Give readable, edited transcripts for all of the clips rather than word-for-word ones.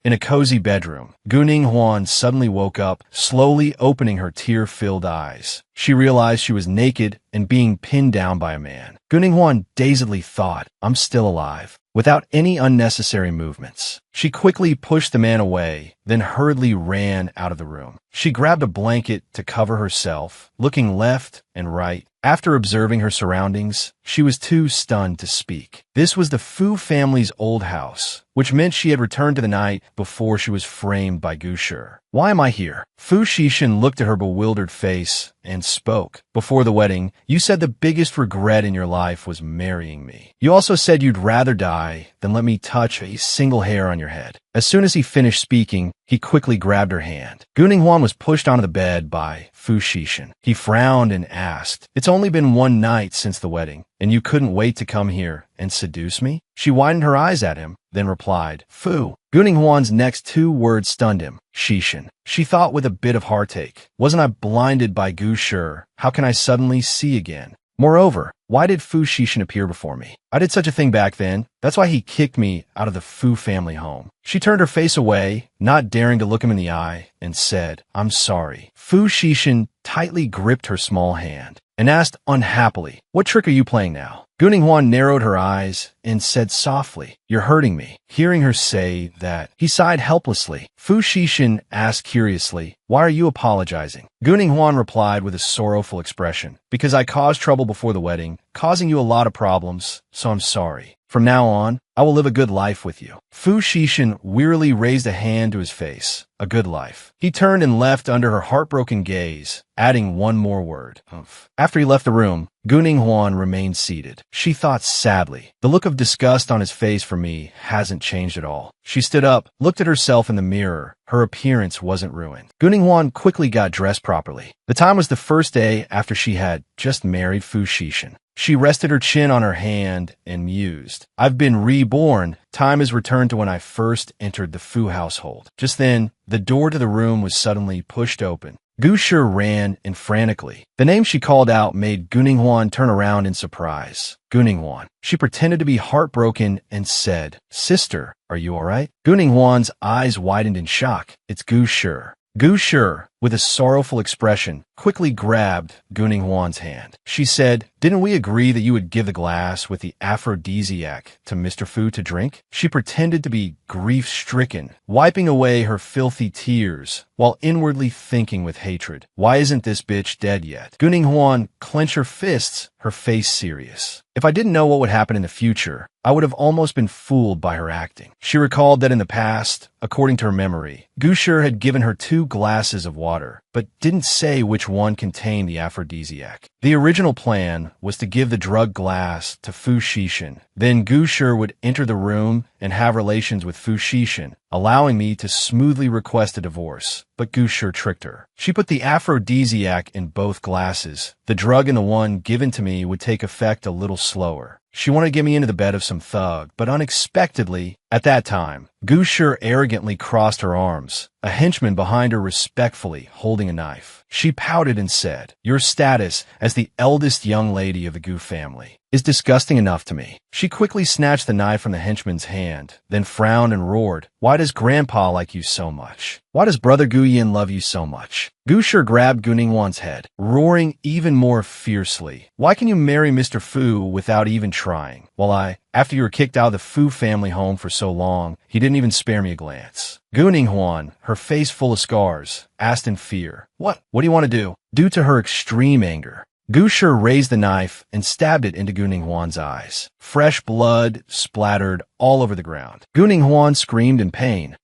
In a cozy bedroom, Guning Huan suddenly woke up, slowly opening her tear-filled eyes. She realized she was naked and being pinned down by a man. Guning Huan dazedly thought, "I'm still alive." Without any unnecessary movements, she quickly pushed the man away, then hurriedly ran out of the room. She grabbed a blanket to cover herself, looking left and right. After observing her surroundings, she was too stunned to speak. This was the Fu family's old house, which meant she had returned to the night before she was framed by Gu Shi. "Why am I here?" Fu Xishan looked at her bewildered face and spoke. "Before the wedding, you said the biggest regret in your life was marrying me. You also said you'd rather die than let me touch a single hair on your head." As soon as he finished speaking, he quickly grabbed her hand. Guning Huan was pushed onto the bed by Fu Xishan. He frowned and asked, "It's only been one night since the wedding, and you couldn't wait to come here and seduce me?" She widened her eyes at him, then replied, "Fu." Guning Huan's next two words stunned him. Xishan. She thought with a bit of heartache. Wasn't I blinded by Gu Shi? How can I suddenly see again? Moreover, why did Fu Xishan appear before me? I did such a thing back then. That's why he kicked me out of the Fu family home. She turned her face away, not daring to look him in the eye, and said, "I'm sorry." Fu Xishan tightly gripped her small hand and asked unhappily, "What trick are you playing now?" Guning Huan narrowed her eyes and said softly, "You're hurting me." Hearing her say that, he sighed helplessly. Fu Xishan asked curiously, "Why are you apologizing?" Guning Huan replied with a sorrowful expression, "Because I caused trouble before the wedding, causing you a lot of problems, so I'm sorry. From now on, I will live a good life with you." Fu Xishan wearily raised a hand to his face. A good life. He turned and left under her heartbroken gaze, adding one more word. Humph. After he left the room, Guning Huan remained seated. She thought sadly, the look of disgust on his face for me hasn't changed at all. She stood up, looked at herself in the mirror. Her appearance wasn't ruined. Guning Huan quickly got dressed properly. The time was the first day after she had just married Fu Xishan. She rested her chin on her hand and mused. "I've been reborn. Time has returned to when I first entered the Fu household." Just then, the door to the room was suddenly pushed open. Gu Shi ran in frantically. The name she called out made Guning Huan turn around in surprise. "Guning Huan." She pretended to be heartbroken and said, "Sister, are you all right?" Guning Huan's eyes widened in shock. "It's Gu Shi." Gu Shi, with a sorrowful expression, quickly grabbed Guning Huan's hand. She said, "Didn't we agree that you would give the glass with the aphrodisiac to Mr. Fu to drink?" She pretended to be grief-stricken, wiping away her filthy tears, while inwardly thinking with hatred, "Why isn't this bitch dead yet?" Guning Huan clenched her fists, her face serious. If I didn't know what would happen in the future, I would have almost been fooled by her acting. She recalled that in the past, according to her memory, Gu Shi had given her 2 glasses of water, but didn't say which one contained the aphrodisiac. The original plan was to give the drug glass to Fu Xishan. Then Gu Shi would enter the room and have relations with Fu Xishan, allowing me to smoothly request a divorce. But Gu Shi tricked her. She put the aphrodisiac in both glasses. The drug in the one given to me would take effect a little slower. She wanted to get me into the bed of some thug, but unexpectedly, at that time, Gu Shi arrogantly crossed her arms, a henchman behind her respectfully holding a knife. She pouted and said, "Your status as the eldest young lady of the Gu family is disgusting enough to me." She quickly snatched the knife from the henchman's hand, then frowned and roared, "Why does Grandpa like you so much? Why does Brother Gu Yin love you so much?" Gu Shi grabbed Guning Huan's head, roaring even more fiercely. "Why can you marry Mr. Fu without even trying? Well, after you were kicked out of the Fu family home for so long, he didn't even spare me a glance." Guning Huan, her face full of scars, asked in fear, What do you want to do?" Due to her extreme anger, Gu Shi raised the knife and stabbed it into Guning Huan's eyes. Fresh blood splattered all over the ground. Guning Huan screamed in pain.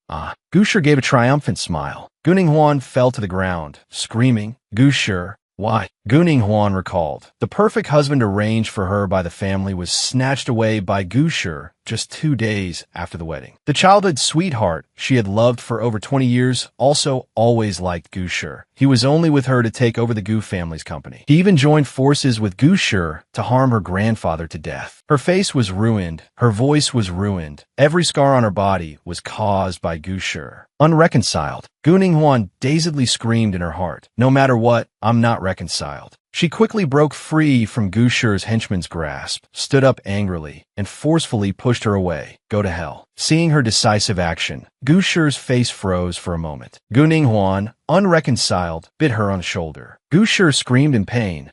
Gu Shi gave a triumphant smile. Guning Huan fell to the ground, screaming, "Gu Shi, why?" Guning Huan recalled. The perfect husband arranged for her by the family was snatched away by Gu Shi just 2 days after the wedding. The childhood sweetheart she had loved for over 20 years also always liked Gu Shi. He was only with her to take over the Gu family's company. He even joined forces with Gu Shi to harm her grandfather to death. Her face was ruined. Her voice was ruined. Every scar on her body was caused by Gu Shi. Unreconciled. Guning Huan dazedly screamed in her heart, "No matter what, I'm not reconciled." She quickly broke free from Gu Shi's henchman's grasp, stood up angrily, and forcefully pushed her away. Go to hell. Seeing her decisive action, Gu Shi's face froze for a moment. Gu Ninghuan, unreconciled, bit her on the shoulder. Gu Shi screamed in pain.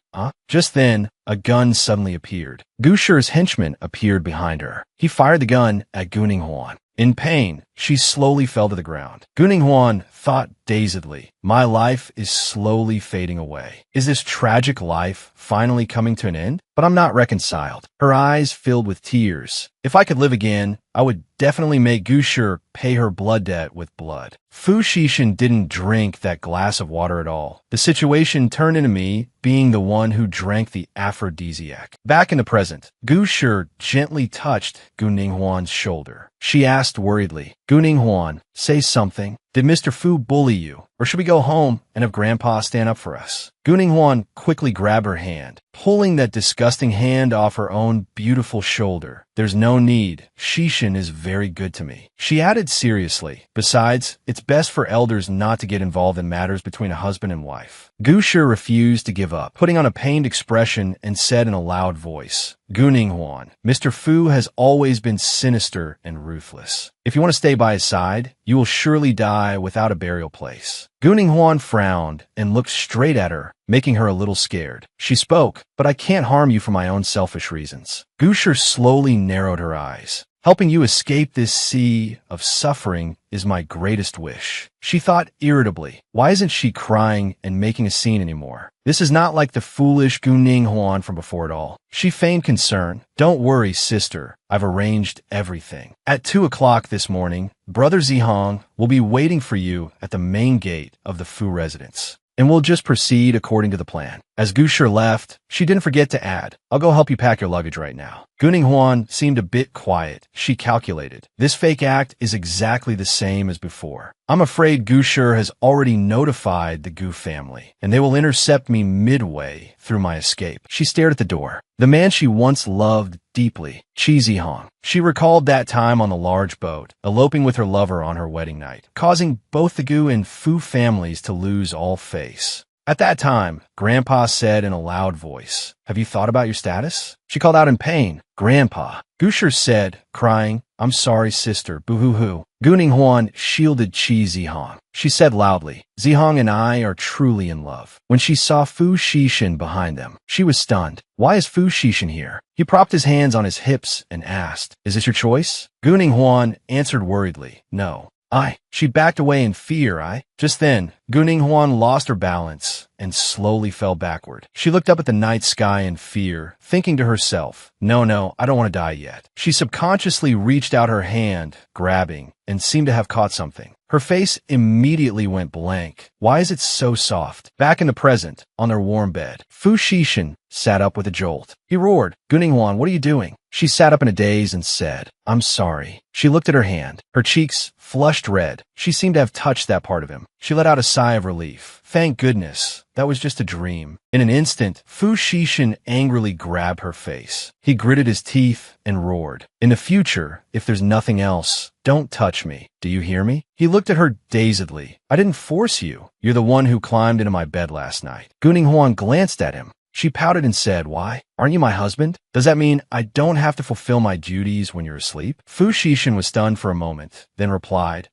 Just then, a gun suddenly appeared. Gu Shi's henchman appeared behind her. He fired the gun at Gu Ninghuan. In pain, she slowly fell to the ground. Gu Ninghuan thought dazedly, my life is slowly fading away. Is this tragic life finally coming to an end? But I'm not reconciled. Her eyes filled with tears. If I could live again, I would definitely make Gu Shi pay her blood debt with blood. Fu Xishan didn't drink that glass of water at all. The situation turned into me being the one who drank the aphrodisiac. Back in the present, Gu Shi gently touched Gu Ninghuan's shoulder. She asked worriedly, Gu Ninghuan, say something. Did Mr. Fu bully you? Or should we go home and have Grandpa stand up for us? Gu Ninghuan quickly grabbed her hand, pulling that disgusting hand off her own beautiful shoulder. There's no need. Xishan is very good to me. She added seriously. Besides, it's best for elders not to get involved in matters between a husband and wife. Gu Shi refused to give up, putting on a pained expression and said in a loud voice, Gu Ninghuan, Mr. Fu has always been sinister and ruthless. If you want to stay by his side, you will surely die without a burial place. Gu Ninghuan frowned and looked straight at her, making her a little scared. She spoke, but I can't harm you for my own selfish reasons. Gu Shi slowly narrowed her eyes. Helping you escape this sea of suffering is my greatest wish. She thought irritably, why isn't she crying and making a scene anymore? This is not like the foolish Gu Ninghuan from before it all. She feigned concern. Don't worry, sister. I've arranged everything. At 2 o'clock this morning, Brother Zihong will be waiting for you at the main gate of the Fu residence. And we'll just proceed according to the plan. As Gu Shi left, she didn't forget to add, I'll go help you pack your luggage right now. Gu Ninghuan seemed a bit quiet. She calculated. This fake act is exactly the same as before. I'm afraid Gu Shi has already notified the Gu family, and they will intercept me midway through my escape. She stared at the door. The man she once loved deeply, Qi Zihong. She recalled that time on the large boat, eloping with her lover on her wedding night, causing both the Gu and Fu families to lose all face. At that time, Grandpa said in a loud voice, have you thought about your status? She called out in pain, Grandpa. Gu Shi said, crying, I'm sorry, sister, boo-hoo-hoo. Gu Ninghuan shielded Qi Zihong. She said loudly, Zihong and I are truly in love. When she saw Fu Xishan behind them, she was stunned. Why is Fu Xishan here? He propped his hands on his hips and asked, is this your choice? Gu Ninghuan answered worriedly, no. She backed away in fear, Just then, Gu Ninghuan lost her balance and slowly fell backward. She looked up at the night sky in fear, thinking to herself, no, I don't want to die yet. She subconsciously reached out her hand, grabbing, and seemed to have caught something. Her face immediately went blank. Why is it so soft? Back in the present, on their warm bed, Fu Xishan sat up with a jolt. He roared, Gu Ninghuan, what are you doing? She sat up in a daze and said, I'm sorry. She looked at her hand. Her cheeks flushed red. She seemed to have touched that part of him. She let out a sigh of relief. Thank goodness. That was just a dream. In an instant, Fu Xishan angrily grabbed her face. He gritted his teeth and roared, in the future, if there's nothing else, don't touch me. Do you hear me? He looked at her dazedly. I didn't force you. You're the one who climbed into my bed last night. Gu Ninghuan glanced at him. She pouted and said, why? Aren't you my husband? Does that mean I don't have to fulfill my duties when you're asleep? Fu Xishan was stunned for a moment, then replied,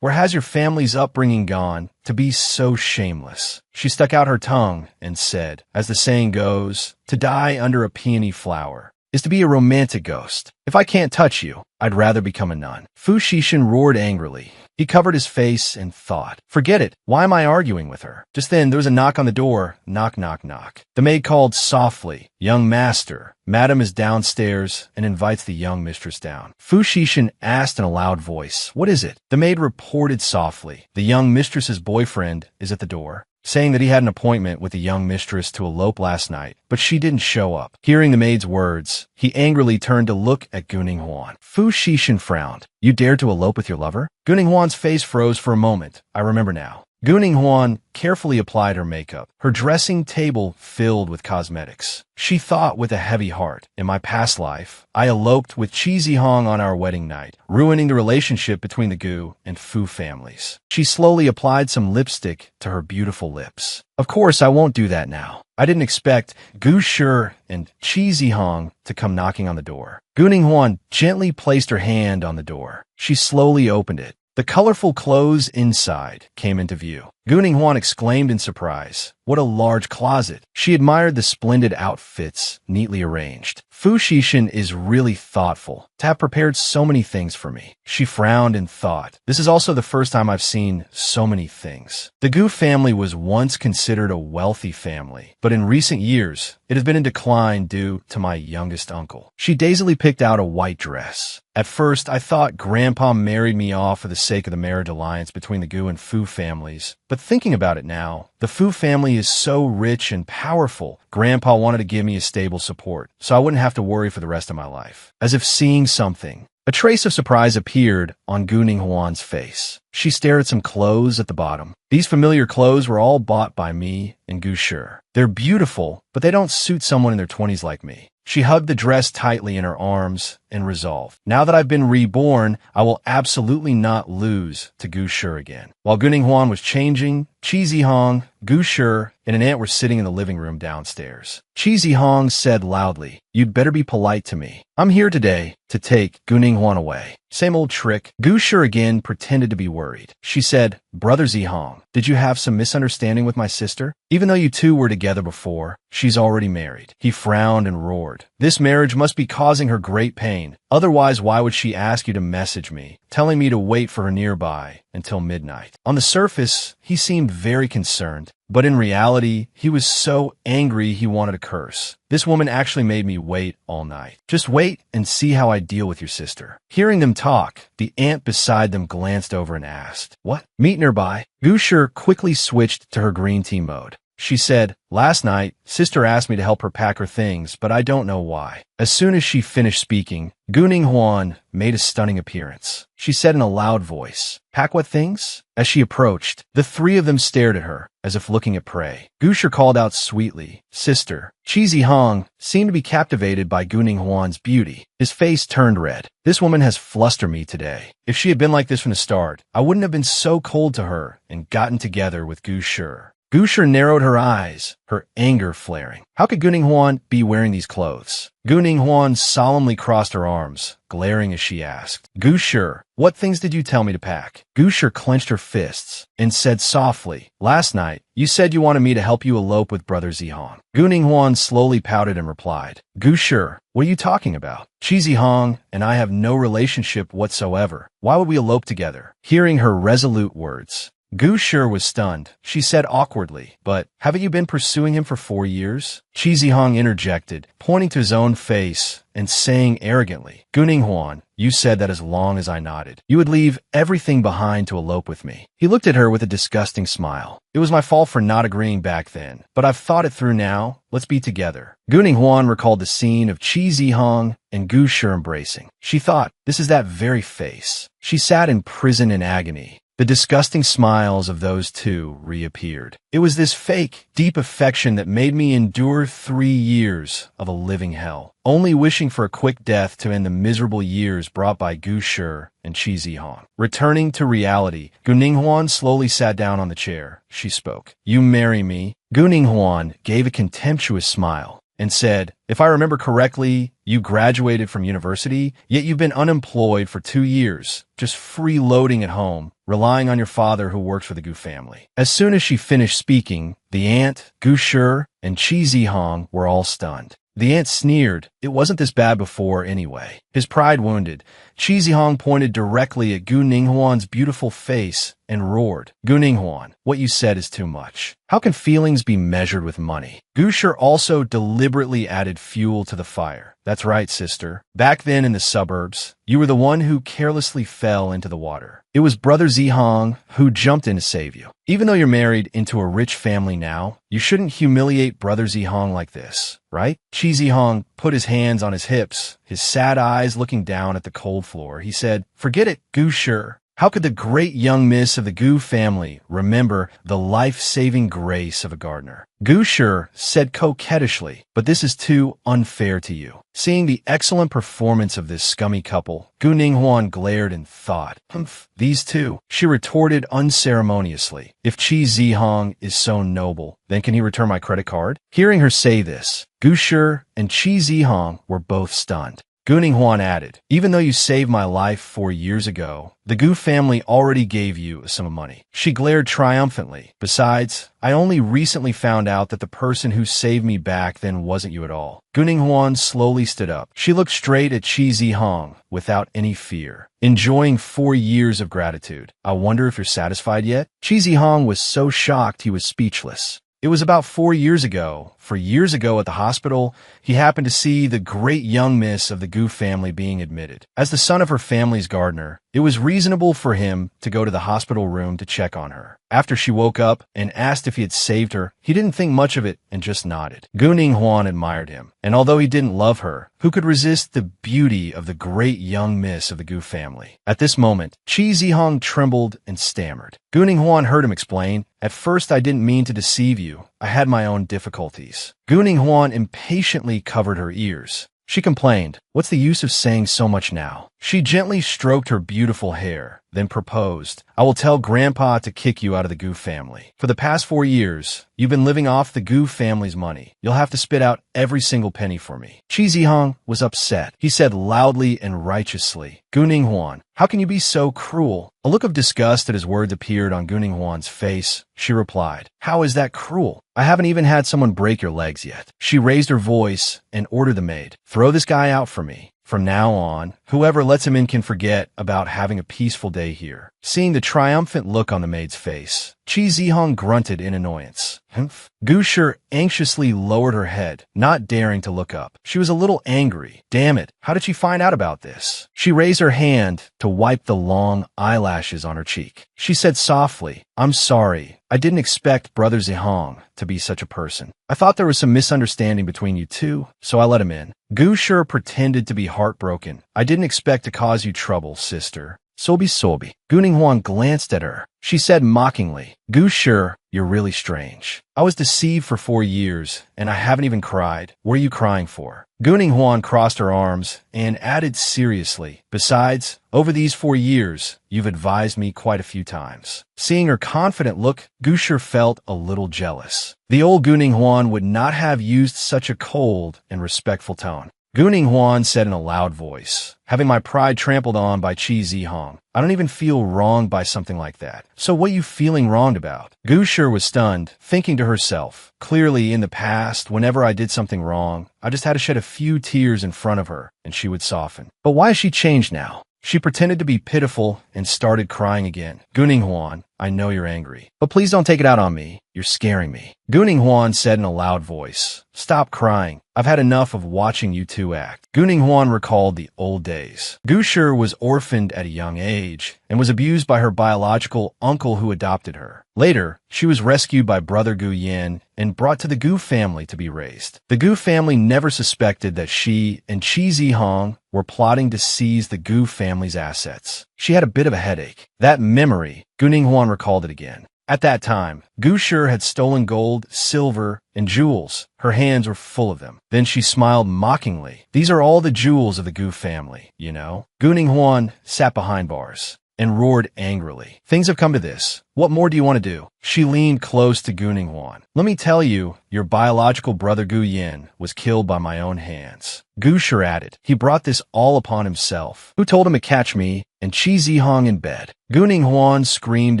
where has your family's upbringing gone to be so shameless? She stuck out her tongue and said, as the saying goes, to die under a peony flower is to be a romantic ghost. If I can't touch you, I'd rather become a nun. Fu Xishan roared angrily. He covered his face and thought, forget it. Why am I arguing with her? Just then, there was a knock on the door. Knock, knock, knock. The maid called softly, young master, madam is downstairs and invites the young mistress down. Fu Xishan asked in a loud voice, what is it? The maid reported softly, the young mistress's boyfriend is at the door, saying that he had an appointment with the young mistress to elope last night, but she didn't show up. Hearing the maid's words, he angrily turned to look at Gu Ninghuan. Fu Xishan frowned. You dared to elope with your lover? Gu Ninghuan's face froze for a moment. I remember now. Guning Huan carefully applied her makeup, her dressing table filled with cosmetics. She thought with a heavy heart, in my past life, I eloped with Cheesy Hong on our wedding night, ruining the relationship between the Gu and Fu families. She slowly applied some lipstick to her beautiful lips. Of course, I won't do that now. I didn't expect Gu Shi and Cheesy Hong to come knocking on the door. Guning Huan gently placed her hand on the door. She slowly opened it. The colorful clothes inside came into view. Guning Huan exclaimed in surprise. What a large closet. She admired the splendid outfits, neatly arranged. Fu Xixin is really thoughtful to have prepared so many things for me. She frowned and thought, this is also the first time I've seen so many things. The Gu family was once considered a wealthy family, but in recent years, it has been in decline due to my youngest uncle. She dazedly picked out a white dress. At first, I thought Grandpa married me off for the sake of the marriage alliance between the Gu and Fu families. But thinking about it now, the Fu family is so rich and powerful. Grandpa wanted to give me a stable support, so I wouldn't have to worry for the rest of my life. As if seeing something, a trace of surprise appeared on Guning Huan's face. She stared at some clothes at the bottom. These familiar clothes were all bought by me and Gu Shi. They're beautiful, but they don't suit someone in their 20s like me. She hugged the dress tightly in her arms and resolved, now that I've been reborn, I will absolutely not lose to Gu Shi again. While Guning Huan was changing, Cheesy Hong, Gu Shi, and an aunt were sitting in the living room downstairs. Cheesy Hong said loudly, you'd better be polite to me. I'm here today to take Guning Huan away. Same old trick. Gu Shi again pretended to be worried. She said, Brother Zihong, did you have some misunderstanding with my sister? Even though you two were together before, she's already married. He frowned and roared. This marriage must be causing her great pain. Otherwise, why would she ask you to message me, telling me to wait for her nearby until midnight? On the surface, he seemed very concerned, but in reality, he was so angry he wanted to curse. This woman actually made me wait all night. Just wait and see how I deal with your sister. Hearing them talk, the aunt beside them glanced over and asked, what? Meet nearby. Gu Shi quickly switched to her green tea mode. She said, last night, sister asked me to help her pack her things, but I don't know why. As soon as she finished speaking, Guning Huan made a stunning appearance. She said in a loud voice, pack what things? As she approached, the three of them stared at her, as if looking at prey. Gu Shi called out sweetly, sister. Cheesy Hong seemed to be captivated by Guning Huan's beauty. His face turned red. This woman has flustered me today. If she had been like this from the start, I wouldn't have been so cold to her and gotten together with Gu Shi. Gu Shi narrowed her eyes, her anger flaring. How could Guning Huan be wearing these clothes? Guning Huan solemnly crossed her arms, glaring as she asked, Gu Shi, what things did you tell me to pack? Gu Shi clenched her fists and said softly, last night, you said you wanted me to help you elope with Brother Zihong. Guning Huan slowly pouted and replied, Gu Shi, what are you talking about? Cheesy Hong and I have no relationship whatsoever. Why would we elope together? Hearing her resolute words, Gu Shi was stunned. She said awkwardly, but haven't you been pursuing him for 4 years? Cheesy Hong interjected, pointing to his own face and saying arrogantly, Guning Huan, you said that as long as I nodded, you would leave everything behind to elope with me. He looked at her with a disgusting smile. It was my fault for not agreeing back then, but I've thought it through now. Let's be together. Guning Huan recalled the scene of Cheesy Hong and Gu Shi embracing. She thought, this is that very face. She sat in prison in agony. The disgusting smiles of those two reappeared. It was this fake, deep affection that made me endure 3 years of a living hell, only wishing for a quick death to end the miserable years brought by Gu Shi and Cheesy Hong. Returning to reality, Guning Huan slowly sat down on the chair. She spoke. You marry me? Guning Huan gave a contemptuous smile and said, if I remember correctly, you graduated from university, yet you've been unemployed for 2 years, just freeloading at home, relying on your father who works for the Gu family. As soon as she finished speaking, the aunt, Gu Shi, and Cheesy Hong were all stunned. The aunt sneered. It wasn't this bad before anyway. His pride wounded, Cheesy Hong pointed directly at Guning Huan's beautiful face and roared, Guning Huan, what you said is too much. How can feelings be measured with money? Gu Shi also deliberately added fuel to the fire. That's right, sister. Back then in the suburbs, you were the one who carelessly fell into the water. It was Brother Zihong who jumped in to save you. Even though you're married into a rich family now, you shouldn't humiliate Brother Zihong like this, right? Cheesy Hong put his hands on his hips, his sad eyes looking down at the cold floor. He said, forget it, Gu Shi. How could the great young miss of the Gu family remember the life-saving grace of a gardener? Gu sure said coquettishly, but this is too unfair to you. Seeing the excellent performance of this scummy couple, Gu Ninghuan glared and thought, "Humph, these two," she retorted unceremoniously. "If Qi Zihong is so noble, then can he return my credit card?" Hearing her say this, Gu Shi and Qi Zihong were both stunned. Gu Ninghuan added, "Even though you saved my life 4 years ago, the Gu family already gave you a sum of money." She glared triumphantly. "Besides, I only recently found out that the person who saved me back then wasn't you at all." Gu Ninghuan slowly stood up. She looked straight at Qi Zihong without any fear, enjoying 4 years of gratitude. "I wonder if you're satisfied yet?" Qi Zihong was so shocked he was speechless. It was about 4 years ago. 4 years ago at the hospital, he happened to see the great young miss of the Gu family being admitted. As the son of her family's gardener, it was reasonable for him to go to the hospital room to check on her. After she woke up and asked if he had saved her, he didn't think much of it and just nodded. Gu Ninghuan admired him, and although he didn't love her, who could resist the beauty of the great young miss of the Gu family? At this moment, Qi Zihong trembled and stammered. Gu Ninghuan heard him explain, "At first I didn't mean to deceive you. I had my own difficulties." Gu Ninghuan impatiently covered her ears. She complained, "What's the use of saying so much now?" She gently stroked her beautiful hair, then proposed, "I will tell Grandpa to kick you out of the Gu family. For the past 4 years, you've been living off the Gu family's money. You'll have to spit out every single penny for me." Qi Zihong was upset. He said loudly and righteously, "Gu Ninghuan, how can you be so cruel?" A look of disgust at his words appeared on Gu Ninghuan's face. She replied, "How is that cruel? I haven't even had someone break your legs yet." She raised her voice and ordered the maid, "Throw this guy out for me. From now on, whoever lets him in can forget about having a peaceful day here." Seeing the triumphant look on the maid's face, Qi Zihong grunted in annoyance. "Humph." Gu Shi anxiously lowered her head, not daring to look up. She was a little angry. Damn it, how did she find out about this? She raised her hand to wipe the long eyelashes on her cheek. She said softly, "I'm sorry. I didn't expect Brother Zihong to be such a person. I thought there was some misunderstanding between you two, so I let him in." Gu Shi pretended to be heartbroken. "I didn't expect to cause you trouble, sister. Sobi sobi." Gu Ninghuan glanced at her. She said mockingly, "Gu Shi, you're really strange. I was deceived for 4 years, and I haven't even cried. What are you crying for?" Gu Ninghuan crossed her arms and added seriously, "Besides, over these 4 years, you've advised me quite a few times." Seeing her confident look, Gu Shi felt a little jealous. The old Gu Ninghuan would not have used such a cold and respectful tone. Gu Ninghuan said in a loud voice, "Having my pride trampled on by Qi Zihong, I don't even feel wronged by something like that. So what are you feeling wronged about?" Gu Shi was stunned, thinking to herself, "Clearly in the past, whenever I did something wrong, I just had to shed a few tears in front of her, and she would soften. But why has she changed now?" She pretended to be pitiful and started crying again. "Gu Ninghuan, I know you're angry, but please don't take it out on me. You're scaring me." Gu Ninghuan said in a loud voice, "Stop crying. I've had enough of watching you two act." Gu Ninghuan recalled the old days. Gu Shi was orphaned at a young age and was abused by her biological uncle who adopted her. Later, she was rescued by Brother Gu Yan and brought to the Gu family to be raised. The Gu family never suspected that she and Qi Zihong were plotting to seize the Gu family's assets. She had a bit of a headache. That memory, Gu Ninghuan recalled it again. At that time, Gu Shi had stolen gold, silver, and jewels. Her hands were full of them. Then she smiled mockingly. "These are all the jewels of the Gu family, you know." Gu Ninghuan sat behind bars and roared angrily. "Things have come to this. What more do you want to do?" She leaned close to Gu Ninghuan. "Let me tell you, your biological brother Gu Yan was killed by my own hands." Gu Shi added, "He brought this all upon himself. Who told him to catch me and Qi Zihong in bed?" Gu Ninghuan screamed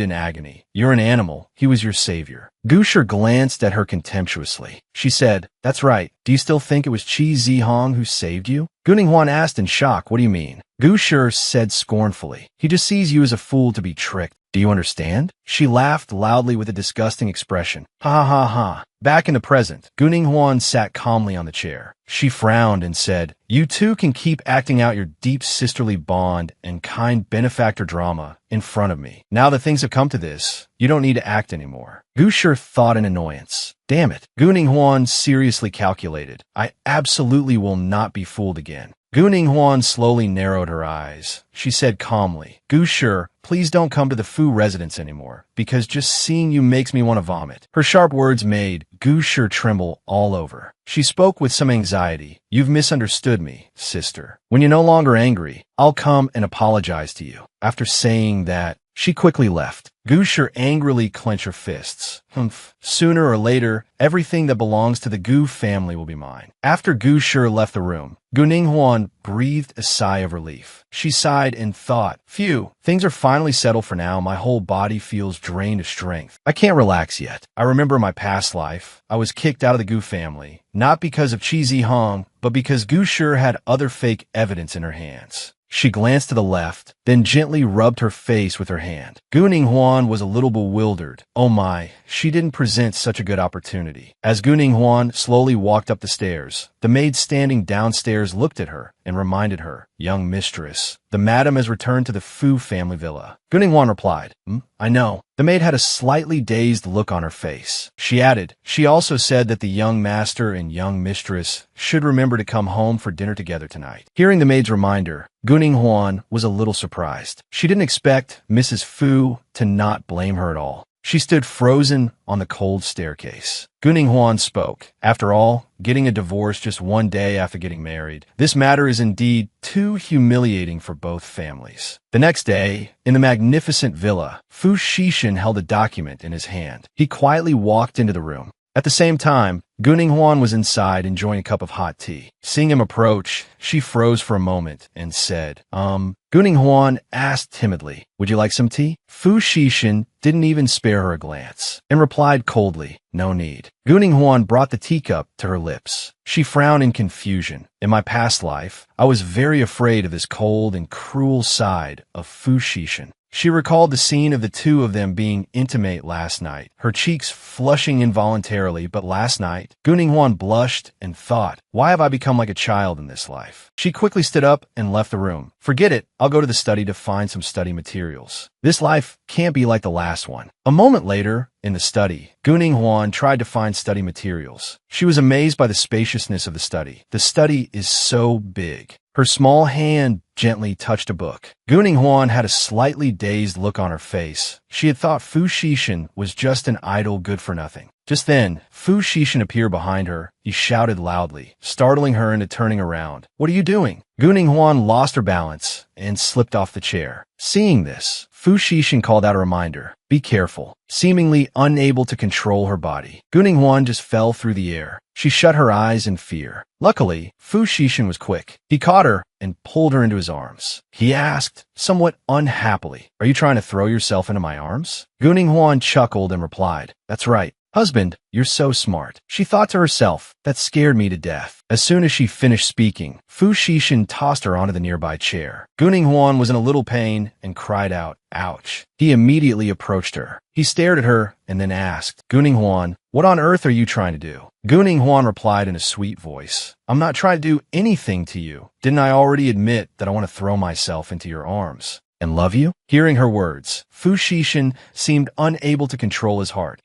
in agony. "You're an animal. He was your savior." Gu Shi glanced at her contemptuously. She said, "That's right. Do you still think it was Qi Zihong who saved you?" Gu Ninghuan asked in shock, "What do you mean?" Gu Shi said scornfully, "He just sees you as a fool to be tricked. Do you understand?" She laughed loudly with a disgusting expression. "Ha ha ha ha." Back in the present, Gu Ninghuan sat calmly on the chair. She frowned and said, "You two can keep acting out your deep sisterly bond and kind benefactor drama in front of me. Now that things have come to this, you don't need to act anymore." Gu Shi thought in annoyance. Damn it. Gu Ninghuan seriously calculated. I absolutely will not be fooled again. Guning Huan slowly narrowed her eyes. She said calmly, Gu Shi, please don't come to the Fu residence anymore, because just seeing you makes me want to vomit. Her sharp words made Gu Shi tremble all over. She spoke with some anxiety. You've misunderstood me, sister. When you're no longer angry, I'll come and apologize to you. After saying that, she quickly left. Gu Shi angrily clenched her fists. Humph. Sooner or later, everything that belongs to the Gu family will be mine. After Gu Shi left the room, Gu Ninghuan breathed a sigh of relief. She sighed and thought, phew, things are finally settled for now. My whole body feels drained of strength. I can't relax yet. I remember my past life. I was kicked out of the Gu family, not because of Qi Zihong, but because Gu Shi had other fake evidence in her hands. She glanced to the left, then gently rubbed her face with her hand. Gu Ninghuan was a little bewildered. Oh my, she didn't present such a good opportunity. As Gu Ninghuan slowly walked up the stairs, the maid standing downstairs looked at her and reminded her, young mistress, the madam has returned to the Fu family villa. Gu Ninghuan replied, I know. The maid had a slightly dazed look on her face. She added, she also said that the young master and young mistress should remember to come home for dinner together tonight. Hearing the maid's reminder, Gu Ninghuan was a little surprised. She didn't expect Mrs. Fu to not blame her at all. She stood frozen on the cold staircase. Gu Ninghuan spoke. After all, getting a divorce just one day after getting married, this matter is indeed too humiliating for both families. The next day, in the magnificent villa, Fu Xixin held a document in his hand. He quietly walked into the room. At the same time, Gu Ninghuan was inside enjoying a cup of hot tea. Seeing him approach, she froze for a moment and said, Gu Ninghuan asked timidly, would you like some tea? Fu Xixin didn't even spare her a glance and replied coldly, no need. Gu Ninghuan brought the teacup to her lips. She frowned in confusion. In my past life, I was very afraid of this cold and cruel side of Fu Xixin. She recalled the scene of the two of them being intimate last night, her cheeks flushing involuntarily, but last night, Gu Ninghuan blushed and thought, why have I become like a child in this life? She quickly stood up and left the room. Forget it, I'll go to the study to find some study materials. This life can't be like the last one. A moment later, in the study, Gu Ninghuan tried to find study materials. She was amazed by the spaciousness of the study. The study is so big. Her small hand gently touched a book. Gu Ninghuan had a slightly dazed look on her face. She had thought Fu Xixin was just an idle good-for-nothing. Just then, Fu Xixin appeared behind her. He shouted loudly, startling her into turning around. What are you doing? Gu Ninghuan lost her balance and slipped off the chair. Seeing this, Fu Xixin called out a reminder. Be careful. Seemingly unable to control her body, Gu Ninghuan just fell through the air. She shut her eyes in fear. Luckily, Fu Xixin was quick. He caught her and pulled her into his arms. He asked, somewhat unhappily, are you trying to throw yourself into my arms? Gu Ninghuan chuckled and replied, that's right. Husband, you're so smart. She thought to herself, that scared me to death. As soon as she finished speaking, Fu Xixin tossed her onto the nearby chair. Gu Ninghuan was in a little pain and cried out, ouch. He immediately approached her. He stared at her and then asked, Gu Ninghuan, what on earth are you trying to do? Gu Ninghuan replied in a sweet voice, I'm not trying to do anything to you. Didn't I already admit that I want to throw myself into your arms and love you? Hearing her words, Fu Xixin seemed unable to control his heart.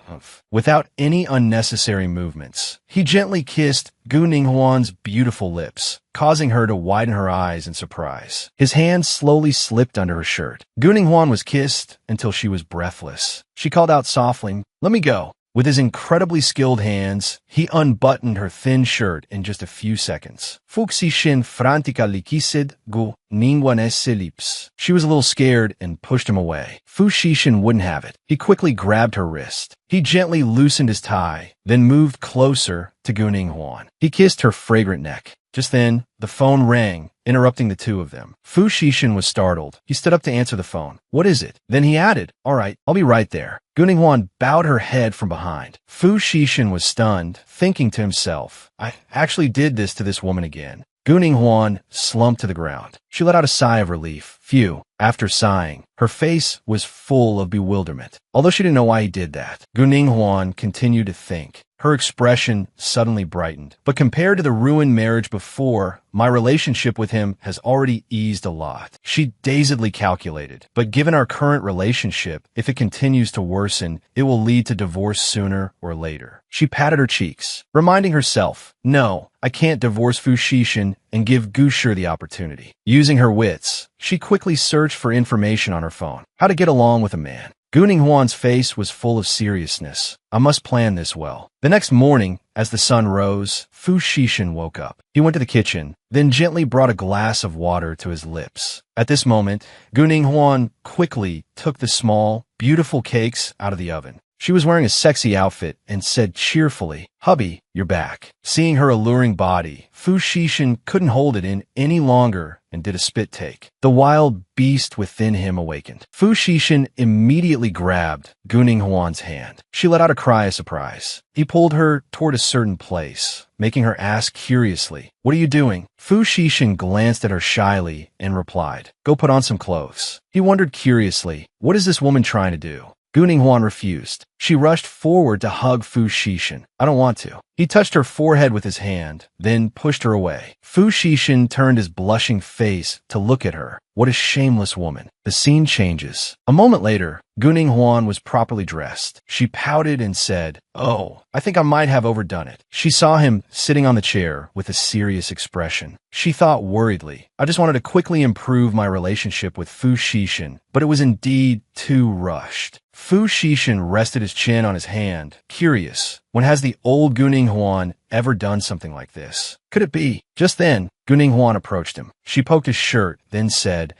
Without any unnecessary movements, he gently kissed Gu Ninghuan's beautiful lips, causing her to widen her eyes in surprise. His hand slowly slipped under her shirt. Gu Ninghuan was kissed until she was breathless. She called out softly, let me go. With his incredibly skilled hands, he unbuttoned her thin shirt in just a few seconds. Fu Xixin frantica liquisid Gu Ninghuan lips. She was a little scared and pushed him away. Fu Xixin wouldn't have it. He quickly grabbed her wrist. He gently loosened his tie, then moved closer to Gu Ninghuan. He kissed her fragrant neck. Just then, the phone rang, interrupting the two of them. Fu Xixin was startled. He stood up to answer the phone. What is it? Then he added, all right, I'll be right there. Gu Ninghuan bowed her head from behind. Fu Xixin was stunned, thinking to himself, I actually did this to this woman again. Gu Ninghuan slumped to the ground. She let out a sigh of relief. Phew. After sighing, her face was full of bewilderment. Although she didn't know why he did that, Gu Ninghuan continued to think. Her expression suddenly brightened. But compared to the ruined marriage before, my relationship with him has already eased a lot. She dazedly calculated. But given our current relationship, if it continues to worsen, it will lead to divorce sooner or later. She patted her cheeks, reminding herself, no, I can't divorce Fu Xixin and give Gusher the opportunity. Using her wits, she quickly searched for information on her phone. How to get along with a man. Guning Huan's face was full of seriousness. I must plan this well. The next morning, as the sun rose, Fu Xixin woke up. He went to the kitchen, then gently brought a glass of water to his lips. At this moment, Guning Huan quickly took the small, beautiful cakes out of the oven. She was wearing a sexy outfit and said cheerfully, "Hubby, you're back." Seeing her alluring body, Fu Xixin couldn't hold it in any longer and did a spit take. The wild beast within him awakened. Fu Xixin immediately grabbed Guning Huan's hand. She let out a cry of surprise. He pulled her toward a certain place, making her ask curiously, "What are you doing?" Fu Xixin glanced at her shyly and replied, "Go put on some clothes." He wondered curiously, what is this woman trying to do? Guning Huan refused. She rushed forward to hug Fu Xixin. "I don't want to." He touched her forehead with his hand, then pushed her away. Fu Xixin turned his blushing face to look at her. What a shameless woman. The scene changes. A moment later, Guning Huan was properly dressed. She pouted and said, "Oh, I think I might have overdone it." She saw him sitting on the chair with a serious expression. She thought worriedly, "I just wanted to quickly improve my relationship with Fu Xixin, but it was indeed too rushed." Fu Xixin rested his chin on his hand, curious. When has the old Guning Huan ever done something like this? Could it be? Just then, Guning Huan approached him. She poked his shirt, then said,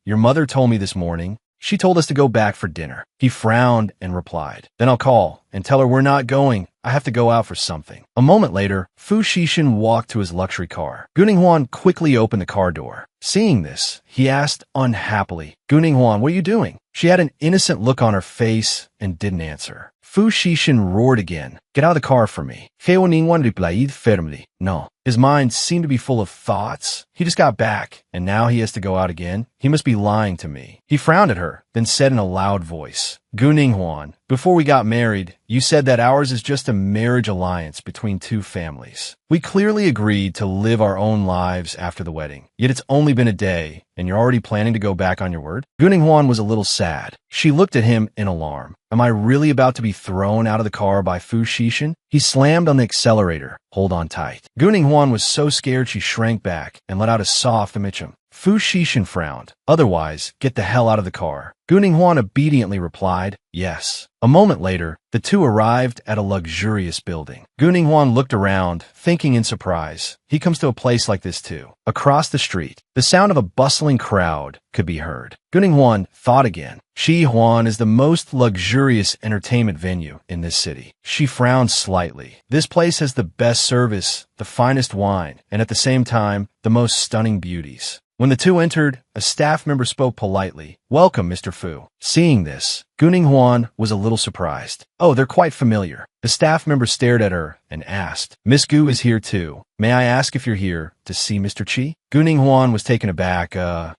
your mother told me this morning. She told us to go back for dinner." He frowned and replied, "Then I'll call and tell her we're not going. I have to go out for something." A moment later, Fu Xixin walked to his luxury car. Guning Huan quickly opened the car door. Seeing this, he asked unhappily, "Guning Huan, what are you doing?" She had an innocent look on her face and didn't answer. Fu Xixin roared again, "Get out of the car for me." Guning Huan replied firmly, "No." His mind seemed to be full of thoughts. He just got back, and now he has to go out again? He must be lying to me. He frowned at her, then said in a loud voice, "Guning Huan, before we got married, you said that ours is just a marriage alliance between two families. We clearly agreed to live our own lives after the wedding. Yet it's only been a day, and you're already planning to go back on your word?" Guning Huan was a little sad. She looked at him in alarm. Am I really about to be thrown out of the car by Fu Xixin? He slammed on the accelerator. Hold on tight. Guning Huan was so scared she shrank back and let out a soft michm. Fu Xixin frowned. Otherwise, get the hell out of the car. Guning Huan obediently replied, yes. A moment later, the two arrived at a luxurious building. Guning Huan looked around, thinking in surprise. He comes to a place like this too. Across the street, the sound of a bustling crowd could be heard. Guning Huan thought again. Shi Huan is the most luxurious entertainment venue in this city. She frowned slightly. This place has the best service, the finest wine, and at the same time, the most stunning beauties. When the two entered, a staff member spoke politely. "Welcome, Mr. Fu." Seeing this, Guning Huan was a little surprised. "Oh, they're quite familiar." The staff member stared at her and asked, "Miss Gu is here too. May I ask if you're here to see Mr. Qi?" Guning Huan was taken aback.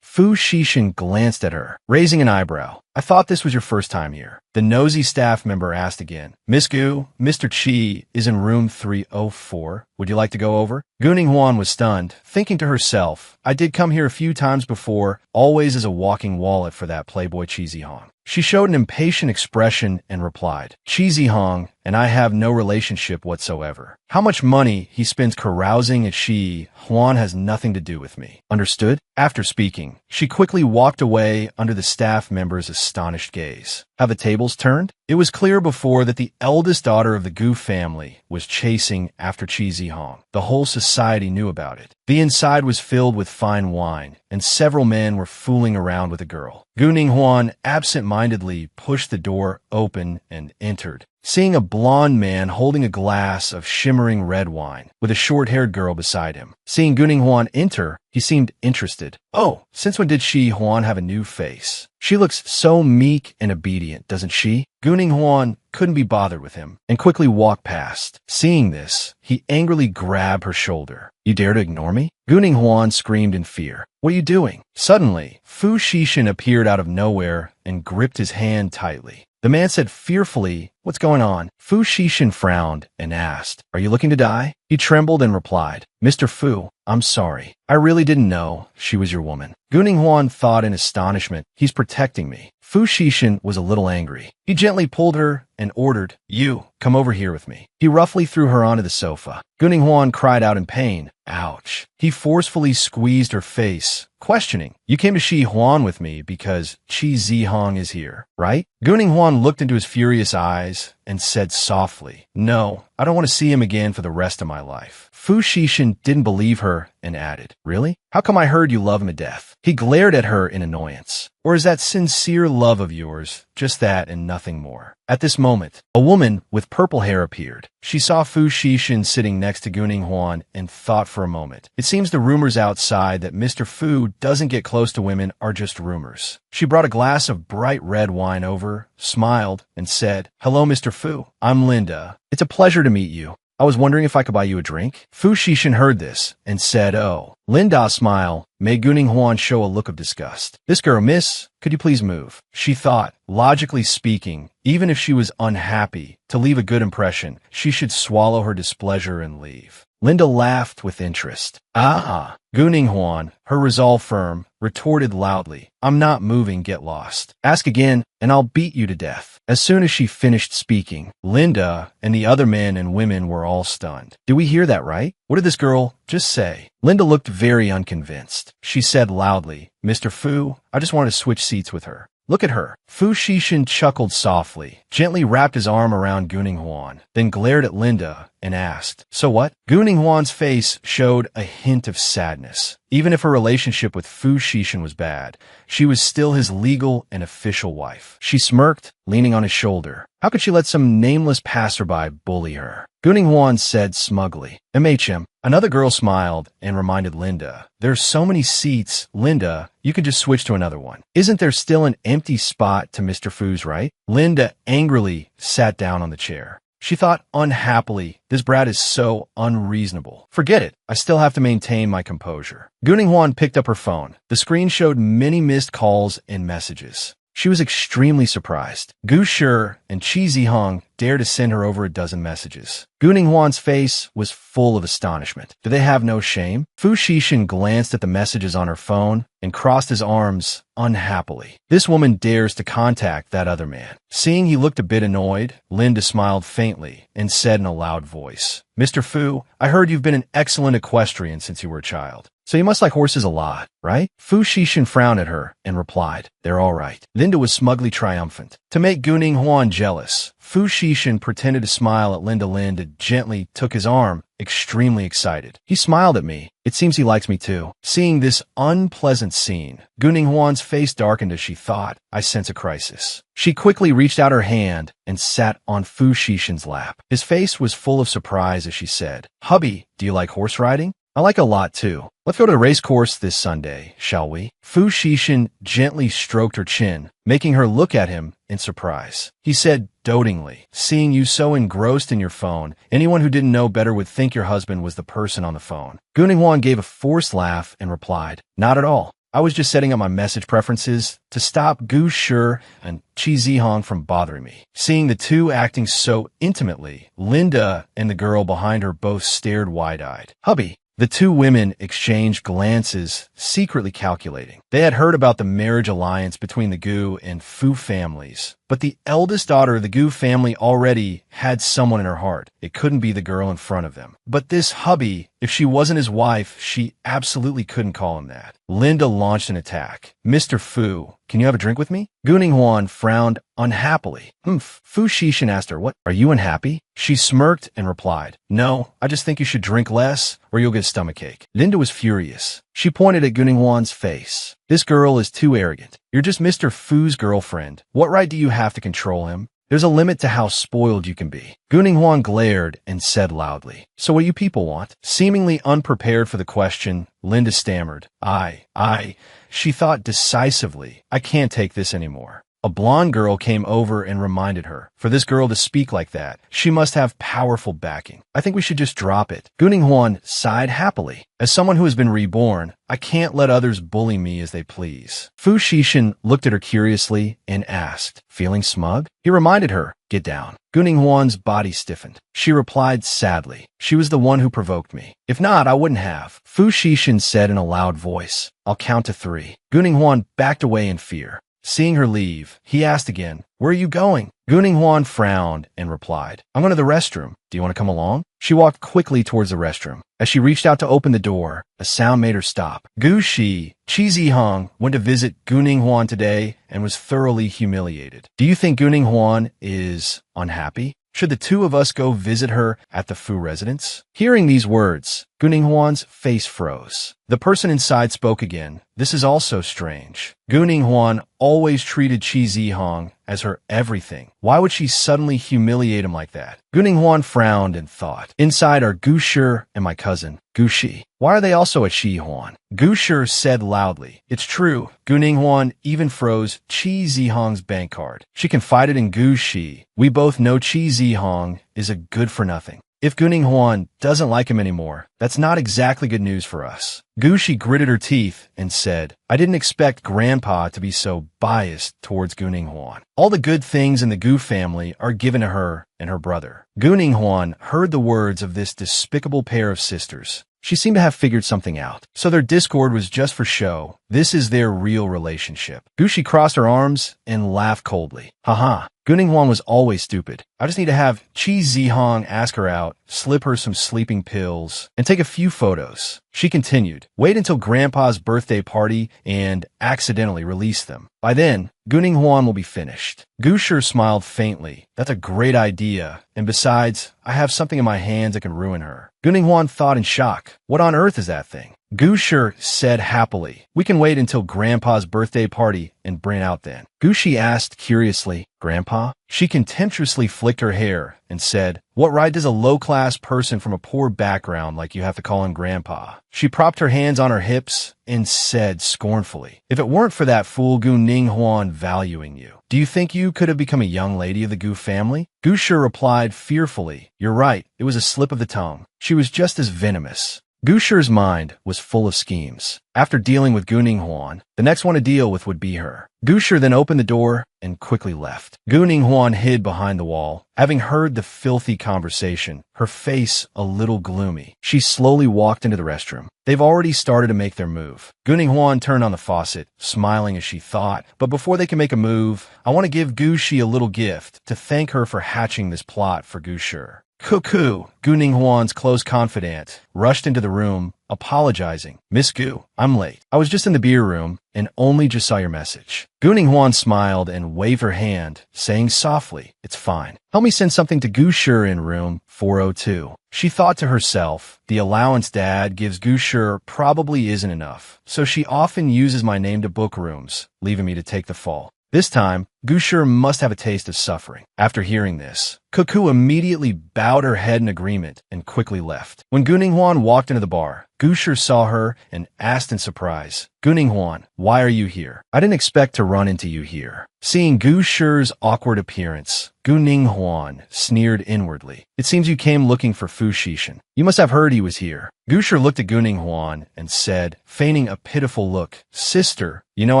Fu Xixin glanced at her, raising an eyebrow. "I thought this was your first time here." The nosy staff member asked again, "Miss Gu, Mr. Qi is in room 304. Would you like to go over?" Guning Huan was stunned, thinking to herself, "I did come here a few times before, always as a walking wallet for that playboy Qi Zihong." She showed an impatient expression and replied, "Qi Zihong and I have no relationship whatsoever. How much money he spends carousing at Shi Huan has nothing to do with me. Understood?" After speaking, she quickly walked away under the staff member's astonished gaze. Have the tables turned? It was clear before that the eldest daughter of the Gu family was chasing after Qi Zihong. The whole society knew about it. The inside was filled with fine wine, and several men were fooling around with the girl. Guning Huan absent-mindedly pushed the door open and entered, seeing a blond man holding a glass of shimmering red wine with a short-haired girl beside him. Seeing Guning Huan enter, he seemed interested. "Oh, since when did Shi Huan have a new face? She looks so meek and obedient, doesn't she?" Guning Huan couldn't be bothered with him and quickly walked past. Seeing this, he angrily grabbed her shoulder. "You dare to ignore me?" Guning Huan screamed in fear. "What are you doing?" Suddenly, Fu Xixin appeared out of nowhere and gripped his hand tightly. The man said fearfully, "What's going on?" Fu Xishan frowned and asked, "Are you looking to die?" He trembled and replied, "Mr. Fu, I'm sorry. I really didn't know she was your woman." Guning Huan thought in astonishment, "He's protecting me." Fu Xishan was a little angry. He gently pulled her and ordered, "You, come over here with me." He roughly threw her onto the sofa. Guning Huan cried out in pain. Ouch. He forcefully squeezed her face, questioning, "You came to Shi Huan with me because Qi Zihong is here, right?" Guning Huan looked into his furious eyes and said softly, "No, I don't want to see him again for the rest of my life." Fu Xishan didn't believe her and added, "Really? How come I heard you love him to death?" He glared at her in annoyance. "Or is that sincere love of yours just that and nothing more?" At this moment, a woman with purple hair appeared. She saw Fu Xishan sitting next to Guning Huan and thought for a moment. It seems the rumors outside that Mr. Fu doesn't get close to women are just rumors. She brought a glass of bright red wine over, smiled, and said, "Hello, Mr. Fu. I'm Linda. It's a pleasure to meet you. I was wondering if I could buy you a drink." Fu Xishan heard this and said, "Oh." Linda's smile made Guning Huan show a look of disgust. "This girl, miss, could you please move?" She thought, logically speaking, even if she was unhappy, to leave a good impression, she should swallow her displeasure and leave. Linda laughed with interest. "Ah." Guning Huan, her resolve firm, retorted loudly, "I'm not moving, get lost. Ask again, and I'll beat you to death." As soon as she finished speaking, Linda and the other men and women were all stunned. "Did we hear that right? What did this girl just say?" Linda looked very unconvinced. She said loudly, "Mr. Fu, I just wanted to switch seats with her. Look at her." Fu Xishan chuckled softly, gently wrapped his arm around Guning Huan, then glared at Linda and asked, "So what?" Guning Huan's face showed a hint of sadness. Even if her relationship with Fu Xishan was bad, she was still his legal and official wife. She smirked, leaning on his shoulder. How could she let some nameless passerby bully her? Guning Huan said smugly, "MHM." Another girl smiled and reminded Linda, "There's so many seats, Linda, you could just switch to another one. Isn't there still an empty spot to Mr. Fu's right?" Linda angrily sat down on the chair. She thought unhappily, "This brat is so unreasonable. Forget it, I still have to maintain my composure." Guning Huan picked up her phone. The screen showed many missed calls and messages. She was extremely surprised. Gu Shi and Qi Zihong dared to send her over a dozen messages. Guning Huan's face was full of astonishment. Do they have no shame? Fu Xishan glanced at the messages on her phone and crossed his arms unhappily. This woman dares to contact that other man. Seeing he looked a bit annoyed, Linda smiled faintly and said in a loud voice, "Mr. Fu, I heard you've been an excellent equestrian since you were a child. So you must like horses a lot, right?" Fu Xishan frowned at her and replied, "They're all right." Linda was smugly triumphant. To make Guning Huan jealous, Fu Xishan pretended to smile at Linda. Linda gently took his arm, extremely excited. "He smiled at me. It seems he likes me too." Seeing this unpleasant scene, Guning Huan's face darkened as she thought, "I sense a crisis." She quickly reached out her hand and sat on Fu Xishan's lap. His face was full of surprise as she said, "Hubby, do you like horse riding?" "I like a lot too. Let's go to the race course this Sunday, shall we?" Fu Xishan gently stroked her chin, making her look at him in surprise. He said dotingly, "Seeing you so engrossed in your phone, anyone who didn't know better would think your husband was the person on the phone." Guning Huan gave a forced laugh and replied, "Not at all. I was just setting up my message preferences to stop Gu Shi and Qi Zihong from bothering me." Seeing the two acting so intimately, Linda and the girl behind her both stared wide-eyed. "Hubby." The two women exchanged glances, secretly calculating. They had heard about the marriage alliance between the Gu and Fu families, but the eldest daughter of the Gu family already had someone in her heart. It couldn't be the girl in front of them. But this hubby, if she wasn't his wife, she absolutely couldn't call him that. Linda launched an attack. "Mr. Fu, can you have a drink with me?" Guning Huan frowned unhappily. Fu Xishan asked her, "What, are you unhappy?" She smirked and replied, "No, I just think you should drink less or you'll get a stomachache." Linda was furious. She pointed at Guning Huan's face. "This girl is too arrogant. You're just Mr. Fu's girlfriend. What right do you have to control him? There's a limit to how spoiled you can be." Guning Huan glared and said loudly, "So what do you people want?" Seemingly unprepared for the question, Linda stammered, I. She thought decisively, "I can't take this anymore." A blonde girl came over and reminded her, for this girl to speak like that, she must have powerful backing. I think we should just drop it. Guning Huan sighed happily. As someone who has been reborn, I can't let others bully me as they please. Fu Xixin looked at her curiously and asked, feeling smug? He reminded her, get down. Guning Huan's body stiffened. She replied sadly, she was the one who provoked me. If not, I wouldn't have. Fu Xixin said in a loud voice, I'll count to 3. Guning Huan backed away in fear. Seeing her leave, he asked again, where are you going? Guning Huan frowned and replied, I'm going to the restroom. Do you want to come along? She walked quickly towards the restroom. As she reached out to open the door, a sound made her stop. Gu Shi, Qi Zihong, went to visit Guning Huan today and was thoroughly humiliated. Do you think Guning Huan is unhappy? Should the two of us go visit her at the Fu residence? Hearing these words, Guning Huan's face froze. The person inside spoke again. This is also strange. Guning Huan always treated Qi Zihong as her everything. Why would she suddenly humiliate him like that? Guning Huan frowned and thought. Inside are Gu Shi and my cousin, Gu Shi. Why are they also at Qi Huan? Gu Shi said loudly. It's true. Guning Huan even froze Qi Zihong's bank card. She confided in Gu Shi. We both know Qi Zihong is a good-for-nothing. If Guning Huan doesn't like him anymore, that's not exactly good news for us. Gu Shi gritted her teeth and said, I didn't expect Grandpa to be so biased towards Guning Huan. All the good things in the Gu family are given to her and her brother. Guning Huan heard the words of this despicable pair of sisters. She seemed to have figured something out. So their discord was just for show. This is their real relationship. Gu Shi crossed her arms and laughed coldly. Haha. Guning Huan was always stupid. I just need to have Qi Zihong ask her out, slip her some sleeping pills, and take a few photos. She continued, wait until Grandpa's birthday party and accidentally release them. By then, Guning Huan will be finished. Gu Shi smiled faintly. That's a great idea. And besides, I have something in my hands that can ruin her. Guning Huan thought in shock. What on earth is that thing? Gu Shi said happily, we can wait until Grandpa's birthday party and bring it out then. Gu Shi asked curiously, Grandpa? She contemptuously flicked her hair and said, what right does a low-class person from a poor background like you have to call him Grandpa? She propped her hands on her hips and said scornfully, if it weren't for that fool Guning Huan valuing you, do you think you could have become a young lady of the Gu family? Gu Shi replied fearfully, you're right, it was a slip of the tongue. She was just as venomous. Gu Shi's mind was full of schemes. After dealing with Guning Huan, the next one to deal with would be her. Gu Shi then opened the door and quickly left. Guning Huan hid behind the wall. Having heard the filthy conversation, her face a little gloomy, she slowly walked into the restroom. They've already started to make their move. Guning Huan turned on the faucet, smiling as she thought, but before they can make a move, I want to give Gu Shi a little gift to thank her for hatching this plot for Gu Shi. Cuckoo, Guning Huan's close confidant, rushed into the room, apologizing. Miss Gu, I'm late. I was just in the beer room and only just saw your message. Guning Huan smiled and waved her hand, saying softly, it's fine. Help me send something to Gu Shi in room 402. She thought to herself, the allowance Dad gives Gu Shi probably isn't enough, so she often uses my name to book rooms, leaving me to take the fall. This time, Gu Shi must have a taste of suffering. After hearing this, Cuckoo immediately bowed her head in agreement and quickly left. When Guning Huan walked into the bar, Gu Shi saw her and asked in surprise, Guning Huan, why are you here? I didn't expect to run into you here. Seeing Gu Shi's awkward appearance, Guning Huan sneered inwardly. It seems you came looking for Fu Xixin. You must have heard he was here. Gu Shi looked at Guning Huan and said, feigning a pitiful look, Sister, you know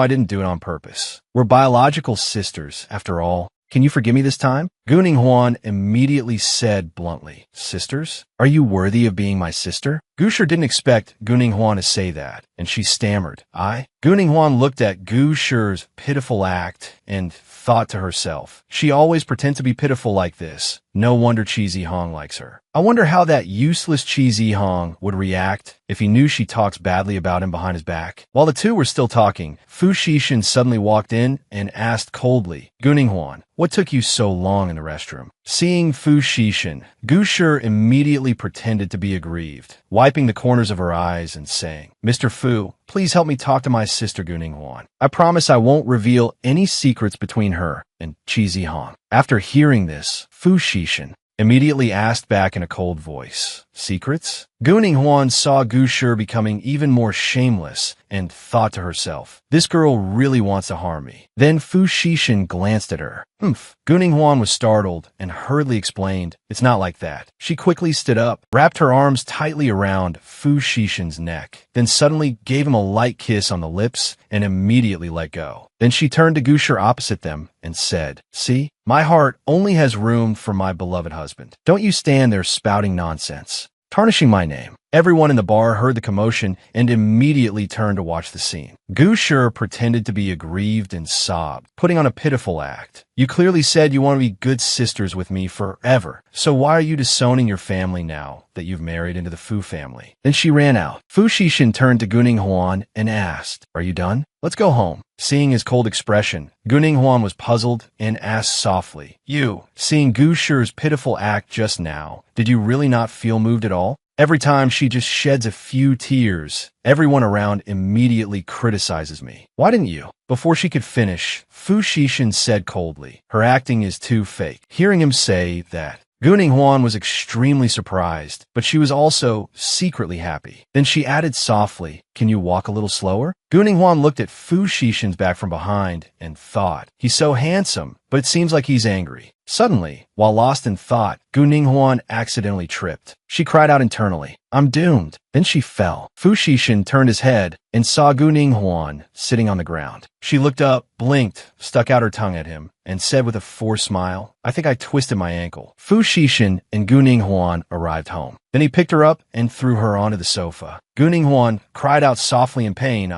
I didn't do it on purpose. We're biological sisters, after all. Can you forgive me this time? Guning Huan immediately said bluntly, Sisters? Are you worthy of being my sister? Gu Shi didn't expect Guning Huan to say that, and she stammered, I? Guning Huan looked at Gu Shi's pitiful act and thought to herself, she always pretends to be pitiful like this. No wonder Qi Zihong likes her. I wonder how that useless Qi Zihong would react if he knew she talks badly about him behind his back. While the two were still talking, Fu Xixin suddenly walked in and asked coldly, Guning Huan, what took you so long in the restroom? Seeing Fu Xixin, Gu Shi immediately pretended to be aggrieved, wiping the corners of her eyes and saying, Mr. Fu, please help me talk to my sister Guning Huan. I promise I won't reveal any secrets between her and Qi Zihong. After hearing this, Fu Xixin immediately asked back in a cold voice, Secrets? Gu Ninghuan saw Gu Shi becoming even more shameless and thought to herself, this girl really wants to harm me. Then Fu Xixin glanced at her. Humph. Gu Ninghuan was startled and hurriedly explained, it's not like that. She quickly stood up, wrapped her arms tightly around Fu Xixin's neck, then suddenly gave him a light kiss on the lips and immediately let go. Then she turned to Gu Shi opposite them and said, see, my heart only has room for my beloved husband. Don't you stand there spouting nonsense, tarnishing my name. Everyone in the bar heard the commotion and immediately turned to watch the scene. Gu Shi pretended to be aggrieved and sobbed, putting on a pitiful act. You clearly said you want to be good sisters with me forever, so why are you disowning your family now that you've married into the Fu family? Then she ran out. Fu Xixin turned to Gu Ninghuan and asked, are you done? Let's go home. Seeing his cold expression, Gu Ninghuan was puzzled and asked softly, you, seeing Gu Shi's pitiful act just now, did you really not feel moved at all? Every time she just sheds a few tears, everyone around immediately criticizes me. Why didn't you? Before she could finish, Fu Xixin said coldly, her acting is too fake. Hearing him say that, Gu Ninghuan was extremely surprised, but she was also secretly happy. Then she added softly, can you walk a little slower? Gu Ninghuan looked at Fu Xixin's back from behind and thought, he's so handsome, but it seems like he's angry. Suddenly, while lost in thought, Gu Ninghuan accidentally tripped. She cried out internally, I'm doomed. Then she fell. Fu Xixin turned his head and saw Gu Ninghuan sitting on the ground. She looked up, blinked, stuck out her tongue at him, and said with a forced smile, I think I twisted my ankle. Fu Xixin and Gu Ninghuan arrived home. Then he picked her up and threw her onto the sofa. Gu Ninghuan cried out softly in pain,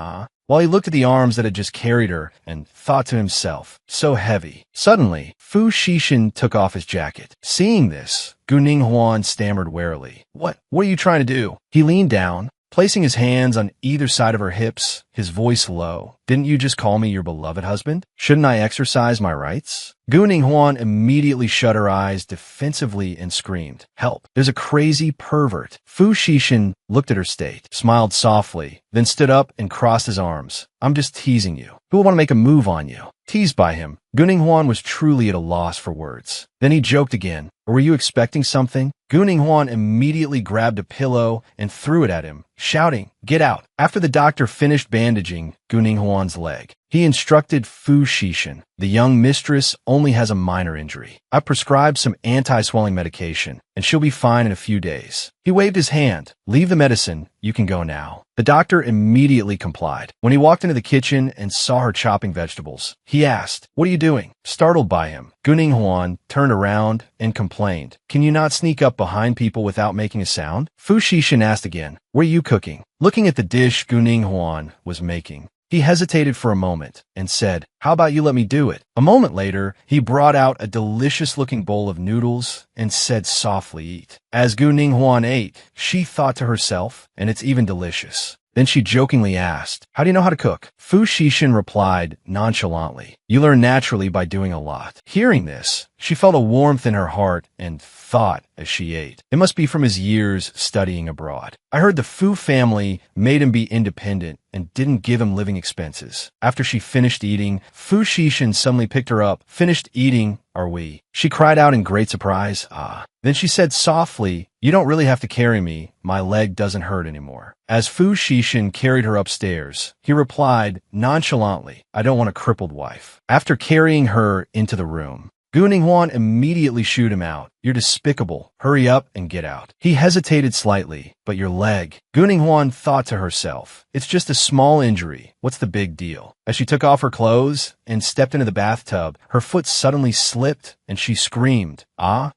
while he looked at the arms that had just carried her and thought to himself, so heavy. Suddenly, Fu Xixin took off his jacket. Seeing this, Gu Ninghuan stammered warily, What are you trying to do? He leaned down, placing his hands on either side of her hips, his voice low. Didn't you just call me your beloved husband? Shouldn't I exercise my rights? Gu Ninghuan immediately shut her eyes defensively and screamed, Help, there's a crazy pervert. Fu Xixin looked at her state, smiled softly, then stood up and crossed his arms. I'm just teasing you. Who will want to make a move on you? Teased by him, Gu Ninghuan was truly at a loss for words. Then he joked again, Were you expecting something? Gu Ninghuan immediately grabbed a pillow and threw it at him, shouting, Get out. After the doctor finished bandaging Gu Ninghuan's leg, he instructed Fu Xixin, the young mistress only has a minor injury. I prescribed some anti-swelling medication, and she'll be fine in a few days. He waved his hand. Leave the medicine. You can go now. The doctor immediately complied. When he walked into the kitchen and saw her chopping vegetables, he asked, What are you doing? Startled by him, Gu Ninghuan turned around and complained, Can you not sneak up behind people without making a sound? Fu Xixin asked again, What are you cooking? Looking at the dish Gu Ninghuan was making, he hesitated for a moment and said, How about you let me do it? A moment later, he brought out a delicious-looking bowl of noodles and said softly, Eat. As Gu Ninghuan ate, she thought to herself, and it's even delicious. Then she jokingly asked, How do you know how to cook? Fu Xixin replied nonchalantly, You learn naturally by doing a lot. Hearing this, she felt a warmth in her heart and thought as she ate, It must be from his years studying abroad. I heard the Fu family made him be independent and didn't give him living expenses. After she finished eating, Fu Xixin suddenly picked her up. Finished eating, are we? She cried out in great surprise, Then she said softly, You don't really have to carry me. My leg doesn't hurt anymore. As Fu Xixin carried her upstairs, he replied nonchalantly, I don't want a crippled wife. After carrying her into the room, Gu Ninghuan immediately shooed him out. You're despicable. Hurry up and get out. He hesitated slightly, but your leg. Gu Ninghuan thought to herself, It's just a small injury. What's the big deal? As she took off her clothes and stepped into the bathtub, her foot suddenly slipped and she screamed.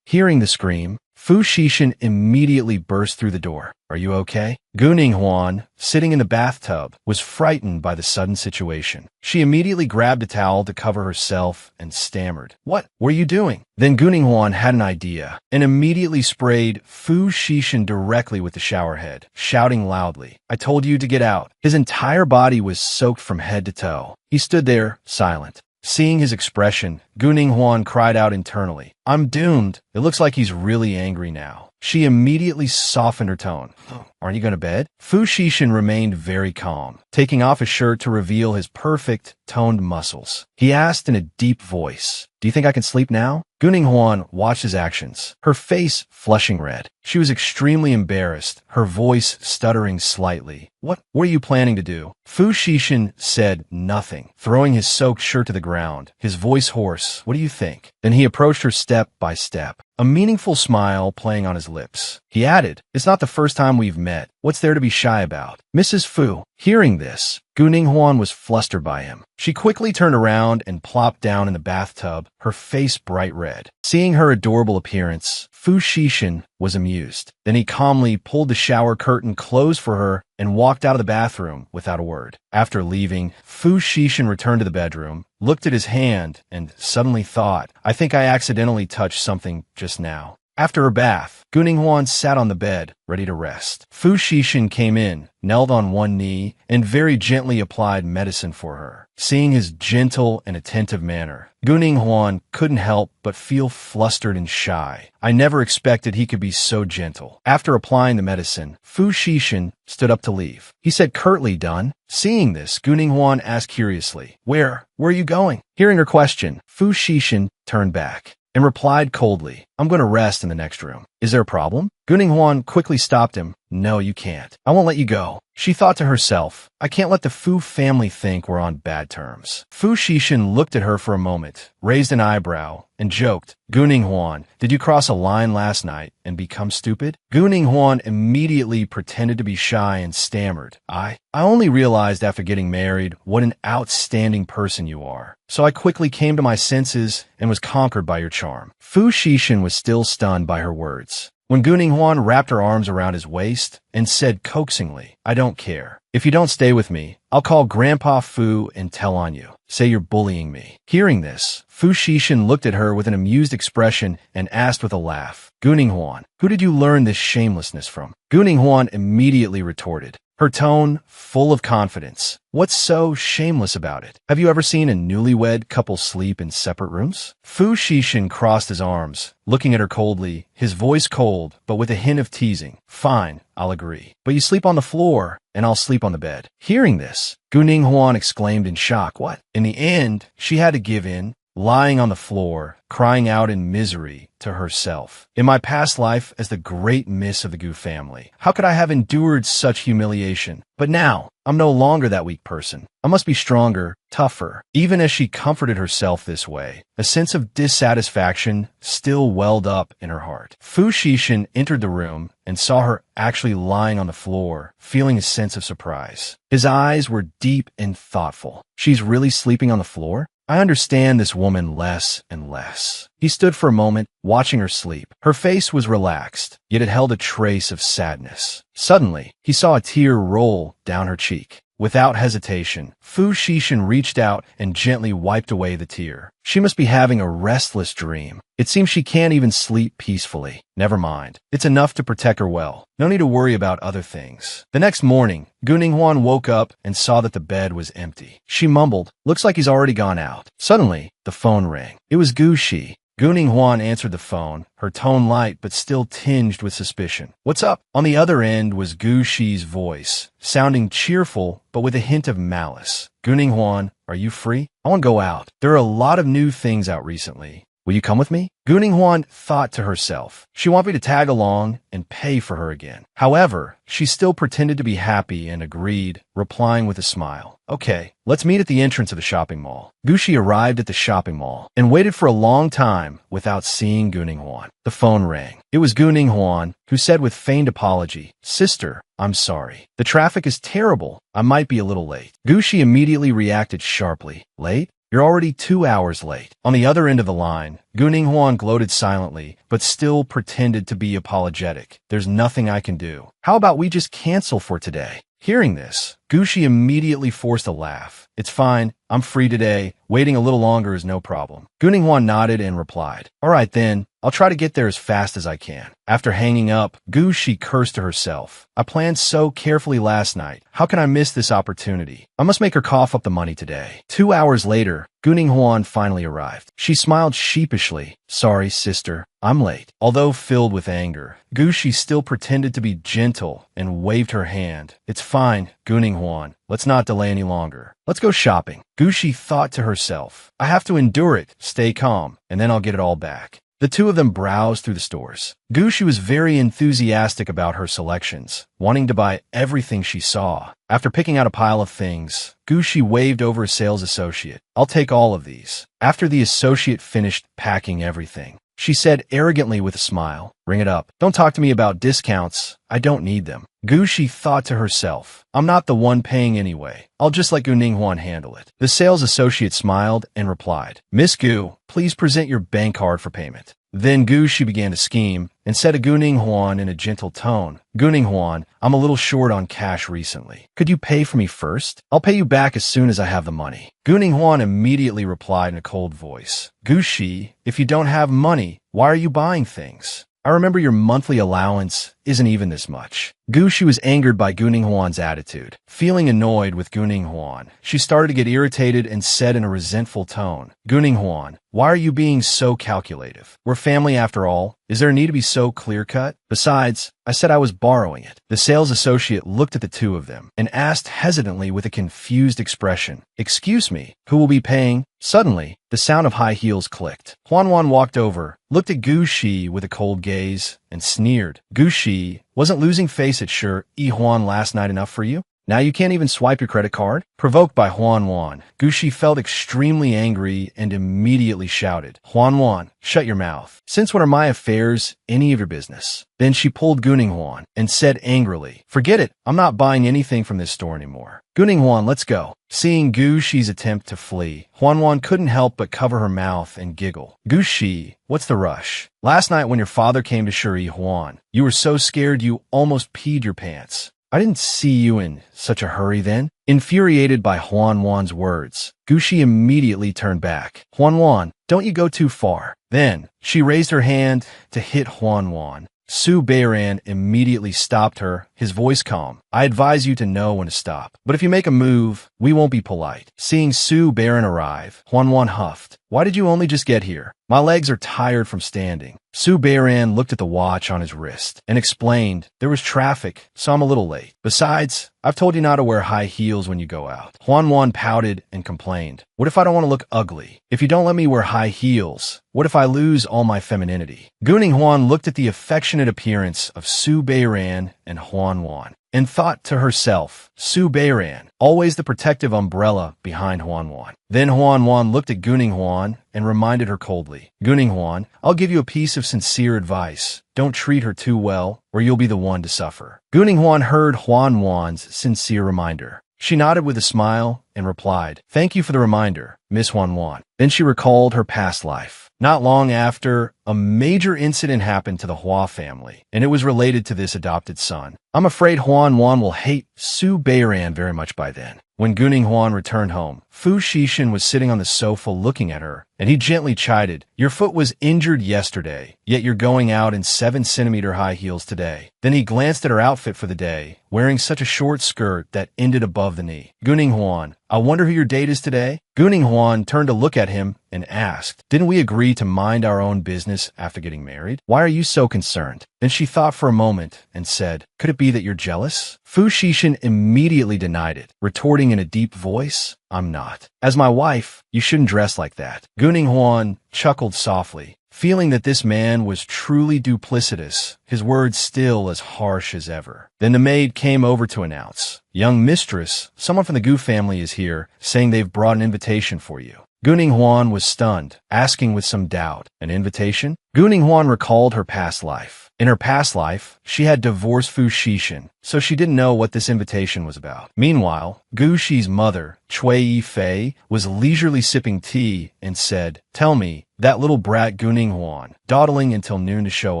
Hearing the scream, Fu Xixin immediately burst through the door. Are you okay? Gu Ninghuan, sitting in the bathtub, was frightened by the sudden situation. She immediately grabbed a towel to cover herself and stammered, What were you doing? Then Gu Ninghuan had an idea and immediately sprayed Fu Xixin directly with the shower head, shouting loudly, I told you to get out. His entire body was soaked from head to toe. He stood there, silent. Seeing his expression, Gu Ninghuan cried out internally. I'm doomed. It looks like he's really angry now. She immediately softened her tone. Aren't you going to bed? Fu Xishan remained very calm, taking off his shirt to reveal his perfect, toned muscles. He asked in a deep voice, do you think I can sleep now? Gu Ninghuan watched his actions, her face flushing red. She was extremely embarrassed, her voice stuttering slightly. What are you planning to do? Fu Xishan said nothing, throwing his soaked shirt to the ground, his voice hoarse. What do you think? Then he approached her step by step, a meaningful smile playing on his lips. He added, it's not the first time we've met. What's there to be shy about? Mrs. Fu, hearing this, Gu Ninghuan was flustered by him. She quickly turned around and plopped down in the bathtub, her face bright red. Seeing her adorable appearance, Fu Xishan was amused. Then he calmly pulled the shower curtain closed for her and walked out of the bathroom without a word. After leaving, Fu Xishan returned to the bedroom, looked at his hand, and suddenly thought, I think I accidentally touched something just now. After her bath, Gu Ninghuan sat on the bed, ready to rest. Fu Xishan came in, knelt on one knee, and very gently applied medicine for her. Seeing his gentle and attentive manner, Gu Ninghuan couldn't help but feel flustered and shy. I never expected he could be so gentle. After applying the medicine, Fu Xishan stood up to leave. He said curtly, done. Seeing this, Gu Ninghuan asked curiously, Where are you going? Hearing her question, Fu Xishan turned back and replied coldly, I'm going to rest in the next room. Is there a problem? Gu Ninghuan quickly stopped him. No, you can't. I won't let you go. She thought to herself, I can't let the Fu family think we're on bad terms. Fu Xishan looked at her for a moment, raised an eyebrow, and joked, Gu Ninghuan, did you cross a line last night and become stupid? Gu Ninghuan immediately pretended to be shy and stammered, I only realized after getting married what an outstanding person you are. So I quickly came to my senses and was conquered by your charm. Fu Xishan was still stunned by her words. When Gu Ninghuan wrapped her arms around his waist and said coaxingly, I don't care. If you don't stay with me, I'll call Grandpa Fu and tell on you. Say you're bullying me. Hearing this, Fu Xishan looked at her with an amused expression and asked with a laugh, Gu Ninghuan, who did you learn this shamelessness from? Gu Ninghuan immediately retorted, her tone full of confidence. What's so shameless about it? Have you ever seen a newlywed couple sleep in separate rooms? Fu Xishan crossed his arms, looking at her coldly, his voice cold, but with a hint of teasing. Fine, I'll agree. But you sleep on the floor, and I'll sleep on the bed. Hearing this, Gu Ninghuan exclaimed in shock, What? In the end, she had to give in, lying on the floor, crying out in misery to herself. In my past life as the great miss of the Gu family, how could I have endured such humiliation? But now, I'm no longer that weak person. I must be stronger, tougher. Even as she comforted herself this way, a sense of dissatisfaction still welled up in her heart. Fu Xishan entered the room and saw her actually lying on the floor, feeling a sense of surprise. His eyes were deep and thoughtful. She's really sleeping on the floor? I understand this woman less and less. He stood for a moment, watching her sleep. Her face was relaxed, yet it held a trace of sadness. Suddenly, he saw a tear roll down her cheek. Without hesitation, Fu Xishan reached out and gently wiped away the tear. She must be having a restless dream. It seems she can't even sleep peacefully. Never mind. It's enough to protect her well. No need to worry about other things. The next morning, Gu Ninghuan woke up and saw that the bed was empty. She mumbled, Looks like he's already gone out. Suddenly, the phone rang. It was Gu Shi. Gu Ninghuan answered the phone, her tone light but still tinged with suspicion. What's up? On the other end was Gu Shi's voice, sounding cheerful but with a hint of malice. Gu Ninghuan, are you free? I want to go out. There are a lot of new things out recently. Will you come with me? Gu Ninghuan thought to herself, she wants me to tag along and pay for her again. However, she still pretended to be happy and agreed, replying with a smile. Okay, let's meet at the entrance of the shopping mall. Gu Shi arrived at the shopping mall and waited for a long time without seeing Gu Ninghuan. The phone rang. It was Gu Ninghuan, who said with feigned apology, Sister, I'm sorry. The traffic is terrible. I might be a little late. Gu Shi immediately reacted sharply. Late? You're already 2 hours late. On the other end of the line, Gu Ninghuan gloated silently, but still pretended to be apologetic. There's nothing I can do. How about we just cancel for today? Hearing this, Gu Shi immediately forced a laugh. It's fine. I'm free today. Waiting a little longer is no problem. Gu Ninghuan nodded and replied, All right then, I'll try to get there as fast as I can. After hanging up, Gushi cursed to herself. I planned so carefully last night. How can I miss this opportunity? I must make her cough up the money today. 2 hours later, Guning Huan finally arrived. She smiled sheepishly. Sorry, sister, I'm late. Although filled with anger, Gushi still pretended to be gentle and waved her hand. It's fine, Guning Huan. Let's not delay any longer. Let's go shopping. Gushi thought to herself. I have to endure it, stay calm, and then I'll get it all back. The two of them browsed through the stores. Gushi was very enthusiastic about her selections, wanting to buy everything she saw. After picking out a pile of things, Gushi waved over a sales associate. I'll take all of these. After the associate finished packing everything, she said arrogantly with a smile, Ring it up. Don't talk to me about discounts. I don't need them. Gushi thought to herself, I'm not the one paying anyway. I'll just let Gu Ninghuan handle it. The sales associate smiled and replied, Miss Gu, please present your bank card for payment. Then Gushi began to scheme and said to Gu Ninghuan in a gentle tone, Gu Ninghuan, I'm a little short on cash recently. Could you pay for me first? I'll pay you back as soon as I have the money. Gu Ninghuan immediately replied in a cold voice, Gushi, if you don't have money, why are you buying things? I remember your monthly allowance isn't even this much. Gushi was angered by Gu Ninghuan's attitude. Feeling annoyed with Gu Ninghuan, she started to get irritated and said in a resentful tone, Gu Ninghuan, why are you being so calculative? We're family after all. Is there a need to be so clear-cut? Besides, I said I was borrowing it. The sales associate looked at the two of them and asked hesitantly with a confused expression, Excuse me, who will be paying? Suddenly, the sound of high heels clicked. Huan walked over, looked at Gushi with a cold gaze, and sneered. Gushi, wasn't losing face at Shi Huan last night enough for you? Now you can't even swipe your credit card? Provoked by Huan, Gushi felt extremely angry and immediately shouted, Huan, shut your mouth. Since when are my affairs any of your business? Then she pulled Gu Ninghuan and said angrily, Forget it, I'm not buying anything from this store anymore. Gu Ninghuan, let's go. Seeing Gushi's attempt to flee, Huan couldn't help but cover her mouth and giggle. Gushi, what's the rush? Last night when your father came to Shi Huan, you were so scared you almost peed your pants. I didn't see you in such a hurry then. Infuriated by Huan's words, Gushi immediately turned back. Huan, don't you go too far. Then, she raised her hand to hit Huan. Su Beiran immediately stopped her, his voice calm. I advise you to know when to stop. But if you make a move, we won't be polite. Seeing Su Beiran arrive, Huan huffed. Why did you only just get here? My legs are tired from standing. Su Beiran looked at the watch on his wrist and explained, There was traffic, so I'm a little late. Besides, I've told you not to wear high heels when you go out. Huan pouted and complained, What if I don't want to look ugly? If you don't let me wear high heels, what if I lose all my femininity? Gu Ninghuan looked at the affectionate appearance of Su Beiran and Huan and thought to herself, Su Beiran, always the protective umbrella behind Huan. Then Huan looked at Gu Ninghuan and reminded her coldly, Gu Ninghuan, I'll give you a piece of sincere advice. Don't treat her too well, or you'll be the one to suffer. Gu Ninghuan heard Huan's sincere reminder. She nodded with a smile and replied, Thank you for the reminder, Miss Huan. Then she recalled her past life. Not long after, a major incident happened to the Hua family, and it was related to this adopted son. I'm afraid Huan will hate Su Beiran very much by then. When Gu Ninghuan returned home, Fu Xishan was sitting on the sofa looking at her, and he gently chided, Your foot was injured yesterday, yet you're going out in 7-centimeter high heels today. Then he glanced at her outfit for the day, wearing such a short skirt that ended above the knee. Gu Ninghuan, I wonder who your date is today? Gu Ninghuan turned to look at him and asked, Didn't we agree to mind our own business after getting married? Why are you so concerned? Then she thought for a moment and said, Could it be that you're jealous? Fu Xishan immediately denied it, retorting in a deep voice, I'm not. As my wife, you shouldn't dress like that. Gu Ninghuan chuckled softly, feeling that this man was truly duplicitous, his words still as harsh as ever. Then the maid came over to announce, Young mistress, someone from the Gu family is here, saying they've brought an invitation for you. Gu Ninghuan was stunned, asking with some doubt, An invitation? Gu Ninghuan recalled her past life. In her past life, she had divorced Fu Xixin, so she didn't know what this invitation was about. Meanwhile, Gu Shi's mother, Cui Yifei, was leisurely sipping tea and said, "Tell me, that little brat Guning Huan, dawdling until noon to show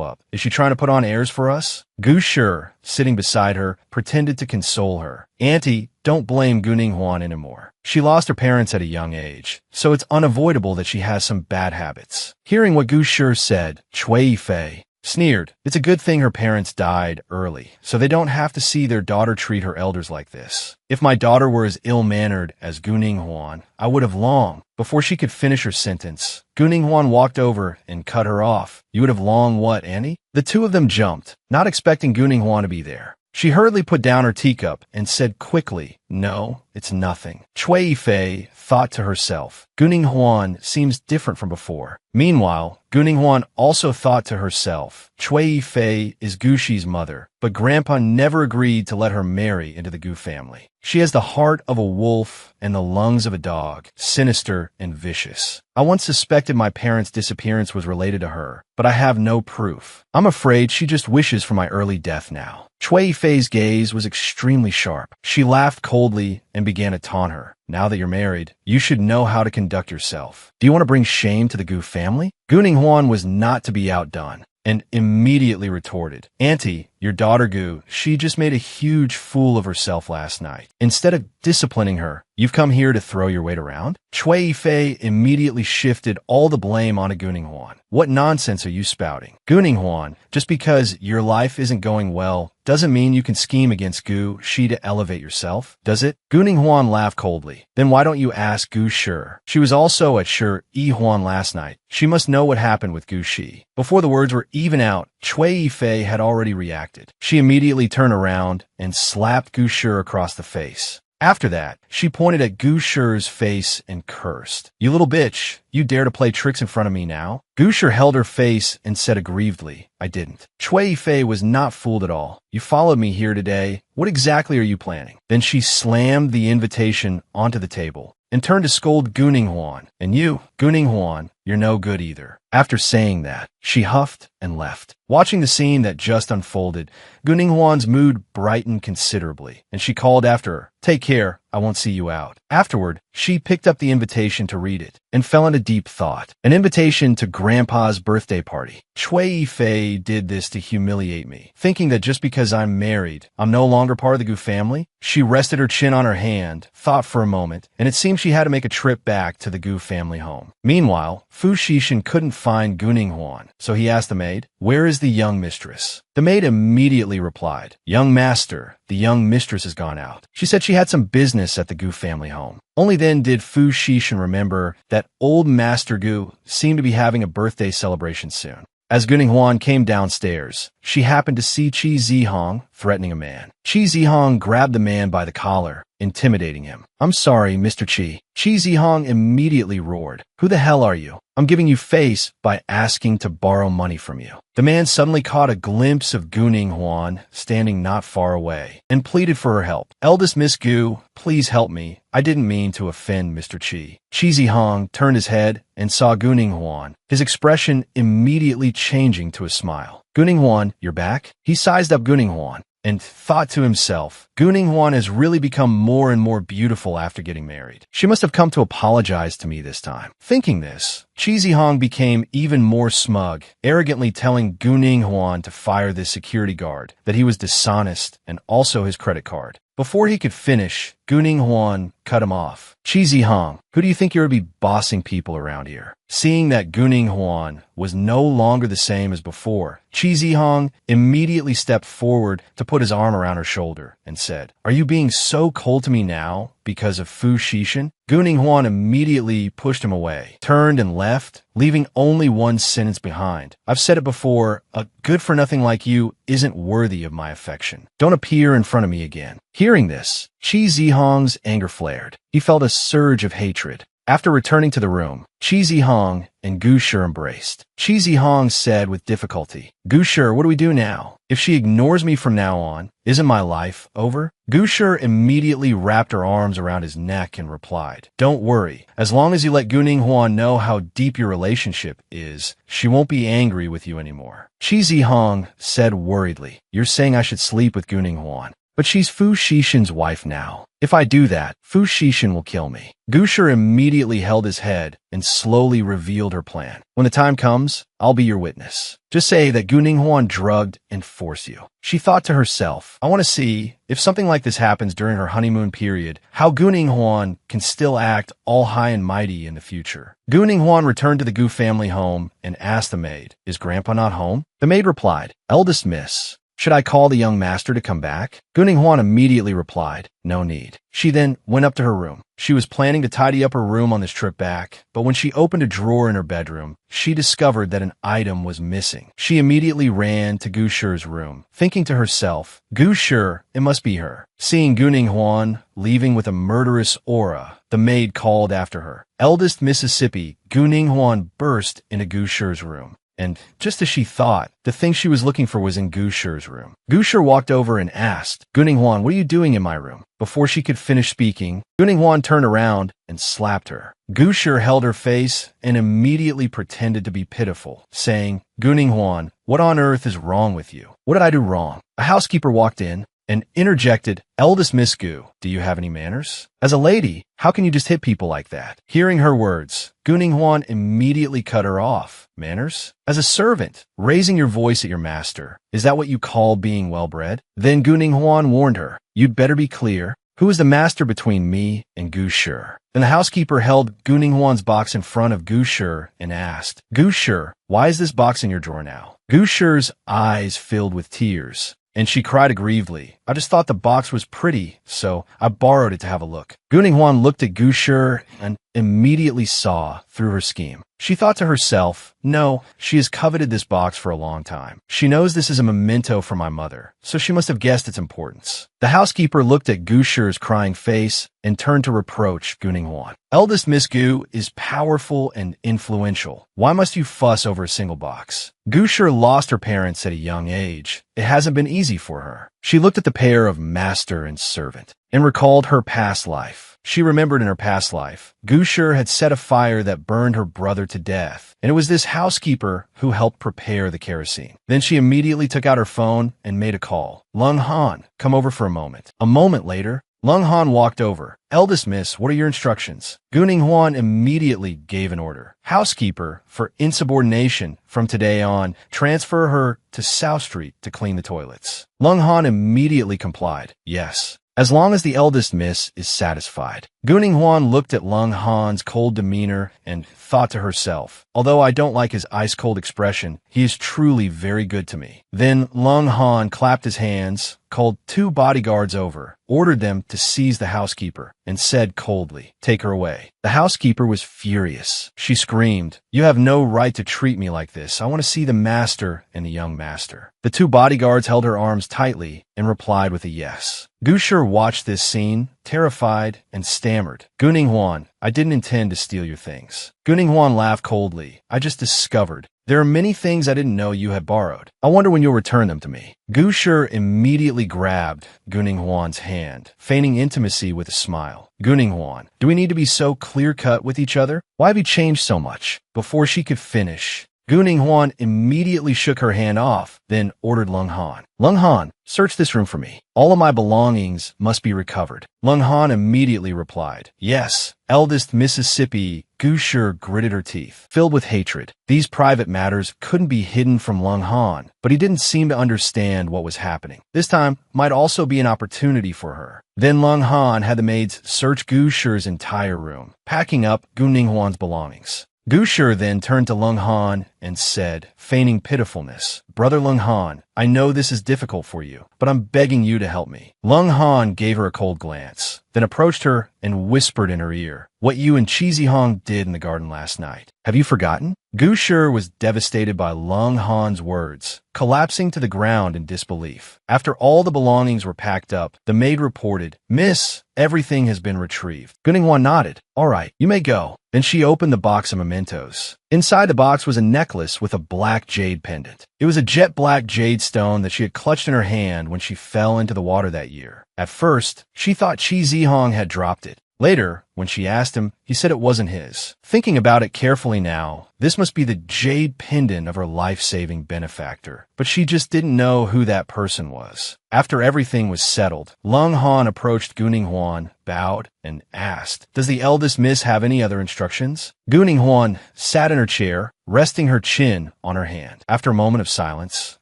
up. Is she trying to put on airs for us?" Gu Shi, sitting beside her, pretended to console her. "Auntie, don't blame Guning Huan anymore. She lost her parents at a young age, so it's unavoidable that she has some bad habits." Hearing what Gu Shi said, Cui Yifei sneered. "It's a good thing her parents died early, so they don't have to see their daughter treat her elders like this. If my daughter were as ill-mannered as Guning Huan, I would have long." Before she could finish her sentence, Guning Huan walked over and cut her off. "You would have long what, Annie?" The two of them jumped, not expecting Guning Huan to be there. She hurriedly put down her teacup and said quickly, "No, it's nothing." Cui Yifei thought to herself, "Guning Huan seems different from before." Meanwhile, Guning Huan also thought to herself, "Cui Yifei is Gu Shi's mother, but Grandpa never agreed to let her marry into the Gu family. She has the heart of a wolf and the lungs of a dog, sinister and vicious. I once suspected my parents' disappearance was related to her, but I have no proof. I'm afraid she just wishes for my early death now." Cui Yifei's gaze was extremely sharp. She laughed coldly and began to taunt her. "Now that you're married, you should know how to conduct yourself. Do you want to bring shame to the Gu family?" Guning Huan was not to be outdone and immediately retorted, "Auntie, your daughter Gu, she just made a huge fool of herself last night. Instead of disciplining her, you've come here to throw your weight around?" Cui Yifei immediately shifted all the blame onto Guning Huan. "What nonsense are you spouting? Guning Huan, just because your life isn't going well doesn't mean you can scheme against Gu Shi to elevate yourself, does it?" Guning Huan laughed coldly. "Then why don't you ask Gu Shi? She was also at Shi Yi Huan last night. She must know what happened with Gu Shi." Before the words were even out, Cui Yifei had already reacted. She immediately turned around and slapped Gu Shi across the face. After that, she pointed at Gu Shi's face and cursed. "You little bitch, you dare to play tricks in front of me now?" Gu Shi held her face and said aggrievedly, "I didn't." Cui Yifei was not fooled at all. "You followed me here today. What exactly are you planning?" Then she slammed the invitation onto the table and turned to scold Guning Huan. "And you, Guning Huan, you're no good either." After saying that, she huffed and left. Watching the scene that just unfolded, Guning Huan's mood brightened considerably, and she called after her, "Take care, I won't see you out." Afterward, she picked up the invitation to read it and fell into deep thought. An invitation to Grandpa's birthday party. Cui Yifei did this to humiliate me, thinking that just because I'm married, I'm no longer part of the Gu family. She rested her chin on her hand, thought for a moment, and it seemed she had to make a trip back to the Gu family home. Meanwhile, Fu Xixin couldn't find Guning Huan, so he asked the maid, "Where is the young mistress?" The maid immediately replied, "Young master, the young mistress has gone out. She said she had some business at the Gu family home." Only then did Fu Xixin remember that old Master Gu seemed to be having a birthday celebration soon. As Guning Huan came downstairs, she happened to see Qi Zihong threatening a man. Qi Zihong grabbed the man by the collar, intimidating him. "I'm sorry, Mr. Qi." Qi Zihong immediately roared, "Who the hell are you? I'm giving you face by asking to borrow money from you." The man suddenly caught a glimpse of Guning Huan standing not far away and pleaded for her help. "Eldest Miss Gu, please help me. I didn't mean to offend Mr. Qi." Qi Zihong turned his head and saw Guning Huan, his expression immediately changing to a smile. "Guning Huan, you're back?" He sized up Guning Huan and thought to himself, Guning Huan has really become more and more beautiful after getting married. She must have come to apologize to me this time. Thinking this, Qi Zihong became even more smug, arrogantly telling Guning Huan to fire this security guard, that he was dishonest, and also his credit card. Before he could finish, Guning Huan cut him off. "Qi Zihong, who do you think you're to be bossing people around here?" Seeing that Guning Huan was no longer the same as before, Qi Zihong immediately stepped forward to put his arm around her shoulder and said, "Are you being so cold to me now because of Fu Xixin?" Guning Huan immediately pushed him away, turned and left, leaving only one sentence behind. "I've said it before, a good-for-nothing like you isn't worthy of my affection. Don't appear in front of me again." Hearing this, Qi Zihong's anger flared. He felt a surge of hatred. After returning to the room, Qi Zihong and Gu Shi embraced. Qi Zihong said with difficulty, "Gu Shi, what do we do now? If she ignores me from now on, isn't my life over?" Gu Shi immediately wrapped her arms around his neck and replied, "Don't worry. As long as you let Gu Ninghuan know how deep your relationship is, she won't be angry with you anymore." Qi Zihong said worriedly, "You're saying I should sleep with Gu Ninghuan? But she's Fu Xishan's wife now. If I do that, Fu Xishan will kill me." Gu Shi immediately held his head and slowly revealed her plan. "When the time comes, I'll be your witness. Just say that Gu Ninghuan drugged and forced you." She thought to herself, "I want to see, if something like this happens during her honeymoon period, how Gu Ninghuan can still act all high and mighty in the future." Gu Ninghuan returned to the Gu family home and asked the maid, "Is Grandpa not home?" The maid replied, "Eldest miss, should I call the young master to come back?" Gu Ninghuan immediately replied, "No need." She then went up to her room. She was planning to tidy up her room on this trip back, but when she opened a drawer in her bedroom, she discovered that an item was missing. She immediately ran to Gu Shi's room, thinking to herself, "Gu Shi, it must be her." Seeing Gu Ninghuan leaving with a murderous aura, the maid called after her. Eldest Mississippi, Gu Ninghuan burst into Gu Shi's room. And just as she thought, the thing she was looking for was in Gu Shi's room. Gu Shi walked over and asked, "Gu Ninghuan, what are you doing in my room?" Before she could finish speaking, Gu Ninghuan turned around and slapped her. Gu Shi held her face and immediately pretended to be pitiful, saying, "Gu Ninghuan, what on earth is wrong with you? What did I do wrong?" A housekeeper walked in and interjected, "Eldest Miss Gu, do you have any manners? As a lady, how can you just hit people like that?" Hearing her words, Gu Ninghuan immediately cut her off. "Manners? As a servant, raising your voice at your master, is that what you call being well-bred?" Then Gu Ninghuan warned her, "You'd better be clear. Who is the master between me and Gu Shi?" Then the housekeeper held Gu Ninghuan's box in front of Gu Shi and asked, "Gu Shi, why is this box in your drawer now?" Gu Shi's eyes filled with tears, and she cried aggrievedly, "I just thought the box was pretty, so I borrowed it to have a look." Gu Ninghuan looked at Gu Shi and immediately saw through her scheme. She thought to herself, "No, she has coveted this box for a long time. She knows this is a memento for my mother, so she must have guessed its importance." The housekeeper looked at Gu Shi's crying face and turned to reproach Gu Ninghuan. "Eldest Miss Gu is powerful and influential. Why must you fuss over a single box?" Gu Shi lost her parents at a young age. It hasn't been easy for her. She looked at the pair of master and servant and recalled her past life. She remembered in her past life, Gu Shi had set a fire that burned her brother to death, and it was this housekeeper who helped prepare the kerosene. Then she immediately took out her phone and made a call. "Lung Han, come over for a moment." A moment later, Lung Han walked over. "Eldest miss, what are your instructions?" Gu Ninghuan immediately gave an order. "Housekeeper, for insubordination, from today on, transfer her to South Street to clean the toilets." Lung Han immediately complied. "Yes, as long as the eldest miss is satisfied." Gu Ninghuan looked at Lung Han's cold demeanor and thought to herself, "Although I don't like his ice-cold expression, he is truly very good to me." Then Lung Han clapped his hands, called 2 bodyguards over, ordered them to seize the housekeeper, and said coldly, "Take her away." The housekeeper was furious. She screamed, "You have no right to treat me like this. I want to see the master and the young master." The 2 bodyguards held her arms tightly and replied with a yes. Gu Shi watched this scene, terrified, and stammered, "Gu Ninghuan, I didn't intend to steal your things." Gu Ninghuan laughed coldly. "I just discovered there are many things I didn't know you had borrowed. I wonder when you'll return them to me." Gu Shi immediately grabbed Gu Ninghuan's hand, feigning intimacy with a smile. "Gu Ninghuan, do we need to be so clear-cut with each other? Why have you changed so much?" Before she could finish, Gu Ninghuan immediately shook her hand off, then ordered Lung Han. "Lung Han, search this room for me. All of my belongings must be recovered." Lung Han immediately replied, "Yes, eldest Mississippi." Gu Shi gritted her teeth, filled with hatred. These private matters couldn't be hidden from Lung Han, but he didn't seem to understand what was happening. This time might also be an opportunity for her. Then Lung Han had the maids search Gu Shi's entire room, packing up Gu Ninghuan's belongings. Gu Shi then turned to Lung Han and said, feigning pitifulness. Brother Lung Han, I know this is difficult for you, but I'm begging you to help me. Lung Han gave her a cold glance, then approached her and whispered in her ear, what you and Cheesy Hong did in the garden last night. Have you forgotten? Gu Shi was devastated by Lung Han's words, collapsing to the ground in disbelief. After all the belongings were packed up, the maid reported, Miss, everything has been retrieved. Guninghwan nodded. All right, you may go. Then she opened the box of mementos. Inside the box was a necklace with a black jade pendant. It was a jet black jade stone that she had clutched in her hand when she fell into the water that year. At first, she thought Chi Zihong had dropped it. Later, when she asked him, he said it wasn't his. Thinking about it carefully now, this must be the jade pendant of her life-saving benefactor. But she just didn't know who that person was. After everything was settled, Lung Han approached Guninghwan, bowed, and asked, Does the eldest miss have any other instructions? Guninghwan sat in her chair, resting her chin on her hand. After a moment of silence,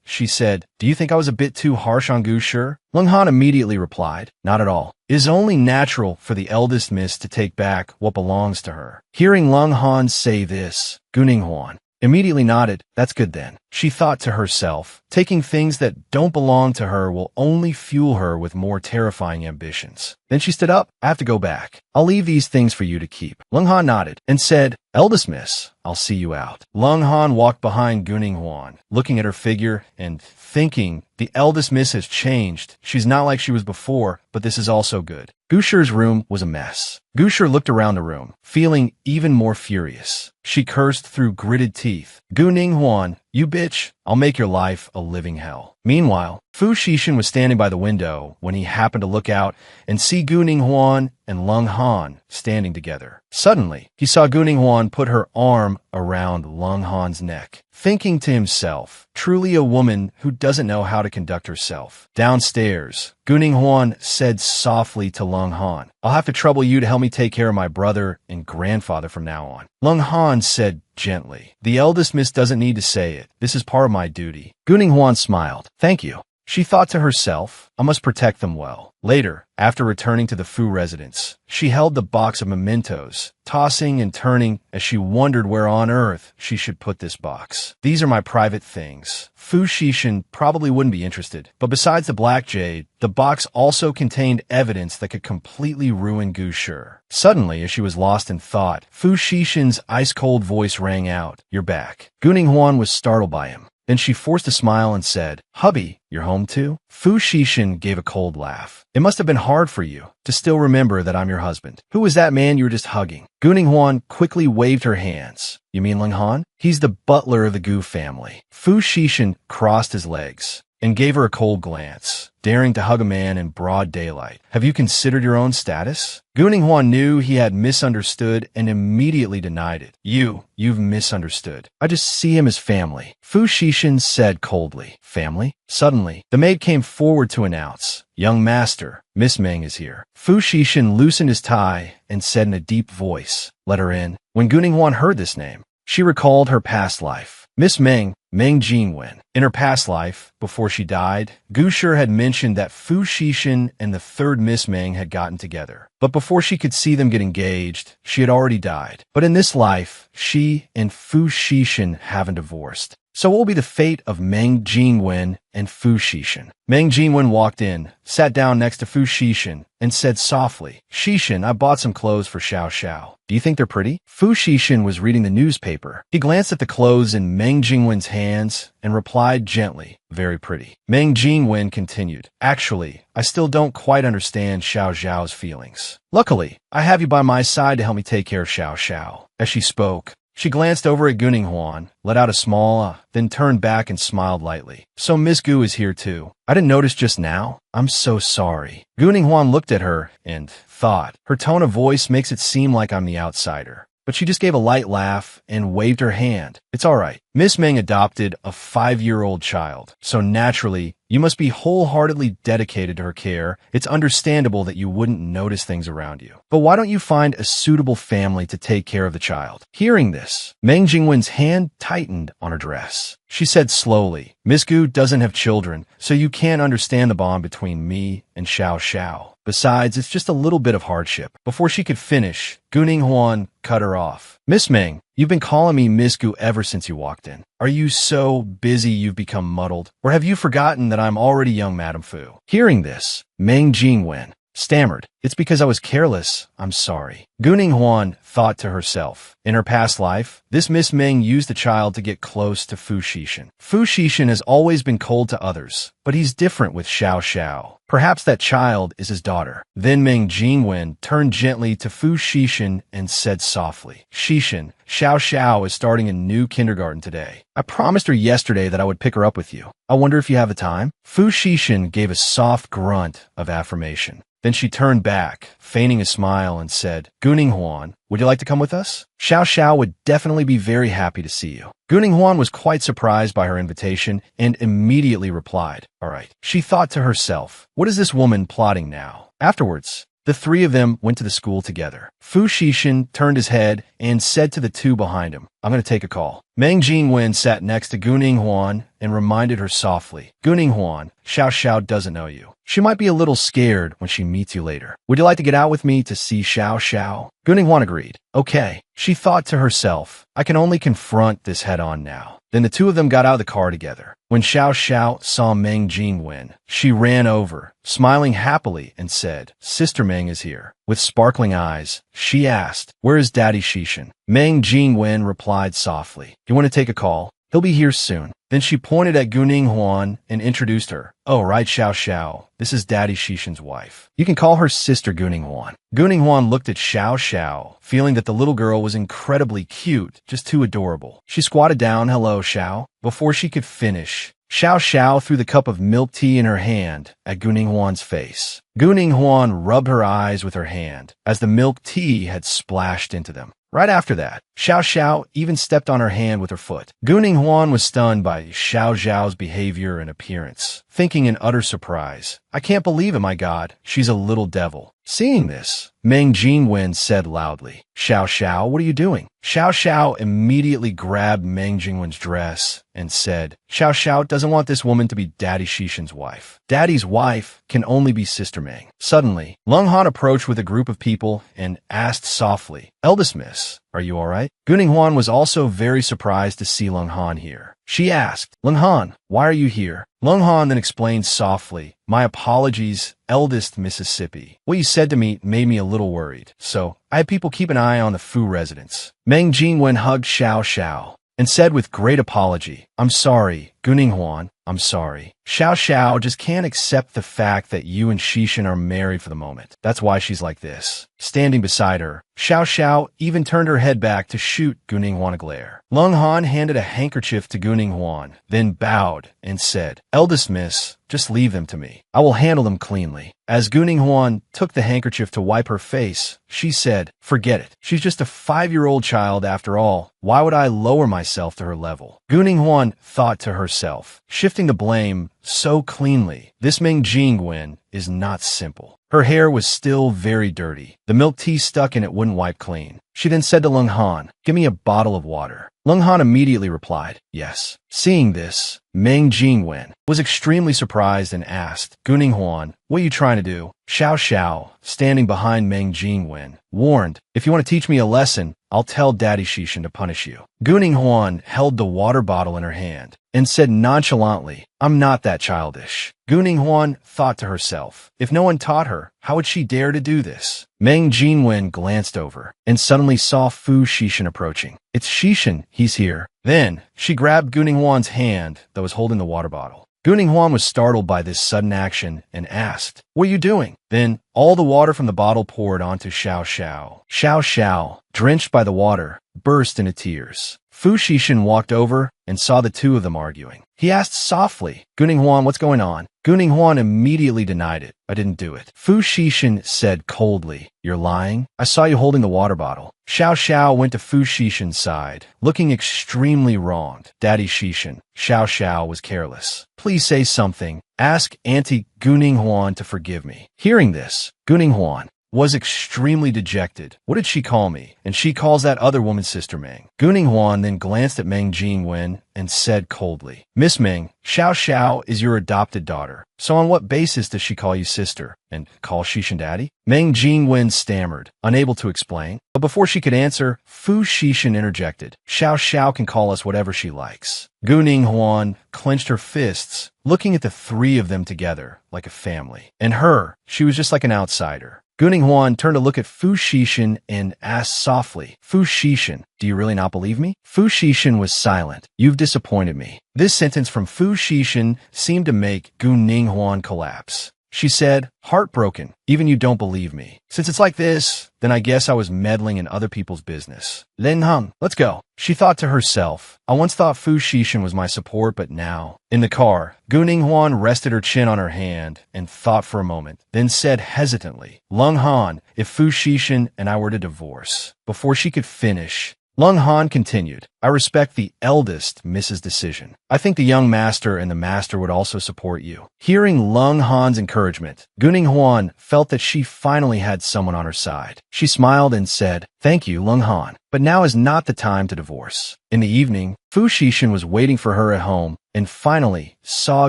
she said, Do you think I was a bit too harsh on Gu Shi? Lung Han immediately replied, Not at all. It is only natural for the eldest miss to take back what belongs to her. Hearing Lung Han say this, Guninghwan immediately nodded. That's good then. She thought to herself, taking things that don't belong to her will only fuel her with more terrifying ambitions. Then she stood up. I have to go back. I'll leave these things for you to keep. Lung Han nodded and said, Eldest miss, I'll see you out. Lung Han walked behind Guninghwan, looking at her figure and thinking, the eldest miss has changed. She's not like she was before, but this is also good. Gu Shi's room was a mess. Gu Shi looked around the room, feeling even more furious. She cursed through gritted teeth. Guninghwan, you bitch, I'll make your life a living hell. Meanwhile, Fu Xishan was standing by the window when he happened to look out and see Guninghwan and Lung Han standing together. Suddenly, he saw Guninghwan put her arm around Lung Han's neck, thinking to himself, truly a woman who doesn't know how to conduct herself. Downstairs, Guninghwan said softly to Lung Han, I'll have to trouble you to help me take care of my brother and grandfather from now on. Lung Han said gently, the eldest miss doesn't need to say it. This is part of my duty. Guninghwan smiled. Thank you. She thought to herself, I must protect them well. Later, after returning to the Fu residence, she held the box of mementos, tossing and turning as she wondered where on earth she should put this box. These are my private things. Fu Xishan probably wouldn't be interested, but besides the black jade, the box also contained evidence that could completely ruin Gu Shi. Suddenly, as she was lost in thought, Fu Xishan's ice-cold voice rang out, You're back. Guninghwan was startled by him. Then she forced a smile and said, Hubby, you're home too? Fu Xishan gave a cold laugh. It must have been hard for you to still remember that I'm your husband. Who was that man you were just hugging? Guninghwan quickly waved her hands. You mean Lung Han? He's the butler of the Gu family. Fu Xishan crossed his legs and gave her a cold glance, daring to hug a man in broad daylight. Have you considered your own status? Guninghwan knew he had misunderstood and immediately denied it. You've misunderstood. I just see him as family. Fu Xishan said coldly. Family? Suddenly, the maid came forward to announce, Young master, Miss Meng is here. Fu Xishan loosened his tie and said in a deep voice, Let her in. When Guninghwan heard this name, she recalled her past life. Miss Meng, Meng Jingwen. In her past life, before she died, Gu Shi had mentioned that Fu Xishan and the third Miss Meng had gotten together. But before she could see them get engaged, she had already died. But in this life, she and Fu Xishan haven't divorced. So what will be the fate of Meng Jingwen and Fu Xishan? Meng Jingwen walked in, sat down next to Fu Xishan, and said softly, Xishan, I bought some clothes for Xiao Xiao. Do you think they're pretty? Fu Xishan was reading the newspaper. He glanced at the clothes in Meng Jingwen's hands and replied gently, Very pretty. Meng Jingwen continued, Actually, I still don't quite understand Xiao Xiao's feelings. Luckily, I have you by my side to help me take care of Xiao Xiao. As she spoke, she glanced over at Guninghwan, let out a small then turned back and smiled lightly. So Miss Gu is here too. I didn't notice just now. I'm so sorry. Guninghwan looked at her and thought, her tone of voice makes it seem like I'm the outsider. But she just gave a light laugh and waved her hand. It's all right. Miss Meng adopted a 5-year-old child, so naturally, you must be wholeheartedly dedicated to her care. It's understandable that you wouldn't notice things around you. But why don't you find a suitable family to take care of the child? Hearing this, Meng Jingwen's hand tightened on her dress. She said slowly, Miss Gu doesn't have children, so you can't understand the bond between me and Xiao Xiao. Besides, it's just a little bit of hardship. Before she could finish, Guning Huan cut her off. Miss Meng, you've been calling me Miss Gu ever since you walked in. Are you so busy you've become muddled? Or have you forgotten that I'm already young Madame Fu? Hearing this, Meng Jingwen stammered, "It's because I was careless. I'm sorry." Guning Huan thought to herself. In her past life, this Miss Meng used the child to get close to Fu Xishan. Fu Xishan has always been cold to others, but he's different with Xiao Xiao. Perhaps that child is his daughter. Then Meng Jingwen turned gently to Fu Xishan and said softly, "Xishan, Xiao Xiao is starting a new kindergarten today. I promised her yesterday that I would pick her up with you. I wonder if you have the time?" Fu Xishan gave a soft grunt of affirmation. Then she turned back, feigning a smile, and said, "Guning Huan, would you like to come with us? Xiao Xiao would definitely be very happy to see you." Guning Huan was quite surprised by her invitation and immediately replied, "All right." She thought to herself, what is this woman plotting now? Afterwards, the three of them went to the school together. Fu Xishan turned his head and said to the two behind him, "I'm going to take a call." Meng Jingwen sat next to Guning Huan and reminded her softly, "Guning Huan, Xiao Xiao doesn't know you. She might be a little scared when she meets you later. Would you like to get out with me to see Xiao Xiao?" Guning Huan agreed. "Okay." She thought to herself, "I can only confront this head-on now." Then the two of them got out of the car together. When Xiao Xiao saw Meng Jingwen, she ran over, smiling happily, and said, "Sister Meng is here." With sparkling eyes, she asked, "Where is Daddy Xishan?" Meng Jingwen replied softly, "You want to take a call? He'll be here soon." Then she pointed at Guning Huan and introduced her. "Oh, right, Xiao Xiao. This is Daddy Xishan's wife. You can call her Sister Guning Huan." Guning Huan looked at Xiao Xiao, feeling that the little girl was incredibly cute, just too adorable. She squatted down, "Hello, Xiao." Before she could finish, Xiao Xiao threw the cup of milk tea in her hand at Guning Huan's face. Guning Huan rubbed her eyes with her hand, as the milk tea had splashed into them. Right after that, Xiao Xiao even stepped on her hand with her foot. Guning Huan was stunned by Xiao Xiao's behavior and appearance, thinking in utter surprise, "I can't believe it, my God, she's a little devil." Seeing this, Meng Jingwen said loudly, "Xiao Xiao, what are you doing?" Xiao Xiao immediately grabbed Meng Jingwen's dress and said, "Xiao Xiao doesn't want this woman to be Daddy Xishan's wife. Daddy's wife can only be Sister Meng." Suddenly, Leng Han approached with a group of people and asked softly, "Eldest Miss, are you all right?" Guning Huan was also very surprised to see Leng Han here. She asked, "Leng Han, why are you here?" Leng Han then explained softly, "My apologies, eldest Mississippi. What you said to me made me a little worried, so I had people keep an eye on the Fu residence." Meng Jingwen hugged Xiao Xiao and said with great apology, "I'm sorry, Guning Huan, I'm sorry. Xiao Xiao just can't accept the fact that you and Xishan are married for the moment. That's why she's like this." Standing beside her, Xiao Xiao even turned her head back to shoot Guning Huan a glare. Leng Han handed a handkerchief to Guning Huan, then bowed and said, "Eldest Miss, just leave them to me. I will handle them cleanly." As Guning Huan took the handkerchief to wipe her face, she said, "Forget it. She's just a 5-year-old child after all. Why would I lower myself to her level?" Guning Huan thought to herself, shifting the blame so cleanly. This Meng Jingwen is not simple. Her hair was still very dirty. The milk tea stuck in it wouldn't wipe clean. She then said to Leng Han, "Give me a bottle of water." Leng Han immediately replied, "Yes." Seeing this, Meng Jingwen was extremely surprised and asked, "Guning Huan, what are you trying to do?" Xiao Xiao, standing behind Meng Jingwen, warned, "If you want to teach me a lesson, I'll tell Daddy Xishan to punish you." Guning Huan held the water bottle in her hand and said nonchalantly, "I'm not that childish." Guning Huan thought to herself, if no one taught her, how would she dare to do this? Meng Jingwen glanced over and suddenly saw Fu Xishan approaching. "It's Xishan, he's here." Then, she grabbed Guning Huan's hand that was holding the water bottle. Guning Huan was startled by this sudden action and asked, "What are you doing?" Then, all the water from the bottle poured onto Xiao Xiao. Xiao Xiao, drenched by the water, burst into tears. Fu Xishan walked over and saw the two of them arguing. He asked softly, "Guning Huan, what's going on?" Guning Huan immediately denied it. "I didn't do it." Fu Xishan said coldly, "You're lying? I saw you holding the water bottle." Xiao Xiao went to Fu Xishan's side, looking extremely wronged. "Daddy Xishan, Xiao Xiao was careless. Please say something. Ask Auntie Guning Huan to forgive me." Hearing this, Guning Huan was extremely dejected. What did she call me? And she calls that other woman Sister Meng. Guning Huan then glanced at Meng Jingwen and said coldly, Miss Meng, Xiao Xiao is your adopted daughter. So on what basis does she call you sister and call Xishan daddy? Meng Jingwen stammered, unable to explain. But before she could answer, Fu Xishan interjected, Xiao Xiao can call us whatever she likes. Guning Huan clenched her fists, looking at the three of them together like a family. And her, she was just like an outsider. Guning Huan turned to look at Fu Xishan and asked softly, Fu Xishan, do you really not believe me? Fu Xishan was silent. You've disappointed me. This sentence from Fu Xishan seemed to make Guning Huan collapse. She said, heartbroken, even you don't believe me. Since it's like this, then I guess I was meddling in other people's business. Lin Heng, let's go. She thought to herself, I once thought Fu Xishan was my support, but now. In the car, Guning Huan rested her chin on her hand and thought for a moment, then said hesitantly, Lung Han, if Fu Xishan and I were to divorce. Before she could finish, Lung Han continued, I respect the eldest Mrs. Decision. I think the young master and the master would also support you. Hearing Lung Han's encouragement, Guning Huan felt that she finally had someone on her side. She smiled and said, Thank you, Lung Han, but now is not the time to divorce. In the evening, Fu Xishan was waiting for her at home and finally saw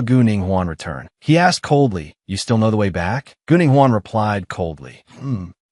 Guning Huan return. He asked coldly, You still know the way back? Guning Huan replied coldly,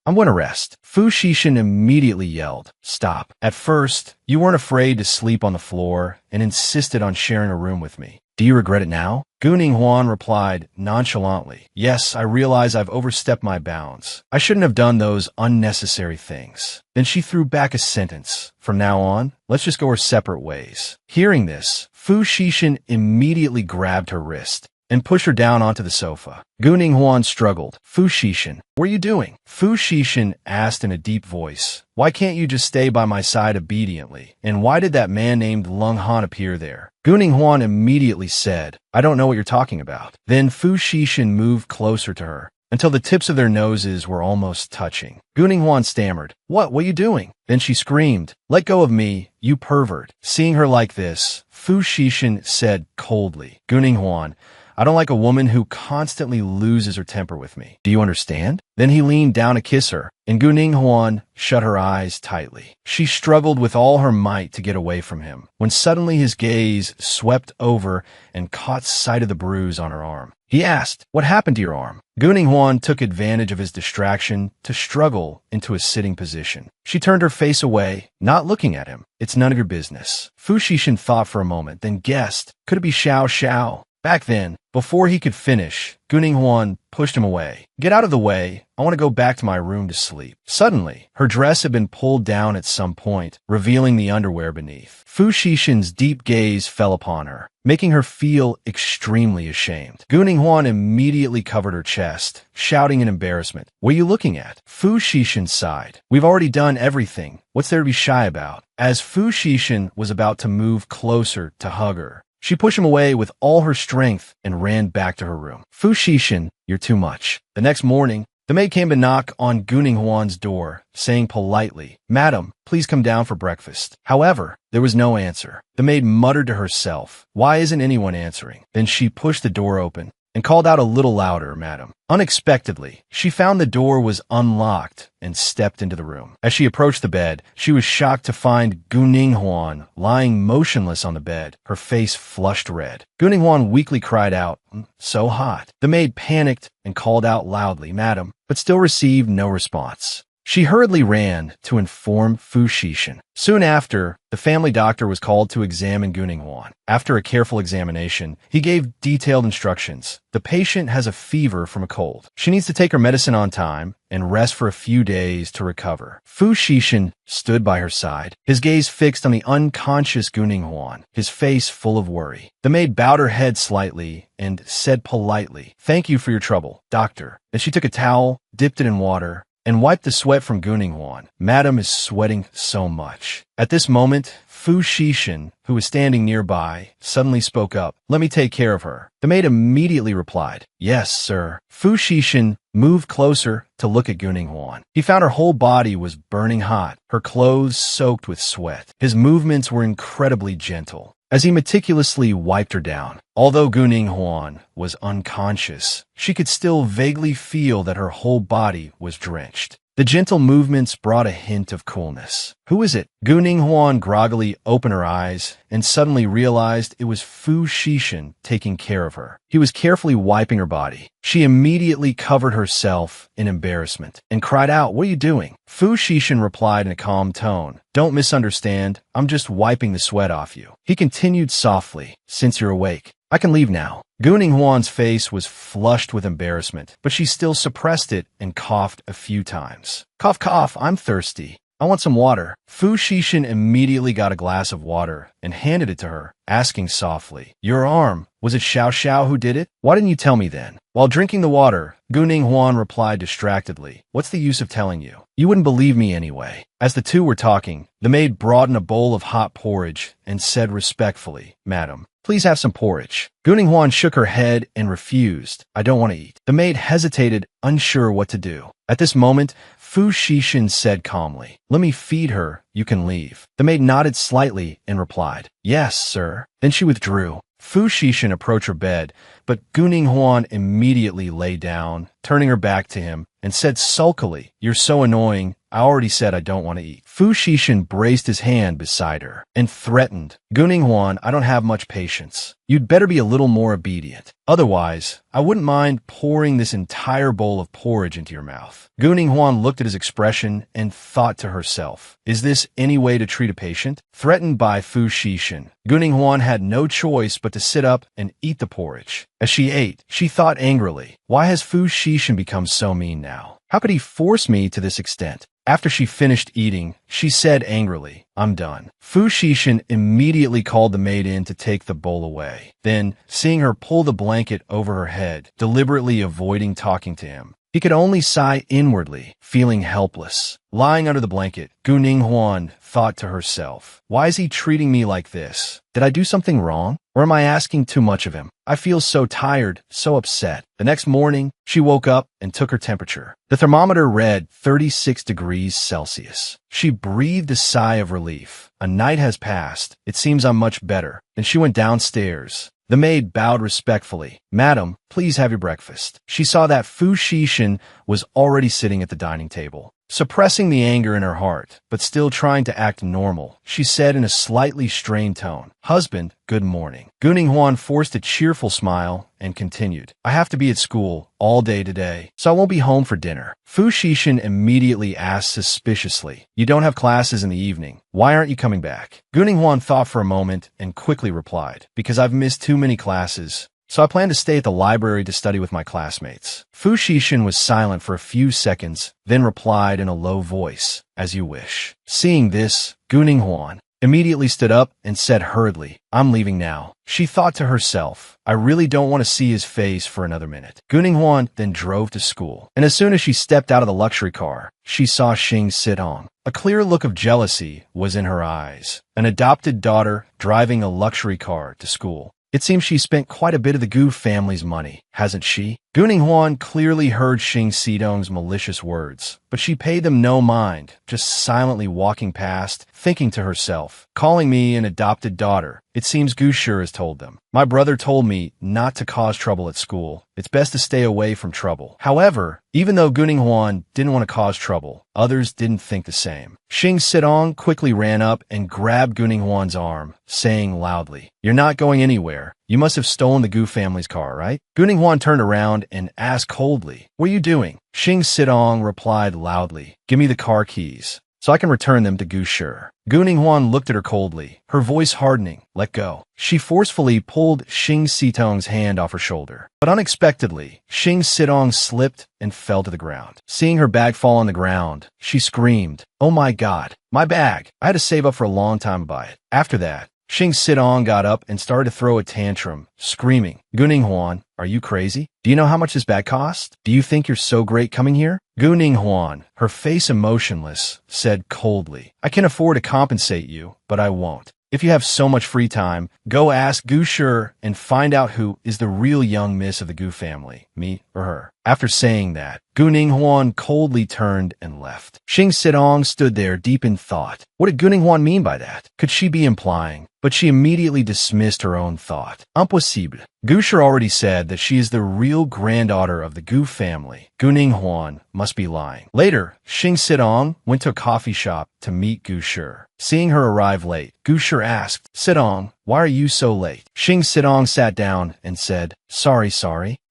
I'm going to rest. Fu Xishan immediately yelled, Stop. At first, you weren't afraid to sleep on the floor and insisted on sharing a room with me. Do you regret it now? Guning Huan replied nonchalantly, Yes, I realize I've overstepped my bounds. I shouldn't have done those unnecessary things. Then she threw back a sentence. From now on, let's just go our separate ways. Hearing this, Fu Xishan immediately grabbed her wrist and pushed her down onto the sofa. Guning Huan struggled. Fu Xishan, what are you doing? Fu Xishan asked in a deep voice, Why can't you just stay by my side obediently? And why did that man named Lung Han appear there? Guning Huan immediately said, I don't know what you're talking about. Then Fu Xishan moved closer to her until the tips of their noses were almost touching. Guning Huan stammered, What are you doing? Then she screamed, Let go of me, you pervert. Seeing her like this, Fu Xishan said coldly, Guning Huan, I don't like a woman who constantly loses her temper with me. Do you understand? Then he leaned down to kiss her, and Guning Huan shut her eyes tightly. She struggled with all her might to get away from him, when suddenly his gaze swept over and caught sight of the bruise on her arm. He asked, What happened to your arm? Guning Huan took advantage of his distraction to struggle into a sitting position. She turned her face away, not looking at him. It's none of your business. Fu Xishan thought for a moment, then guessed, could it be Xiao Xiao? Back then, before he could finish, Guning Huan pushed him away. Get out of the way. I want to go back to my room to sleep. Suddenly, her dress had been pulled down at some point, revealing the underwear beneath. Fu Xishan's deep gaze fell upon her, making her feel extremely ashamed. Guning Huan immediately covered her chest, shouting in embarrassment, What are you looking at? Fu Xishan sighed. We've already done everything. What's there to be shy about? As Fu Xishan was about to move closer to hug her, she pushed him away with all her strength and ran back to her room. Fu Xishan, you're too much. The next morning, the maid came to knock on Guning Huan's door, saying politely, Madam, please come down for breakfast. However, there was no answer. The maid muttered to herself, Why isn't anyone answering? Then she pushed the door open and called out a little louder, Madam. Unexpectedly, she found the door was unlocked and stepped into the room. As she approached the bed, she was shocked to find Guning Huan lying motionless on the bed, her face flushed red. Guning Huan weakly cried out, So hot. The maid panicked and called out loudly, Madam, but still received no response. She hurriedly ran to inform Fu Xishan. Soon after, the family doctor was called to examine Guning Huan. After a careful examination, he gave detailed instructions. The patient has a fever from a cold. She needs to take her medicine on time and rest for a few days to recover. Fu Xishan stood by her side, his gaze fixed on the unconscious Guning Huan, his face full of worry. The maid bowed her head slightly and said politely, Thank you for your trouble, doctor. Then she took a towel, dipped it in water, and wiped the sweat from Guning Huan. Madam is sweating so much. At this moment, Fu Xishan, who was standing nearby, suddenly spoke up. Let me take care of her. The maid immediately replied, Yes, sir. Fu Xishan moved closer to look at Guning Huan. He found her whole body was burning hot, her clothes soaked with sweat. His movements were incredibly gentle. as he meticulously wiped her down. Although Guning Huan was unconscious, she could still vaguely feel that her whole body was drenched. The gentle movements brought a hint of coolness. Who is it? Guning Huan groggily opened her eyes and suddenly realized it was Fu Xishan taking care of her. He was carefully wiping her body. She immediately covered herself in embarrassment and cried out, "What are you doing?" Fu Xishan replied in a calm tone, "Don't misunderstand. I'm just wiping the sweat off you." He continued softly, "Since you're awake, I can leave now." Guning Huan's face was flushed with embarrassment, but she still suppressed it and coughed a few times. "Cough, cough, I'm thirsty. I want some water." Fu Xishan immediately got a glass of water and handed it to her, asking softly, "Your arm, was it Xiao Xiao who did it? Why didn't you tell me then?" While drinking the water, Guning Huan replied distractedly, "What's the use of telling you? You wouldn't believe me anyway." As the two were talking, the maid brought in a bowl of hot porridge and said respectfully, "Madam, please have some porridge." Guning Huan shook her head and refused. "I don't want to eat." The maid hesitated, unsure what to do. At this moment, Fu Xishan said calmly, "Let me feed her, you can leave." The maid nodded slightly and replied, "Yes, sir." Then she withdrew. Fu Xishan approached her bed, but Guning Huan immediately lay down, turning her back to him, and said sulkily, "You're so annoying. I already said I don't want to eat." Fu Xishan braced his hand beside her and threatened, "Guning Huan, I don't have much patience. You'd better be a little more obedient. Otherwise, I wouldn't mind pouring this entire bowl of porridge into your mouth." Guning Huan looked at his expression and thought to herself, "Is this any way to treat a patient?" Threatened by Fu Xishan, Guning Huan had no choice but to sit up and eat the porridge. As she ate, she thought angrily, "Why has Fu Xishan become so mean now? How could he force me to this extent?" After she finished eating, she said angrily, "I'm done." Fu Xishan immediately called the maid in to take the bowl away. Then, seeing her pull the blanket over her head, deliberately avoiding talking to him, he could only sigh inwardly, feeling helpless. Lying under the blanket, Guning Huan thought to herself, "Why is he treating me like this? Did I do something wrong? Or am I asking too much of him? I feel so tired, so upset." The next morning, she woke up and took her temperature. The thermometer read 36 degrees Celsius. She breathed a sigh of relief. "A night has passed. It seems I'm much better." Then she went downstairs. The maid bowed respectfully. "Madam, please have your breakfast." She saw that Fu Xishan was already sitting at the dining table. Suppressing the anger in her heart, but still trying to act normal, she said in a slightly strained tone, "Husband, good morning." Guning Huan forced a cheerful smile and continued, "I have to be at school all day today, so I won't be home for dinner." Fu Xishan immediately asked suspiciously, "You don't have classes in the evening. Why aren't you coming back?" Guning Huan thought for a moment and quickly replied, "Because I've missed too many classes. So I plan to stay at the library to study with my classmates." Fu Xishan was silent for a few seconds, then replied in a low voice, "As you wish." Seeing this, Guning Huan immediately stood up and said hurriedly, "I'm leaving now." She thought to herself, "I really don't want to see his face for another minute." Guning Huan then drove to school, and as soon as she stepped out of the luxury car, she saw Xing Sitong. A clear look of jealousy was in her eyes. An adopted daughter driving a luxury car to school. It seems she spent quite a bit of the Gu family's money, hasn't she? Guning Huan clearly heard Xing Sitong's malicious words, but she paid them no mind, just silently walking past, thinking to herself, "Calling me an adopted daughter. It seems Gu Shi has told them. My brother told me not to cause trouble at school. It's best to stay away from trouble." However, even though Guning Huan didn't want to cause trouble, others didn't think the same. Xing Sitong quickly ran up and grabbed Guning Huan's arm, saying loudly, "You're not going anywhere. You must have stolen the Gu family's car, right?" Guning Huan turned around and asked coldly, "What are you doing?" Xing Sitong replied loudly, "Give me the car keys, so I can return them to Gu Shi." Guning Huan looked at her coldly, her voice hardening. "Let go." She forcefully pulled Xing Sitong's hand off her shoulder. But unexpectedly, Xing Sitong slipped and fell to the ground. Seeing her bag fall on the ground, she screamed, "Oh my God, my bag! I had to save up for a long time to buy it." After that, Xing Sitong got up and started to throw a tantrum, screaming, "Guning Huan, are you crazy? Do you know how much this bag cost? Do you think you're so great coming here?" Guning Huan, her face emotionless, said coldly, "I can afford to compensate you, but I won't. If you have so much free time, go ask Gu Shi and find out who is the real young miss of the Gu family, me or her." After saying that, Gu Ninghuan coldly turned and left. Xing Sidong stood there deep in thought. What did Gu Ninghuan mean by that? Could she be implying? But she immediately dismissed her own thought. Impossible. Gu Shi already said that she is the real granddaughter of the Gu family. Gu Ninghuan must be lying. Later, Xing Sidong went to a coffee shop to meet Gu Shi. Seeing her arrive late, Gu Shi asked, Sidong, why are you so late? Xing Sidong sat down and said, Sorry,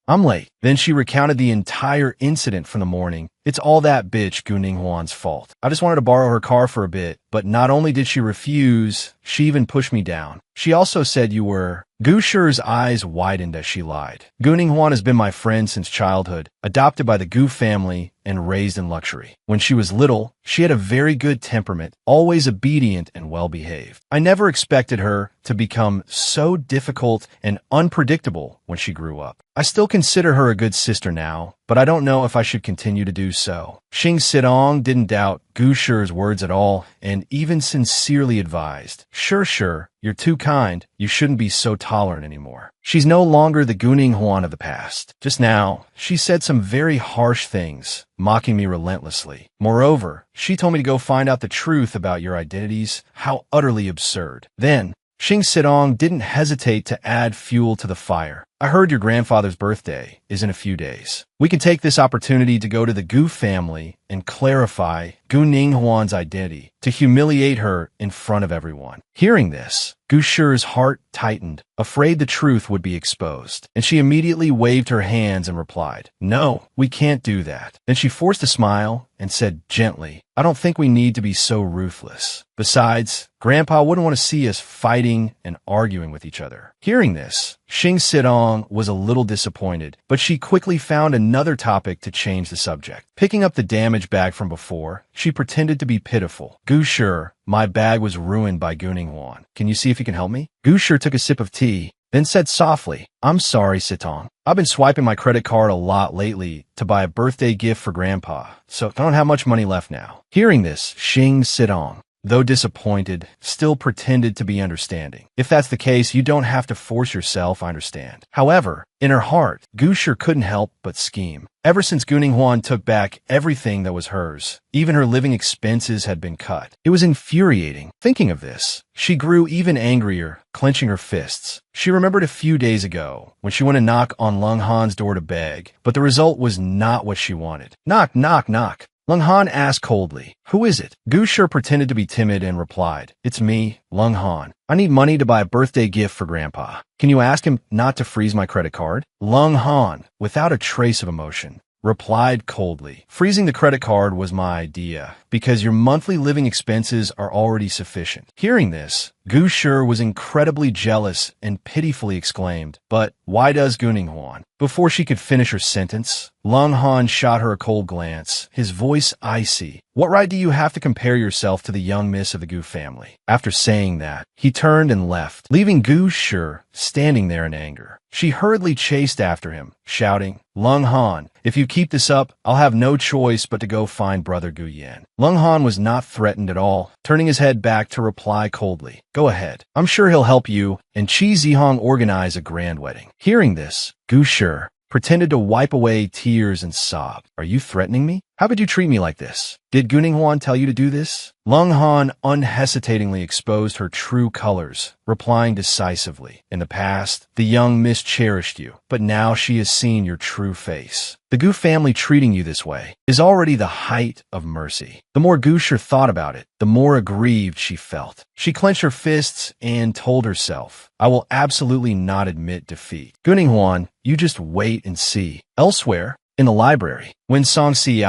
I'm late. Then she recounted the entire incident from the morning. It's all that bitch Gu Ninghuan's fault. I just wanted to borrow her car for a bit, but not only did she refuse, she even pushed me down. She also said you were... Gu Shi's eyes widened as she lied. Gu Ninghuan has been my friend since childhood, adopted by the Gu family and raised in luxury. When she was little, she had a very good temperament, always obedient and well-behaved. I never expected her to become so difficult and unpredictable when she grew up. I still consider her a good sister now, but I don't know if I should continue to do so. Xing Sidong didn't doubt Gu Shi's words at all and even sincerely advised, Sure, you're too kind. You shouldn't be so tolerant anymore. She's no longer the Gu Ninghuan of the past. Just now, she said some very harsh things, mocking me relentlessly. Moreover, she told me to go find out the truth about your identities. How utterly absurd. Then, Xing Sidong didn't hesitate to add fuel to the fire. I heard your grandfather's birthday is in a few days. We can take this opportunity to go to the Gu family and clarify Gu Ninghuan's identity, to humiliate her in front of everyone. Hearing this, Gu Shi's heart tightened, afraid the truth would be exposed, and she immediately waved her hands and replied, No, we can't do that. Then she forced a smile and said gently, I don't think we need to be so ruthless. Besides, Grandpa wouldn't want to see us fighting and arguing with each other. Hearing this, Xing Sidong was a little disappointed, but she quickly found another topic to change the subject. Picking up the damaged bag from before, she pretended to be pitiful. Gu Shi, my bag was ruined by Gu Ninghuan. Can you see if you can help me? Gu Shi took a sip of tea, then said softly, I'm sorry, Sitong. I've been swiping my credit card a lot lately to buy a birthday gift for Grandpa, so I don't have much money left now. Hearing this, Xing Sidong, though disappointed, still pretended to be understanding. If that's the case, you don't have to force yourself, I understand. However, in her heart, Gu Shi couldn't help but scheme. Ever since Gu Ninghuan took back everything that was hers, even her living expenses had been cut. It was infuriating. Thinking of this, she grew even angrier, clenching her fists. She remembered a few days ago when she went to knock on Lung Han's door to beg, but the result was not what she wanted. Knock, knock, knock. Lung Han asked coldly, Who is it? Gu Shi pretended to be timid and replied, It's me, Lung Han. I need money to buy a birthday gift for Grandpa. Can you ask him not to freeze my credit card? Lung Han, without a trace of emotion, replied coldly, Freezing the credit card was my idea, because your monthly living expenses are already sufficient. Hearing this, Gu Shi was incredibly jealous and pitifully exclaimed, But why does Gu Ninghuan? Before she could finish her sentence, Lung Han shot her a cold glance, his voice icy. What right do you have to compare yourself to the young miss of the Gu family? After saying that, he turned and left, leaving Gu Shi standing there in anger. She hurriedly chased after him, shouting, Lung Han, if you keep this up, I'll have no choice but to go find Brother Gu Yan. Lung Han was not threatened at all, turning his head back to reply coldly, Go ahead. I'm sure he'll help you and Qi Zihong organize a grand wedding. Hearing this, Gu Shi pretended to wipe away tears and sobbed. Are you threatening me? How could you treat me like this? Did Gu Ninghuan tell you to do this? Lung Han unhesitatingly exposed her true colors, replying decisively. In the past, the young miss cherished you, but now she has seen your true face. The Gu family treating you this way is already the height of mercy. The more Gu Shi thought about it, the more aggrieved she felt. She clenched her fists and told herself, I will absolutely not admit defeat. Gu Ninghuan, you just wait and see. Elsewhere, in the library, when Song Si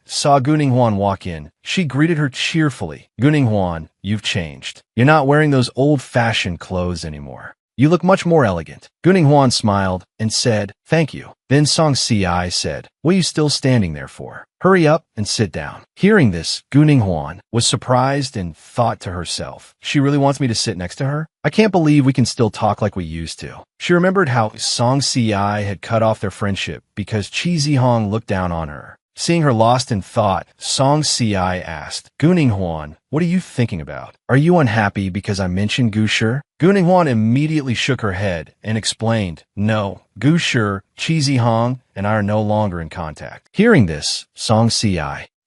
saw Gu Ninghuan walk in, she greeted her cheerfully. Gu Ninghuan, you've changed. You're not wearing those old-fashioned clothes anymore. You look much more elegant. Gu Ninghuan smiled and said, Thank you. Then Song Si said, What are you still standing there for? Hurry up and sit down. Hearing this, Gu Ninghuan was surprised and thought to herself, She really wants me to sit next to her? I can't believe we can still talk like we used to. She remembered how Song Si had cut off their friendship because Qi Zihong looked down on her. Seeing her lost in thought, Song Si asked, Guning Huan, what are you thinking about? Are you unhappy because I mentioned Gushi? Guning Huan immediately shook her head and explained, no, Gushi, Cheesy Hong, and I are no longer in contact. Hearing this, Song Si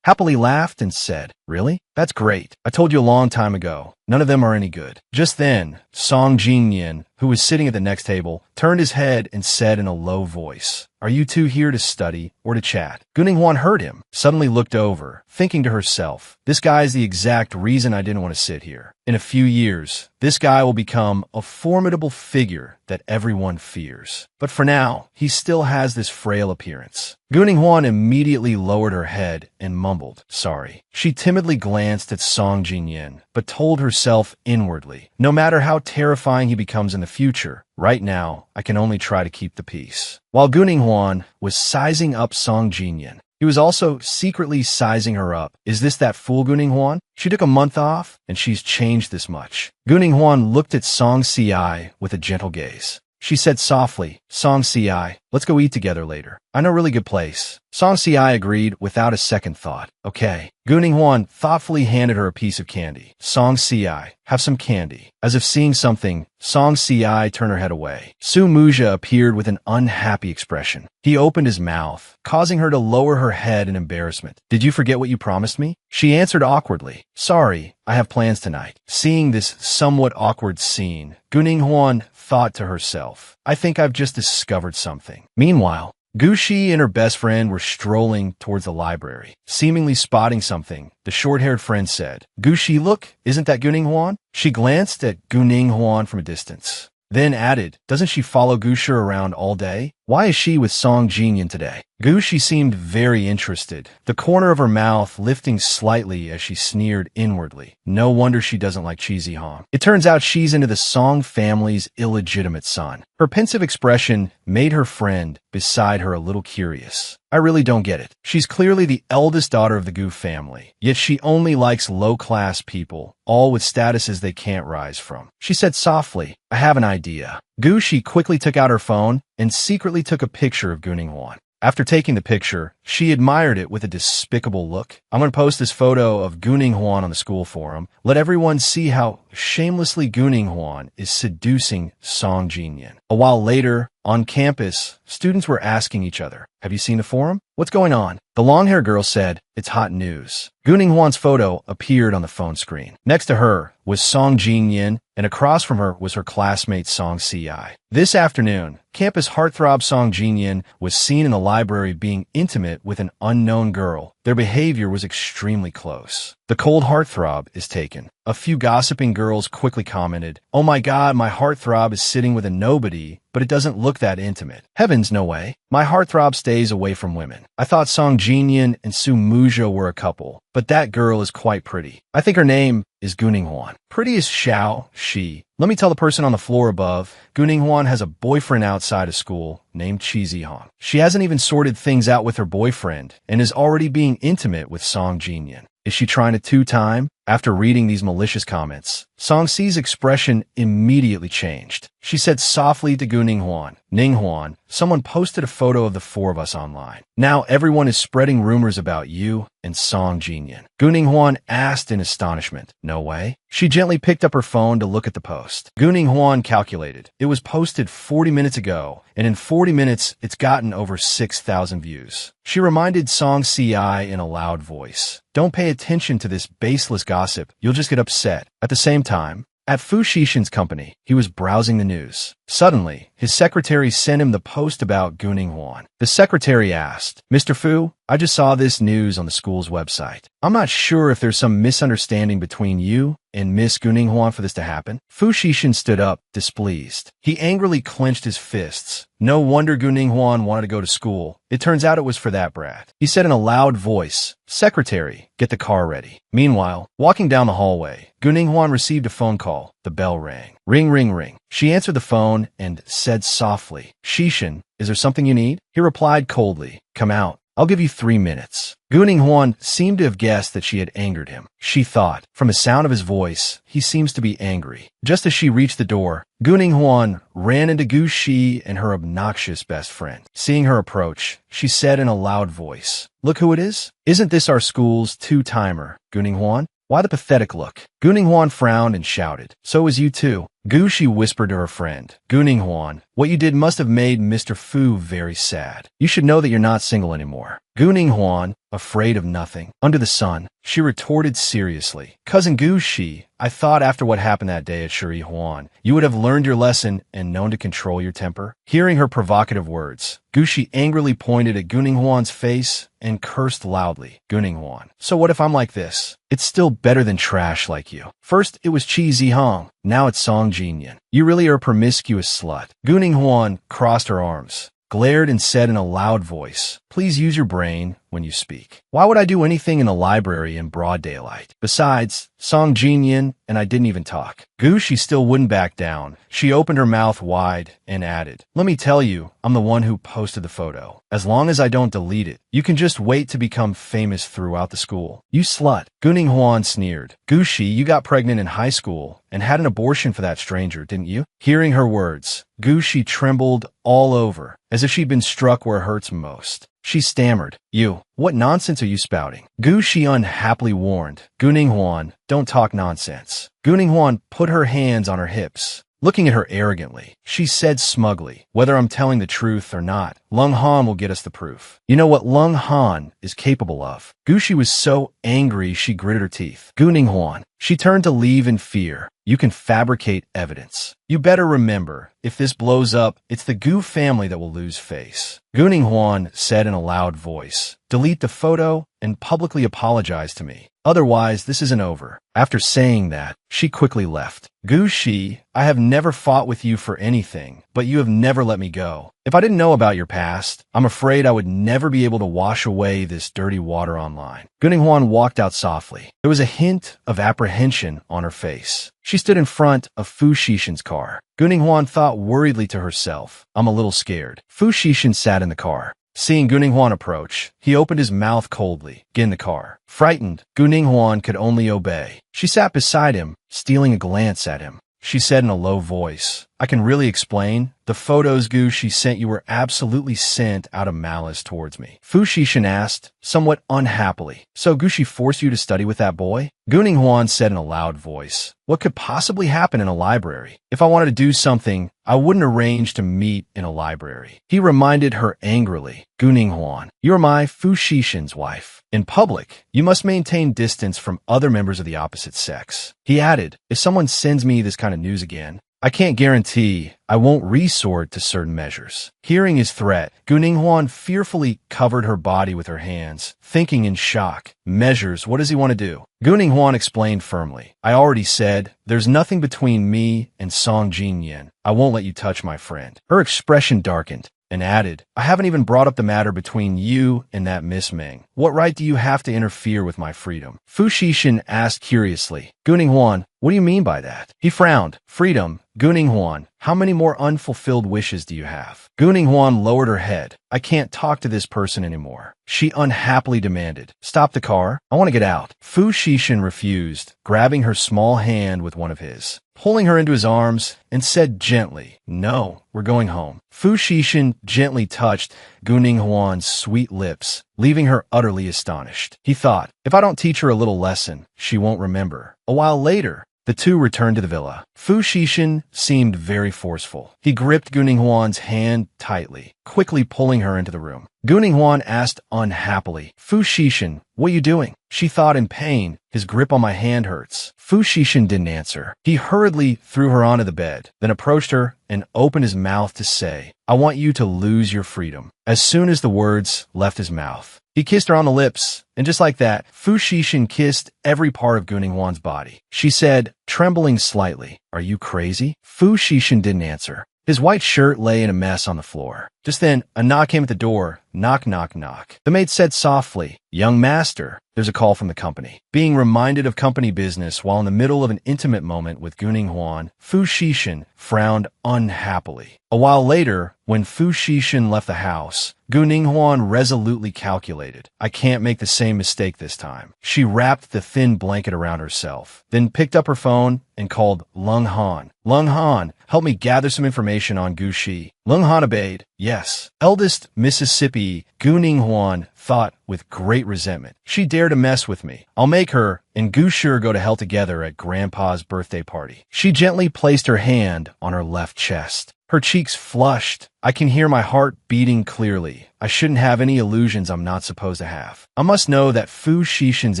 happily laughed and said, really? That's great. I told you a long time ago. None of them are any good. Just then, Song Jinyin, who was sitting at the next table, turned his head and said in a low voice, are you two here to study or to chat? Guning Huan heard him, suddenly looked over, thinking to herself, this guy is the exact reason I didn't want to sit here. In a few years, this guy will become a formidable figure that everyone fears. But for now, he still has this frail appearance. Guning Huan immediately lowered her head and mumbled, sorry. She timidly glanced at Song Jinyin, but told herself inwardly, no matter how terrifying he becomes in the future, right now, I can only try to keep the peace. While Guning Huan was sizing up Song Jinyin, he was also secretly sizing her up. Is this that fool Guning Huan? She took a month off, and she's changed this much. Guning Huan looked at Song Si with a gentle gaze. She said softly, Song Si, let's go eat together later. I know a really good place. Song Si agreed without a second thought. Okay. Guning Huan thoughtfully handed her a piece of candy. Song Si, have some candy. As if seeing something, Song Si turned her head away. Su Muja appeared with an unhappy expression. He opened his mouth, causing her to lower her head in embarrassment. Did you forget what you promised me? She answered awkwardly. Sorry, I have plans tonight. Seeing this somewhat awkward scene, Guning Huan thought to herself, I think I've just discovered something. Meanwhile, Gushi and her best friend were strolling towards the library. Seemingly spotting something, the short-haired friend said, Gushi, look, isn't that Guning Huan? She glanced at Guning Huan from a distance, then added, doesn't she follow Gushi around all day? Why is she with Song Jinyin today? Gushi seemed very interested, the corner of her mouth lifting slightly as she sneered inwardly. No wonder she doesn't like Cheesy Hong. It turns out she's into the Song family's illegitimate son. Her pensive expression made her friend beside her a little curious. I really don't get it. She's clearly the eldest daughter of the Gu family, yet she only likes low-class people, all with statuses they can't rise from. She said softly, I have an idea. Gushi quickly took out her phone and secretly took a picture of Guning Huan. After taking the picture, she admired it with a despicable look. I'm going to post this photo of Guning Huan on the school forum. Let everyone see how shamelessly Guning Huan is seducing Song Jinyin. A while later, on campus, students were asking each other, have you seen the forum? What's going on? The long-haired girl said, it's hot news. Guning Huan's photo appeared on the phone screen. Next to her was Song Jinyin, and across from her was her classmate Song Si. This afternoon, campus heartthrob Song Jinyin was seen in the library being intimate with an unknown girl. Their behavior was extremely close. The cold heartthrob is taken. A few gossiping girls quickly commented, oh my god, my heartthrob is sitting with a nobody, but it doesn't look that intimate. Heavens, no way. My heartthrob stays away from women. I thought Song Jinyin and Su Muja were a couple, but that girl is quite pretty. I think her name is Guning Huan. Pretty is Xiao, she. Let me tell the person on the floor above, Guning Huan has a boyfriend outside of school named Cheesy Hong. She hasn't even sorted things out with her boyfriend and is already being intimate with Song Jinyin. Is she trying to two-time? After reading these malicious comments, Song Si's expression immediately changed. She said softly to Guning Huan, Ning Huan, someone posted a photo of the four of us online. Now everyone is spreading rumors about you and Song Jinyin. Guning Huan asked in astonishment, no way? She gently picked up her phone to look at the post. Guning Huan calculated. It was posted 40 minutes ago, and in 40 minutes, it's gotten over 6,000 views. She reminded Song Si in a loud voice, don't pay attention to this baseless gossip. You'll just get upset. At the same time, at Fu Xixin's company, he was browsing the news. Suddenly, his secretary sent him the post about Guning Huan. The secretary asked, Mr. Fu, I just saw this news on the school's website. I'm not sure if there's some misunderstanding between you and Miss Guning Huan for this to happen. Fu Xixin stood up, displeased. He angrily clenched his fists. No wonder Guning Huan wanted to go to school. It turns out it was for that brat. He said in a loud voice, Secretary, get the car ready. Meanwhile, walking down the hallway, Guning Huan received a phone call. The bell rang. Ring, ring, ring. She answered the phone and said softly, Xixin, is there something you need? He replied coldly, come out. I'll give you 3 minutes. Guning Huan seemed to have guessed that she had angered him. She thought, from the sound of his voice, he seems to be angry. Just as she reached the door, Guning Huan ran into Gu Shi and her obnoxious best friend. Seeing her approach, she said in a loud voice, "Look who it is? Isn't this our school's two-timer, Guning Huan? Why the pathetic look?" Guning Huan frowned and shouted, "So is you too." Gu Shi whispered to her friend, "Guning Huan, what you did must have made Mr. Fu very sad. You should know that you're not single anymore." Guning Huan, afraid of nothing under the sun, she retorted seriously, "Cousin Gu Shi, I thought after what happened that day at Shuri Huan, you would have learned your lesson and known to control your temper." Hearing her provocative words, Gu Shi angrily pointed at Guning Huan's face and cursed loudly. "Guning Huan, so what if I'm like this? It's still better than trash like you. First it was Qi Zihong, now it's Song Jinyan. You really are a promiscuous slut." Guning Huan crossed her arms, glared and said in a loud voice, "Please use your brain when you speak. Why would I do anything in a library in broad daylight? Besides, Song Jinyan and I didn't even talk." Gu Shi still wouldn't back down. She opened her mouth wide and added, "Let me tell you, I'm the one who posted the photo. As long as I don't delete it, you can just wait to become famous throughout the school. You slut." Guning Huan sneered. "Gu Shi, you got pregnant in high school and had an abortion for that stranger, didn't you?" Hearing her words, Gu Shi trembled all over, as if she'd been struck where it hurts most. She stammered, "You, what nonsense are you spouting?" Gu Shi unhappily warned, "Guning Huan, don't talk nonsense." Guning Huan put her hands on her hips. Looking at her arrogantly, she said smugly, "Whether I'm telling the truth or not, Lung Han will get us the proof. You know what Lung Han is capable of." Gu Shi was so angry she gritted her teeth. "Guning Huan." She turned to leave in fear. "You can fabricate evidence. You better remember, if this blows up, it's the Gu family that will lose face." Guning Huan said in a loud voice, "Delete the photo and publicly apologize to me. Otherwise, this isn't over." After saying that, she quickly left. "Gu Shi, I have never fought with you for anything, but you have never let me go. If I didn't know about your past, I'm afraid I would never be able to wash away this dirty water online." Guning Huan walked out softly. There was a hint of apprehension on her face. She stood in front of Fu Shishin's car. Guning Huan thought worriedly to herself, "I'm a little scared." Fu Shishin sat in the car. Seeing Guning Huan approach, he opened his mouth coldly. "Get in the car." Frightened, Guning Huan could only obey. She sat beside him, stealing a glance at him. She said in a low voice, "I can really explain. The photos Gu Shi sent you were absolutely sent out of malice towards me." Fu Shishin asked, somewhat unhappily, "So Gu Shi forced you to study with that boy?" Guning Huan said in a loud voice, "What could possibly happen in a library? If I wanted to do something, I wouldn't arrange to meet in a library." He reminded her angrily, "Guning Huan, you're my Fu Shishin's wife. In public, you must maintain distance from other members of the opposite sex." He added, "If someone sends me this kind of news again, I can't guarantee I won't resort to certain measures." Hearing his threat, Guning Huan fearfully covered her body with her hands, thinking in shock, "Measures, what does he want to do?" Guning Huan explained firmly, "I already said, there's nothing between me and Song Jinyan. I won't let you touch my friend." Her expression darkened and added, "I haven't even brought up the matter between you and that Miss Ming. What right do you have to interfere with my freedom?" Fu Shishin asked curiously, "Guning Huan, what do you mean by that?" He frowned. "Freedom. Guning Huan, how many more unfulfilled wishes do you have?" Guning Huan lowered her head. "I can't talk to this person anymore." She unhappily demanded, "Stop the car. I want to get out." Fu Shishin refused, grabbing her small hand with one of his, pulling her into his arms, and said gently, "No, we're going home." Fu Shishin gently touched Guning Huan's sweet lips, leaving her utterly astonished. He thought, if I don't teach her a little lesson, she won't remember. A while later, the two returned to the villa. Fu Shishin seemed very forceful. He gripped Guning Huan's hand tightly, quickly pulling her into the room. Guning Huan asked unhappily, "Fu Shishin, what are you doing?" She thought in pain, "His grip on my hand hurts." Fu Shishin didn't answer. He hurriedly threw her onto the bed, then approached her and opened his mouth to say, "I want you to lose your freedom." As soon as the words left his mouth, he kissed her on the lips, and just like that, Fu Shishin kissed every part of Guning Huan's body. She said, trembling slightly, "Are you crazy?" Fu Shishin didn't answer. His white shirt lay in a mess on the floor. Just then, a knock came at the door. Knock, knock, knock. The maid said softly, "Young master." There's a call from the company. Being reminded of company business while in the middle of an intimate moment with Guning Huan, Fu Xishan frowned unhappily. A while later, when Fu Xishan left the house, Guning Huan resolutely calculated, "I can't make the same mistake this time." She wrapped the thin blanket around herself, then picked up her phone and called Lung Han. "Lung Han, help me gather some information on Gu Shi." Lung Han obeyed. "Yes." Eldest Mississippi Guning Huan thought with great resentment. "She dared to mess with me. I'll make her and Gu Shi go to hell together at Grandpa's birthday party." She gently placed her hand on her left chest. Her cheeks flushed. "I can hear my heart beating clearly. I shouldn't have any illusions I'm not supposed to have. I must know that Fu Xishan's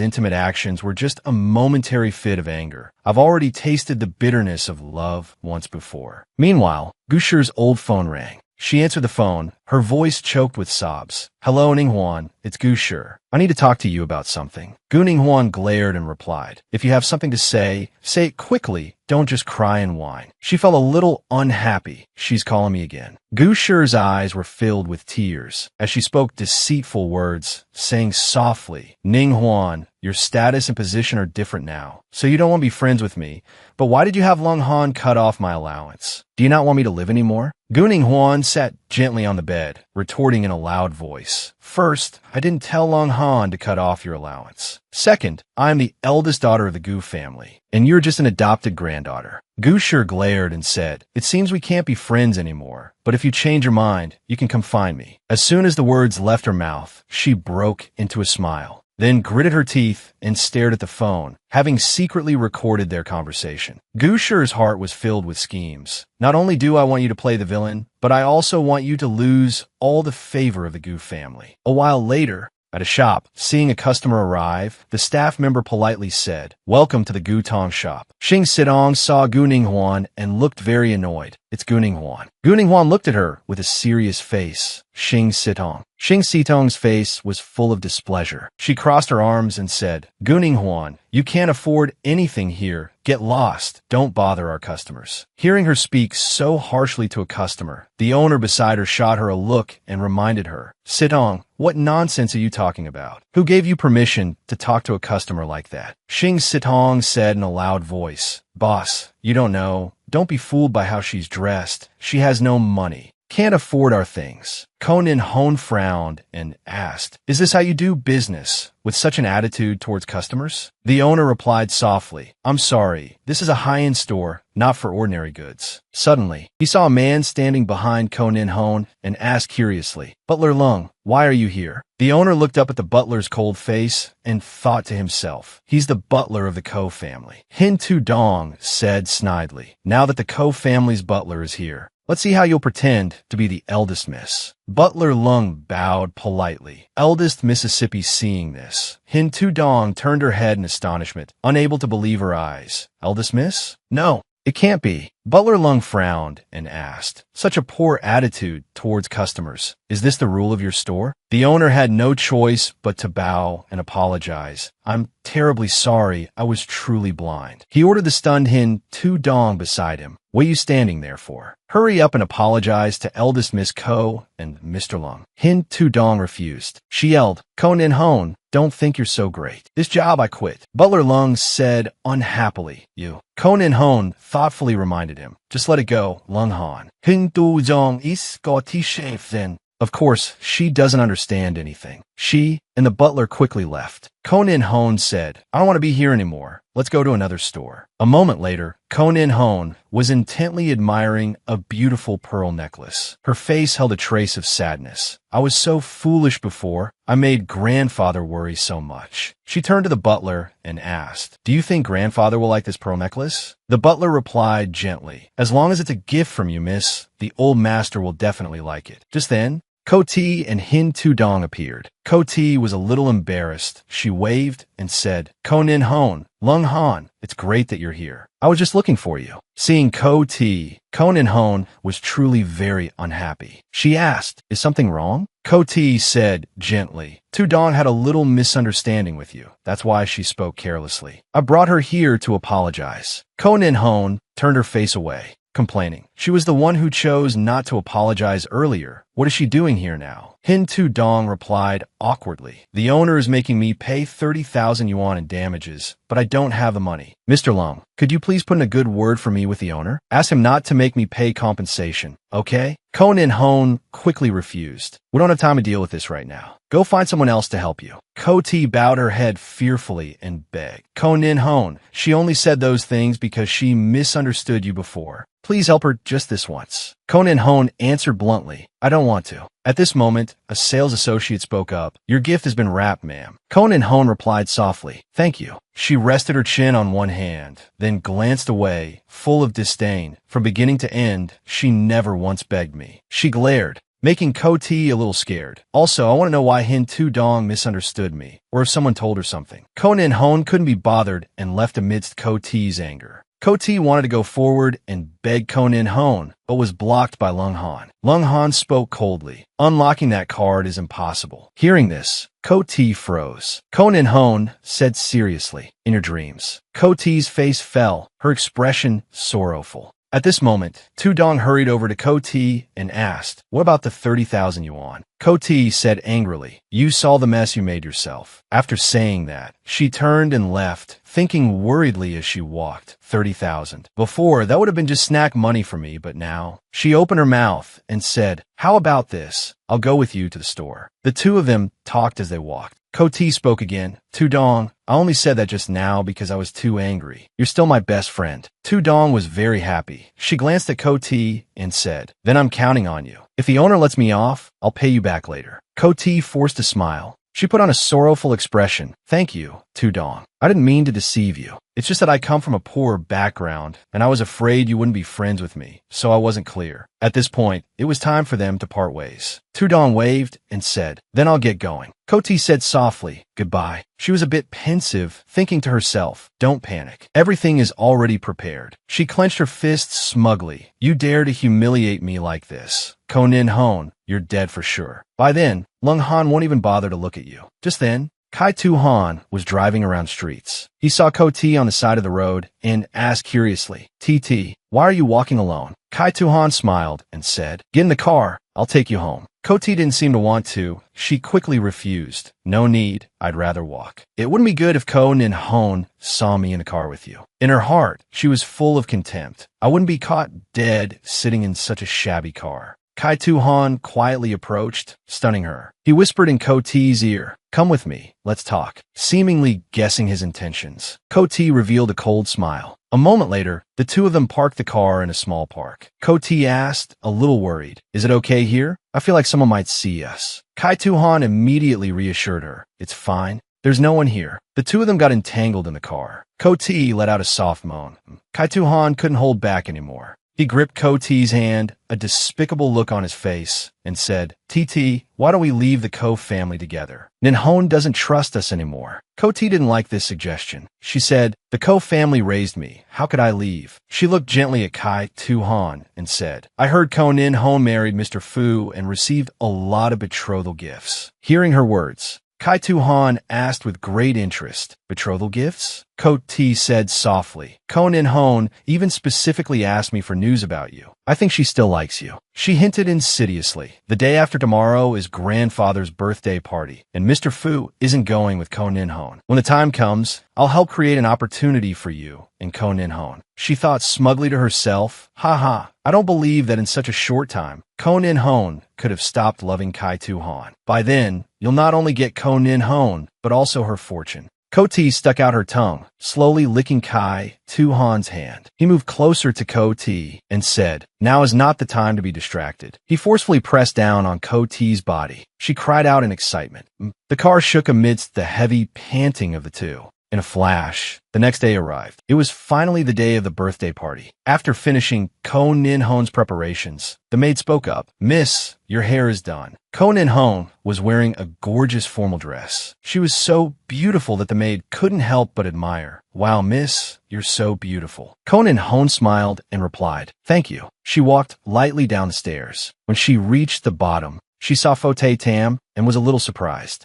intimate actions were just a momentary fit of anger. I've already tasted the bitterness of love once before." Meanwhile, Gu Shi's old phone rang. She answered the phone, her voice choked with sobs. "Hello, Ninghuan. It's Gu Shi. I need to talk to you about something." Gu Ninghuan glared and replied, "If you have something to say it quickly. Don't just cry and whine." She felt a little unhappy. "She's calling me again." Gu Shi's eyes were filled with tears as she spoke deceitful words, saying softly, "Ninghuan, your status and position are different now, so you don't want to be friends with me. But why did you have Lung Han cut off my allowance? Do you not want me to live anymore?" Gu Ninghuan sat gently on the bed, retorting in a loud voice. "First, I didn't tell Lung Han to cut off your allowance. Second, I am the eldest daughter of the Gu family, and you're just an adopted granddaughter." Gu Shi glared and said, "It seems we can't be friends anymore, but if you change your mind, you can come find me." As soon as the words left her mouth, she broke into a smile, then gritted her teeth and stared at the phone, having secretly recorded their conversation. Gu Shi's heart was filled with schemes. "Not only do I want you to play the villain, but I also want you to lose all the favor of the Gu family." A while later, at a shop, seeing a customer arrive, the staff member politely said, "Welcome to the Gu Tong shop." Xing Sitong saw Gu Ninghuan and looked very annoyed. "It's Gu Ninghuan." Gu Ninghuan looked at her with a serious face. Xing Sitong's face was full of displeasure. She crossed her arms and said, "Gu Ninghuan, you can't afford anything here. Get lost. Don't bother our customers." Hearing her speak so harshly to a customer, the owner beside her shot her a look and reminded her, "Sitong, what nonsense are you talking about? Who gave you permission to talk to a customer like that?" Xing Sitong said in a loud voice, "Boss, you don't know. Don't be fooled by how she's dressed. She has no money. Can't afford our things." Conan Hone frowned and asked, "Is this how you do business, with such an attitude towards customers?" The owner replied softly, "I'm sorry, this is a high-end store, not for ordinary goods." Suddenly, he saw a man standing behind Conan Hone and asked curiously, "Butler Lung, why are you here?" The owner looked up at the butler's cold face and thought to himself, "He's the butler of the Ko family." Hin Tu Dong said snidely, "Now that the Ko family's butler is here, let's see how you'll pretend to be the eldest miss." Butler Lung bowed politely. Eldest Mississippi seeing this, Hin Tu Dong turned her head in astonishment, unable to believe her eyes. "Eldest miss? No, it can't be." Butler Lung frowned and asked, "Such a poor attitude towards customers. Is this the rule of your store?" The owner had no choice but to bow and apologize. "I'm terribly sorry. I was truly blind." He ordered the stunned Hin Tu Dong beside him. "What are you standing there for? Hurry up and apologize to eldest Miss Ko and Mr. Lung." Hin Tu Dong refused. She yelled, "Conan Hone, don't think you're so great. This job I quit." Butler Lung said unhappily, "You." Conan Hone thoughtfully reminded him, "Just let it go, Lung Han. Hin Tu Dong is got t-shaped then." Of course, she doesn't understand anything. She and the butler quickly left. Conan Hone said, "I don't want to be here anymore. Let's go to another store." A moment later, Conan Hone was intently admiring a beautiful pearl necklace. Her face held a trace of sadness. "I was so foolish before. I made grandfather worry so much." She turned to the butler and asked, "Do you think grandfather will like this pearl necklace?" The butler replied gently, "As long as it's a gift from you, miss, the old master will definitely like it." Just then, Ko Ti and Hin Tu Dong appeared. Ko Ti was a little embarrassed. She waved and said, "Conan Hone, Lung Han, it's great that you're here. I was just looking for you." Seeing Ko Ti, Conan Hone was truly very unhappy. She asked, "Is something wrong?" Ko Ti said gently, "Tu Dong had a little misunderstanding with you. That's why she spoke carelessly. I brought her here to apologize." Conan Hone turned her face away, complaining, She was the one who chose not to apologize earlier. What is she doing here now? Hin Tu-dong replied awkwardly. The owner is making me pay 30,000 yuan in damages, but I don't have the money. Mr. Lung, could you please put in a good word for me with the owner? Ask him not to make me pay compensation, okay? Ko Nin-hon quickly refused. We don't have time to deal with this right now. Go find someone else to help you. Ko Ti bowed her head fearfully and begged. Ko Nin-hon, she only said those things because she misunderstood you before. Please help her just this once. Ko Nin-hon answered bluntly. I don't want to. At this moment, a sales associate spoke up. Your gift has been wrapped, ma'am. Ko Nin-hon replied softly. Thank you. She rested her chin on one hand, then glanced away, full of disdain. From beginning to end, she never once begged me. She glared, making Ko Ti a little scared. Also, I want to know why Hin Tu-dong misunderstood me, or if someone told her something. Ko Nin-hon couldn't be bothered and left amidst Ko Ti's anger. Ko Ti wanted to go forward and beg Ko Nin-hon, but was blocked by Lung Han. Lung Han spoke coldly. Unlocking that card is impossible. Hearing this, Ko Ti froze. Ko Nin-hon said seriously, in your dreams. Ko Ti's face fell, her expression sorrowful. At this moment, Tu-dong hurried over to Ko Ti and asked, what about the 30,000 yuan? Ko Ti said angrily, you saw the mess you made yourself. After saying that, she turned and left, thinking worriedly as she walked. 30,000. Before, that would have been just snack money for me, but now, she opened her mouth and said, how about this? I'll go with you to the store. The two of them talked as they walked. Ko Ti spoke again. Tu-dong, I only said that just now because I was too angry. You're still my best friend. Tu-dong was very happy. She glanced at Ko Ti and said, then I'm counting on you. If the owner lets me off, I'll pay you back later. Ko Ti forced a smile. She put on a sorrowful expression. Thank you, Tu-dong. I didn't mean to deceive you. It's just that I come from a poor background, and I was afraid you wouldn't be friends with me, so I wasn't clear. At this point, it was time for them to part ways. Tu-dong waved and said, then I'll get going. Ko Ti said softly, goodbye. She was a bit pensive, thinking to herself, don't panic. Everything is already prepared. She clenched her fists smugly. You dare to humiliate me like this. Ko Nin-hon, you're dead for sure. By then, Lung Han won't even bother to look at you. Just then, Kai Tu-han was driving around streets. He saw Ko Ti on the side of the road and asked curiously, TT, why are you walking alone? Kai Tu-han smiled and said, get in the car, I'll take you home. Ko Ti didn't seem to want to. She quickly refused. No need, I'd rather walk. It wouldn't be good if Ko Nin-hon saw me in a car with you. In her heart, she was full of contempt. I wouldn't be caught dead sitting in such a shabby car. Kai Tu-han quietly approached, stunning her. He whispered in Ko Ti's ear, come with me, let's talk. Seemingly guessing his intentions, Ko Ti revealed a cold smile. A moment later, the two of them parked the car in a small park. Ko Ti asked, a little worried, is it okay here? I feel like someone might see us. Kai Tu-han immediately reassured her, it's fine. There's no one here. The two of them got entangled in the car. Ko Ti let out a soft moan. Kai Tu-han couldn't hold back anymore. He gripped Ko Ti's hand, a despicable look on his face, and said, TT, why don't we leave the Ko family together? Nin-hon doesn't trust us anymore. Ko Ti didn't like this suggestion. She said, the Ko family raised me. How could I leave? She looked gently at Kai Tu-han and said, I heard Ko Nin-hon married Mr. Fu and received a lot of betrothal gifts. Hearing her words, Kai Tu-han asked with great interest, betrothal gifts? Ko Ti said softly, Ko Nin-hon even specifically asked me for news about you. I think she still likes you. She hinted insidiously. The day after tomorrow is grandfather's birthday party, and Mr. Fu isn't going with Ko Nin-hon. When the time comes, I'll help create an opportunity for you and Ko Nin-hon. She thought smugly to herself, haha, I don't believe that in such a short time, Ko Nin-hon could have stopped loving Kai Tu-han. By then, you'll not only get Ko Nin-hon, but also her fortune. Ko Ti stuck out her tongue, slowly licking Kai Tu-han's hand. He moved closer to Ko Ti and said, now is not the time to be distracted. He forcefully pressed down on Ko Ti's body. She cried out in excitement. The car shook amidst the heavy panting of the two. In a flash, the next day arrived. It was finally the day of the birthday party. After finishing Ko Nin-hon's preparations, the maid spoke up. Miss, your hair is done. Ko Nin-hon was wearing a gorgeous formal dress. She was so beautiful that the maid couldn't help but admire. Wow, miss, you're so beautiful. Ko Nin-hon smiled and replied, thank you. She walked lightly down the stairs. When she reached the bottom, she saw Fote Tam and was a little surprised.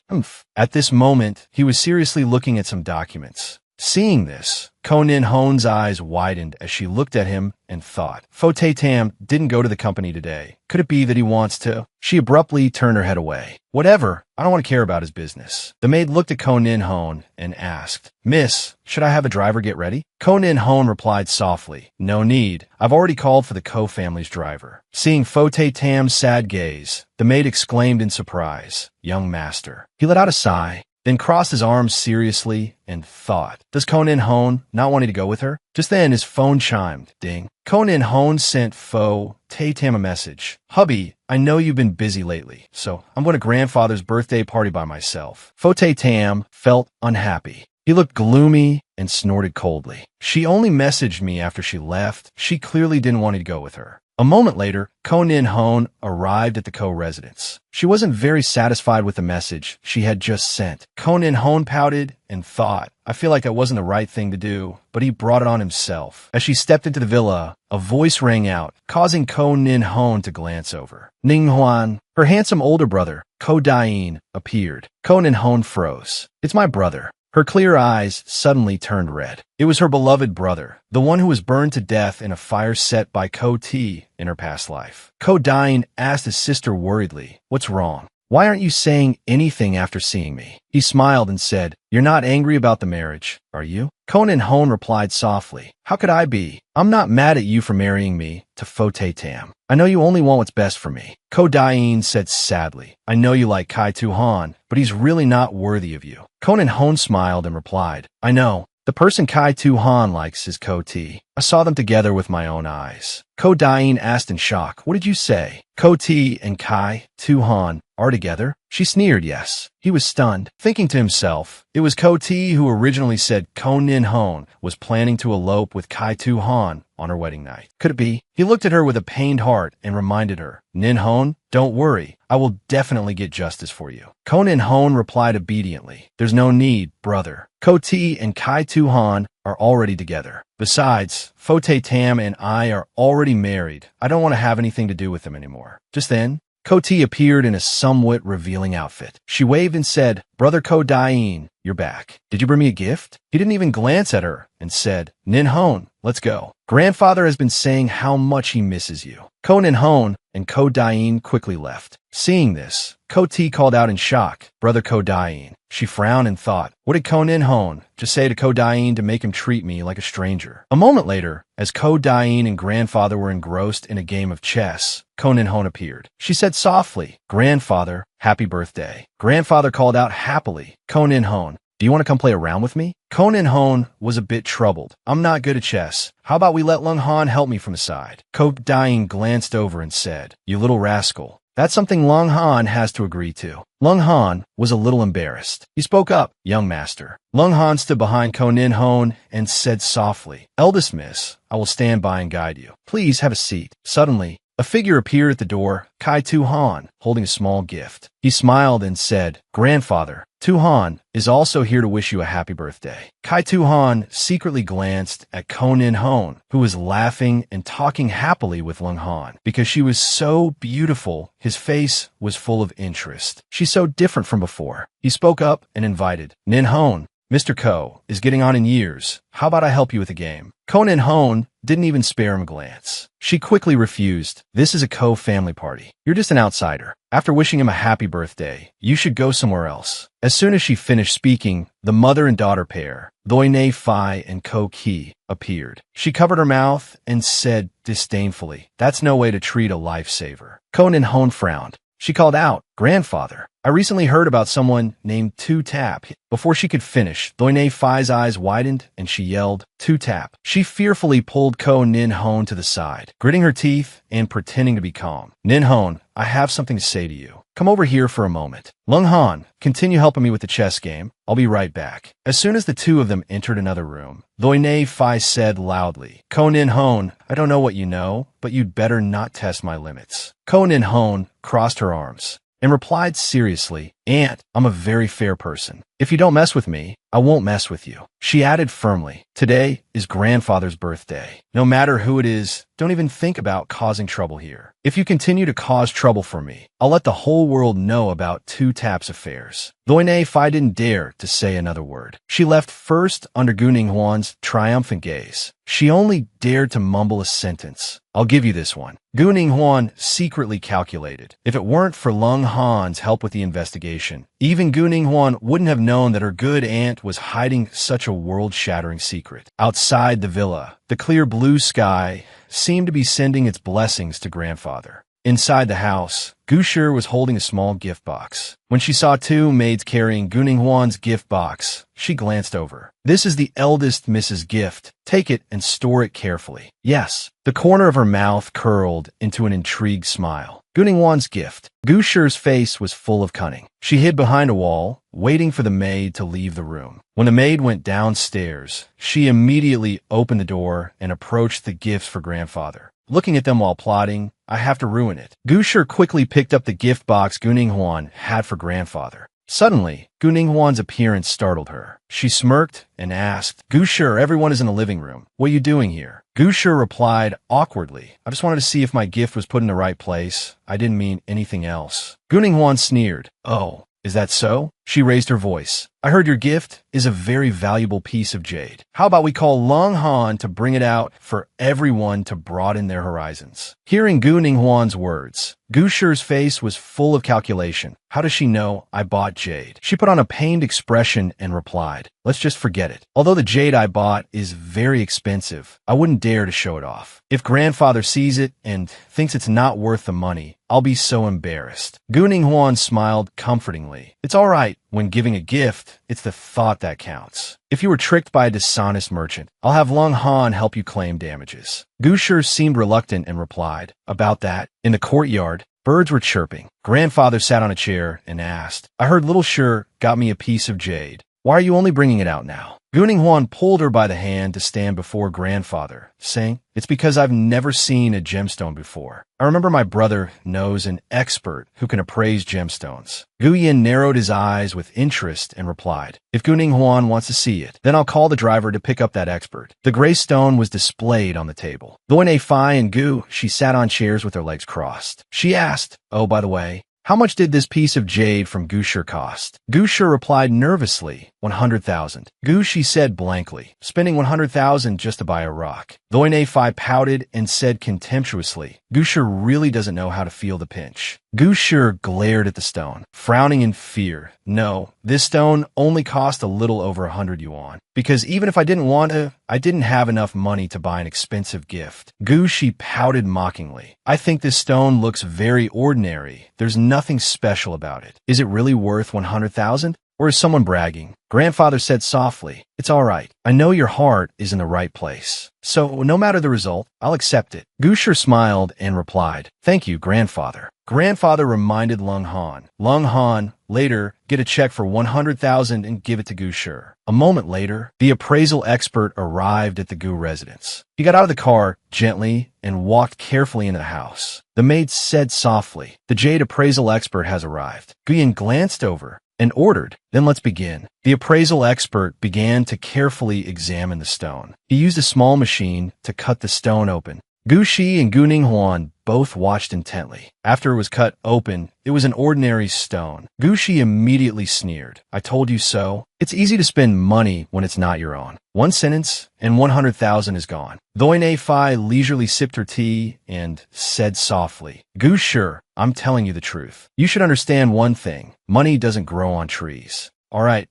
At this moment, he was seriously looking at some documents. Seeing this, Ko Nin Hoon's eyes widened as she looked at him and thought, Fo Tay Tam didn't go to the company today. Could it be that he wants to? She abruptly turned her head away. Whatever, I don't want to care about his business. The maid looked at Ko Nin Hoon and asked, Miss, should I have a driver get ready? Ko Nin Hoon replied softly, No need. I've already called for the Ko family's driver. Seeing Fo Tay Tam's sad gaze, the maid exclaimed in surprise, Young master. He let out a sigh, then crossed his arms seriously and thought, Does Ko Nin Hoon not want to go with her? Just then his phone chimed. Ding. Ko Nin Hoon sent Fo Tay Tam a message. Hubby, I know you've been busy lately, so I'm going to grandfather's birthday party by myself. Fo Tay Tam felt unhappy. He looked gloomy and snorted coldly. She only messaged me after she left. She clearly didn't want to go with her. A moment later, Ko Nin Hoon arrived at the Ko residence. She wasn't very satisfied with the message she had just sent. Ko Nin Hoon pouted and thought, I feel like that wasn't the right thing to do, but he brought it on himself. As she stepped into the villa, a voice rang out, causing Ko Nin Hoon to glance over. Ning Huan, her handsome older brother, Ko Dain, appeared. Ko Nin Hoon froze. It's my brother. Her clear eyes suddenly turned red. It was her beloved brother, the one who was burned to death in a fire set by Ko T in her past life. Ko Dain asked his sister worriedly, What's wrong? Why aren't you saying anything after seeing me? He smiled and said, You're not angry about the marriage, are you? Ko Nin Hoon replied softly, How could I be? I'm not mad at you for marrying me to Fo Tay Tam. I know you only want what's best for me. Ko Dain said sadly, I know you like Kai Tu Han, but he's really not worthy of you. Ko Nin Hoon smiled and replied, I know. The person Kai Tu Han likes is Ko T. I saw them together with my own eyes. Ko Dain asked in shock, What did you say? Ko T and Kai Tu Han are together? She sneered yes. He was stunned, thinking to himself, it was Ko T who originally said Ko Nin Hoon was planning to elope with Kai Tu Han on her wedding night. Could it be? He looked at her with a pained heart and reminded her, Nin Hoon, don't worry. I will definitely get justice for you. Ko Nin Hoon replied obediently, There's no need, brother. Ko T and Kai Tu Han are already together. Besides, Fo Tay Tam and I are already married. I don't want to have anything to do with them anymore. Just then, Ko T appeared in a somewhat revealing outfit. She waved and said, Brother Ko Dain, you're back. Did you bring me a gift? He didn't even glance at her and said, Nin Hoon, let's go. Grandfather has been saying how much he misses you. Ko Nin Hoon and Ko Dain quickly left. Seeing this, Ko T called out in shock, Brother Ko Dain. She frowned and thought, what did Ko Nin Hoon just say to Ko Dain to make him treat me like a stranger? A moment later, as Ko Dain and Grandfather were engrossed in a game of chess, Ko Nin Hoon appeared. She said softly, Grandfather, happy birthday. Grandfather called out happily, Ko Nin Hoon, do you want to come play around with me? Ko Nin Hoon was a bit troubled. I'm not good at chess. How about we let Lung Han help me from the side? Ko Dain glanced over and said, You little rascal. That's something Lung Han has to agree to. Lung Han was a little embarrassed. He spoke up, Young master. Lung Han stood behind Ko Nin Hoon and said softly, Eldest miss, I will stand by and guide you. Please have a seat. Suddenly, a figure appeared at the door, Kai Tu Han, holding a small gift. He smiled and said, Grandfather, Tu Han is also here to wish you a happy birthday. Kai Tu Han secretly glanced at Ko Nin Hoon, who was laughing and talking happily with Lung Han. Because she was so beautiful, his face was full of interest. She's so different from before. He spoke up and invited, Nin Hoon, Mr. Ko is getting on in years. How about I help you with a game? Ko Nin Hoon didn't even spare him a glance. She quickly refused. This is a Ko family party. You're just an outsider. After wishing him a happy birthday, you should go somewhere else. As soon as she finished speaking, the mother and daughter pair, Loi Ne Phi and Ko Ki, appeared. She covered her mouth and said disdainfully, That's no way to treat a lifesaver. Ko Nin Hoon frowned. She called out, Grandfather, I recently heard about someone named Tu Tap. Before she could finish, Loi Ne Phi's eyes widened and she yelled, Tu Tap. She fearfully pulled Ko Nin Hoon to the side, gritting her teeth and pretending to be calm. Nin Hoon, I have something to say to you. Come over here for a moment. Lung Han, continue helping me with the chess game. I'll be right back. As soon as the two of them entered another room, Loi Ne Phi said loudly, Ko Nin Hoon, I don't know what you know, but you'd better not test my limits. Ko Nin Hoon crossed her arms and replied seriously, Aunt, I'm a very fair person. If you don't mess with me, I won't mess with you. She added firmly, today is grandfather's birthday. No matter who it is, don't even think about causing trouble here. If you continue to cause trouble for me, I'll let the whole world know about Two Taps affairs. Loine Fai didn't dare to say another word. She left first under Gu Ninghuan's triumphant gaze. She only dared to mumble a sentence. I'll give you this one. Gu Ninghuan secretly calculated. If it weren't for Lung Han's help with the investigation, even Gu Ninghuan wouldn't have known that her good aunt was hiding such a world-shattering secret. Outside the villa, the clear blue sky seemed to be sending its blessings to grandfather. Inside the house, Gu Shi was holding a small gift box. When she saw two maids carrying Gu Ninghuan's gift box, she glanced over. This is the eldest Mrs. Gift. Take it and store it carefully. Yes. The corner of her mouth curled into an intrigued smile. Gu Ninghuan's gift. Gu Shi's face was full of cunning. She hid behind a wall, waiting for the maid to leave the room. When the maid went downstairs, she immediately opened the door and approached the gifts for grandfather. Looking at them while plotting, I have to ruin it. Gu Shi quickly picked up the gift box Gu Ninghuan had for grandfather. Suddenly, Gu Ninghuan's appearance startled her. She smirked and asked, Gu Shi, everyone is in the living room. What are you doing here? Gu Shi replied awkwardly, I just wanted to see if my gift was put in the right place. I didn't mean anything else. Gu Ninghuan sneered. Oh, is that so? She raised her voice. I heard your gift is a very valuable piece of jade. How about we call Lung Han to bring it out for everyone to broaden their horizons? Hearing Gu Ninghuan's words, Gu Shi's face was full of calculation. How does she know I bought jade? She put on a pained expression and replied, let's just forget it. Although the jade I bought is very expensive, I wouldn't dare to show it off. If grandfather sees it and thinks it's not worth the money, I'll be so embarrassed. Gu Ninghuan smiled comfortingly. It's all right. When giving a gift, it's the thought that counts. If you were tricked by a dishonest merchant, I'll have Lung Han help you claim damages. Gu Shi seemed reluctant and replied, about that. In the courtyard, birds were chirping. Grandfather sat on a chair and asked, I heard little Shi got me a piece of jade. Why are you only bringing it out now? Gu Ninghuan pulled her by the hand to stand before grandfather, saying, it's because I've never seen a gemstone before. I remember my brother knows an expert who can appraise gemstones. Gu Yin narrowed his eyes with interest and replied, if Gu Ninghuan wants to see it, then I'll call the driver to pick up that expert. The gray stone was displayed on the table. Loine Fai and Gu, she sat on chairs with her legs crossed. She asked, oh, by the way, how much did this piece of jade from Gu Shi cost? Gu Shi replied nervously, 100,000. Gu Shi said blankly, spending 100,000 just to buy a rock. Loine Fai pouted and said contemptuously, Gu Shi really doesn't know how to feel the pinch. Gu Shi glared at the stone, frowning in fear. No, this stone only cost a little over 100 yuan. Because even if I didn't want to, I didn't have enough money to buy an expensive gift. Gu Shi pouted mockingly. I think this stone looks very ordinary. There's nothing special about it. Is it really worth 100,000? Or is someone bragging? Grandfather said softly, it's all right. I know your heart is in the right place. So no matter the result, I'll accept it. Gu Shi smiled and replied, thank you, grandfather. Grandfather reminded Lung Han. Lung Han, later, get a check for 100,000 and give it to Gu Shi. A moment later, the appraisal expert arrived at the Gu residence. He got out of the car gently and walked carefully into the house. The maid said softly, the jade appraisal expert has arrived. Gu Yin glanced over and ordered, then let's begin. The appraisal expert began to carefully examine the stone. He used a small machine to cut the stone open. Gu Shi and Gu Ninghuan both watched intently. After it was cut open, it was an ordinary stone. Gu Shi immediately sneered. I told you so. It's easy to spend money when it's not your own. One sentence, and 100,000 is gone. Loine Fai leisurely sipped her tea and said softly, Gu Shi, I'm telling you the truth. You should understand one thing. Money doesn't grow on trees. All right.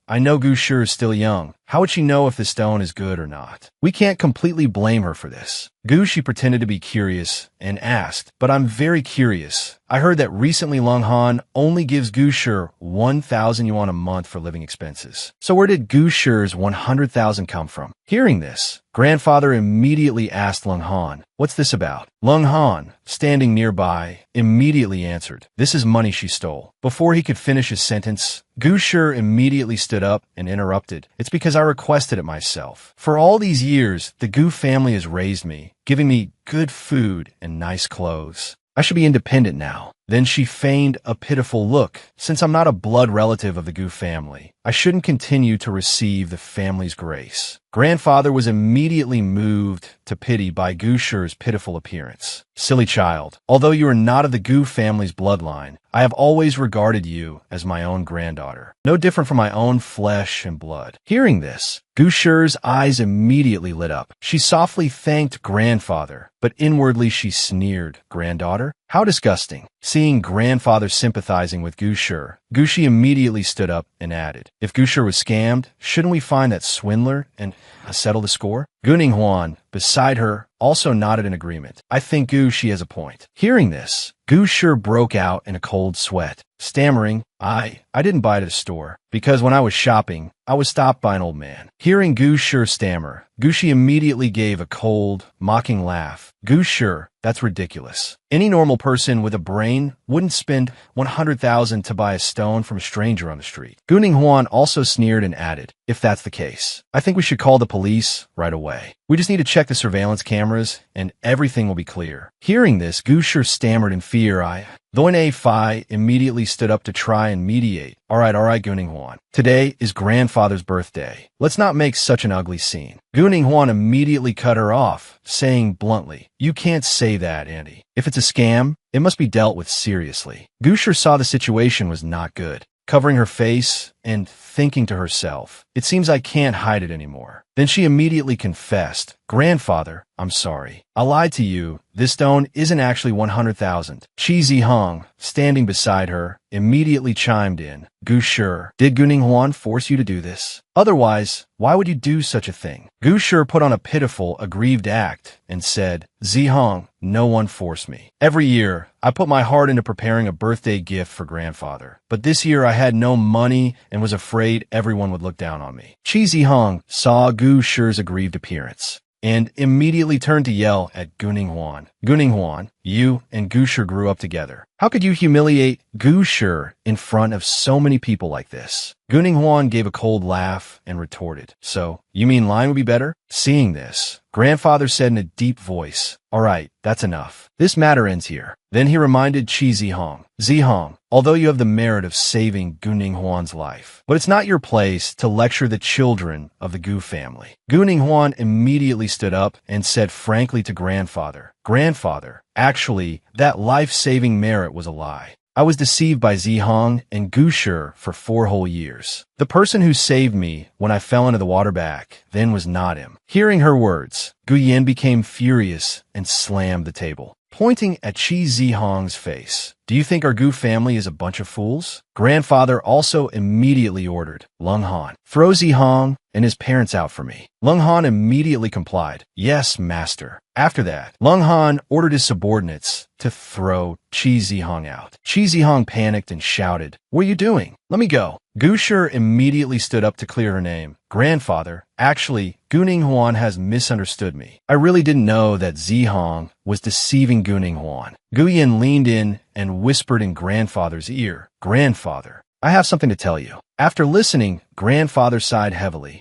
I know Gu Shi is still young. How would she know if the stone is good or not? We can't completely blame her for this. Gu Shi pretended to be curious and asked, but I'm very curious. I heard that recently Lung Han only gives Gu Shi 1,000 yuan a month for living expenses. So where did Gu Shi's 100,000 come from? Hearing this, grandfather immediately asked Lung Han, what's this about? Lung Han, standing nearby, immediately answered, this is money she stole. Before he could finish his sentence, Gu Shi immediately stood up and interrupted. It's because I requested it myself. For all these years, the Gu family has raised me, giving me good food and nice clothes. I should be independent now. Then she feigned a pitiful look. Since I'm not a blood relative of the Gu family, I shouldn't continue to receive the family's grace. Grandfather was immediately moved to pity by Gu Shi's pitiful appearance. Silly child, although you are not of the Gu family's bloodline, I have always regarded you as my own granddaughter, no different from my own flesh and blood. Hearing this, Gu Shi's eyes immediately lit up. She softly thanked grandfather, but inwardly she sneered. Granddaughter? How disgusting. Seeing grandfather sympathizing with Gu Shi immediately stood up and added, if Gu Shi was scammed, shouldn't we find that swindler and settle the score? Gu Huan, beside her, also nodded in agreement. I think Gu Shi has a point. Hearing this, Gu Shi broke out in a cold sweat, stammering, I didn't buy it at a store, because when I was shopping, I was stopped by an old man. Hearing Gu Shi stammer, Gu Shi immediately gave a cold, mocking laugh. Gu Shi, that's ridiculous. Any normal person with a brain wouldn't spend 100,000 to buy a stone from a stranger on the street. Gu Huan also sneered and added, if that's the case, I think we should call the police right away. We just need to check the surveillance cameras and everything will be clear. Hearing this, Gu Shi stammered in fear. Doine Fai immediately stood up to try and mediate. All right, Gu Huan. Today is grandfather's birthday. Let's not make such an ugly scene. Gu Huan immediately cut her off, saying bluntly, you can't say that, Andy. If it's a scam, it must be dealt with seriously. Gu Shi saw the situation was not good, covering her face and thinking to herself, it seems I can't hide it anymore. Then she immediately confessed, grandfather, I'm sorry. I lied to you. This stone isn't actually 100,000. Qi Zihong, standing beside her, immediately chimed in. Gu Shi, did Gu Huan force you to do this? Otherwise, why would you do such a thing? Gu Shi put on a pitiful, aggrieved act and said, Zihong, no one forced me. Every year, I put my heart into preparing a birthday gift for grandfather. But this year I had no money and was afraid everyone would look down on me. Qi Zihong saw Gu Shi's aggrieved appearance and immediately turned to yell at Gu Huan. Gu Huan, you and Gu Shi grew up together. How could you humiliate Gu Shi in front of so many people like this? Gu Huan gave a cold laugh and retorted, so, you mean lying would be better? Seeing this, grandfather said in a deep voice, all right, that's enough. This matter ends here. Then he reminded Qi Zihong, Zihong, although you have the merit of saving Gu Huan's life, but it's not your place to lecture the children of the Gu family. Gu Huan immediately stood up and said frankly to grandfather, Grandfather, actually, that life-saving merit was a lie. I was deceived by Zihong and Gu Shi for 4 whole years. The person who saved me when I fell into the water back then was not him. Hearing her words, Gu Yin became furious and slammed the table, pointing at Qi Zihong's face. Do you think our Gu family is a bunch of fools? Grandfather also immediately ordered, Lung Han, throw Zihong and his parents out for me. Lung Han immediately complied. Yes, master. After that, Lung Han ordered his subordinates to throw Qi Zihong out. Qi Zihong panicked and shouted, what are you doing? Let me go. Gu Shi immediately stood up to clear her name. Grandfather, actually, Gu Huan has misunderstood me. I really didn't know that Zihong was deceiving Gu Huan. Gu Yin leaned in and whispered in grandfather's ear, Grandfather, I have something to tell you. After listening, grandfather sighed heavily.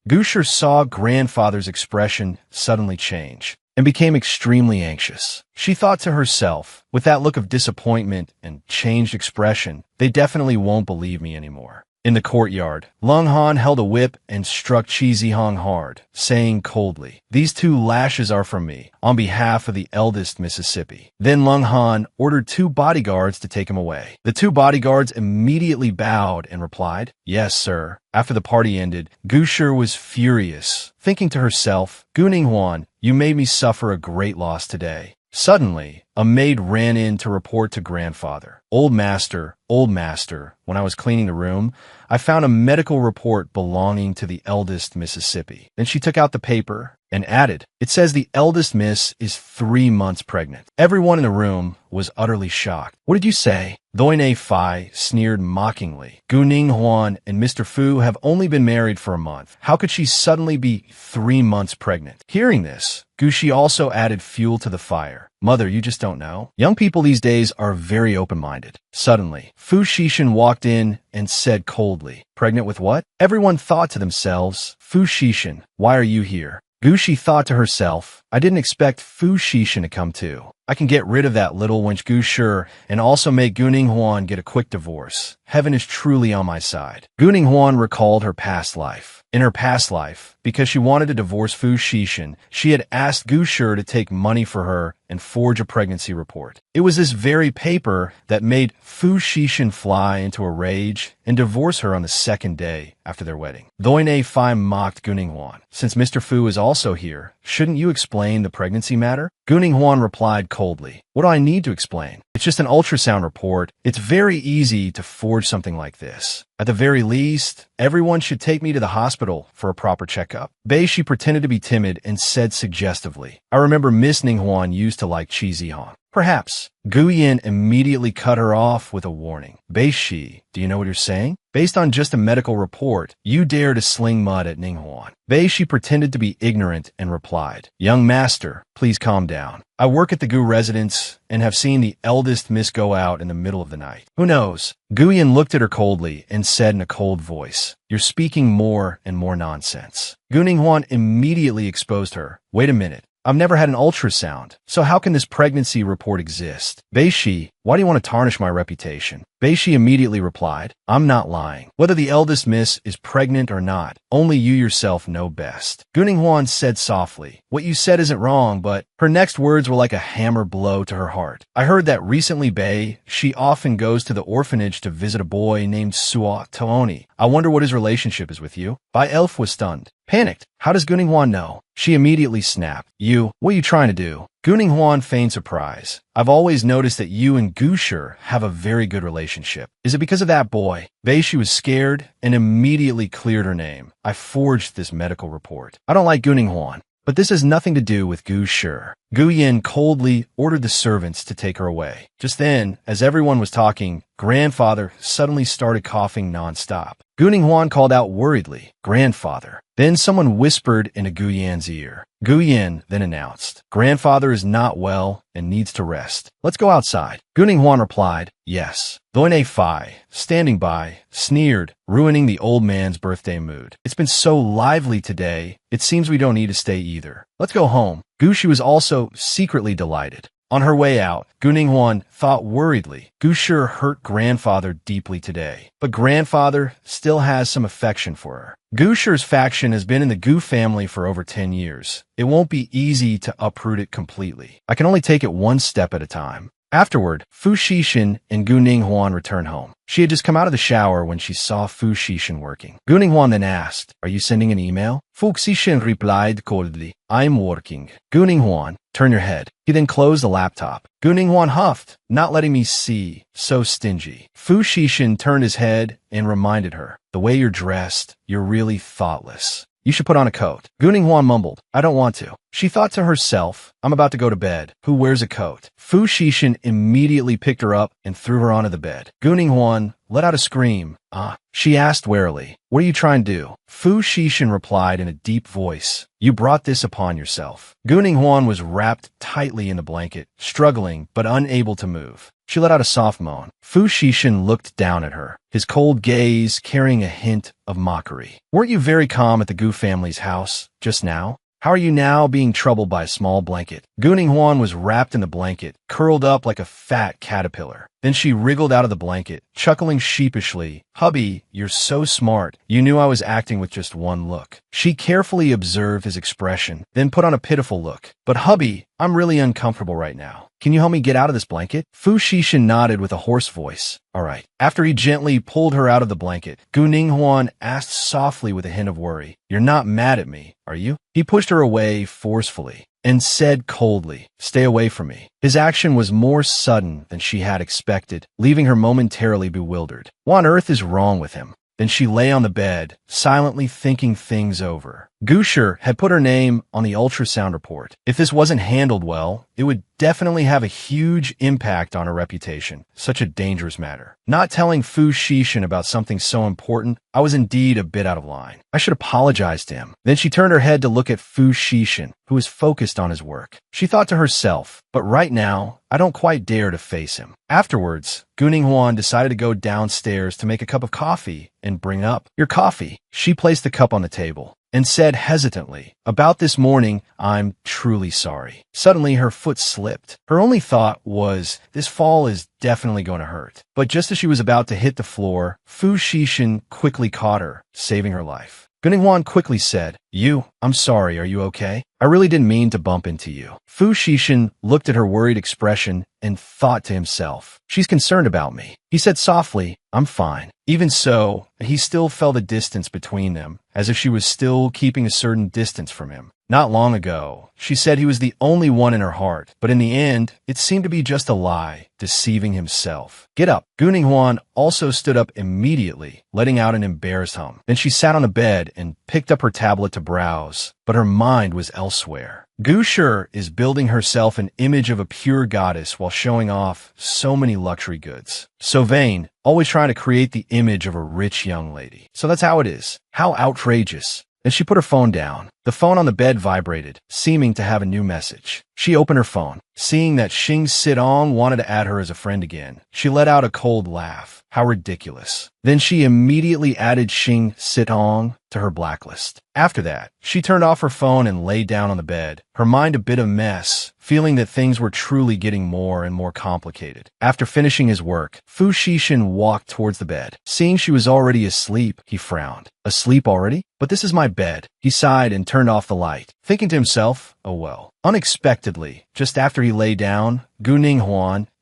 Gu Shi saw grandfather's expression suddenly change and became extremely anxious. She thought to herself, with that look of disappointment and changed expression, they definitely won't believe me anymore. In the courtyard, Lung Han held a whip and struck Qi Zihong hard, saying coldly, these 2 lashes are from me, on behalf of the eldest Mississippi. Then Lung Han ordered 2 bodyguards to take him away. The 2 bodyguards immediately bowed and replied, yes, sir. After the party ended, Gu Shi was furious, thinking to herself, Gu Huan, you made me suffer a great loss today. Suddenly, a maid ran in to report to grandfather. Old master, when I was cleaning the room, I found a medical report belonging to the eldest Mississippi. Then she took out the paper and added, it says the eldest miss is 3 months pregnant. Everyone in the room was utterly shocked. What did you say? Doine Fai sneered mockingly. Gu Huan and Mr. Fu have only been married for a month. How could she suddenly be 3 months pregnant? Hearing this, Gu Shi also added fuel to the fire. Mother, you just don't know. Young people these days are very open-minded. Suddenly, Fu Xishan walked in and said coldly, pregnant with what? Everyone thought to themselves, Fu Xishan, why are you here? Gu Shi thought to herself, I didn't expect Fu Xishan to come too. I can get rid of that little wench Gu Shi and also make Guning Huan get a quick divorce. Heaven is truly on my side. Guning Huan recalled her past life. In her past life, because she wanted to divorce Fu Xixin, she had asked Gu Shi to take money for her and forge a pregnancy report. It was this very paper that made Fu Xixin fly into a rage and divorce her on the second day after their wedding. Doine Fai mocked Guning Huan. Since Mr. Fu is also here, shouldn't you explain the pregnancy matter? Guning Huan replied coldly. What do I need to explain? It's just an ultrasound report. It's very easy to forge something like this. At the very least, everyone should take me to the hospital for a proper checkup. She pretended to be timid and said suggestively, I remember Miss Ninghuan used to like Qi Zihong. Perhaps. Gu Yin immediately cut her off with a warning. Shi, do you know what you're saying? Based on just a medical report, you dare to sling mud at Ninghuan. Shi pretended to be ignorant and replied, Young master, please calm down. I work at the Gu residence and have seen the eldest miss go out in the middle of the night. Who knows? Gu Yin looked at her coldly and said in a cold voice, You're speaking more and more nonsense. Guning Huan immediately exposed her. Wait a minute. I've never had an ultrasound, so how can this pregnancy report exist? Shi, why do you want to tarnish my reputation? Shi immediately replied, I'm not lying. Whether the eldest miss is pregnant or not, only you yourself know best. Guning Huan said softly, What you said isn't wrong, but her next words were like a hammer blow to her heart. I heard that recently she often goes to the orphanage to visit a boy named Suo Tooni. I wonder what his relationship is with you. Bai Elf was stunned. Panicked. How does Guning Huan know? She immediately snapped. What are you trying to do? Guning Huan feigned surprise. I've always noticed that you and Gu Shi have a very good relationship. Is it because of that boy? Shi was scared and immediately cleared her name. I forged this medical report. I don't like Guning Huan, but this has nothing to do with Gu Shi. Gu Yin coldly ordered the servants to take her away. Just then, as everyone was talking, grandfather suddenly started coughing nonstop. Guning Huan called out worriedly, Grandfather. Then someone whispered into Gu Yan's ear. Gu Yan then announced, Grandfather is not well and needs to rest. Let's go outside. Guning Huan replied, Yes. Doine Fai, standing by, sneered, ruining the old man's birthday mood. It's been so lively today, it seems we don't need to stay either. Let's go home. Gu Shi was also secretly delighted. On her way out, Guning Huan thought worriedly, Gu Shi hurt grandfather deeply today, but grandfather still has some affection for her. Gu Shi's faction has been in the Gu family for over 10 years. It won't be easy to uproot it completely. I can only take it one step at a time. Afterward, Fu Xixin and Guning Huan returned home. She had just come out of the shower when she saw Fu Xixin working. Guning Huan then asked, Are you sending an email? Fu Xixin replied coldly, I'm working. Guning Huan, turn your head. He then closed the laptop. Guning Huan huffed, not letting me see, so stingy. Fu Xixin turned his head and reminded her, The way you're dressed, you're really thoughtless. You should put on a coat. Guning Huan mumbled, I don't want to. She thought to herself, I'm about to go to bed. Who wears a coat? Fu Xixin immediately picked her up and threw her onto the bed. Guning Huan let out a scream. She asked warily, What are you trying to do? Fu Xixin replied in a deep voice, You brought this upon yourself. Guning Huan was wrapped tightly in the blanket, struggling but unable to move. She let out a soft moan. Fu Xixin looked down at her, his cold gaze carrying a hint of mockery. Weren't you very calm at the Gu family's house just now? How are you now being troubled by a small blanket? Guning Huan was wrapped in the blanket, curled up like a fat caterpillar. Then she wriggled out of the blanket, chuckling sheepishly. Hubby, you're so smart. You knew I was acting with just one look. She carefully observed his expression, then put on a pitiful look. But hubby, I'm really uncomfortable right now. Can you help me get out of this blanket? Fu Xixin nodded with a hoarse voice. All right. After he gently pulled her out of the blanket, Guning Huan asked softly with a hint of worry, You're not mad at me, are you? He pushed her away forcefully and said coldly, Stay away from me. His action was more sudden than she had expected, leaving her momentarily bewildered. What on earth is wrong with him? Then she lay on the bed, silently thinking things over. Gu Shi had put her name on the ultrasound report. If this wasn't handled well, it would definitely have a huge impact on her reputation. Such a dangerous matter. Not telling Fu Xixin about something so important, I was indeed a bit out of line. I should apologize to him. Then she turned her head to look at Fu Xixin, who was focused on his work. She thought to herself, but right now, I don't quite dare to face him. Afterwards, Guning Huan decided to go downstairs to make a cup of coffee and bring up your coffee. She placed the cup on the table. and said hesitantly, "About this morning, I'm truly sorry." Suddenly, her foot slipped. Her only thought was, this fall is definitely going to hurt. But just as she was about to hit the floor, Fu Xixin quickly caught her, saving her life. Gunning quickly said, I'm sorry, are you okay? I really didn't mean to bump into you." Fu Xixin looked at her worried expression and thought to himself, "She's concerned about me." He said softly, "I'm fine." Even so, he still felt a distance between them, as if she was still keeping a certain distance from him. Not long ago, she said he was the only one in her heart, but in the end, it seemed to be just a lie, deceiving himself. "Get up." Gunning also stood up immediately, letting out an embarrassed hum. Then she sat on the bed and picked up her tablet to browse, but her mind was elsewhere. Gu Shi is building herself an image of a pure goddess while showing off so many luxury goods. So vain, always trying to create the image of a rich young lady. So that's how it is. How outrageous. Then she put her phone down. The phone on the bed vibrated, seeming to have a new message. She opened her phone. Seeing that Xing Sidong wanted to add her as a friend again, she let out a cold laugh. How ridiculous. Then she immediately added Xing Sidong to her blacklist. After that, she turned off her phone and lay down on the bed, her mind a bit of mess, feeling that things were truly getting more and more complicated. After finishing his work, Fu Xixin walked towards the bed. Seeing she was already asleep, he frowned. "Asleep already? But this is my bed." He sighed and turned off the light, thinking to himself, oh well. Unexpectedly, just after he lay down, Gunning,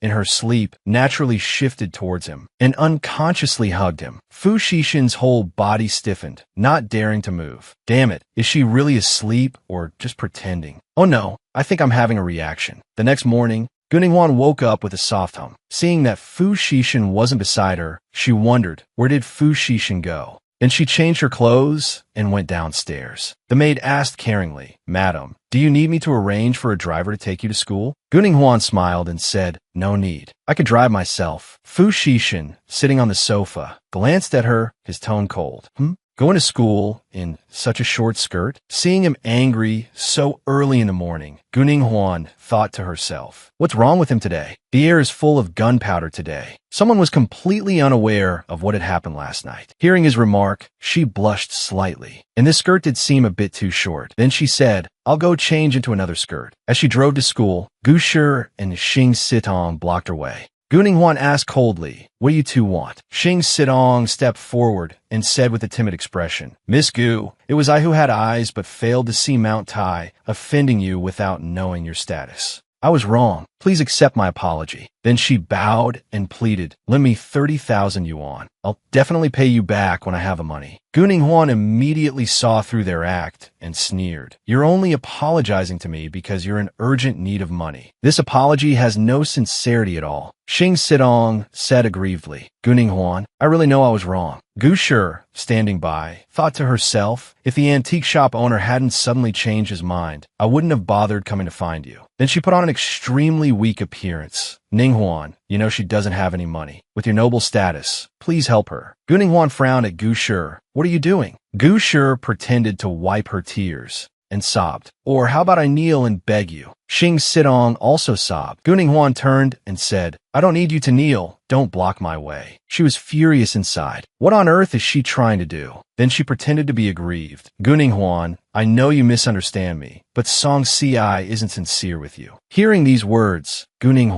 in her sleep, naturally shifted towards him and unconsciously hugged him. Fu Xixin's whole body stiffened, not daring to move. Damn it, is she really asleep or just pretending? Oh no, I think I'm having a reaction. The next morning, Gunning woke up with a soft hum. Seeing that Fu Xixin wasn't beside her, she wondered, where did Fu Xixin go? Then she changed her clothes and went downstairs. The maid asked caringly, "Madam, do you need me to arrange for a driver to take you to school?" Gunning smiled and said, "No need. I could drive myself." Fu Xixin, sitting on the sofa, glanced at her, his tone cold. Going to school in such a short skirt? Seeing him angry so early in the morning, Gunning thought to herself, what's wrong with him today? The air is full of gunpowder today. Someone was completely unaware of what had happened last night. Hearing his remark, she blushed slightly, and this skirt did seem a bit too short. Then she said, "I'll go change into another skirt." As she drove to school, Gu Shi and Xing Sidong blocked her way. Gunning asked coldly, "What do you two want?" Xing Sidong stepped forward and said with a timid expression, "Miss Gu, it was I who had eyes but failed to see Mount Tai, offending you without knowing your status. I was wrong. Please accept my apology." Then she bowed and pleaded, "Lend me 30,000 yuan. I'll definitely pay you back when I have the money." Gunning immediately saw through their act and sneered, "You're only apologizing to me because you're in urgent need of money. This apology has no sincerity at all." Xing Sidong said aggrievedly, "Gunning I really know I was wrong." Gu Shi, standing by, thought to herself, if the antique shop owner hadn't suddenly changed his mind, I wouldn't have bothered coming to find you. Then she put on an extremely weak appearance. "Ninghuan, you know she doesn't have any money. With your noble status, please help her." Gunning frowned at Gu Shi. "What are you doing?" Gu Shi pretended to wipe her tears and sobbed. "Or how about I kneel and beg you?" Xing Sidong also sobbed. Gunning turned and said, "I don't need you to kneel. Don't block my way." She was furious inside. What on earth is she trying to do? Then she pretended to be aggrieved. "Gunning, I know you misunderstand me, but Song Si isn't sincere with you." Hearing these words, Gunning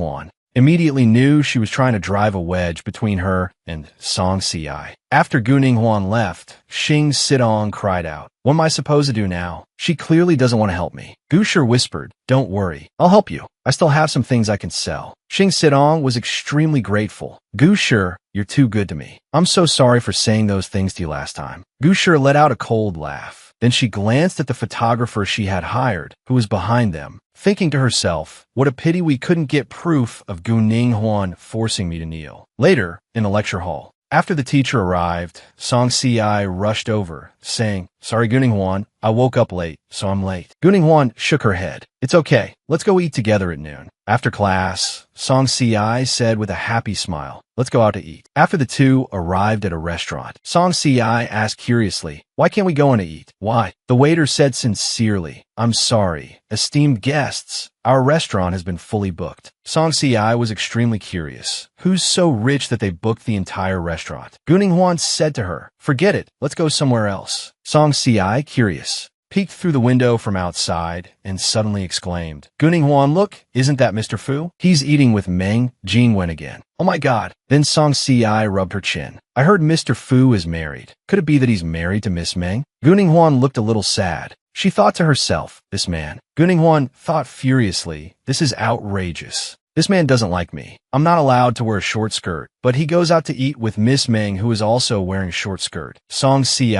immediately knew she was trying to drive a wedge between her and Song Si. After Gunning left, Xing Sidong cried out, "What am I supposed to do now? She clearly doesn't want to help me." Gu Shi whispered, "Don't worry, I'll help you. I still have some things I can sell." Xing Sidong was extremely grateful. "Gu Shi, you're too good to me. I'm so sorry for saying those things to you last time." Gu Shi let out a cold laugh. Then she glanced at the photographer she had hired, who was behind them, thinking to herself, what a pity we couldn't get proof of Gunning forcing me to kneel. Later, in the lecture hall, after the teacher arrived, Song Si rushed over, saying, "Sorry, Gunning I woke up late, so I'm late." Gunning shook her head. "It's okay. Let's go eat together at noon. After class, Song Si said with a happy smile, let's go out to eat. After the two arrived at a restaurant, Song Si asked curiously, why can't we go in to eat? Why? The waiter said sincerely, I'm sorry, esteemed guests, our restaurant has been fully booked. Song Si was extremely curious. Who's so rich that they booked the entire restaurant? Guning Huan said to her, forget it, let's go somewhere else. Song Si, curious, peeked through the window from outside and suddenly exclaimed, Guning Huan, look, isn't that Mr. Fu? He's eating with Meng Jingwen again. Oh my god. Then Song Si rubbed her chin. I heard Mr. Fu is married. Could it be that he's married to Miss Meng? Guning Huan looked a little sad. She thought to herself, this man. Guning Huan thought furiously, this is outrageous. This man doesn't like me. I'm not allowed to wear a short skirt, but he goes out to eat with Miss Meng, who is also wearing a short skirt. Song Si,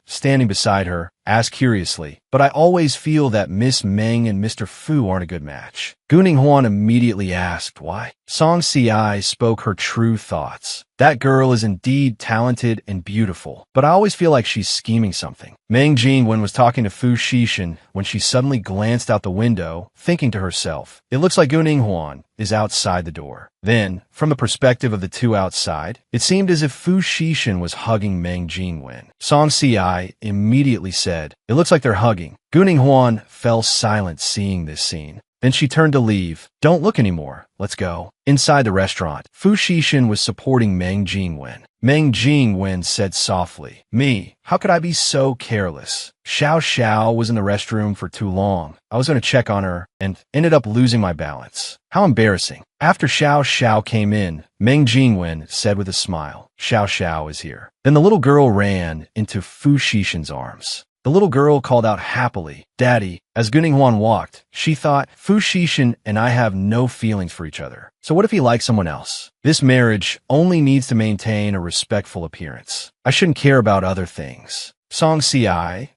standing beside her, asked curiously, but I always feel that Miss Meng and Mr. Fu aren't a good match. Guning Huan immediately asked, why? Song Si spoke her true thoughts. That girl is indeed talented and beautiful, but I always feel like she's scheming something. Meng Jingwen was talking to Fu Xishan when she suddenly glanced out the window, thinking to herself, it looks like Guning Huan is outside the door. Then, from the perspective of the two outside, it seemed as if Fu Xishan was hugging Meng Jingwen. Song Si immediately said, it looks like they're hugging. Guning Huan fell silent seeing this scene. Then she turned to leave. Don't look anymore. Let's go. Inside the restaurant, Fu Xishan was supporting Meng Jingwen. Meng Jingwen said softly, me, how could I be so careless? Xiao Xiao was in the restroom for too long. I was going to check on her and ended up losing my balance. How embarrassing. After Xiao Xiao came in, Meng Jingwen said with a smile, Xiao Xiao is here. Then the little girl ran into Fu Xishan's arms. The little girl called out happily, Daddy. As Guning Huan walked, she thought, Fu Xishan and I have no feelings for each other. So what if he likes someone else? This marriage only needs to maintain a respectful appearance. I shouldn't care about other things. Song Si,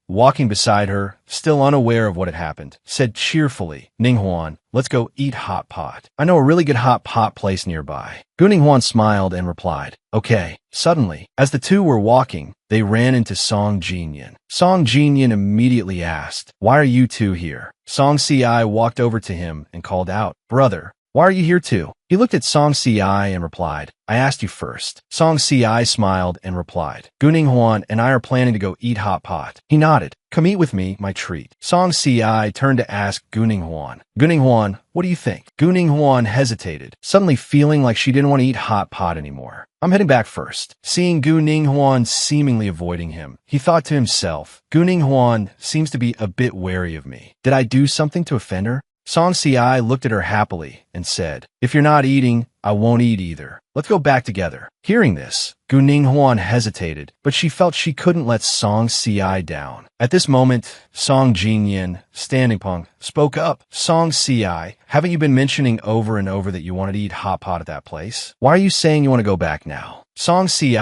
walking beside her, still unaware of what had happened, said cheerfully, Ning Huan, let's go eat hot pot. I know a really good hot pot place nearby. Guning Huan smiled and replied, okay. Suddenly, as the two were walking, they ran into Song Jinyan. Song Jinyan immediately asked, why are you two here? Song Si walked over to him and called out, brother, why are you here too? He looked at Song Si and replied, I asked you first. Song Si smiled and replied, Guning Huan and I are planning to go eat hot pot. He nodded. Come eat with me, my treat. Song Si turned to ask Guning Huan, Guning Huan, what do you think? Guning Huan hesitated, suddenly feeling like she didn't want to eat hot pot anymore. I'm heading back first. Seeing Guning Huan seemingly avoiding him, he thought to himself, Guning Huan seems to be a bit wary of me. Did I do something to offend her? Song Si looked at her happily and said, if you're not eating, I won't eat either. Let's go back together. Hearing this, Guning Huan hesitated, but she felt she couldn't let Song Si down. At this moment, Song Jinyan, standing punk, spoke up. Song Si, haven't you been mentioning over and over that you wanted to eat hot pot at that place? Why are you saying you want to go back now? Song Si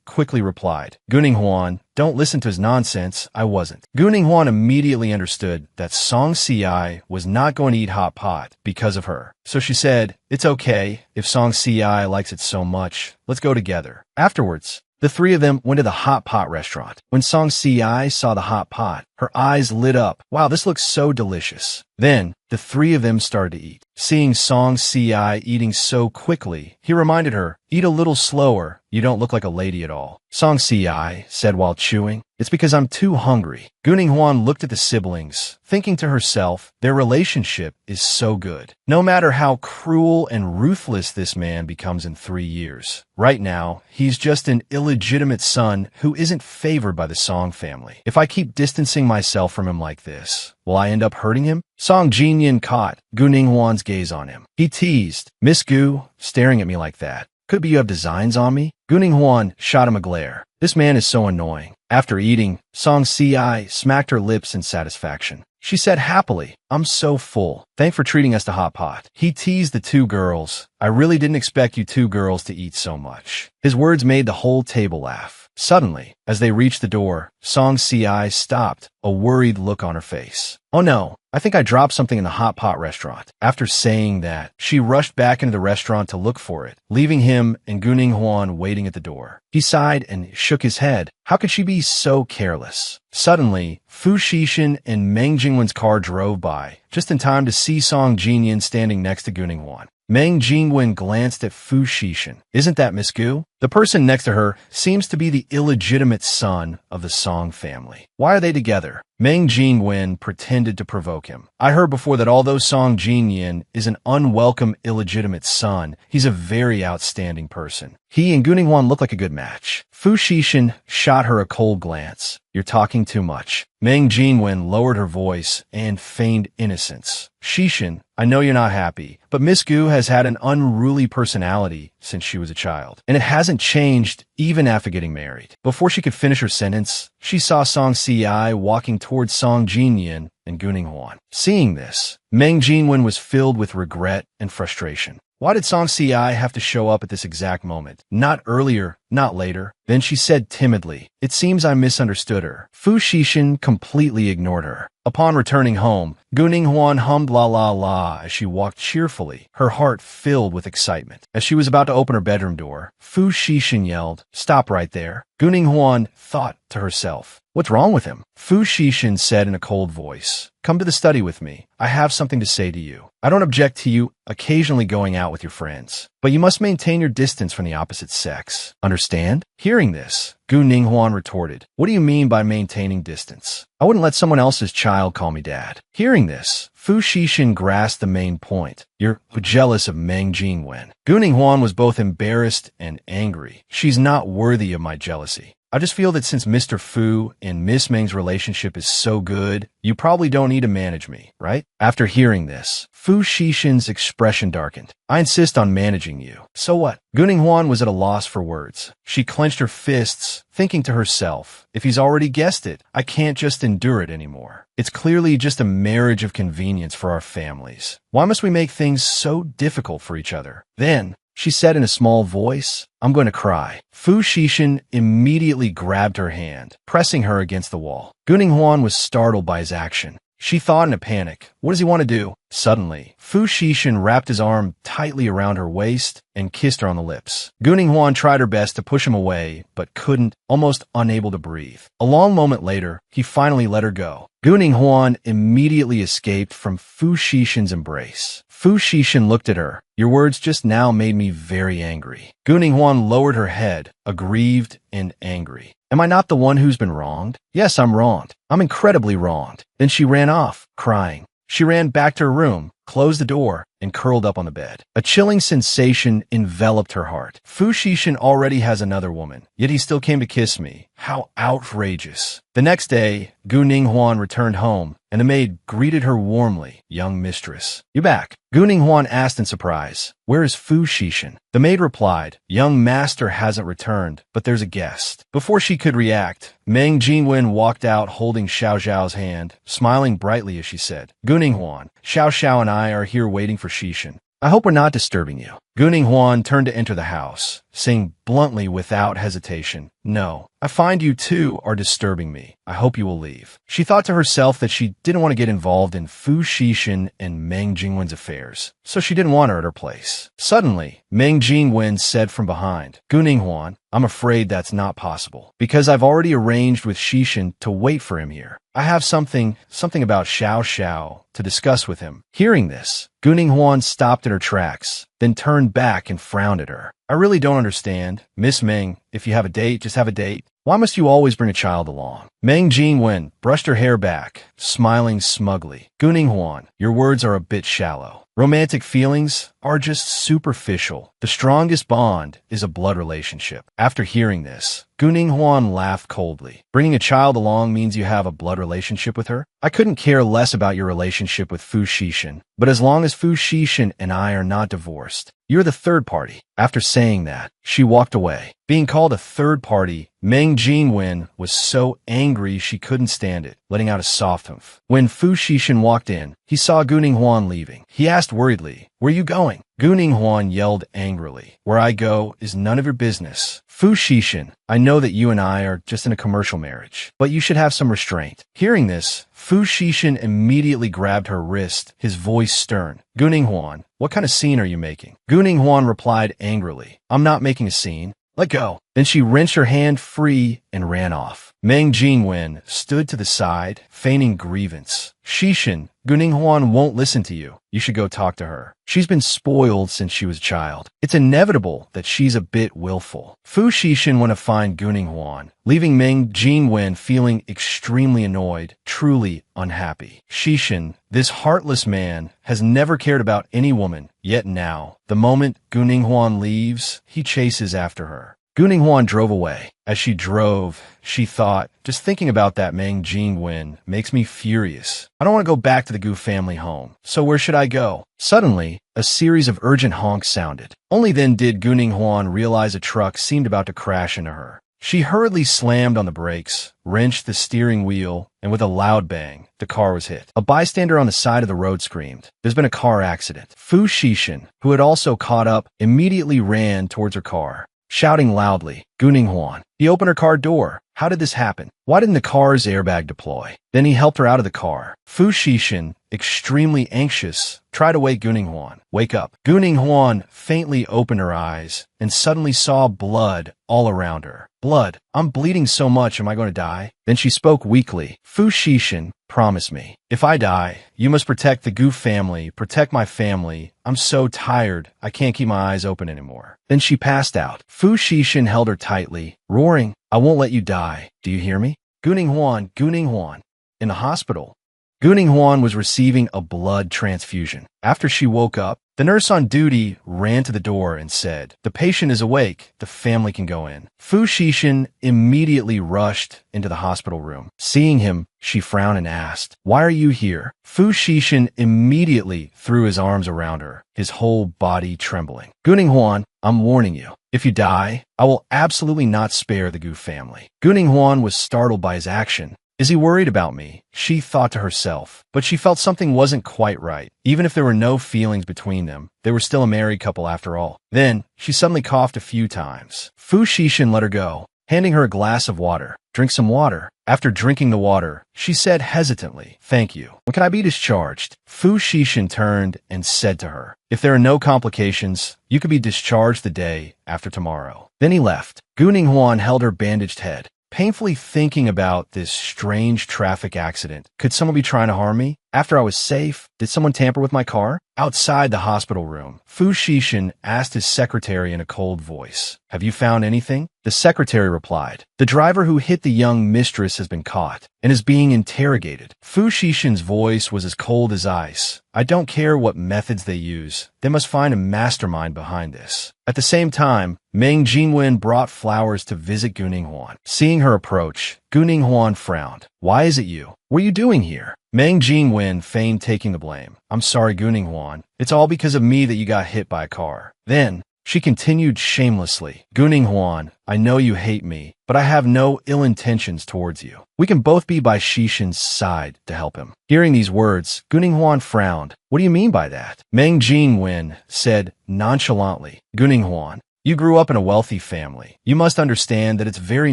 quickly replied, Guning Huan, don't listen to his nonsense, I wasn't. Guning Huan immediately understood that Song Si was not going to eat hot pot because of her. So she said, it's okay, if Song Si likes it so much, let's go together. Afterwards, the three of them went to the hot pot restaurant. When Song Si saw the hot pot, her eyes lit up. Wow, this looks so delicious. Then, the three of them started to eat. Seeing Song Si eating so quickly, he reminded her, eat a little slower, you don't look like a lady at all. Song Si said while chewing, it's because I'm too hungry. Guning Huan looked at the siblings, thinking to herself, their relationship is so good. No matter how cruel and ruthless this man becomes in 3 years. Right now, he's just an illegitimate son who isn't favored by the Song family. If I keep distancing myself from him like this, will I end up hurting him? Song Jinyan caught Guning Huan's gaze on him. He teased, Miss Gu, staring at me like that. Could be you have designs on me? Guning Huan shot him a glare. This man is so annoying. After eating, Song Si smacked her lips in satisfaction. She said happily, I'm so full. Thanks for treating us to hot pot. He teased the two girls. I really didn't expect you two girls to eat so much. His words made the whole table laugh. Suddenly, as they reached the door, Song Si stopped, a worried look on her face. Oh no, I think I dropped something in the hot pot restaurant. After saying that, she rushed back into the restaurant to look for it, leaving him and Guning Huan waiting at the door. He sighed and shook his head. How could she be so careless? Suddenly, Fu Xixin and Meng Jingwen's car drove by, just in time to see Song Jinyan standing next to Guning Huan. Meng Jingwen glanced at Fu Xixin. Isn't that Miss Gu? The person next to her seems to be the illegitimate son of the Song family. Why are they together? Meng Jingwen pretended to provoke him. I heard before that although Song Jinyan is an unwelcome illegitimate son, he's a very outstanding person. He and Guning Huan look like a good match. Fu Xixin shot her a cold glance. You're talking too much. Meng Jingwen lowered her voice and feigned innocence. Xixin, I know you're not happy, but Miss Gu has had an unruly personality since she was a child, and it hasn't changed even after getting married. Before she could finish her sentence, she saw Song Si walking towards Song Jinyan and Guning Huan. Seeing this, Meng Jingwen was filled with regret and frustration. Why did Song Si have to show up at this exact moment? Not earlier, not later. Then she said timidly, it seems I misunderstood her. Fu Xixin completely ignored her. Upon returning home, Guning Huan hummed la la la as she walked cheerfully, her heart filled with excitement. As she was about to open her bedroom door, Fu Xixin yelled, stop right there. Guning Huan thought to herself, what's wrong with him? Fu Xixin said in a cold voice, come to the study with me. I have something to say to you. I don't object to you occasionally going out with your friends, but you must maintain your distance from the opposite sex. Understand? Hearing this, Guning Huan retorted, what do you mean by maintaining distance? I wouldn't let someone else's child call me dad. Hearing this, Fu Xixin grasped the main point. You're jealous of Meng Jingwen. Guning Huan was both embarrassed and angry. She's not worthy of my jealousy. I just feel that since Mr. Fu and Miss Meng's relationship is so good, you probably don't need to manage me, right? After hearing this, Fu Xixin's expression darkened. I insist on managing you. So what? Guning Huan was at a loss for words. She clenched her fists, thinking to herself, if he's already guessed it, I can't just endure it anymore. It's clearly just a marriage of convenience for our families. Why must we make things so difficult for each other? Then, she said in a small voice, I'm going to cry. Fu Xixin immediately grabbed her hand, pressing her against the wall. Guning Huan was startled by his action. She thought in a panic, what does he want to do? Suddenly, Fu Xixin wrapped his arm tightly around her waist and kissed her on the lips. Guning Huan tried her best to push him away, but couldn't, almost unable to breathe. A long moment later, he finally let her go. Guning Huan immediately escaped from Fu Xixin's embrace. Fu Xixin looked at her. Your words just now made me very angry. Guning Huan lowered her head, aggrieved and angry. Am I not the one who's been wronged? Yes, I'm wronged. I'm incredibly wronged. Then she ran off, crying. She ran back to her room, closed the door, and curled up on the bed. A chilling sensation enveloped her heart. Fu Xixin already has another woman, yet he still came to kiss me. How outrageous. The next day, Guning Huan returned home, and the maid greeted her warmly. Young mistress. You back? Guning Huan asked in surprise. Where is Fu Xixin? The maid replied, young master hasn't returned, but there's a guest. Before she could react, Meng Jingwen walked out holding Xiao Xiao's hand, smiling brightly as she said, Guning Huan, Xiao Xiao and I are here waiting for Xixin. I hope we're not disturbing you. Guning Huan turned to enter the house, saying bluntly without hesitation, no, I find you two are disturbing me. I hope you will leave. She thought to herself that she didn't want to get involved in Fu Xixin and Meng Jingwen's affairs, so she didn't want her at her place. Suddenly, Meng Jingwen said from behind, Guning Huan, I'm afraid that's not possible, because I've already arranged with Xixin to wait for him here. I have something about Xiao Xiao to discuss with him. Hearing this, Guning Huan stopped in her tracks, then turned back and frowned at her. I really don't understand. Miss Meng, if you have a date, just have a date. Why must you always bring a child along? Meng Jingwen brushed her hair back, smiling smugly. Guning Huan, your words are a bit shallow. Romantic feelings are just superficial. The strongest bond is a blood relationship. After hearing this, Guning Huan laughed coldly. Bringing a child along means you have a blood relationship with her? I couldn't care less about your relationship with Fu Xixin, but as long as Fu Xixin and I are not divorced, you're the third party. After saying that, she walked away. Being called a third party, Meng Jingwen was so angry she couldn't stand it, letting out a soft humph. When Fu Xixin walked in, he saw Guning Huan leaving. He asked worriedly, where are you going? Guning Huan yelled angrily, where I go is none of your business. Fu Xixin, I know that you and I are just in a commercial marriage, but you should have some restraint. Hearing this, Fu Xishan immediately grabbed her wrist, his voice stern. Guning Huan, what kind of scene are you making? Guning Huan replied angrily, I'm not making a scene. Let go. Then she wrenched her hand free and ran off. Meng Jingwen stood to the side, feigning grievance. Xishan, Guning Huan won't listen to you. You should go talk to her. She's been spoiled since she was a child. It's inevitable that she's a bit willful. Fu Xishan went to find Guning Huan, leaving Meng Jingwen feeling extremely annoyed, truly unhappy. Xishan, this heartless man, has never cared about any woman, yet now, the moment Guning Huan leaves, he chases after her. Guning Huan drove away. As she drove, she thought, just thinking about that Meng Jingwen makes me furious. I don't want to go back to the Gu family home. So where should I go? Suddenly, a series of urgent honks sounded. Only then did Guning Huan realize a truck seemed about to crash into her. She hurriedly slammed on the brakes, wrenched the steering wheel, and with a loud bang, the car was hit. A bystander on the side of the road screamed, "There's been a car accident." Fu Xishan, who had also caught up, immediately ran towards her car, shouting loudly, Guning Huan. He opened her car door. How did this happen? Why didn't the car's airbag deploy? Then he helped her out of the car. Fu Xishan, extremely anxious, tried to wake Guning Huan. Wake up. Guning Huan faintly opened her eyes and suddenly saw blood all around her. Blood. I'm bleeding so much, am I going to die? Then she spoke weakly. Fu Xishan, promise me. If I die, you must protect the Gu family, protect my family. I'm so tired, I can't keep my eyes open anymore. Then she passed out. Fu Xishan held her tightly, roaring, I won't let you die. Do you hear me? Guning Huan, Guning Huan. In the hospital, Guning Huan was receiving a blood transfusion. After she woke up, the nurse on duty ran to the door and said, the patient is awake, the family can go in. Fu Xishan immediately rushed into the hospital room. Seeing him, she frowned and asked, why are you here? Fu Xishan immediately threw his arms around her, his whole body trembling. Guning Huan, I'm warning you. If you die, I will absolutely not spare the Gu family. Guning Huan was startled by his action. Is he worried about me? She thought to herself, but she felt something wasn't quite right. Even if there were no feelings between them, they were still a married couple after all. Then, she suddenly coughed a few times. Fu Xishan let her go, handing her a glass of water. Drink some water. After drinking the water, she said hesitantly, thank you. When can I be discharged? Fu Xishan turned and said to her, if there are no complications, you could be discharged the day after tomorrow. Then he left. Guning Huan held her bandaged head, painfully thinking about this strange traffic accident. Could someone be trying to harm me? After I was safe, did someone tamper with my car? Outside the hospital room, Fu Xishan asked his secretary in a cold voice, have you found anything? The secretary replied, the driver who hit the young mistress has been caught and is being interrogated. Fu Xishan's voice was as cold as ice. I don't care what methods they use. They must find a mastermind behind this. At the same time, Meng Jingwen brought flowers to visit Guning Huan. Seeing her approach, Guning Huan frowned. Why is it you? What are you doing here? Meng Jingwen feigned taking the blame. I'm sorry, Guning Huan. It's all because of me that you got hit by a car. Then, she continued shamelessly. Guning Huan, I know you hate me, but I have no ill intentions towards you. We can both be by Xishan's side to help him. Hearing these words, Guning Huan frowned. What do you mean by that? Meng Jingwen said nonchalantly, Guning Huan, you grew up in a wealthy family. You must understand that it's very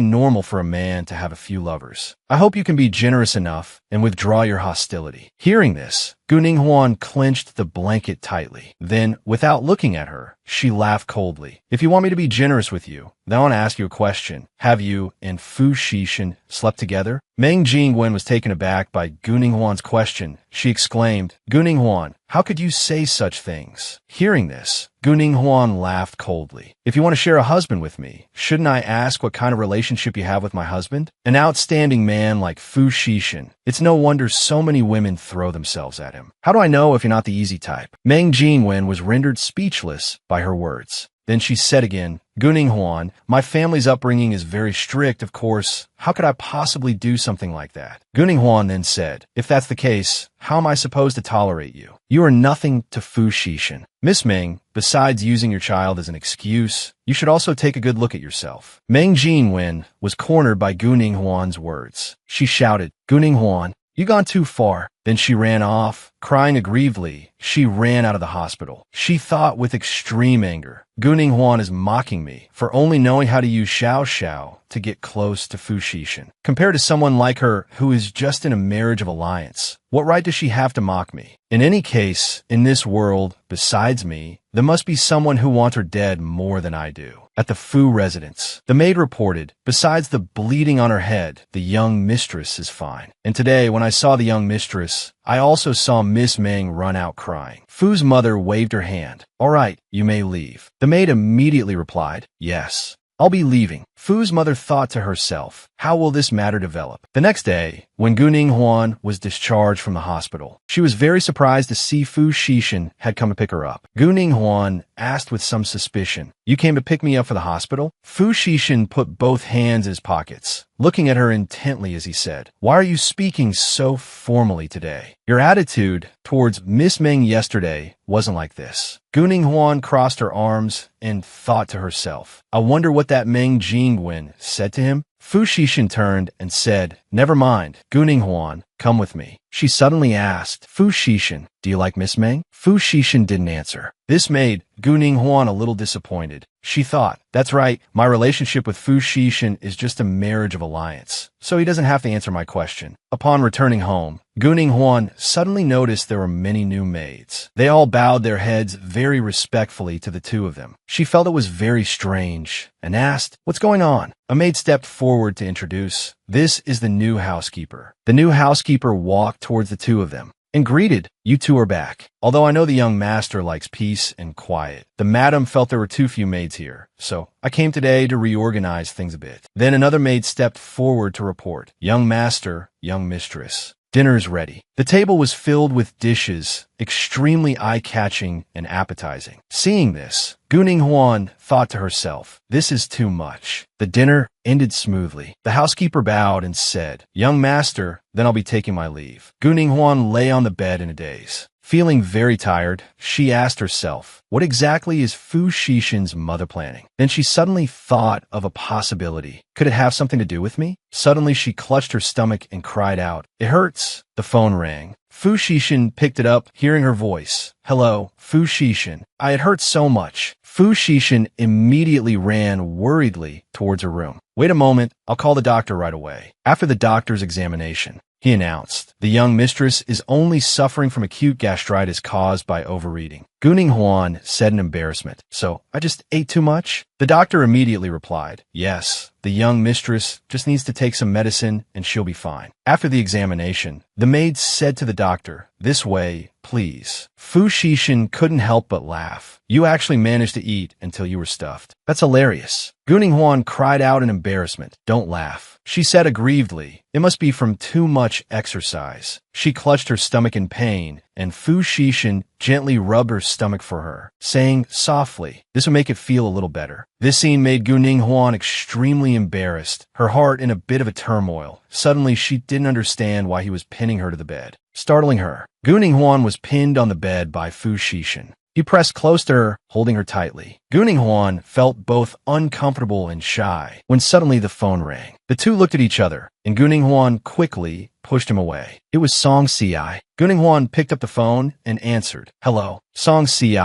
normal for a man to have a few lovers. I hope you can be generous enough and withdraw your hostility. Hearing this, Guning Huan clenched the blanket tightly. Then, without looking at her, she laughed coldly. If you want me to be generous with you, then I want to ask you a question. Have you and Fu Xishan slept together? Meng Jingwen was taken aback by Guning Huan's question. She exclaimed, Guning Huan, how could you say such things? Hearing this, Guning Huan laughed coldly. If you want to share a husband with me, shouldn't I ask what kind of relationship you have with my husband? An outstanding man like Fu Xishan. It's no wonder so many women throw themselves at him. How do I know if you're not the easy type? Meng Jingwen was rendered speechless by her words. Then she said again, Guning Huan, my family's upbringing is very strict, of course. How could I possibly do something like that? Guning Huan then said, if that's the case, how am I supposed to tolerate you? You are nothing to Fu Xishan. Miss Meng, besides using your child as an excuse, you should also take a good look at yourself. Meng Jingwen was cornered by Guning Huan's words. She shouted, Guning Huan, you gone too far. Then she ran off, crying aggrievedly. She ran out of the hospital. She thought with extreme anger, Guning Huan is mocking me for only knowing how to use Xiao Xiao to get close to Fu Xixin. Compared to someone like her who is just in a marriage of alliance, what right does she have to mock me? In any case, in this world, besides me, there must be someone who wants her dead more than I do. At the Fu residence, the maid reported, besides the bleeding on her head, the young mistress is fine. And today, when I saw the young mistress, I also saw Miss Meng run out crying. Fu's mother waved her hand. All right, you may leave. The maid immediately replied, yes. I'll be leaving. Fu's mother thought to herself, how will this matter develop? The next day, when Guning Huan was discharged from the hospital, she was very surprised to see Fu Xixin had come to pick her up. Guning Huan asked with some suspicion, you came to pick me up for the hospital? Fu Xixin put both hands in his pockets, looking at her intently as he said, why are you speaking so formally today? Your attitude towards Miss Meng yesterday wasn't like this. Guning Huan crossed her arms and thought to herself, I wonder what that Meng Jingwen said to him? Fu Xixin turned and said, never mind, Guning Huan, come with me. She suddenly asked, Fu Xixin, do you like Miss Meng? Fu Xixin didn't answer. This made Guning Huan a little disappointed. She thought, that's right, my relationship with Fu Xixin is just a marriage of alliance, so he doesn't have to answer my question. Upon returning home, Guning Huan suddenly noticed there were many new maids. They all bowed their heads very respectfully to the two of them. She felt it was very strange and asked, what's going on? A maid stepped forward to introduce, this is the new housekeeper. The new housekeeper walked towards the two of them and greeted, you two are back. Although I know the young master likes peace and quiet, the madam felt there were too few maids here, so I came today to reorganize things a bit. Then another maid stepped forward to report, young master, young mistress. Dinner's ready. The table was filled with dishes, extremely eye-catching and appetizing. Seeing this, Guning Huan thought to herself, this is too much. The dinner ended smoothly. The housekeeper bowed and said, young master, then I'll be taking my leave. Guning Huan lay on the bed in a daze. Feeling very tired, she asked herself, what exactly is Fu Xixin's mother planning? Then she suddenly thought of a possibility. Could it have something to do with me? Suddenly she clutched her stomach and cried out, it hurts. The phone rang. Fu Xixin picked it up, hearing her voice. Hello, Fu Xixin. I had hurt so much. Fu Xixin immediately ran worriedly towards her room. Wait a moment, I'll call the doctor right away. After the doctor's examination, he announced, the young mistress is only suffering from acute gastritis caused by overeating. Guning Huan said in embarrassment, so I just ate too much? The doctor immediately replied, yes, the young mistress just needs to take some medicine and she'll be fine. After the examination, the maid said to the doctor, this way, please. Fu Xixin couldn't help but laugh. You actually managed to eat until you were stuffed. That's hilarious. Guning Huan cried out in embarrassment. Don't laugh. She said aggrievedly, it must be from too much exercise. She clutched her stomach in pain, and Fu Xixin gently rubbed her stomach for her, saying softly, this will make it feel a little better. This scene made Guning Huan extremely embarrassed, her heart in a bit of a turmoil. Suddenly, she didn't understand why he was pinning her to the bed. Startling her, Guning Huan was pinned on the bed by Fu Xixin. He pressed close to her, holding her tightly. Guning Huan felt both uncomfortable and shy when suddenly the phone rang. The two looked at each other, and Guning Huan quickly pushed him away. It was Song Si. Guning Huan picked up the phone and answered. Hello, Song Si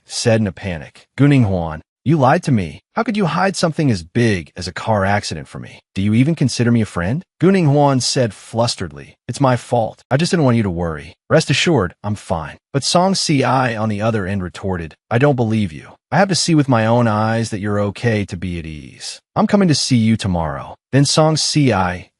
said in a panic. Guning Huan, you lied to me. How could you hide something as big as a car accident from me? Do you even consider me a friend? Guning Huan said flusteredly, it's my fault. I just didn't want you to worry. Rest assured, I'm fine. But Song Si on the other end retorted, I don't believe you. I have to see with my own eyes that you're okay to be at ease. I'm coming to see you tomorrow. Then Song Si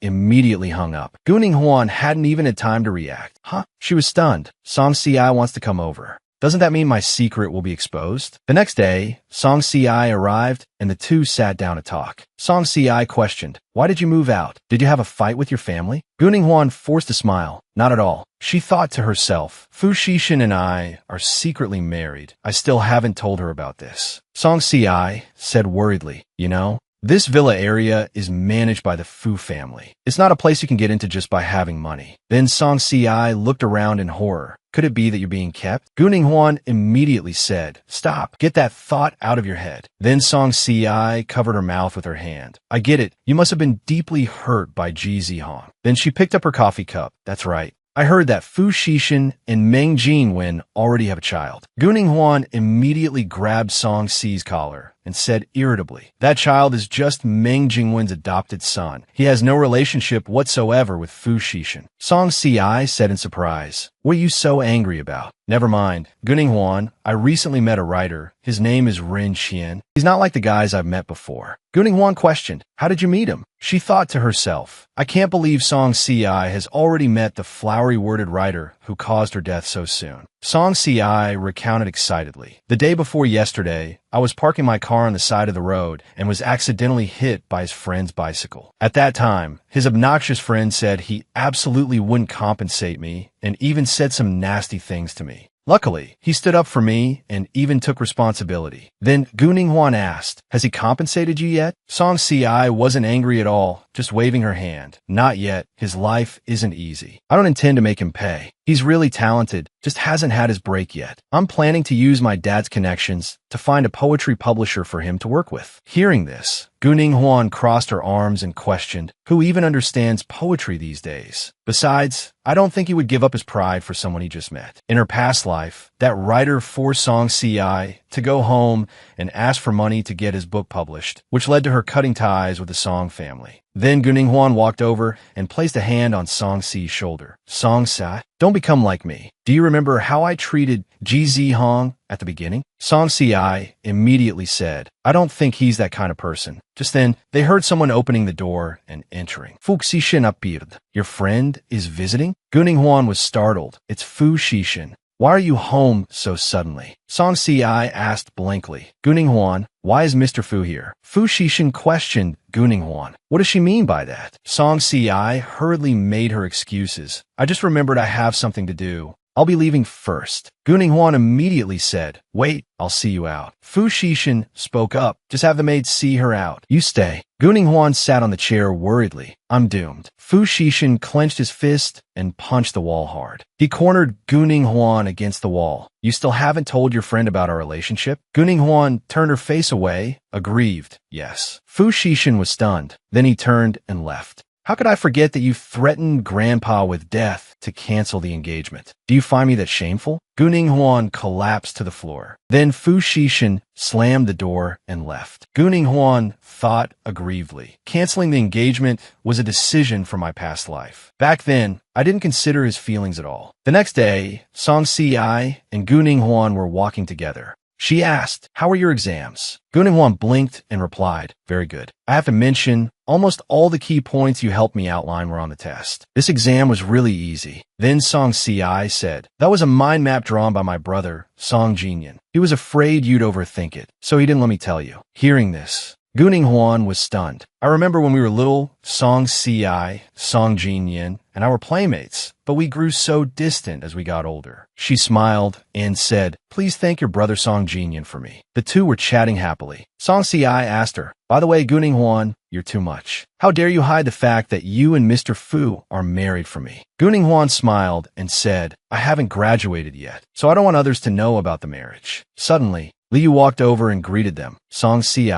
immediately hung up. Guning Huan hadn't even had time to react. Huh? She was stunned. Song Si wants to come over. Doesn't that mean my secret will be exposed? The next day, Song Si arrived, and the two sat down to talk. Song Si questioned, why did you move out? Did you have a fight with your family? Guning Huan forced a smile. Not at all. She thought to herself, Fu Xixin and I are secretly married. I still haven't told her about this. Song Si said worriedly, you know, this villa area is managed by the Fu family. It's not a place you can get into just by having money. Then Song Si looked around in horror. Could it be that you're being kept? Guning Huan immediately said, stop, get that thought out of your head. Then Song Si covered her mouth with her hand. I get it. You must have been deeply hurt by Ji Zihong. Then she picked up her coffee cup. That's right. I heard that Fu Xixin and Meng Jingwen already have a child. Guning Huan immediately grabbed Song Si's collar and said irritably, that child is just Meng Jingwen's adopted son. He has no relationship whatsoever with Fu Xixin. Song Si said in surprise, what are you so angry about? Never mind. Guning Huan, I recently met a writer. His name is Ren Qian. He's not like the guys I've met before. Guning Huan questioned, how did you meet him? She thought to herself, I can't believe Song Si has already met the flowery-worded writer who caused her death so soon. Song Si recounted excitedly. The day before yesterday, I was parking my car on the side of the road and was accidentally hit by his friend's bicycle. At that time, his obnoxious friend said he absolutely wouldn't compensate me and even said some nasty things to me. Luckily, he stood up for me and even took responsibility. Then Guning Huan asked, has he compensated you yet? Song Si wasn't angry at all, just waving her hand. Not yet. His life isn't easy. I don't intend to make him pay. He's really talented, just hasn't had his break yet. I'm planning to use my dad's connections to find a poetry publisher for him to work with. Hearing this, Guning Huan crossed her arms and questioned, who even understands poetry these days? Besides, I don't think he would give up his pride for someone he just met. In her past life, that writer forced Song Si to go home and ask for money to get his book published, which led to her cutting ties with the Song family. Then Guning Huan walked over and placed a hand on Song Si's shoulder. Song Si, don't become like me. Do you remember how I treated Ji Zihong at the beginning? Song Si immediately said, I don't think he's that kind of person. Just then, they heard someone opening the door and entering. Fu Xixin appeared. Your friend is visiting? Guning Huan was startled. It's Fu Xixin. Why are you home so suddenly? Song Si asked blankly. Guning Huan, why is Mr. Fu here? Fu Xixin questioned Guning Huan. What does she mean by that? Song Si hurriedly made her excuses. I just remembered I have something to do. I'll be leaving first. Guning Huan immediately said, wait, I'll see you out. Fu Xixin spoke up. Just have the maid see her out. You stay. Guning Huan sat on the chair worriedly. I'm doomed. Fu Xixin clenched his fist and punched the wall hard. He cornered Guning Huan against the wall. You still haven't told your friend about our relationship? Guning Huan turned her face away, aggrieved. Yes. Fu Xixin was stunned. Then he turned and left. How could I forget that you threatened Grandpa with death to cancel the engagement? Do you find me that shameful? Guning Huan collapsed to the floor. Then Fu Xixin slammed the door and left. Guning Huan thought aggrievedly. Canceling the engagement was a decision from my past life. Back then, I didn't consider his feelings at all. The next day, Song Si and Guning Huan were walking together. She asked, how were your exams? Guning Huan blinked and replied, very good. I have to mention, almost all the key points you helped me outline were on the test. This exam was really easy. Then Song Si said, that was a mind map drawn by my brother, Song Jinyan. He was afraid you'd overthink it, so he didn't let me tell you. Hearing this, Guning Huan was stunned. I remember when we were little, Song Si, Song Jinyan, and I were playmates, but we grew so distant as we got older. She smiled and said, please thank your brother Song Jinyan for me. The two were chatting happily. Song Si asked her, by the way, Guning Huan, you're too much. How dare you hide the fact that you and Mr. Fu are married from me? Guning Huan smiled and said, I haven't graduated yet, so I don't want others to know about the marriage. Suddenly, Liu walked over and greeted them. Song Si,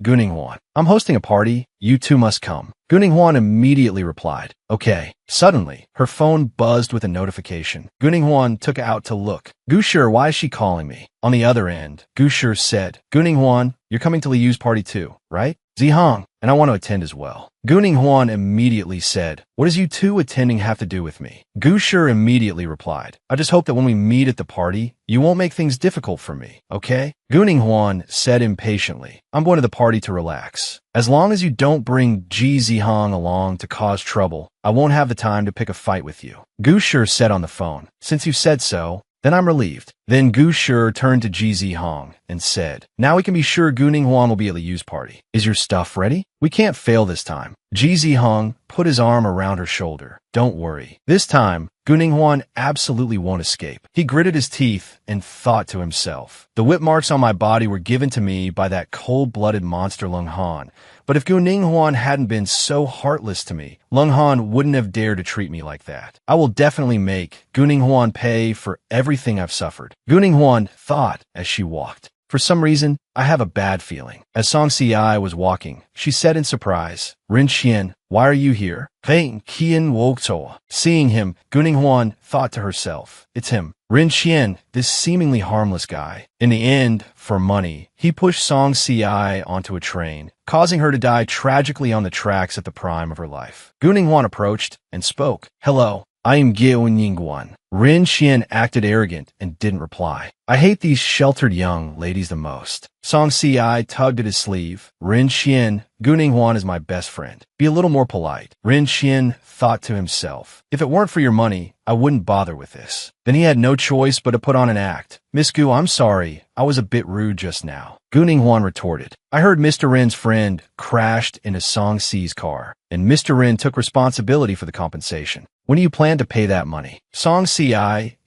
Guning Huan, I'm hosting a party. You two must come. Guning Huan immediately replied, okay. Suddenly, her phone buzzed with a notification. Guning Huan took it out to look. Gushir, why is she calling me? On the other end, Gushir said, Guning Huan, you're coming to Liu's party too, right? Zihong, and I want to attend as well. Guning Huan immediately said, what does you two attending have to do with me? Gushir immediately replied, I just hope that when we meet at the party, you won't make things difficult for me, okay? Guning Huan said impatiently, I'm going to the party to relax. As long as you don't bring Ji Zihong along to cause trouble, I won't have the time to pick a fight with you. Gushir said on the phone, since you said so, then I'm relieved. Then Gushir turned to Ji Zihong and said, now we can be sure Guning Huan will be at Liu's party. Is your stuff ready? We can't fail this time. Ji Zihong put his arm around her shoulder. Don't worry. This time, Guning Huan absolutely won't escape. He gritted his teeth and thought to himself, the whip marks on my body were given to me by that cold-blooded monster Lung Han. But if Guning Huan hadn't been so heartless to me, Lung Han wouldn't have dared to treat me like that. I will definitely make Guning Huan pay for everything I've suffered. Guning Huan thought as she walked. For some reason, I have a bad feeling. As Song Si was walking, she said in surprise, Rin Qian, why are you here? Hey, Qian Wokto. Seeing him, Guning Huan thought to herself, it's him. Rin Qian, this seemingly harmless guy. In the end, for money, he pushed Song Si onto a train, causing her to die tragically on the tracks at the prime of her life. Guning Huan approached and spoke. Hello, I am Geo Ningguan. Rin Qian acted arrogant and didn't reply. I hate these sheltered young ladies the most. Song Si tugged at his sleeve. Rin Qian, Guning Huan is my best friend. Be a little more polite. Rin Qian thought to himself, if it weren't for your money, I wouldn't bother with this. Then he had no choice but to put on an act. Miss Gu, I'm sorry. I was a bit rude just now. Guning Huan retorted. I heard Mr. Rin's friend crashed into Song Si's car, and Mr. Rin took responsibility for the compensation. When do you plan to pay that money? Song Si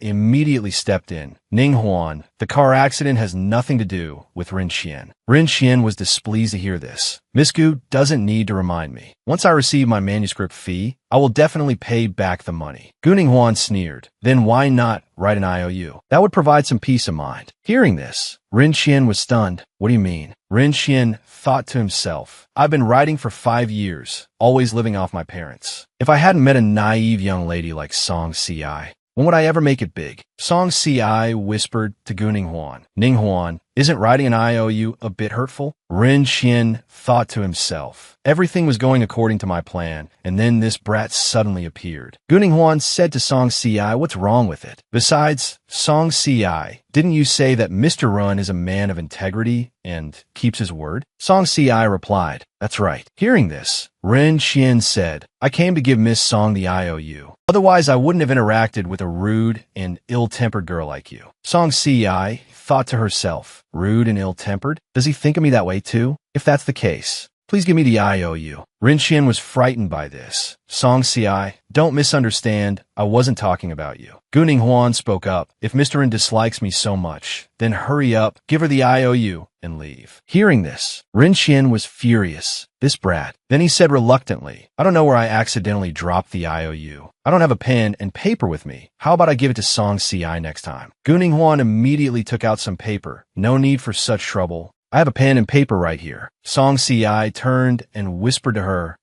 immediately stepped in. Ning Huan, the car accident has nothing to do with Rin Qian. Rin Qian was displeased to hear this. Miss Gu doesn't need to remind me. Once I receive my manuscript fee, I will definitely pay back the money. Guning Huan sneered. Then why not write an IOU? That would provide some peace of mind. Hearing this, Rin Qian was stunned. What do you mean? Rin Qian thought to himself, I've been writing for 5 years, always living off my parents. If I hadn't met a naive young lady like Song Si, when would I ever make it big? Song Si whispered to Guning Huan. Ning Huan, isn't writing an IOU a bit hurtful? Rin Qian thought to himself. Everything was going according to my plan, and then this brat suddenly appeared. Guning Huan said to Song Si, what's wrong with it? Besides, Song Si, didn't you say that Mr. Run is a man of integrity and keeps his word? Song Si replied, that's right. Hearing this, Rin Qian said, I came to give Miss Song the IOU. Otherwise, I wouldn't have interacted with a rude and ill-tempered girl like you. Song Si thought to herself, rude and ill-tempered? Does he think of me that way too? If that's the case, please give me the IOU. Rin Qian was frightened by this. Song Si, don't misunderstand. I wasn't talking about you. Guning Huan spoke up. If Mr. Rin dislikes me so much, then hurry up, give her the IOU, and leave. Hearing this, Rin Qian was furious. This brat. Then he said reluctantly, I don't know where I accidentally dropped the IOU. I don't have a pen and paper with me. How about I give it to Song Si next time? Guning Huan immediately took out some paper. No need for such trouble. I have a pen and paper right here. Song Si turned and whispered to her,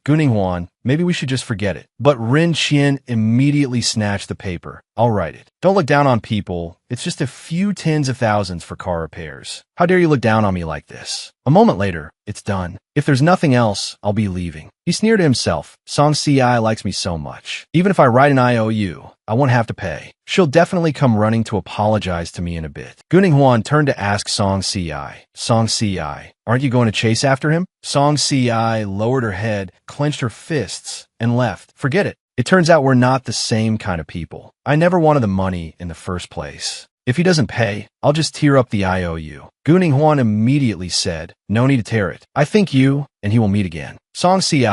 Guning Huan, maybe we should just forget it. But Rin Qian immediately snatched the paper. I'll write it. Don't look down on people. It's just a few tens of thousands for car repairs. How dare you look down on me like this? A moment later, it's done. If there's nothing else, I'll be leaving. He sneered to himself. Song Si likes me so much. Even if I write an IOU, I won't have to pay. She'll definitely come running to apologize to me in a bit. Guning Huan turned to ask Song Si, Song Si, aren't you going to chase after him? Song Si lowered her head, clenched her fists, and left. Forget it. It turns out we're not the same kind of people. I never wanted the money in the first place. If he doesn't pay, I'll just tear up the IOU. Guning Huan immediately said, no need to tear it. I think you and he will meet again. Song Si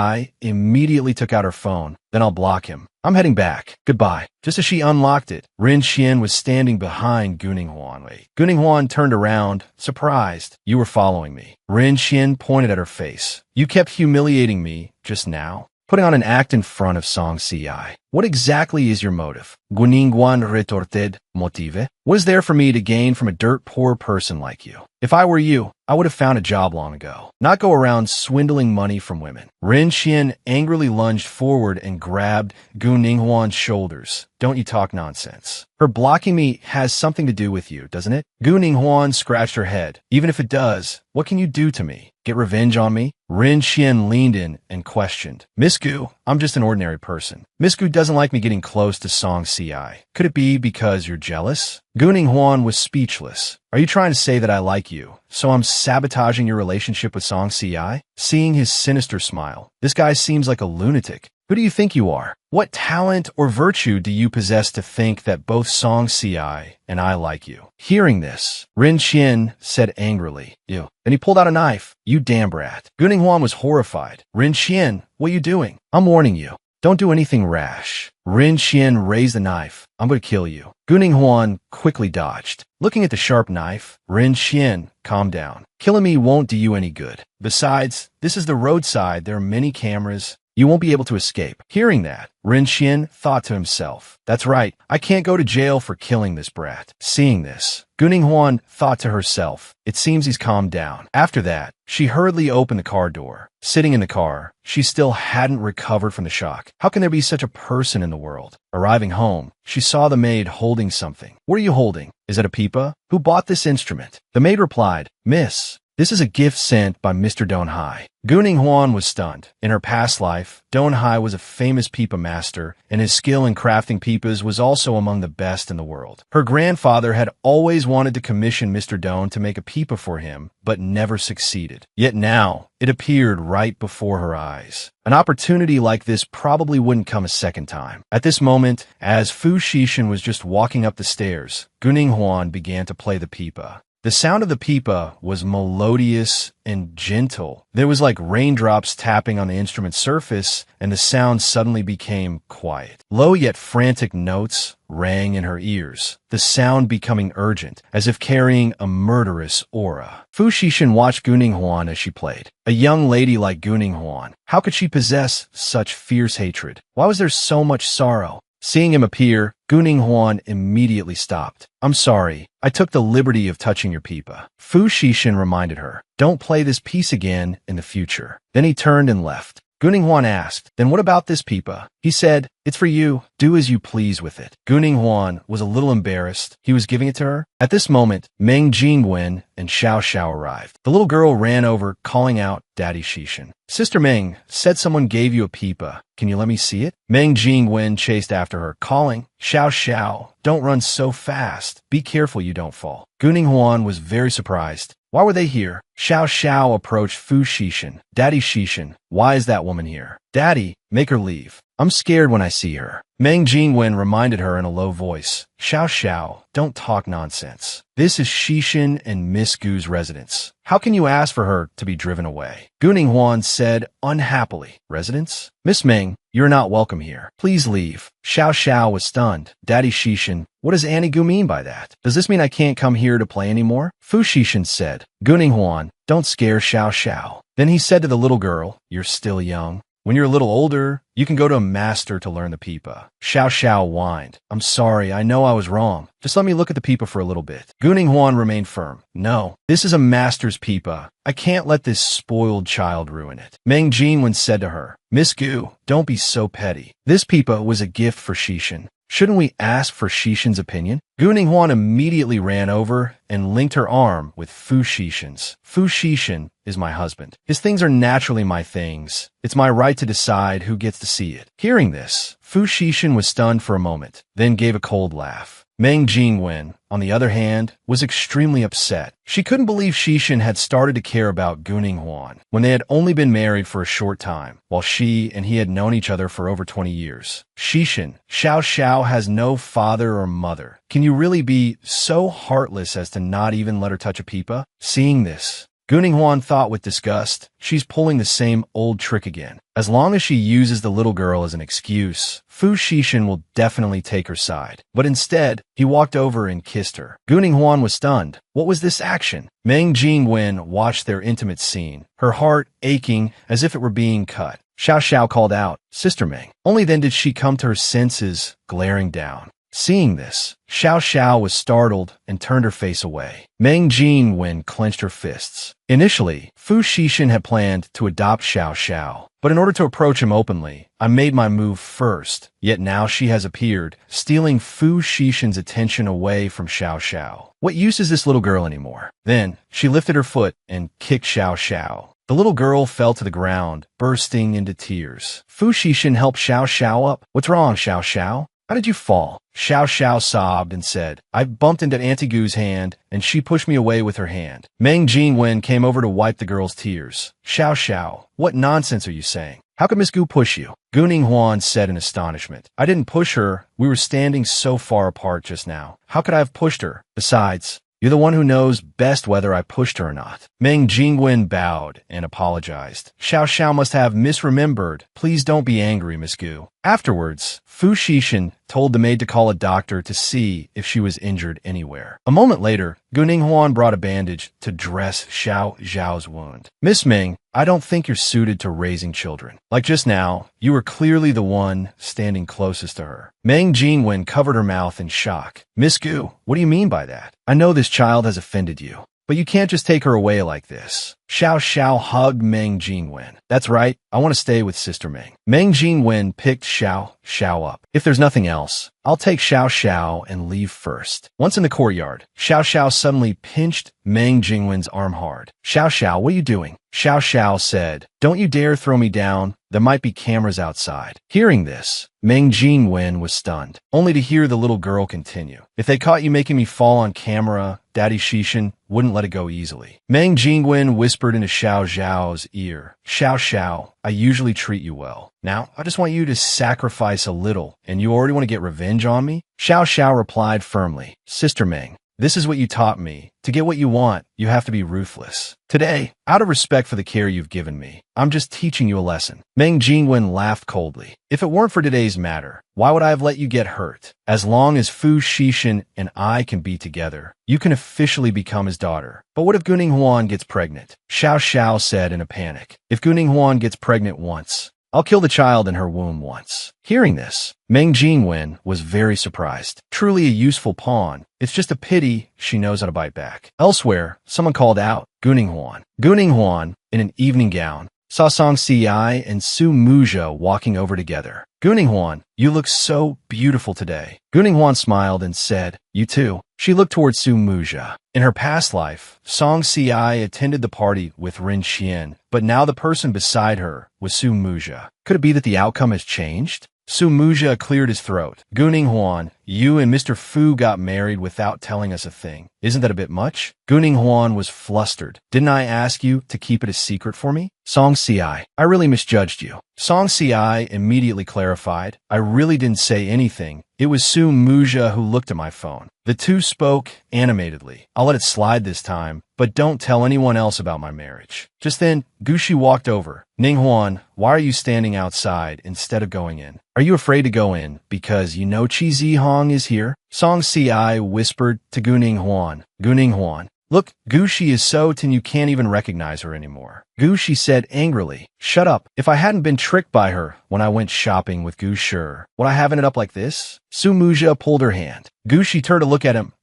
immediately took out her phone. Then I'll block him. I'm heading back. Goodbye. Just as she unlocked it, Rin Qian was standing behind Guning Huan. Guning Huan turned around, surprised. You were following me. Rin Qian pointed at her face. You kept humiliating me just now, putting on an act in front of Song Si. What exactly is your motive? Guning Huan retorted, motive? What is there for me to gain from a dirt-poor person like you? If I were you, I would have found a job long ago, not go around swindling money from women. Rin Qian angrily lunged forward and grabbed Guning Huan's shoulders. Don't you talk nonsense. Her blocking me has something to do with you, doesn't it? Guning Huan scratched her head. Even if it does, what can you do to me? Get revenge on me? Rin Qian leaned in and questioned. Miss Gu, I'm just an ordinary person. Miss Gu doesn't like me getting close to Song Si. Could it be because you're jealous? Guning Huan was speechless. Are you trying to say that I like you, so I'm sabotaging your relationship with Song Si? Seeing his sinister smile, this guy seems like a lunatic. Who do you think you are? What talent or virtue do you possess to think that both Song Si and I like you? Hearing this, Rin Qian said angrily, Ew. Then he pulled out a knife. You damn brat. Guning Huan was horrified. Rin Qian, what are you doing? I'm warning you. Don't do anything rash. Rin Qian raised the knife. I'm going to kill you. Guning Huan quickly dodged. Looking at the sharp knife, Rin Qian, calm down. Killing me won't do you any good. Besides, this is the roadside. There are many cameras. You won't be able to escape. Hearing that, Ren Xian thought to himself, that's right, I can't go to jail for killing this brat. Seeing this, Guning Huan thought to herself, it seems he's calmed down. After that, she hurriedly opened the car door. Sitting in the car, she still hadn't recovered from the shock. How can there be such a person in the world? Arriving home, she saw the maid holding something. What are you holding? Is it a pipa? Who bought this instrument? The maid replied, Miss, this is a gift sent by Mr. Don Hai. Guning Huan was stunned. In her past life, Don Hai was a famous pipa master, and his skill in crafting pipas was also among the best in the world. Her grandfather had always wanted to commission Mr. Don to make a pipa for him, but never succeeded. Yet now, it appeared right before her eyes. An opportunity like this probably wouldn't come a second time. At this moment, as Fu Xishan was just walking up the stairs, Guning Huan began to play the pipa. The sound of the pipa was melodious and gentle. There was like raindrops tapping on the instrument's surface, and the sound suddenly became quiet. Low yet frantic notes rang in her ears, the sound becoming urgent, as if carrying a murderous aura. Fu Xishan watched Guning Huan as she played. A young lady like Guning Huan, how could she possess such fierce hatred? Why was there so much sorrow? Seeing him appear, Guning Huan immediately stopped. I'm sorry, I took the liberty of touching your pipa. Fu Xishan reminded her, don't play this piece again in the future. Then he turned and left. Guning Huan asked, then what about this pipa? He said, it's for you. Do as you please with it. Guning Huan was a little embarrassed. He was giving it to her. At this moment, Meng Jingwen and Xiao Xiao arrived. The little girl ran over, calling out, Daddy Xishan. Sister Meng said someone gave you a pipa. Can you let me see it? Meng Jingwen chased after her, calling, Xiao Xiao, don't run so fast. Be careful you don't fall. Guning Huan was very surprised. Why were they here? Xiao Xiao approached Fu Xishan. Daddy Xishan, why is that woman here? Daddy, make her leave. I'm scared when I see her. Meng Jingwen reminded her in a low voice. Xiao Xiao, don't talk nonsense. This is Xishan and Miss Gu's residence. How can you ask for her to be driven away? Guning Huan said unhappily. Residence? Miss Meng, you're not welcome here. Please leave. Xiao Xiao was stunned. Daddy Xishan, what does Annie Gu mean by that? Does this mean I can't come here to play anymore? Fu Xishan said. Guning Huan, don't scare Xiao Xiao. Then he said to the little girl, you're still young. When you're a little older, you can go to a master to learn the pipa. Xiao Xiao whined. I'm sorry, I know I was wrong. Just let me look at the pipa for a little bit. Guning Huan remained firm. No, this is a master's pipa. I can't let this spoiled child ruin it. Meng Jingwen said to her, Miss Gu, don't be so petty. This pipa was a gift for Xishan. Shouldn't we ask for Xishan's opinion? Guning Huan immediately ran over and linked her arm with Fu Xishan's. Fu Xishan is my husband. His things are naturally my things. It's my right to decide who gets to see it. Hearing this, Fu Xishan was stunned for a moment, then gave a cold laugh. Meng Jingwen, on the other hand, was extremely upset. She couldn't believe Xishan had started to care about Guning Huan when they had only been married for a short time, while she and he had known each other for over 20 years. Xishan, Xiao Xiao has no father or mother. Can you really be so heartless as to not even let her touch a pipa? Seeing this, Guning Huan thought with disgust, she's pulling the same old trick again. As long as she uses the little girl as an excuse, Fu Xishan will definitely take her side. But instead, he walked over and kissed her. Guning Huan was stunned. What was this action? Meng Jingwen watched their intimate scene, her heart aching as if it were being cut. Xiao Xiao called out, Sister Meng. Only then did she come to her senses, glaring down. Seeing this, Xiao Xiao was startled and turned her face away. Meng Jingwen clenched her fists. Initially, Fu Xishan had planned to adopt Xiao Xiao, but in order to approach him openly, I made my move first. Yet now she has appeared, stealing Fu Xishan's attention away from Xiao Xiao. What use is this little girl anymore? Then, she lifted her foot and kicked Xiao Xiao. The little girl fell to the ground, bursting into tears. Fu Xishan helped Xiao Xiao up. What's wrong, Xiao Xiao? How did you fall? Xiao Xiao sobbed and said, I bumped into Auntie Gu's hand, and she pushed me away with her hand. Meng Jingwen came over to wipe the girl's tears. Xiao Xiao, what nonsense are you saying? How could Miss Gu push you? Guning Huan said in astonishment. I didn't push her. We were standing so far apart just now. How could I have pushed her? Besides, you're the one who knows best whether I pushed her or not. Meng Jingwen bowed and apologized. Xiao Xiao must have misremembered. Please don't be angry, Miss Gu. Afterwards, Fu Xishan told the maid to call a doctor to see if she was injured anywhere. A moment later, Guning Huan brought a bandage to dress Xiao Xiao's wound. Miss Meng, I don't think you're suited to raising children. Like just now, you were clearly the one standing closest to her. Meng Jingwen covered her mouth in shock. Miss Gu, what do you mean by that? I know this child has offended you, but you can't just take her away like this. Xiao Xiao hugged Meng Jingwen. That's right, I want to stay with Sister Meng. Meng Jingwen picked Xiao Xiao up. If there's nothing else, I'll take Xiao Xiao and leave first. Once in the courtyard, Xiao Xiao suddenly pinched Meng Jingwen's arm hard. Xiao Xiao, what are you doing? Xiao Xiao said, don't you dare throw me down. There might be cameras outside. Hearing this, Meng Jingwen was stunned, only to hear the little girl continue. If they caught you making me fall on camera, Daddy Shishin wouldn't let it go easily. Meng Jingwen whispered into Xiao Xiao's ear. Xiao Xiao, I usually treat you well. Now, I just want you to sacrifice a little, and you already want to get revenge on me? Xiao Xiao replied firmly, Sister Meng, this is what you taught me. To get what you want, you have to be ruthless. Today, out of respect for the care you've given me, I'm just teaching you a lesson. Meng Jingwen laughed coldly. If it weren't for today's matter, why would I have let you get hurt? As long as Fu Xixin and I can be together, you can officially become his daughter. But what if Guning Huan gets pregnant? Xiao Xiao said in a panic. If Guning Huan gets pregnant once, I'll kill the child in her womb once. Hearing this, Meng Jingwen was very surprised. Truly a useful pawn. It's just a pity she knows how to bite back. Elsewhere, someone called out, Guning Huan. Guning Huan, in an evening gown, saw Song Si and Su Muzha walking over together. Guning Huan, you look so beautiful today. Guning Huan smiled and said, you too. She looked towards Su Muzha. In her past life, Song Si attended the party with Rin Xian, but now the person beside her was Su Muzha. Could it be that the outcome has changed? Su Muzha cleared his throat. Guning Huan, you and Mr. Fu got married without telling us a thing. Isn't that a bit much? Guning Huan was flustered. Didn't I ask you to keep it a secret for me? Song Si, I really misjudged you. Song Si immediately clarified. I really didn't say anything. It was Su Muzha who looked at my phone. The two spoke animatedly. I'll let it slide this time, but don't tell anyone else about my marriage. Just then, Gushi walked over. Ning Huan, why are you standing outside instead of going in? Are you afraid to go in because you know Qi Zihong is here? Song Si whispered to Guning Huan. Guning Huan, look, Gushi is so tin you can't even recognize her anymore. Gushi said angrily, shut up. If I hadn't been tricked by her when I went shopping with Gushi, would I have ended up like this? Su Muzha pulled her hand. Gushi turned to look at him.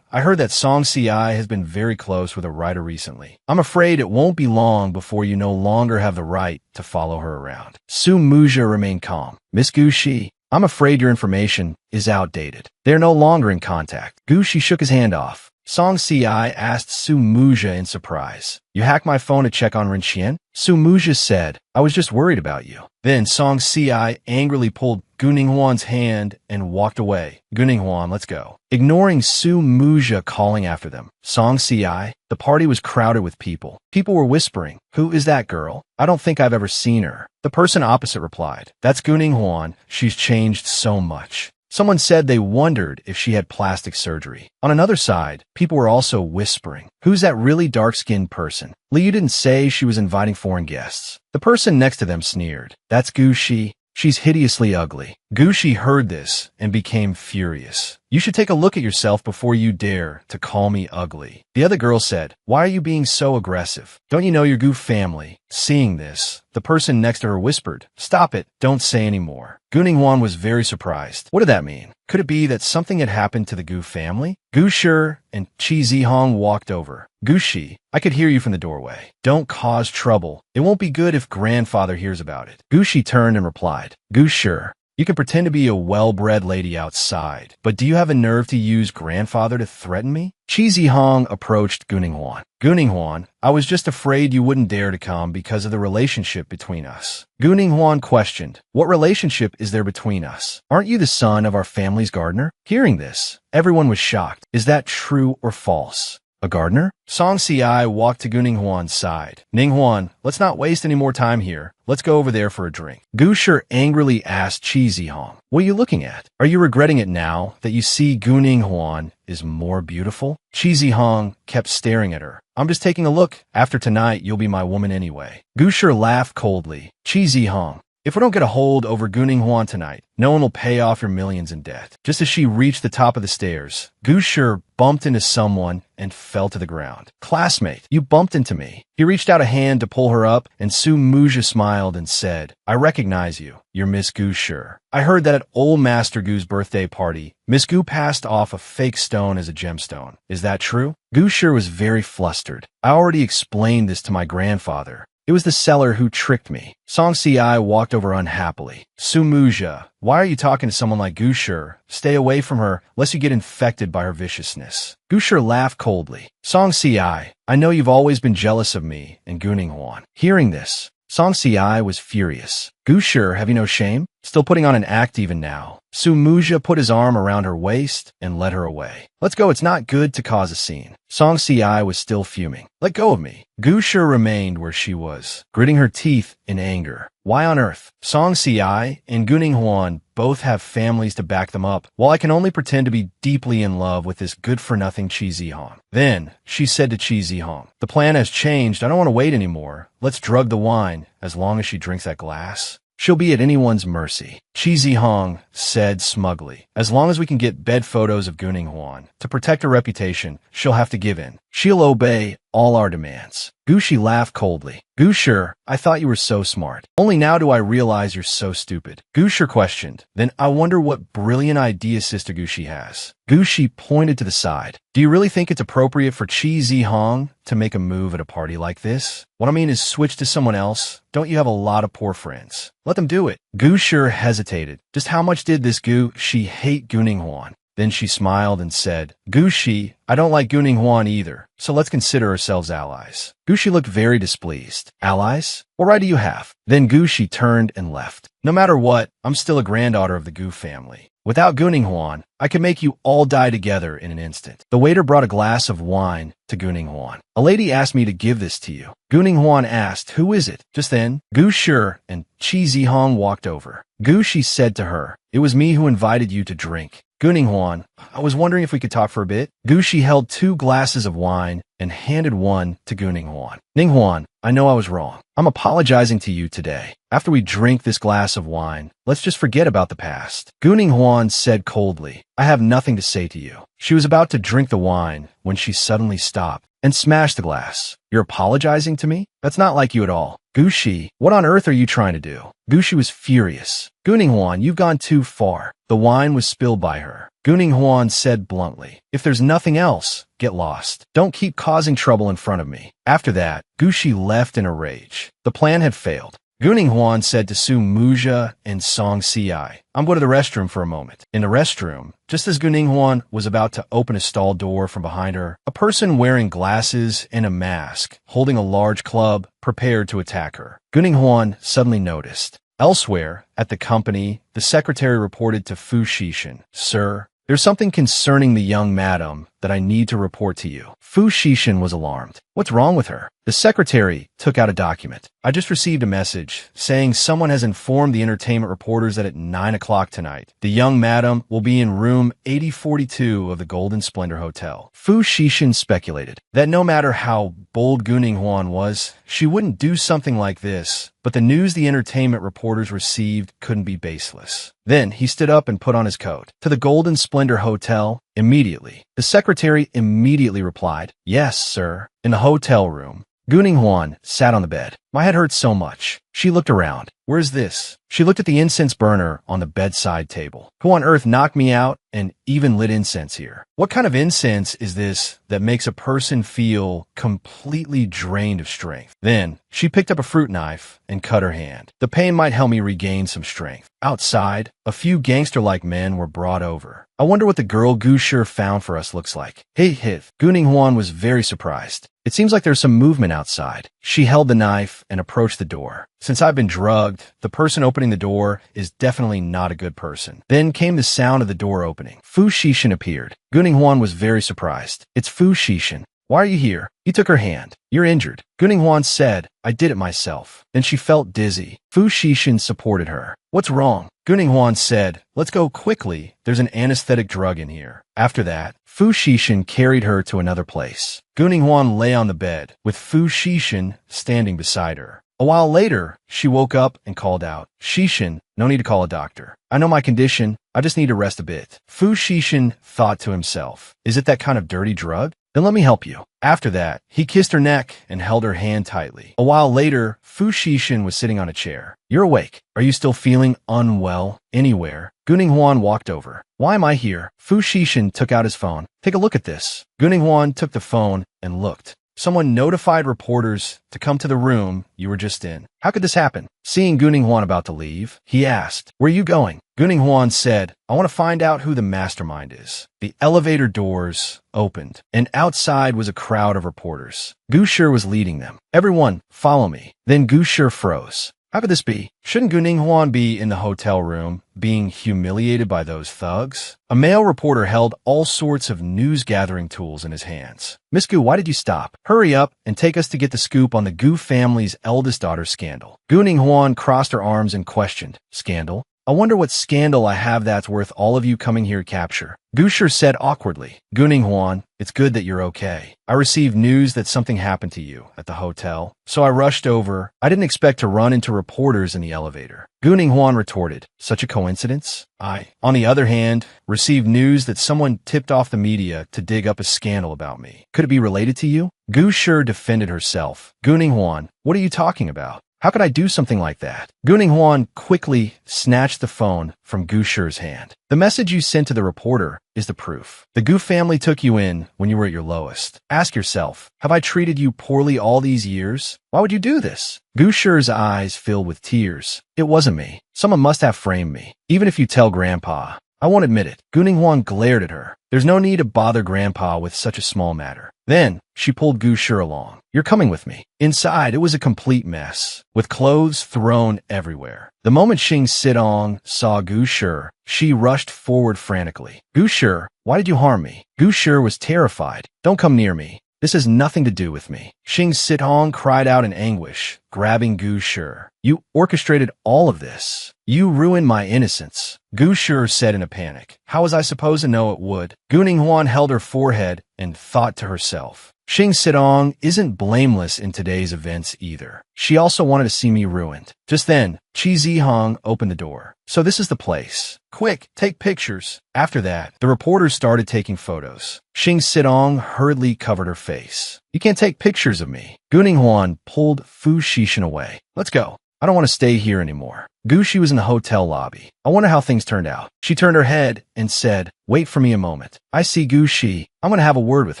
I heard that Song Si has been very close with a writer recently. I'm afraid it won't be long before you no longer have the right to follow her around. Su Muzha remained calm. Miss Gushi, I'm afraid your information is outdated. They're no longer in contact. Gushi shook his hand off. Song Si asked Su Muzha in surprise. You hacked my phone to check on Rin Xian? Su Muzha said, I was just worried about you. Then Song Si angrily pulled Guning Huan's hand and walked away. Guning Huan, let's go. Ignoring Su Muzha calling after them, Song Si, the party was crowded with people. People were whispering, who is that girl? I don't think I've ever seen her. The person opposite replied, that's Guning Huan. She's changed so much. Someone said they wondered if she had plastic surgery. On another side, people were also whispering, who's that really dark-skinned person? Liu didn't say she was inviting foreign guests. The person next to them sneered. That's Gushi. She's hideously ugly. Gushi heard this and became furious. You should take a look at yourself before you dare to call me ugly. The other girl said, why are you being so aggressive? Don't you know your Gu family? Seeing this, the person next to her whispered, stop it, don't say any more. Guning Huan was very surprised. What did that mean? Could it be that something had happened to the Gu family? Gu Shi and Qi Zihong walked over. Gushi, I could hear you from the doorway. Don't cause trouble. It won't be good if grandfather hears about it. Gushi turned and replied, Gu Shi, you can pretend to be a well-bred lady outside, but do you have a nerve to use grandfather to threaten me? Qi Zihong approached Guning Huan. Guning Huan, I was just afraid you wouldn't dare to come because of the relationship between us. Guning Huan questioned, what relationship is there between us? Aren't you the son of our family's gardener? Hearing this, everyone was shocked. Is that true or false? A gardener? Song Si walked to Guning Huan's side. Ning Huan, let's not waste any more time here. Let's go over there for a drink. Gu Shi angrily asked Qi Zihong, what are you looking at? Are you regretting it now that you see Guning Huan is more beautiful? Qi Zihong kept staring at her. I'm just taking a look. After tonight, you'll be my woman anyway. Gu Shi laughed coldly. Qi Zihong, if we don't get a hold over Guning Huan tonight, no one will pay off your millions in debt. Just as she reached the top of the stairs, Gu Shi bumped into someone and fell to the ground. Classmate, you bumped into me. He reached out a hand to pull her up, and Muja smiled and said, I recognize you. You're Miss Gu Sure. I heard that at old Master Gu's birthday party, Miss Gu passed off a fake stone as a gemstone. Is that true? Gu Sure was very flustered. I already explained this to my grandfather. It was the seller who tricked me. Song Si walked over unhappily. Muja, why are you talking to someone like Gu Sure? Stay away from her, lest you get infected by her viciousness. Gu Sure laughed coldly. Song Si, I know you've always been jealous of me and Guning Huan. Hearing this, Song Si was furious. Gu Sure, have you no shame? Still putting on an act even now. Muja put his arm around her waist and led her away. Let's go, it's not good to cause a scene. Song Si was still fuming. Let go of me. Gu Sure remained where she was, gritting her teeth in anger. Why on earth? Song Si and Guning Huan both have families to back them up, while I can only pretend to be deeply in love with this good-for-nothing Qi Zihong. Then, she said to Qi Zihong, the plan has changed. I don't want to wait anymore. Let's drug the wine, as long as she drinks that glass. She'll be at anyone's mercy. Qi Zihong said smugly, as long as we can get bed photos of Guning Huan. To protect her reputation, she'll have to give in. She'll obey all our demands. Gu Shi laughed coldly. Gu Sure, I thought you were so smart. Only now do I realize you're so stupid. Gu Sure questioned. Then I wonder what brilliant idea Sister Gu Shi has. Gu Shi pointed to the side. Do you really think it's appropriate for Qi Zihong to make a move at a party like this? What I mean is switch to someone else. Don't you have a lot of poor friends? Let them do it. Gu Sure hesitated. Just how much did this Gu Shi hate Guning Huan? Then she smiled and said, Gu Shi, I don't like Guning Huan either, so let's consider ourselves allies. Gu Shi looked very displeased. Allies? What right do you have? Then Gu Shi turned and left. No matter what, I'm still a granddaughter of the Gu family. Without Guning Huan, I could make you all die together in an instant. The waiter brought a glass of wine to Guning Huan. A lady asked me to give this to you. Guning Huan asked, who is it? Just then, Gu Sure and Qi Zihong walked over. Gu Shi said to her, it was me who invited you to drink. Guning Huan, I was wondering if we could talk for a bit. Gu Shi held 2 glasses of wine and handed one to Guning Huan. Ning Huan, I know I was wrong. I'm apologizing to you today. After we drink this glass of wine, let's just forget about the past. Guning Huan said coldly, I have nothing to say to you. She was about to drink the wine when she suddenly stopped and smashed the glass. You're apologizing to me? That's not like you at all. Gu Shi, what on earth are you trying to do? Gu Shi was furious. Guning Huan, you've gone too far. The wine was spilled by her. Guning Huan said bluntly, if there's nothing else, get lost. Don't keep causing trouble in front of me. After that, Gu Shi left in a rage. The plan had failed. Guning Huan said to Muja and Song Si, I'm going to the restroom for a moment. In the restroom, just as Guning Huan was about to open a stall door from behind her, a person wearing glasses and a mask, holding a large club, prepared to attack her. Guning Huan suddenly noticed. Elsewhere, at the company, the secretary reported to Fu Shishin, Sir, there's something concerning the young madam that I need to report to you. Fu Shishin was alarmed. What's wrong with her? The secretary took out a document. I just received a message saying someone has informed the entertainment reporters that at 9 o'clock tonight, the young madam will be in room 8042 of the Golden Splendor Hotel. Fu Shishin speculated that no matter how bold Guning Huan was, she wouldn't do something like this, but the news the entertainment reporters received couldn't be baseless. Then he stood up and put on his coat. To the Golden Splendor Hotel, immediately. The secretary immediately replied, Yes, sir. In the hotel room, Guning Huan sat on the bed. My head hurt so much. She looked around. Where's this? She looked at the incense burner on the bedside table. Who on earth knocked me out and even lit incense here? What kind of incense is this that makes a person feel completely drained of strength? Then she picked up a fruit knife and cut her hand. The pain might help me regain some strength. Outside, a few gangster-like men were brought over. I wonder what the girl Gu Sure found for us looks like. Hey, Guning Huan was very surprised. It seems like there's some movement outside. She held the knife and approached the door. Since I've been drugged, the person opening the door is definitely not a good person. Then came the sound of the door opening. Fu Shishin appeared. Guning Huan was very surprised. It's Fu Shishin. Why are you here? He took her hand. You're injured. Guning Huan said, I did it myself. Then she felt dizzy. Fu Shishin supported her. What's wrong? Guning Huan said, let's go quickly. There's an anesthetic drug in here. After that, Fu Shishin carried her to another place. Guning Huan lay on the bed, with Fu Shishin standing beside her. A while later, she woke up and called out, Shishin, no need to call a doctor. I know my condition. I just need to rest a bit. Fu Shishin thought to himself, is it that kind of dirty drug? Then let me help you. After that, he kissed her neck and held her hand tightly. A while later, Fu Xixin was sitting on a chair. You're awake. Are you still feeling unwell anywhere? Guning Huan walked over. Why am I here? Fu Xixin took out his phone. Take a look at this. Guning Huan took the phone and looked. Someone notified reporters to come to the room you were just in. How could this happen? Seeing Guning Huan about to leave, he asked, where are you going? Guning Huan said, I want to find out who the mastermind is. The elevator doors opened, and outside was a crowd of reporters. Gu Shi was leading them. Everyone, follow me. Then Gu Shi froze. How could this be? Shouldn't Guning Huan be in the hotel room, being humiliated by those thugs? A male reporter held all sorts of news-gathering tools in his hands. Miss Gu, why did you stop? Hurry up and take us to get the scoop on the Gu family's eldest daughter's scandal. Guning Huan crossed her arms and questioned, Scandal? I wonder what scandal I have that's worth all of you coming here to capture. Gu Shi said awkwardly, Guning Huan, it's good that you're okay. I received news that something happened to you at the hotel, so I rushed over. I didn't expect to run into reporters in the elevator. Guning Huan retorted, such a coincidence? I, on the other hand, received news that someone tipped off the media to dig up a scandal about me. Could it be related to you? Gu Shi defended herself. Guning Huan, what are you talking about? How could I do something like that? Guning Huan quickly snatched the phone from Gu Shi's hand. The message you sent to the reporter is the proof. The Gu family took you in when you were at your lowest. Ask yourself, have I treated you poorly all these years? Why would you do this? Gu Shi's eyes filled with tears. It wasn't me. Someone must have framed me. Even if you tell Grandpa, I won't admit it. Guning Huan glared at her. There's no need to bother Grandpa with such a small matter. Then, she pulled Gu Shi along. You're coming with me. Inside, it was a complete mess, with clothes thrown everywhere. The moment Xing Sidong saw Gu Shi, she rushed forward frantically. Gu Shi, why did you harm me? Gu Shi was terrified. Don't come near me. This has nothing to do with me. Xing Sidong cried out in anguish, grabbing Gu Shi. You orchestrated all of this. You ruined my innocence. Gu Shi said in a panic. How was I supposed to know it would? Guning Huan held her forehead and thought to herself. Xing Sidong isn't blameless in today's events either. She also wanted to see me ruined. Just then, Qi Zihong opened the door. So this is the place. Quick, take pictures. After that, the reporters started taking photos. Xing Sidong hurriedly covered her face. You can't take pictures of me. Guning Huan pulled Fu Xixin away. Let's go. I don't want to stay here anymore. Gu Shi was in the hotel lobby. I wonder how things turned out. She turned her head and said, wait for me a moment. I see Gu Shi. I'm going to have a word with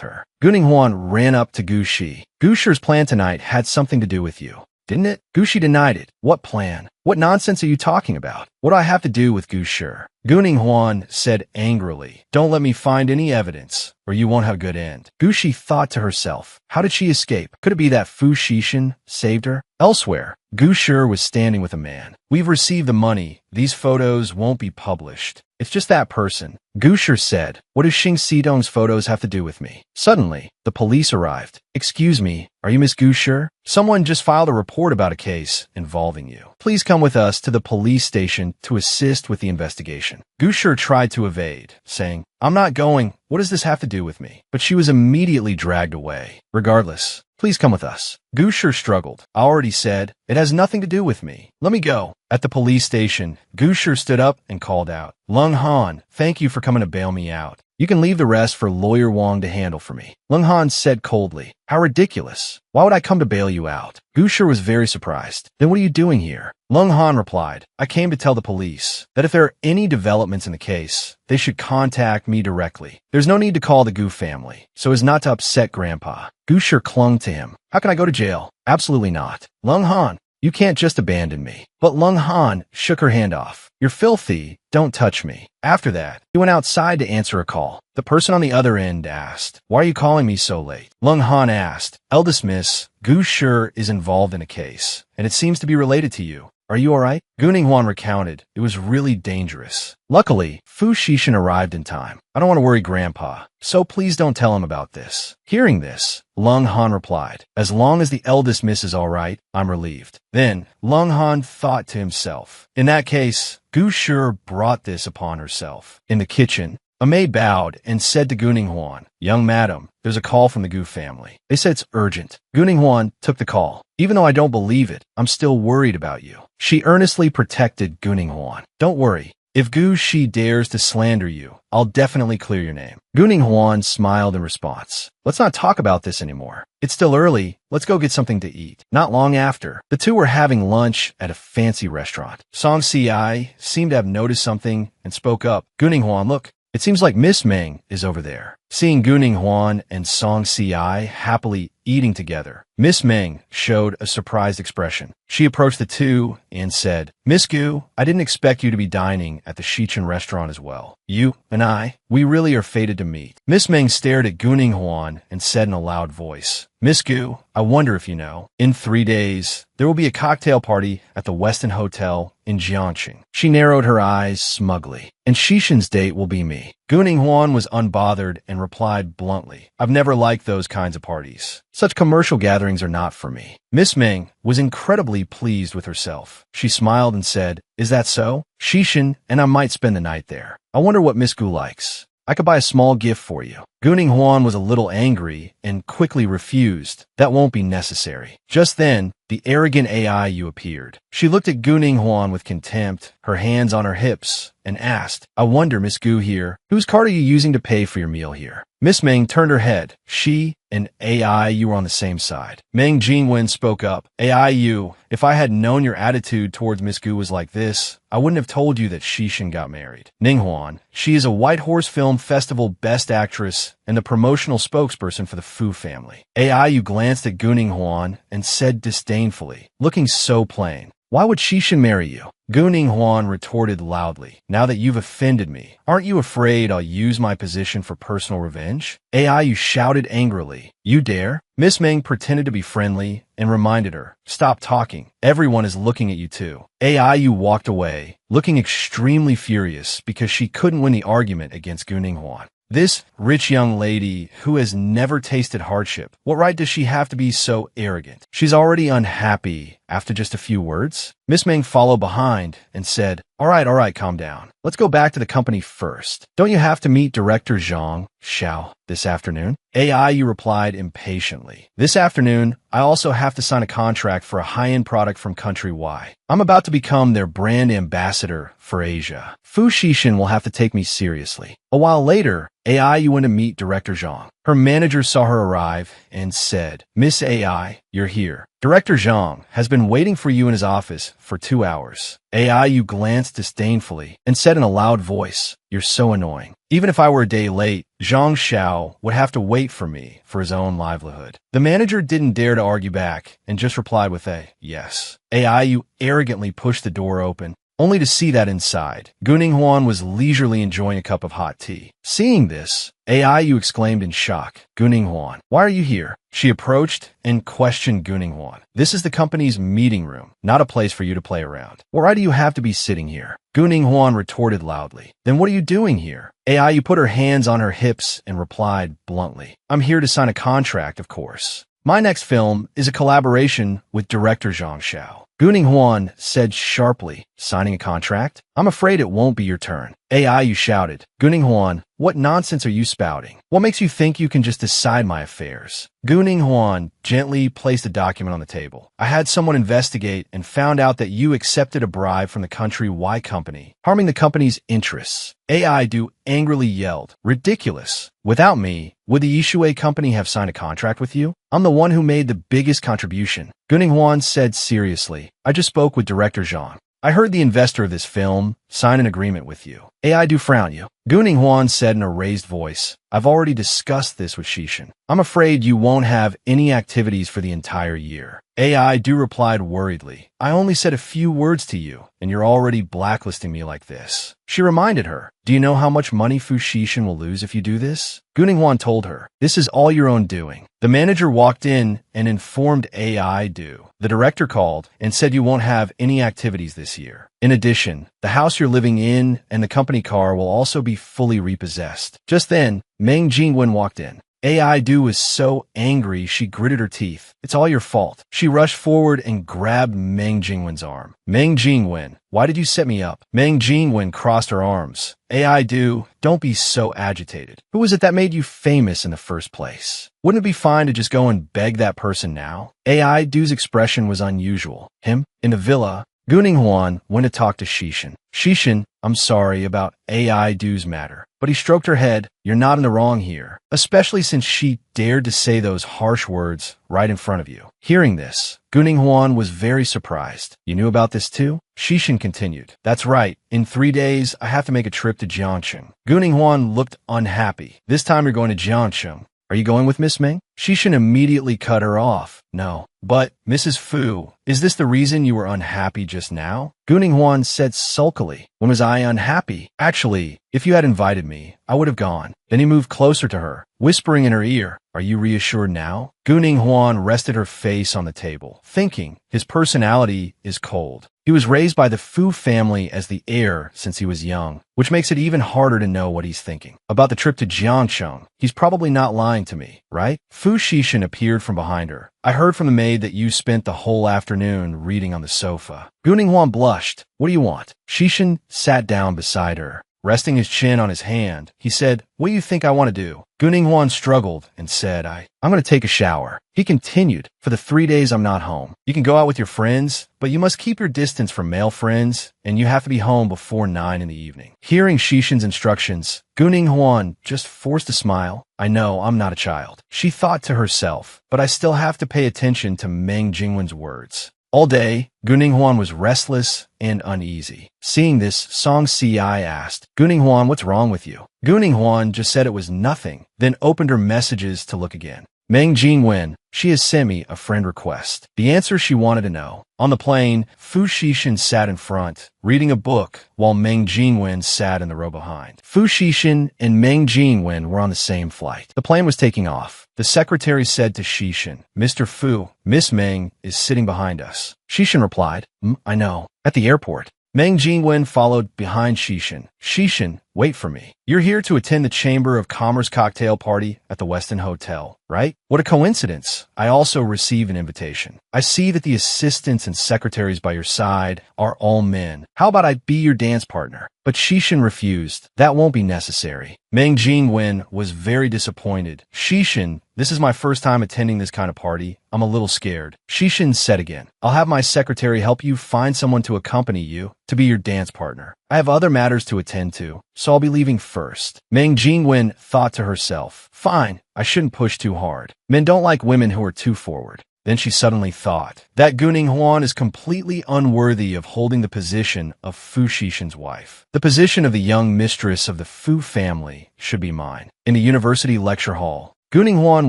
her. Guning Huan ran up to Gu Shi. Gu Shi's plan tonight had something to do with you, didn't it? Gu Shi denied it. What plan? What nonsense are you talking about? What do I have to do with Gu Shi? Guning Huan said angrily, don't let me find any evidence, or you won't have a good end. Gu Shi thought to herself, how did she escape? Could it be that Fu Xixin saved her? Elsewhere, Gu Shi was standing with a man. We've received the money. These photos won't be published. It's just that person. Gu Shi said, what does Xing Sidong's photos have to do with me? Suddenly, the police arrived. Excuse me, are you Miss Gu Shi? Someone just filed a report about a case involving you. Please come with us to the police station to assist with the investigation. Gu Shi tried to evade, saying, I'm not going. What does this have to do with me? But she was immediately dragged away. Regardless, please come with us. Gu Shi struggled. I already said, it has nothing to do with me. Let me go. At the police station, Gu Shi stood up and called out, Lung Han, thank you for coming to bail me out. You can leave the rest for Lawyer Wang to handle for me. Lung Han said coldly, how ridiculous. Why would I come to bail you out? Gu Shi was very surprised. Then what are you doing here? Lung Han replied, I came to tell the police that if there are any developments in the case, they should contact me directly. There's no need to call the Gu family, so as not to upset Grandpa. Gu Shi clung to him. How can I go to jail? Absolutely not. Lung Han, you can't just abandon me. But Lung Han shook her hand off. You're filthy. Don't touch me. After that, he went outside to answer a call. The person on the other end asked, why are you calling me so late? Lung Han asked, eldest miss, Gu Shi is involved in a case, and it seems to be related to you. Are you all right? Guning Huan recounted, it was really dangerous. Luckily, Fu Xixin arrived in time. I don't want to worry Grandpa, so please don't tell him about this. Hearing this, Lung Han replied, as long as the eldest miss is all right, I'm relieved. Then, Lung Han thought to himself, in that case, Gu Shi brought this upon herself. In the kitchen, a maid bowed and said to Guning Huan, young madam, there's a call from the Gu family. They said it's urgent. Guning Huan took the call. Even though I don't believe it, I'm still worried about you. She earnestly protected Guning Huan. Don't worry. If Gu Shi dares to slander you, I'll definitely clear your name. Guning Huan smiled in response. Let's not talk about this anymore. It's still early. Let's go get something to eat. Not long after, the two were having lunch at a fancy restaurant. Song Si seemed to have noticed something and spoke up. Guning Huan, look, it seems like Miss Meng is over there. Seeing Guning Huan and Song Si happily eating together, Miss Meng showed a surprised expression. She approached the two and said, Miss Gu, I didn't expect you to be dining at the Shichen restaurant as well. You and I, we really are fated to meet. Miss Meng stared at Guning Huan and said in a loud voice, Miss Gu, I wonder if you know, in 3 days, there will be a cocktail party at the Westin Hotel in Jiangxing. She narrowed her eyes smugly. And Shishin's date will be me. Guning Huan was unbothered and replied bluntly, I've never liked those kinds of parties. Such commercial gatherings are not for me. Miss Meng was incredibly pleased with herself. She smiled and said, Is that so? Shishin and I might spend the night there. I wonder what Miss Gu likes. I could buy a small gift for you. Guning Huan was a little angry and quickly refused. That won't be necessary. Just then, the arrogant AIU appeared. She looked at Guning Huan with contempt, her hands on her hips, and asked, I wonder, Miss Gu here, whose card are you using to pay for your meal here? Miss Meng turned her head. She and AIU were on the same side. Meng Jingwen spoke up. AIU, if I had known your attitude towards Miss Gu was like this, I wouldn't have told you that Shishin got married. Ninghuan, she is a White Horse Film Festival Best Actress and the promotional spokesperson for the Fu family. AIU glanced at Guning Huan and said disdainfully, looking so plain, why would Shishin marry you? Guning Huan retorted loudly, now that you've offended me, aren't you afraid I'll use my position for personal revenge? AIU shouted angrily, you dare? Miss Meng pretended to be friendly and reminded her, stop talking, everyone is looking at you too. AIU walked away, looking extremely furious because she couldn't win the argument against Guning Huan. This rich young lady who has never tasted hardship, what right does she have to be so arrogant? She's already unhappy after just a few words. Miss Meng followed behind and said, all right, calm down. Let's go back to the company first. Don't you have to meet Director Zhang Xiao this afternoon? AIU replied impatiently. This afternoon, I also have to sign a contract for a high-end product from Country Y. I'm about to become their brand ambassador for Asia. Fu Shishin will have to take me seriously. A while later, AIU went to meet Director Zhang. Her manager saw her arrive and said, Miss AI, you're here. Director Zhang has been waiting for you in his office for 2 hours. AIU glanced disdainfully and said in a loud voice, you're so annoying. Even if I were a day late, Zhang Xiao would have to wait for me for his own livelihood. The manager didn't dare to argue back and just replied with a yes. AIU arrogantly pushed the door open, only to see that inside, Guning Huan was leisurely enjoying a cup of hot tea. Seeing this, AIU exclaimed in shock, Guning Huan, why are you here? She approached and questioned Guning Huan. This is the company's meeting room, not a place for you to play around. Why do you have to be sitting here? Guning Huan retorted loudly. Then what are you doing here? AIU put her hands on her hips and replied bluntly, I'm here to sign a contract, of course. My next film is a collaboration with director Zhang Xiao. Guning Huan said sharply, signing a contract? I'm afraid it won't be your turn. AIU shouted, Guning Huan, what nonsense are you spouting? What makes you think you can just decide my affairs? Guning Huan gently placed a document on the table. I had someone investigate and found out that you accepted a bribe from the Country Y company, harming the company's interests. AIU angrily yelled, ridiculous. Without me, would the Yishui company have signed a contract with you? I'm the one who made the biggest contribution. Guning Huan said seriously, I just spoke with director Zhang. I heard the investor of this film sign an agreement with you. AIU frowned you. Guning Huan said in a raised voice, I've already discussed this with Shishin. I'm afraid you won't have any activities for the entire year. AIU replied worriedly, I only said a few words to you, and you're already blacklisting me like this. She reminded her, do you know how much money Fu Shishin will lose if you do this? Guning Huan told her, this is all your own doing. The manager walked in and informed AIU. The director called and said you won't have any activities this year. In addition, the house you're living in and the company car will also be fully repossessed. Just then, Meng Jingwen walked in. AIU was so angry she gritted her teeth. It's all your fault. She rushed forward and grabbed Meng Jingwen's arm. Meng Jingwen, why did you set me up? Meng Jingwen crossed her arms. AIU, don't be so agitated. Who was it that made you famous in the first place? Wouldn't it be fine to just go and beg that person now? AIU's expression was unusual. Him? In the villa, Guning Huan went to talk to Shishin. Shishin, I'm sorry about AI dues matter. But he stroked her head. You're not in the wrong here, especially since she dared to say those harsh words right in front of you. Hearing this, Guning Huan was very surprised. You knew about this too? Shishin continued. That's right. In 3 days, I have to make a trip to Jiangcheng. Guning Huan looked unhappy. This time you're going to Jiangcheng. Are you going with Miss Ming? Shishin immediately cut her off. No. But, Mrs. Fu, is this the reason you were unhappy just now? Guning Huan said sulkily. When was I unhappy? Actually, if you had invited me, I would have gone. Then he moved closer to her, whispering in her ear, Are you reassured now? Guning Huan rested her face on the table, thinking, his personality is cold. He was raised by the Fu family as the heir since he was young, which makes it even harder to know what he's thinking. About the trip to Jiangcheng, he's probably not lying to me, right? Fu Shishin appeared from behind her. I heard from the maid that you spent the whole afternoon reading on the sofa. Guning Huan blushed. What do you want? Shishin sat down beside her. Resting his chin on his hand, he said, What do you think I want to do? Guning Huan struggled and said, I'm going to take a shower. He continued, For the 3 days I'm not home. You can go out with your friends, but you must keep your distance from male friends, and you have to be home before 9 in the evening. Hearing Shishin's instructions, Guning Huan just forced a smile. I know, I'm not a child. She thought to herself, but I still have to pay attention to Meng Jingwen's words. All day, Guning Huan was restless and uneasy. Seeing this, Song Si asked, Guning Huan, what's wrong with you? Guning Huan just said it was nothing, then opened her messages to look again. Meng Jingwen, she has sent me a friend request. The answer she wanted to know. On the plane, Fu Shishin sat in front, reading a book, while Meng Jingwen sat in the row behind. Fu Shishin and Meng Jingwen were on the same flight. The plane was taking off. The secretary said to Shishin, Mr. Fu, Miss Meng is sitting behind us. Shishin replied, I know. At the airport. Meng Jingwen followed behind Shishin. Shishin, wait for me. You're here to attend the Chamber of Commerce cocktail party at the Westin Hotel, right? What a coincidence. I also received an invitation. I see that the assistants and secretaries by your side are all men. How about I be your dance partner? But Shishin refused. That won't be necessary. Meng Jingwen was very disappointed. Shishin, this is my first time attending this kind of party. I'm a little scared. Shishin said again, I'll have my secretary help you find someone to accompany you to be your dance partner. I have other matters to attend to, so I'll be leaving first. Meng Jingwen thought to herself, fine, I shouldn't push too hard. Men don't like women who are too forward. Then she suddenly thought, that Guning Huan is completely unworthy of holding the position of Fu Shishin's wife. The position of the young mistress of the Fu family should be mine. In the university lecture hall, Guning Huan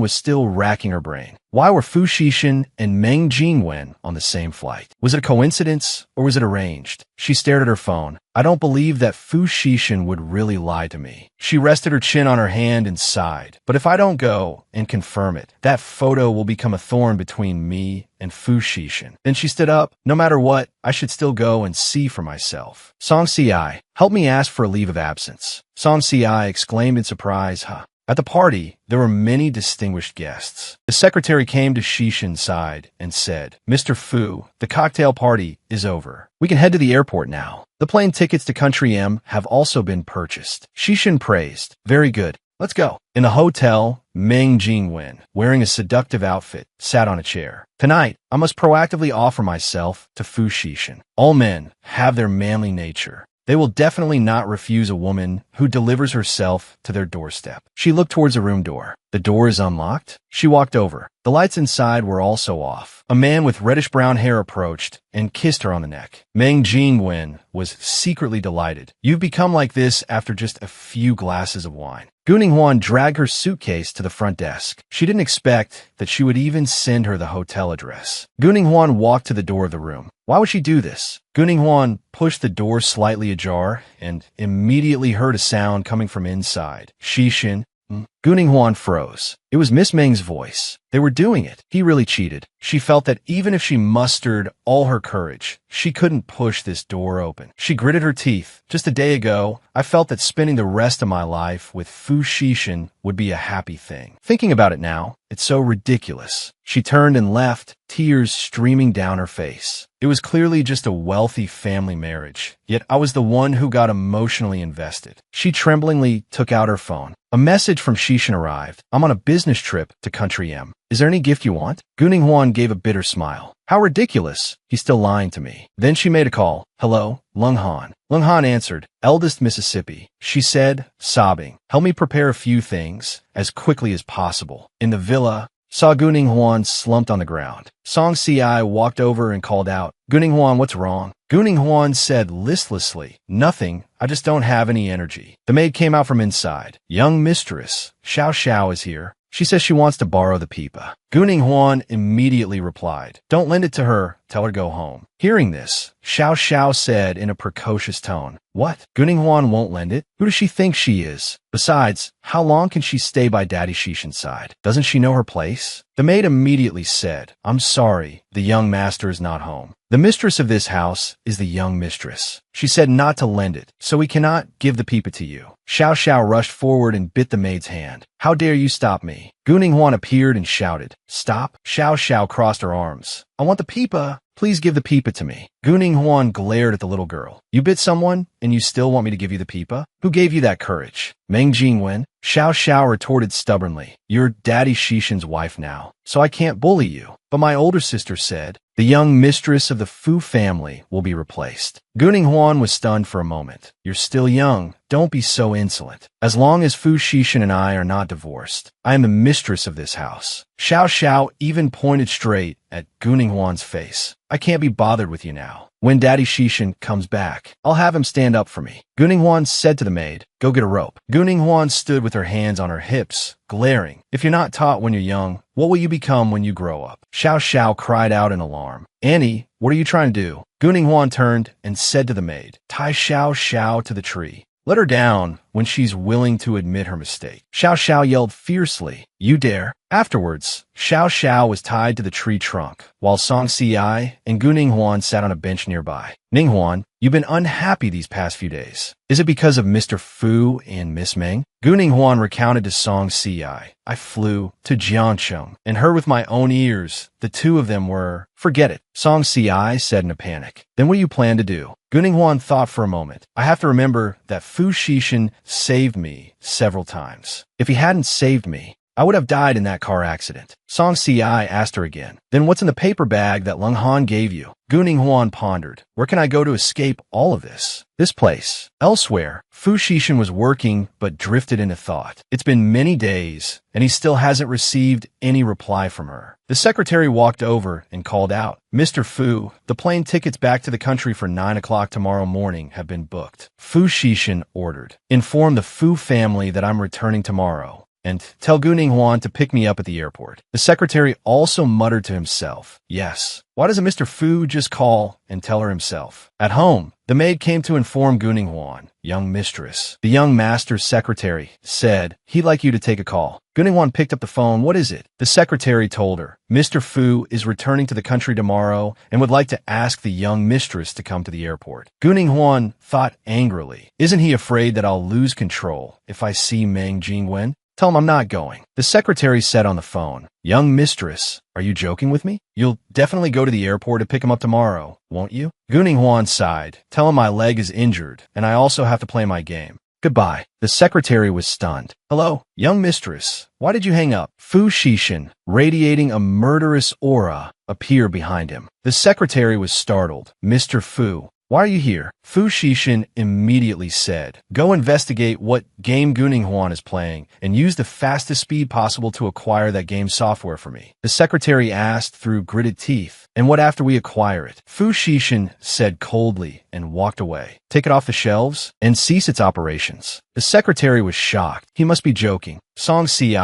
was still racking her brain. Why were Fu Shishin and Meng Jingwen on the same flight? Was it a coincidence or was it arranged? She stared at her phone. I don't believe that Fu Shishin would really lie to me. She rested her chin on her hand and sighed. But if I don't go and confirm it, that photo will become a thorn between me and Fu Shishin. Then she stood up. No matter what, I should still go and see for myself. Song Si, help me ask for a leave of absence. Song Si exclaimed in surprise, At the party, there were many distinguished guests. The secretary came to Shishin's side and said, Mr. Fu, the cocktail party is over. We can head to the airport now. The plane tickets to Country M have also been purchased. Shishin praised. Very good. Let's go. In the hotel, Meng Jingwen, wearing a seductive outfit, sat on a chair. Tonight, I must proactively offer myself to Fu Shishin. All men have their manly nature. They will definitely not refuse a woman who delivers herself to their doorstep. She looked towards the room door. The door is unlocked. She walked over. The lights inside were also off. A man with reddish-brown hair approached and kissed her on the neck. Meng Jingwen was secretly delighted. You've become like this after just a few glasses of wine. Guning Huan dragged her suitcase to the front desk. She didn't expect that she would even send her the hotel address. Guning Huan walked to the door of the room. Why would she do this? Guning Huan pushed the door slightly ajar and immediately heard a sound coming from inside. Shishin. Guning Huan froze. It was Miss Meng's voice. They were doing it. He really cheated. She felt that even if she mustered all her courage, she couldn't push this door open. She gritted her teeth. Just a day ago, I felt that spending the rest of my life with Fu Shishin would be a happy thing. Thinking about it now, it's so ridiculous. She turned and left, tears streaming down her face. It was clearly just a wealthy family marriage, yet I was the one who got emotionally invested. She tremblingly took out her phone. A message from Shishin arrived. I'm on a business trip to Country M. Is there any gift you want? Guning Huan gave a bitter smile. How ridiculous. He's still lying to me. Then she made a call. Hello, Lung Han. Lung Han answered. Eldest Mississippi. She said, sobbing. Help me prepare a few things as quickly as possible. In the villa, saw Guning Huan slumped on the ground. Song Si walked over and called out, Guning Huan, what's wrong? Guning Huan said listlessly, nothing, I just don't have any energy. The maid came out from inside. Young mistress, Xiao Xiao is here. She says she wants to borrow the pipa. Guning Huan immediately replied, don't lend it to her, tell her to go home. Hearing this, Xiao Xiao said in a precocious tone, what? Guning Huan won't lend it? Who does she think she is? Besides, how long can she stay by Daddy Shishin's side? Doesn't she know her place? The maid immediately said, I'm sorry, the young master is not home. The mistress of this house is the young mistress. She said not to lend it, so we cannot give the pipa to you. Xiao Xiao rushed forward and bit the maid's hand. How dare you stop me? Guning Huan appeared and shouted, stop? Xiao Xiao crossed her arms. I want the pipa. Please give the pipa to me. Guning Huan glared at the little girl. You bit someone, and you still want me to give you the pipa? Who gave you that courage? Meng Jingwen? Xiao Xiao retorted stubbornly. You're Daddy Shishin's wife now, so I can't bully you. But my older sister said, the young mistress of the Fu family will be replaced. Guning Huan was stunned for a moment. You're still young. Don't be so insolent. As long as Fu Shishin and I are not divorced, I am the mistress of this house. Xiao Xiao even pointed straight at Guning Huan's face. I can't be bothered with you now. When Daddy Shishin comes back, I'll have him stand up for me. Guning Huan said to the maid, go get a rope. Guning Huan stood with her hands on her hips, glaring. If you're not taught when you're young, what will you become when you grow up? Xiao Xiao cried out in alarm. Annie, what are you trying to do? Guning Huan turned and said to the maid, tie Xiao Xiao to the tree. Let her down when she's willing to admit her mistake. Xiao Xiao yelled fiercely, you dare? Afterwards, Xiao Xiao was tied to the tree trunk, while Song Si and Guning Huan sat on a bench nearby. Ning Huan, you've been unhappy these past few days. Is it because of Mr. Fu and Miss Meng? Guning Huan recounted to Song Si, I flew to Jiancheng and heard with my own ears the two of them were, forget it, Song Si said in a panic. Then what do you plan to do? Guning Huan thought for a moment. I have to remember that Fu Shishin saved me several times. If he hadn't saved me, I would have died in that car accident. Song Si asked her again. Then what's in the paper bag that Lung Han gave you? Guning Huan pondered. Where can I go to escape all of this? This place. Elsewhere, Fu Shishin was working but drifted into thought. It's been many days, and he still hasn't received any reply from her. The secretary walked over and called out, Mr. Fu, the plane tickets back to the country for 9 o'clock tomorrow morning have been booked. Fu Shishin ordered. Inform the Fu family that I'm returning tomorrow. And tell Guning Huan to pick me up at the airport. The secretary also muttered to himself, yes, why doesn't Mr. Fu just call and tell her himself? At home, the maid came to inform Guning Huan, young mistress. The young master's secretary said, he'd like you to take a call. Guning Huan picked up the phone. What is it? The secretary told her, Mr. Fu is returning to the country tomorrow and would like to ask the young mistress to come to the airport. Guning Huan thought angrily, isn't he afraid that I'll lose control if I see Meng Jingwen? Tell him I'm not going. The secretary said on the phone, young mistress, are you joking with me? You'll definitely go to the airport to pick him up tomorrow, won't you? Guning Huan sighed. Tell him my leg is injured, and I also have to play my game. Goodbye. The secretary was stunned. Hello, young mistress. Why did you hang up? Fu Shishin, radiating a murderous aura, appeared behind him. The secretary was startled. Mr. Fu, why are you here? Fu Shishin immediately said, go investigate what game Guning Huan is playing and use the fastest speed possible to acquire that game software for me. The secretary asked through gritted teeth, and what after we acquire it? Fu Shishin said coldly and walked away. Take it off the shelves and cease its operations. The secretary was shocked. He must be joking. Song Si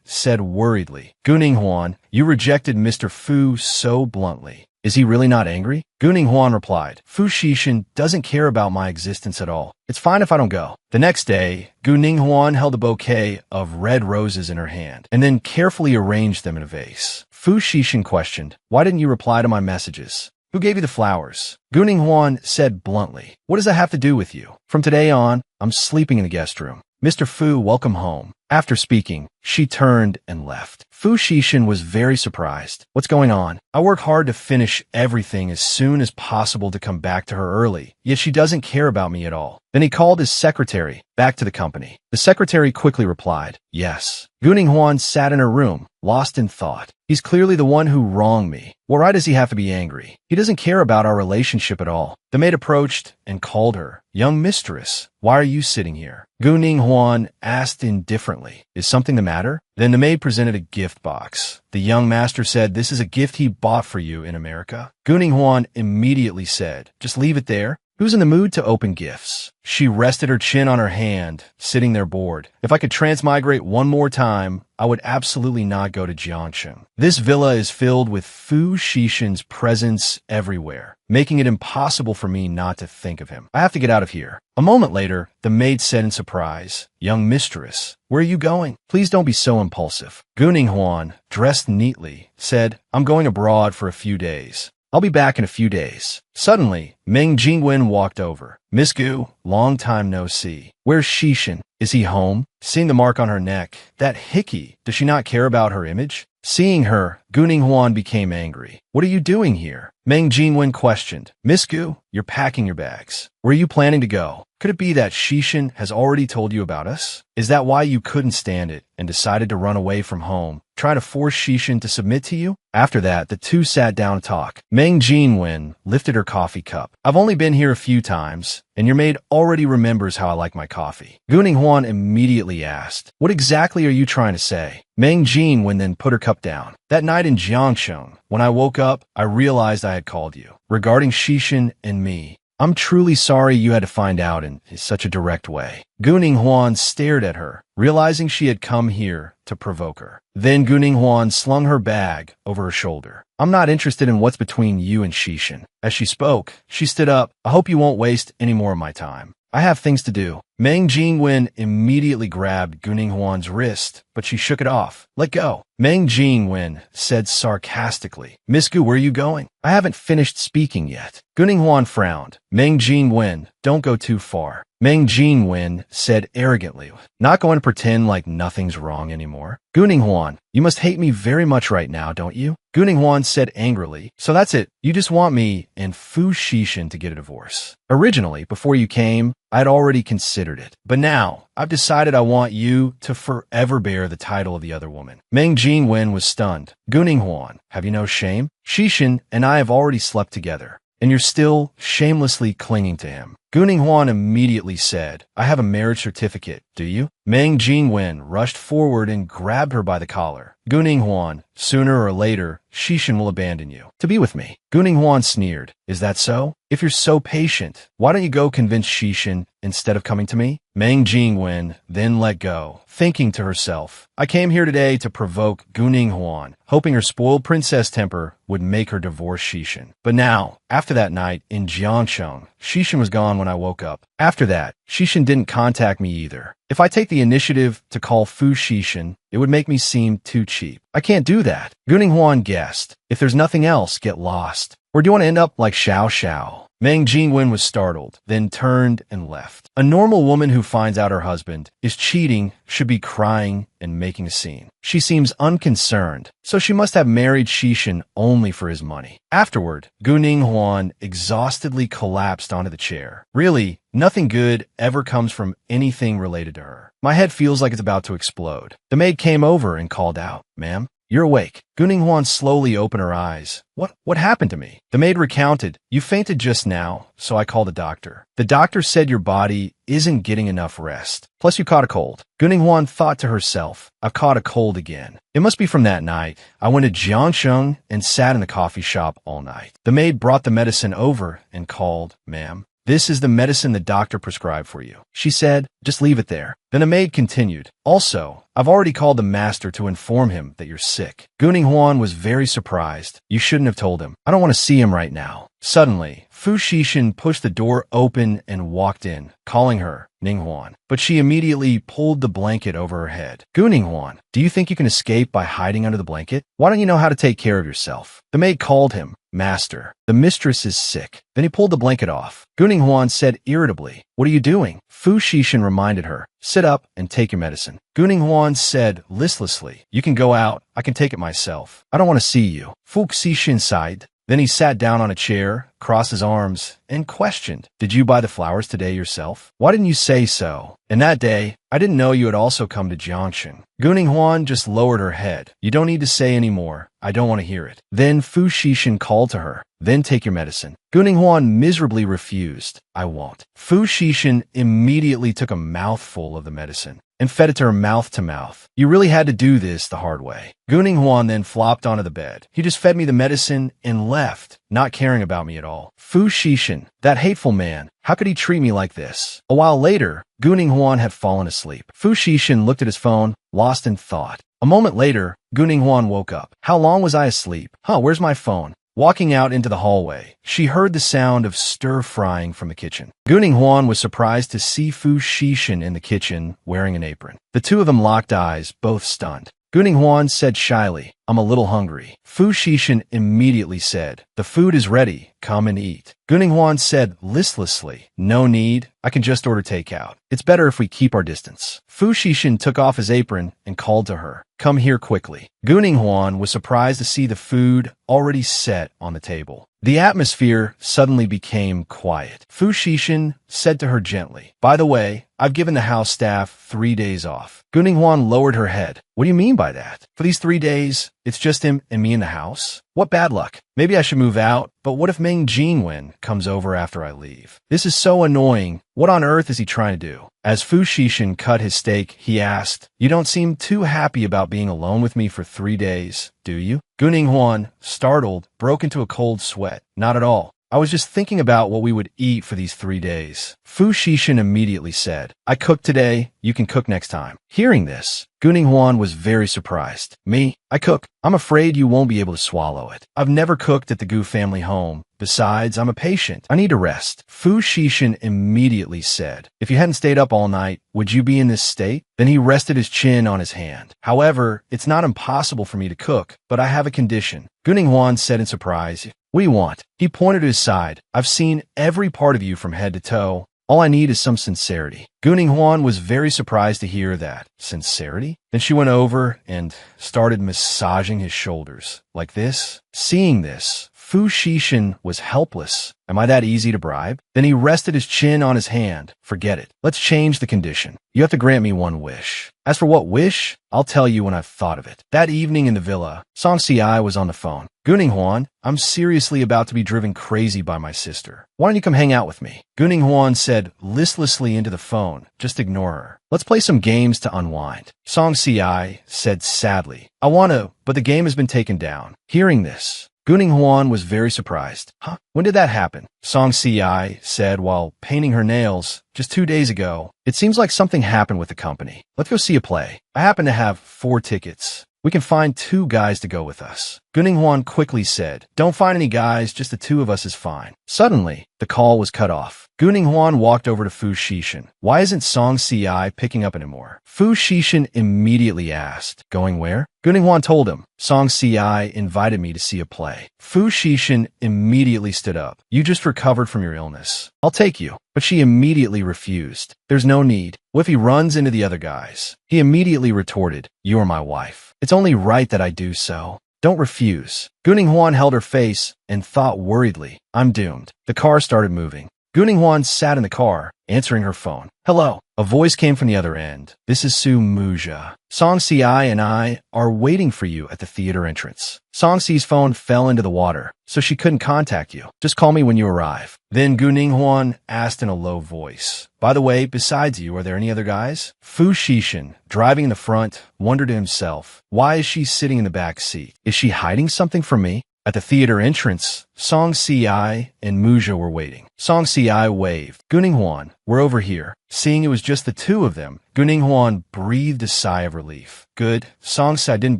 said worriedly, Guning Huan, you rejected Mr. Fu so bluntly. Is he really not angry? Guning Huan replied, Fu Shishin doesn't care about my existence at all. It's fine if I don't go. The next day, Guning Huan held a bouquet of red roses in her hand and then carefully arranged them in a vase. Fu Shishin questioned, why didn't you reply to my messages? Who gave you the flowers? Guning Huan said bluntly, what does that have to do with you? From today on, I'm sleeping in the guest room. Mr. Fu, welcome home. After speaking, she turned and left. Fu Xixin was very surprised. What's going on? I work hard to finish everything as soon as possible to come back to her early, yet she doesn't care about me at all. Then he called his secretary back to the company. The secretary quickly replied, yes. Guning Huan sat in her room, lost in thought. He's clearly the one who wronged me. Well, why does he have to be angry? He doesn't care about our relationship at all. The maid approached and called her. Young mistress, why are you sitting here? Guning Huan asked indifferently, is something the matter? Then the maid presented a gift box. The young master said, this is a gift he bought for you in America. Guning Huan immediately said, just leave it there. Who's in the mood to open gifts? She rested her chin on her hand, sitting there bored. If I could transmigrate one more time, I would absolutely not go to Jiangsheng. This villa is filled with Fu Xixin's presence everywhere, making it impossible for me not to think of him. I have to get out of here. A moment later, the maid said in surprise, young mistress, where are you going? Please don't be so impulsive. Guning Huan, dressed neatly, said, I'm going abroad for a few days. I'll be back in a few days. Suddenly, Meng Jingwen walked over. Miss Gu, long time no see. Where's Xixin? Is he home? Seeing the mark on her neck, that hickey, does she not care about her image? Seeing her, Guning Huan became angry. What are you doing here? Meng Jingwen questioned. Miss Gu, you're packing your bags. Where are you planning to go? Could it be that Xixin has already told you about us? Is that why you couldn't stand it and decided to run away from home, try to force Xixin to submit to you? After that, the two sat down to talk. Meng Jingwen lifted her coffee cup. I've only been here a few times, and your maid already remembers how I like my coffee. Guning Huan immediately asked, what exactly are you trying to say? Meng Jingwen then put her cup down. That night in Jiangsheng, when I woke up, I realized I had called you. Regarding Xixin and me, I'm truly sorry you had to find out in such a direct way. Guning Huan stared at her, realizing she had come here to provoke her. Then Guning Huan slung her bag over her shoulder. I'm not interested in what's between you and Xixin. As she spoke, she stood up. I hope you won't waste any more of my time. I have things to do. Meng Jingwen immediately grabbed Guning Huan's wrist, but she shook it off. Let go. Meng Jingwen said sarcastically, Miss Gu, where are you going? I haven't finished speaking yet. Guning Huan frowned. Meng Jingwen, don't go too far. Meng Jingwen said arrogantly, not going to pretend like nothing's wrong anymore. Guning Huan, you must hate me very much right now, don't you? Guning Huan said angrily, so that's it. You just want me and Fu Xixin to get a divorce. Originally, before you came, I'd already considered it. But now, I've decided I want you to forever bear the title of the other woman. Meng Jingwen was stunned. Guning Huan, have you no shame? Xixin and I have already slept together, and you're still shamelessly clinging to him. Guning Huan immediately said, I have a marriage certificate, do you? Meng Jingwen rushed forward and grabbed her by the collar. Guning Huan, sooner or later, Xixin will abandon you to be with me. Guning Huan sneered, is that so? If you're so patient, why don't you go convince Xixin instead of coming to me? Meng Jingwen then let go, thinking to herself, I came here today to provoke Guning Huan, hoping her spoiled princess temper would make her divorce Xixin. But now, after that night in Jiangsheng, Xixin was gone when I woke up. After that, Xixin didn't contact me either. If I take the initiative to call Fu Xixin, it would make me seem too cheap. I can't do that. Guning Huan guessed, if there's nothing else, get lost. Or do you want to end up like Xiao Xiao? Meng Jingwen was startled, then turned and left. A normal woman who finds out her husband is cheating should be crying and making a scene. She seems unconcerned, so she must have married Xixin only for his money. Afterward, Guning Huan exhaustedly collapsed onto the chair. Really, nothing good ever comes from anything related to her. My head feels like it's about to explode. The maid came over and called out, Ma'am, you're awake. Guning Huan slowly opened her eyes. What happened to me? The maid recounted, you fainted just now, so I called a doctor. The doctor said your body isn't getting enough rest. Plus you caught a cold. Guning Huan thought to herself, I've caught a cold again. It must be from that night. I went to Jiangsheng and sat in the coffee shop all night. The maid brought the medicine over and called, Ma'am, this is the medicine the doctor prescribed for you. She said, just leave it there. Then the maid continued, also, I've already called the master to inform him that you're sick. Guning Huan was very surprised. You shouldn't have told him. I don't want to see him right now. Suddenly, Fu Xixin pushed the door open and walked in, calling her Ning Huan. But she immediately pulled the blanket over her head. Guning Huan, do you think you can escape by hiding under the blanket? Why don't you know how to take care of yourself? The maid called him. Master, the mistress is sick. Then he pulled the blanket off. Guning Huan said irritably, "What are you doing?" Fu Xishan reminded her, "Sit up and take your medicine." Guning Huan said listlessly, "You can go out. I can take it myself. I don't want to see you." Fu Xishan sighed. Then he sat down on a chair, crossed his arms, and questioned, "Did you buy the flowers today yourself? Why didn't you say so? And that day, I didn't know you had also come to Jiangshan." Guning Huan just lowered her head. "You don't need to say any more. I don't want to hear it." Then Fu Xishan called to her, "Then take your medicine." Guning Huan miserably refused. "I won't." Fu Xishan immediately took a mouthful of the medicine and fed it to her mouth to mouth. "You really had to do this the hard way." Guning Huan then flopped onto the bed. "He just fed me the medicine and left, not caring about me at all." Fu Xishan, that hateful man, how could he treat me like this? A while later, Guning Huan had fallen asleep. Fu Xishan looked at his phone, lost in thought. A moment later, Guning Huan woke up. "How long was I asleep? Where's my phone?" Walking out into the hallway, she heard the sound of stir-frying from the kitchen. Guning Huan was surprised to see Fu Xishan in the kitchen wearing an apron. The two of them locked eyes, both stunned. Guning Huan said shyly, "I'm a little hungry." Fu Xishan immediately said, "The food is ready. Come and eat." Guning Huan said listlessly, "No need. I can just order takeout. It's better if we keep our distance." Fu Xishan took off his apron and called to her, "Come here quickly." Guning Huan was surprised to see the food already set on the table. The atmosphere suddenly became quiet. Fu Xishan said to her gently, "By the way, I've given the house staff 3 days off." Guning Huan lowered her head. "What do you mean by that? For these 3 days, it's just him and me in the house? What bad luck. Maybe I should move out, but what if Meng Jinwen comes over after I leave? This is so annoying. What on earth is he trying to do?" As Fu Xishan cut his steak, he asked, "You don't seem too happy about being alone with me for 3 days, do you?" Guning Huan, startled, broke into a cold sweat. "Not at all. I was just thinking about what we would eat for these 3 days." Fu Xishan immediately said, "I cooked today. You can cook next time." Hearing this, Guning Huan was very surprised. "Me? I cook? I'm afraid you won't be able to swallow it. I've never cooked at the Gu family home. Besides, I'm a patient. I need to rest." Fu Xishan immediately said, "If you hadn't stayed up all night, would you be in this state?" Then he rested his chin on his hand. "However, it's not impossible for me to cook, but I have a condition." Guning Huan said in surprise, "What do you want?" He pointed to his side. "I've seen every part of you from head to toe. All I need is some sincerity." Guning Huan was very surprised to hear that. Sincerity? Then she went over and started massaging his shoulders. Like this? Seeing this, Fu Xishan was helpless. "Am I that easy to bribe?" Then he rested his chin on his hand. "Forget it. Let's change the condition. You have to grant me one wish." "As for what wish, I'll tell you when I've thought of it." That evening in the villa, Song Si was on the phone. "Guning Huan, I'm seriously about to be driven crazy by my sister. Why don't you come hang out with me?" Guning Huan said listlessly into the phone, "Just ignore her. Let's play some games to unwind." Song Si said sadly, "I want to, but the game has been taken down." Hearing this, Guning Huan was very surprised. When did that happen?" Song Si said while painting her nails. "Just 2 days ago. It seems like something happened with the company. Let's go see a play. I happen to have 4 tickets. We can find 2 guys to go with us." Guning Huan quickly said, "Don't find any guys, just the 2 of us is fine." Suddenly, the call was cut off. Guning Huan walked over to Fu Xishan. "Why isn't Song Si picking up anymore?" Fu Xishan immediately asked, "Going where?" Guning Huan told him, "Song Si invited me to see a play." Fu Xishan immediately stood up. "You just recovered from your illness. I'll take you." But she immediately refused. "There's no need. What if he runs into the other guys?" He immediately retorted, "You are my wife. It's only right that I do so. Don't refuse." Guning Huan held her face and thought worriedly, "I'm doomed." The car started moving. Guning Huan sat in the car, answering her phone. "Hello." A voice came from the other end. "This is Su Muja. Song Si and I are waiting for you at the theater entrance." Song Si's phone fell into the water, so she couldn't contact you. "Just call me when you arrive." Then Guning Huan asked in a low voice, "By the way, besides you, are there any other guys?" Fu Xishan, driving in the front, wondered to himself, "Why is she sitting in the back seat? Is she hiding something from me?" At the theater entrance, Song Si and Muja were waiting. Song Si waved. "Guning Huan, we're over here." Seeing it was just the 2 of them, Guning Huan breathed a sigh of relief. Good, Song Si didn't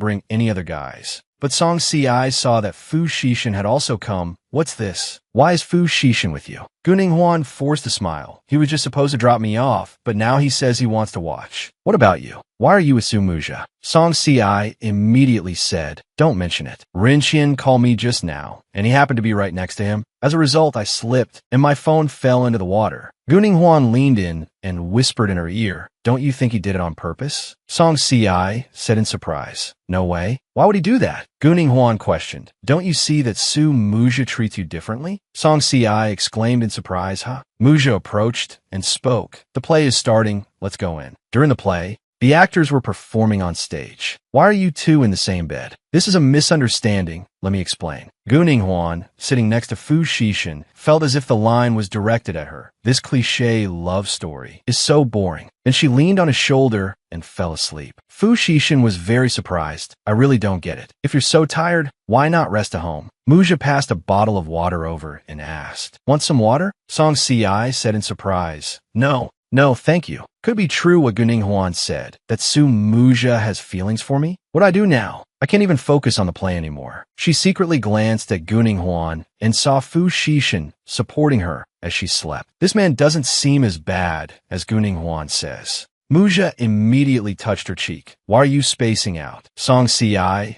bring any other guys. But Song Si saw that Fu Xishan had also come What's this? Why is Fu Shishin with you? Guning Huan forced a smile. He was just supposed to drop me off, but now he says he wants to watch. What about you? Why are you with Su Muja? Song Si immediately said, don't mention it. Rinqian called me just now, and he happened to be right next to him. As a result, I slipped, and my phone fell into the water. Guning Huan leaned in and whispered in her ear, don't you think he did it on purpose? Song Si said in surprise, no way. Why would he do that? Guning Huan questioned, don't you see that Su Muja treats you differently? Song Si exclaimed in surprise, huh? Muja approached and spoke. The play is starting, let's go in. During the play, the actors were performing on stage. Why are you two in the same bed? This is a misunderstanding. Let me explain. Guning Huan, sitting next to Fu Shishin, felt as if the line was directed at her. This cliché love story is so boring. Then she leaned on his shoulder and fell asleep. Fu Shishin was very surprised. I really don't get it. If you're so tired, why not rest at home? Muja passed a bottle of water over and asked, want some water? Song Si said in surprise, no, thank you. Could be true what Guning Huan said, that Su Muja has feelings for me? What do I do now? I can't even focus on the play anymore. She secretly glanced at Guning Huan and saw Fu Shishin supporting her as she slept. This man doesn't seem as bad as Guning Huan says. Muja immediately touched her cheek. Why are you spacing out? Song Si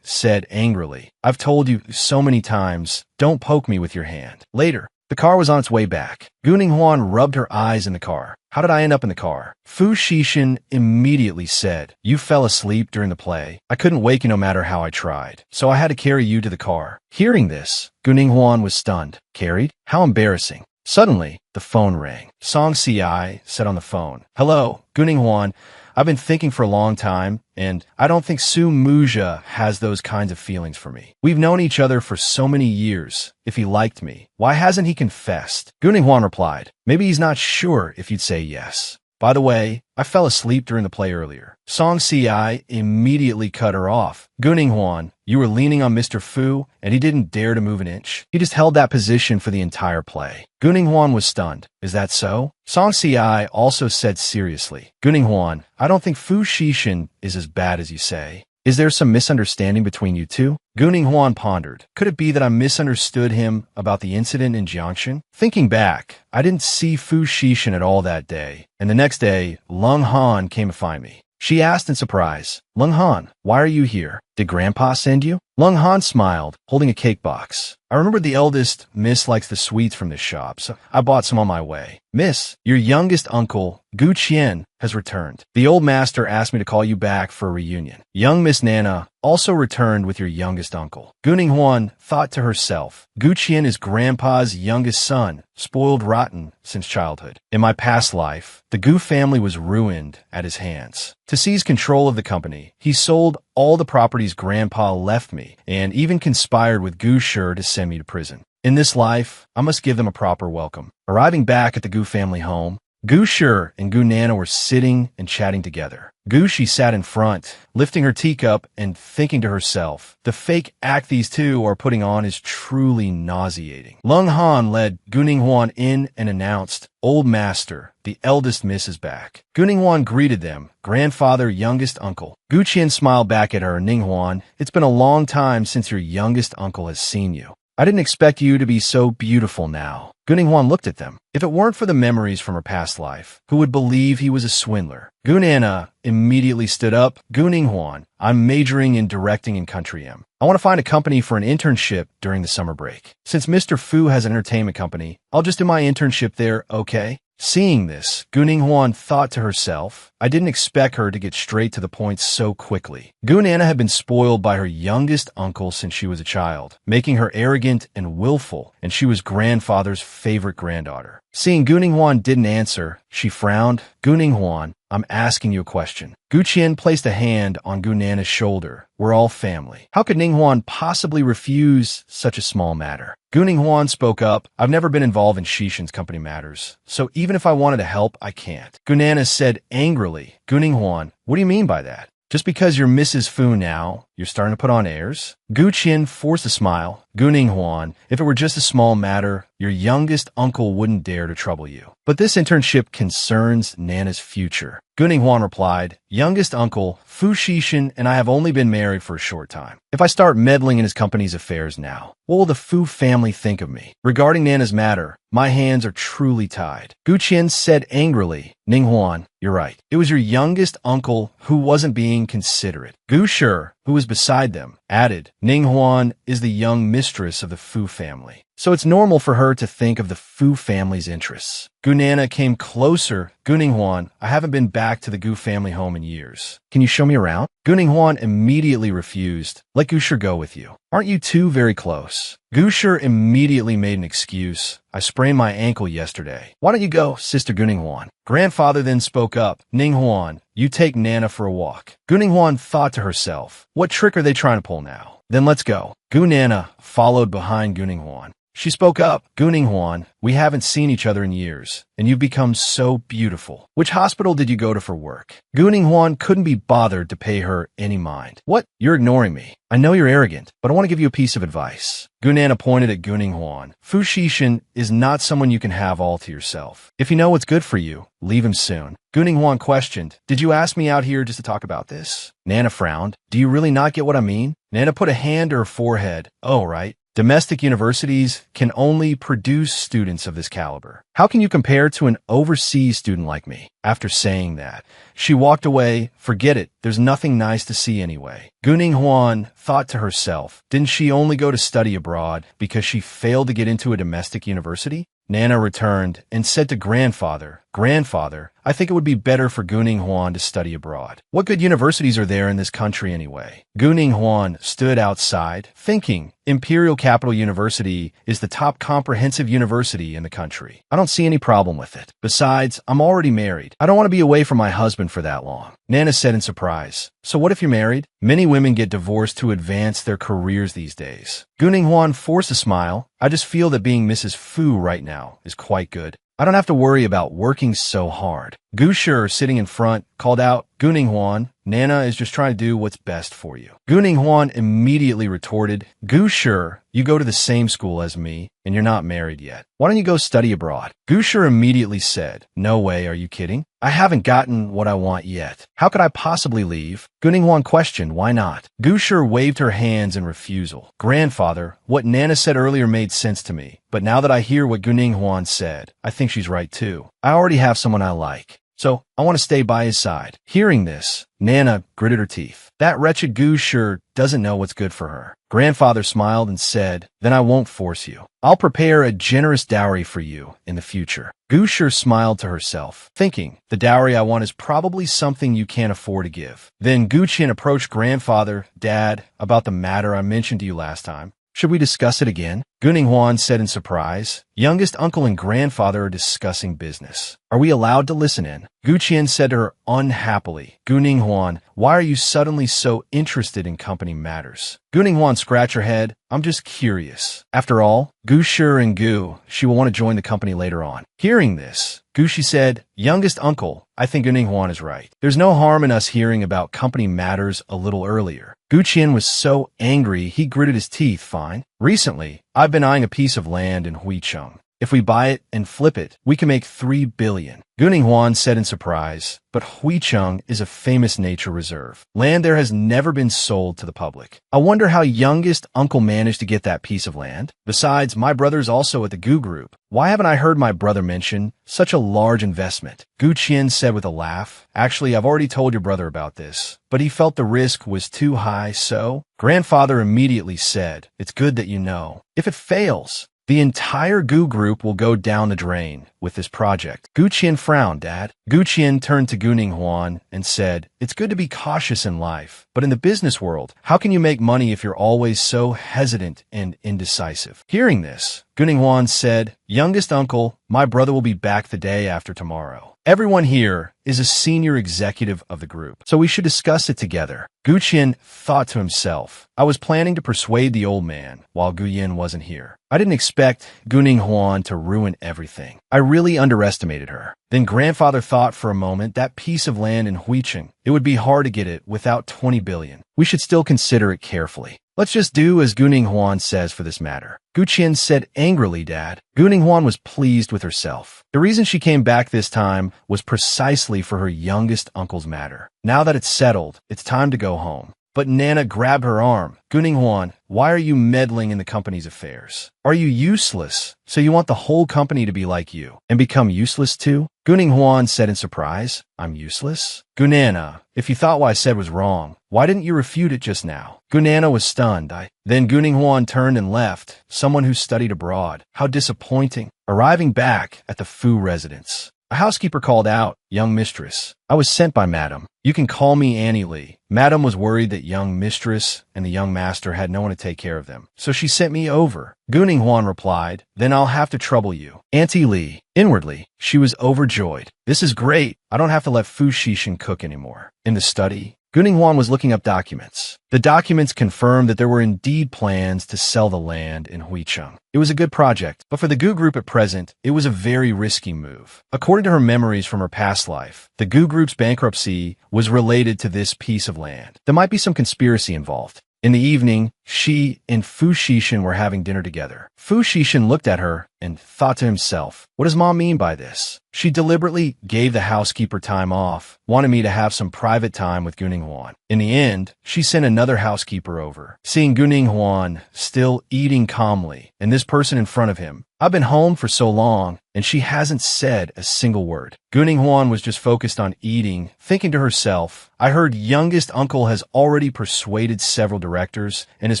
said angrily. I've told you so many times, don't poke me with your hand. Later, the car was on its way back. Guning Huan rubbed her eyes in the car. How did I end up in the car? Fu Shishin immediately said, you fell asleep during the play. I couldn't wake you no matter how I tried, so I had to carry you to the car. Hearing this, Guning Huan was stunned. Carried? How embarrassing. Suddenly, the phone rang. Song Si said on the phone, hello, Guning Huan. I've been thinking for a long time, and I don't think Su Muja has those kinds of feelings for me. We've known each other for so many years. If he liked me, why hasn't he confessed? Guning Huan replied, maybe he's not sure if you'd say yes. By the way, I fell asleep during the play earlier. Song Si immediately cut her off. Guning Huan, you were leaning on Mr. Fu, and he didn't dare to move an inch. He just held that position for the entire play. Guning Huan was stunned. Is that so? Song Si also said seriously, Guning Huan, I don't think Fu Shishin is as bad as you say. Is there some misunderstanding between you two? Guning Huan pondered. Could it be that I misunderstood him about the incident in Jiangshan? Thinking back, I didn't see Fu Shishin at all that day, and the next day, Lung Han came to find me. She asked in surprise, Lung Han, why are you here? Did Grandpa send you? Lung Han smiled, holding a cake box. I remembered the eldest Miss likes the sweets from this shop, so I bought some on my way. Miss, your youngest uncle, Gu Qian, has returned. The old master asked me to call you back for a reunion. Young Miss Nana also returned with your youngest uncle. Guning Huan thought to herself, Gu Qian is Grandpa's youngest son, spoiled rotten since childhood. In my past life, the Gu family was ruined at his hands. To seize control of the company, he sold all the properties Grandpa left me and even conspired with Gu Shi to send me to prison. In this life, I must give them a proper welcome. Arriving back at the Gu family home, Gu Shi and Gu Nana were sitting and chatting together. Gu Shi sat in front, lifting her teacup and thinking to herself, the fake act these two are putting on is truly nauseating. Lung Han led Guning Huan in and announced, Old Master, the eldest miss is back. Guning Huan greeted them, grandfather, youngest uncle. Gu Qian smiled back at her, Ning Huan, it's been a long time since your youngest uncle has seen you. I didn't expect you to be so beautiful now. Guning Huan looked at them. If it weren't for the memories from her past life, who would believe he was a swindler? Gu Nana immediately stood up. Guning Huan, I'm majoring in directing in Country M. I want to find a company for an internship during the summer break. Since Mr. Fu has an entertainment company, I'll just do my internship there, okay? Seeing this, Guning Huan thought to herself, I didn't expect her to get straight to the point so quickly. Gu Nana had been spoiled by her youngest uncle since she was a child, making her arrogant and willful, and she was grandfather's favorite granddaughter. Seeing Guning Huan didn't answer, she frowned. Guning Huan, I'm asking you a question. Gu Qian placed a hand on Gu Nana's shoulder. We're all family. How could Ning Huan possibly refuse such a small matter? Guning Huan spoke up. I've never been involved in Shishin's company matters, so even if I wanted to help, I can't. Gu Nana said angrily, Guning Huan, what do you mean by that? Just because you're Mrs. Fu now, You're starting to put on airs? Gu Qian forced a smile. Gu Ninghuan, if it were just a small matter, your youngest uncle wouldn't dare to trouble you. But this internship concerns Nana's future. Gu Ninghuan replied, youngest uncle, Fu Xishan and I have only been married for a short time. If I start meddling in his company's affairs now, what will the Fu family think of me? Regarding Nana's matter, my hands are truly tied. Gu Qian said angrily, Ninghuan, you're right. It was your youngest uncle who wasn't being considerate. Gu Shi, who was beside them, added, Ninghuan is the young mistress of the Fu family, so it's normal for her to think of the Fu family's interests. Gu Nana came closer. Gu Ninghuan, I haven't been back to the Gu family home in years. Can you show me around? Gu Ninghuan immediately refused. Let Gu Shi go with you. Aren't you two very close? Gu Shi immediately made an excuse. I sprained my ankle yesterday. Why don't you go, Sister Gu Ninghuan? Grandfather then spoke up. Ninghuan, you take Nana for a walk. Gu Ninghuan thought to herself, what trick are they trying to pull now? Then let's go. Gu Nana followed behind Gu Ninghuan. She spoke up. Gu Ninghuan, we haven't seen each other in years, and you've become so beautiful. Which hospital did you go to for work? Gu Ninghuan couldn't be bothered to pay her any mind. What? You're ignoring me. I know you're arrogant, but I want to give you a piece of advice. Gu Nana pointed at Gu Ninghuan. Fu Xishan is not someone you can have all to yourself. If you know what's good for you, leave him soon. Gu Ninghuan questioned, did you ask me out here just to talk about this? Nana frowned. Do you really not get what I mean? Nana put a hand to her forehead. Oh, right. Domestic universities can only produce students of this caliber. How can you compare to an overseas student like me? After saying that, she walked away. Forget it. There's nothing nice to see anyway. Gu Ninghuan thought to herself, didn't she only go to study abroad because she failed to get into a domestic university? Nana returned and said to Grandfather, Grandfather, I think it would be better for Gu Ninghuan to study abroad. What good universities are there in this country anyway? Gu Ninghuan stood outside, thinking, Imperial Capital University is the top comprehensive university in the country. I don't see any problem with it. Besides, I'm already married. I don't want to be away from my husband for that long. Nana said in surprise, so what if you're married? Many women get divorced to advance their careers these days. Gu Ninghuan forced a smile. I just feel that being Mrs. Fu right now is quite good. I don't have to worry about working so hard. Gu Shi, sitting in front, called out, Gu Ninghuan, Nana is just trying to do what's best for you. Gu Ninghuan immediately retorted, Gu Shi, you go to the same school as me, and you're not married yet. Why don't you go study abroad? Gu Shi immediately said, no way, are you kidding? I haven't gotten what I want yet. How could I possibly leave? Gu Ninghuan questioned, why not? Gu Shi waved her hands in refusal. Grandfather, what Nana said earlier made sense to me, but now that I hear what Gu Ninghuan said, I think she's right too. I already have someone I like, so I want to stay by his side. Hearing this, Nana gritted her teeth. That wretched Gu Shi doesn't know what's good for her. Grandfather smiled and said, then I won't force you. I'll prepare a generous dowry for you in the future. Gu Shi smiled to herself, thinking, the dowry I want is probably something you can't afford to give. Then Gu Qian approached Grandfather, Dad, about the matter I mentioned to you last time. Should we discuss it again? Gu Ninghuan said in surprise, youngest uncle and grandfather are discussing business. Are we allowed to listen in? Gu Qian said to her unhappily, Gu Ninghuan, why are you suddenly so interested in company matters? Gu Ninghuan scratched her head. I'm just curious. After all, Gu Shi and Gu, she will want to join the company later on. Hearing this, Gu Shi said, youngest uncle, I think Gu Ninghuan is right. There's no harm in us hearing about company matters a little earlier. Gu Qian was so angry he gritted his teeth. Fine. Recently, I've been eyeing a piece of land in Huicheng. If we buy it and flip it, we can make 3 billion. Gu Ninghuan said in surprise, but Huicheng is a famous nature reserve. Land there has never been sold to the public. I wonder how youngest uncle managed to get that piece of land. Besides, my brother's also at the Gu Group. Why haven't I heard my brother mention such a large investment? Gu Qian said with a laugh, actually, I've already told your brother about this, but he felt the risk was too high, so? Grandfather immediately said, it's good that you know. If it fails, the entire Gu Group will go down the drain with this project. Gu Qian frowned, Dad. Gu Qian turned to Gu Ninghuan and said, it's good to be cautious in life, but in the business world, how can you make money if you're always so hesitant and indecisive? Hearing this, Guning Huan said, "Youngest uncle, my brother will be back the day after tomorrow. Everyone here is a senior executive of the group, so we should discuss it together." Gu Qian thought to himself, I was planning to persuade the old man while Gu Yin wasn't here. I didn't expect Guning Huan to ruin everything. I really underestimated her. Then grandfather thought for a moment that piece of land in Huicheng, it would be hard to get it without 20 billion. We should still consider it carefully. Let's just do as Guning Huan says for this matter. Gu Qian said angrily, Dad. Guning Huan was pleased with herself. The reason she came back this time was precisely for her youngest uncle's matter. Now that it's settled, it's time to go home. But Nana grabbed her arm. Guning Huan, why are you meddling in the company's affairs? Are you useless? So you want the whole company to be like you and become useless too? Guning Huan said in surprise, I'm useless? Gunana, if you thought what I said was wrong, why didn't you refute it just now? Gunana was stunned. Then Guning Huan turned and left, someone who studied abroad. How disappointing. Arriving back at the Fu residence, a housekeeper called out, Young mistress, I was sent by Madam. You can call me Annie Lee. Madam was worried that young mistress and the young master had no one to take care of them, so she sent me over. Guning Huan replied, Then I'll have to trouble you. Auntie Lee. Inwardly, she was overjoyed. This is great. I don't have to let Fu Shishin cook anymore. In the study, Guning Huan was looking up documents. The documents confirmed that there were indeed plans to sell the land in Huicheng. It was a good project, but for the Gu Group at present, it was a very risky move. According to her memories from her past life, the Gu Group's bankruptcy was related to this piece of land. There might be some conspiracy involved. In the evening, she and Fu Shishin were having dinner together. Fu Shishin looked at her and thought to himself, what does Mom mean by this? She deliberately gave the housekeeper time off, wanted me to have some private time with Guning Huan. In the end, she sent another housekeeper over. Seeing Guning Huan still eating calmly and this person in front of him, I've been home for so long and she hasn't said a single word. Guning Huan was just focused on eating, thinking to herself, I heard youngest uncle has already persuaded several directors and is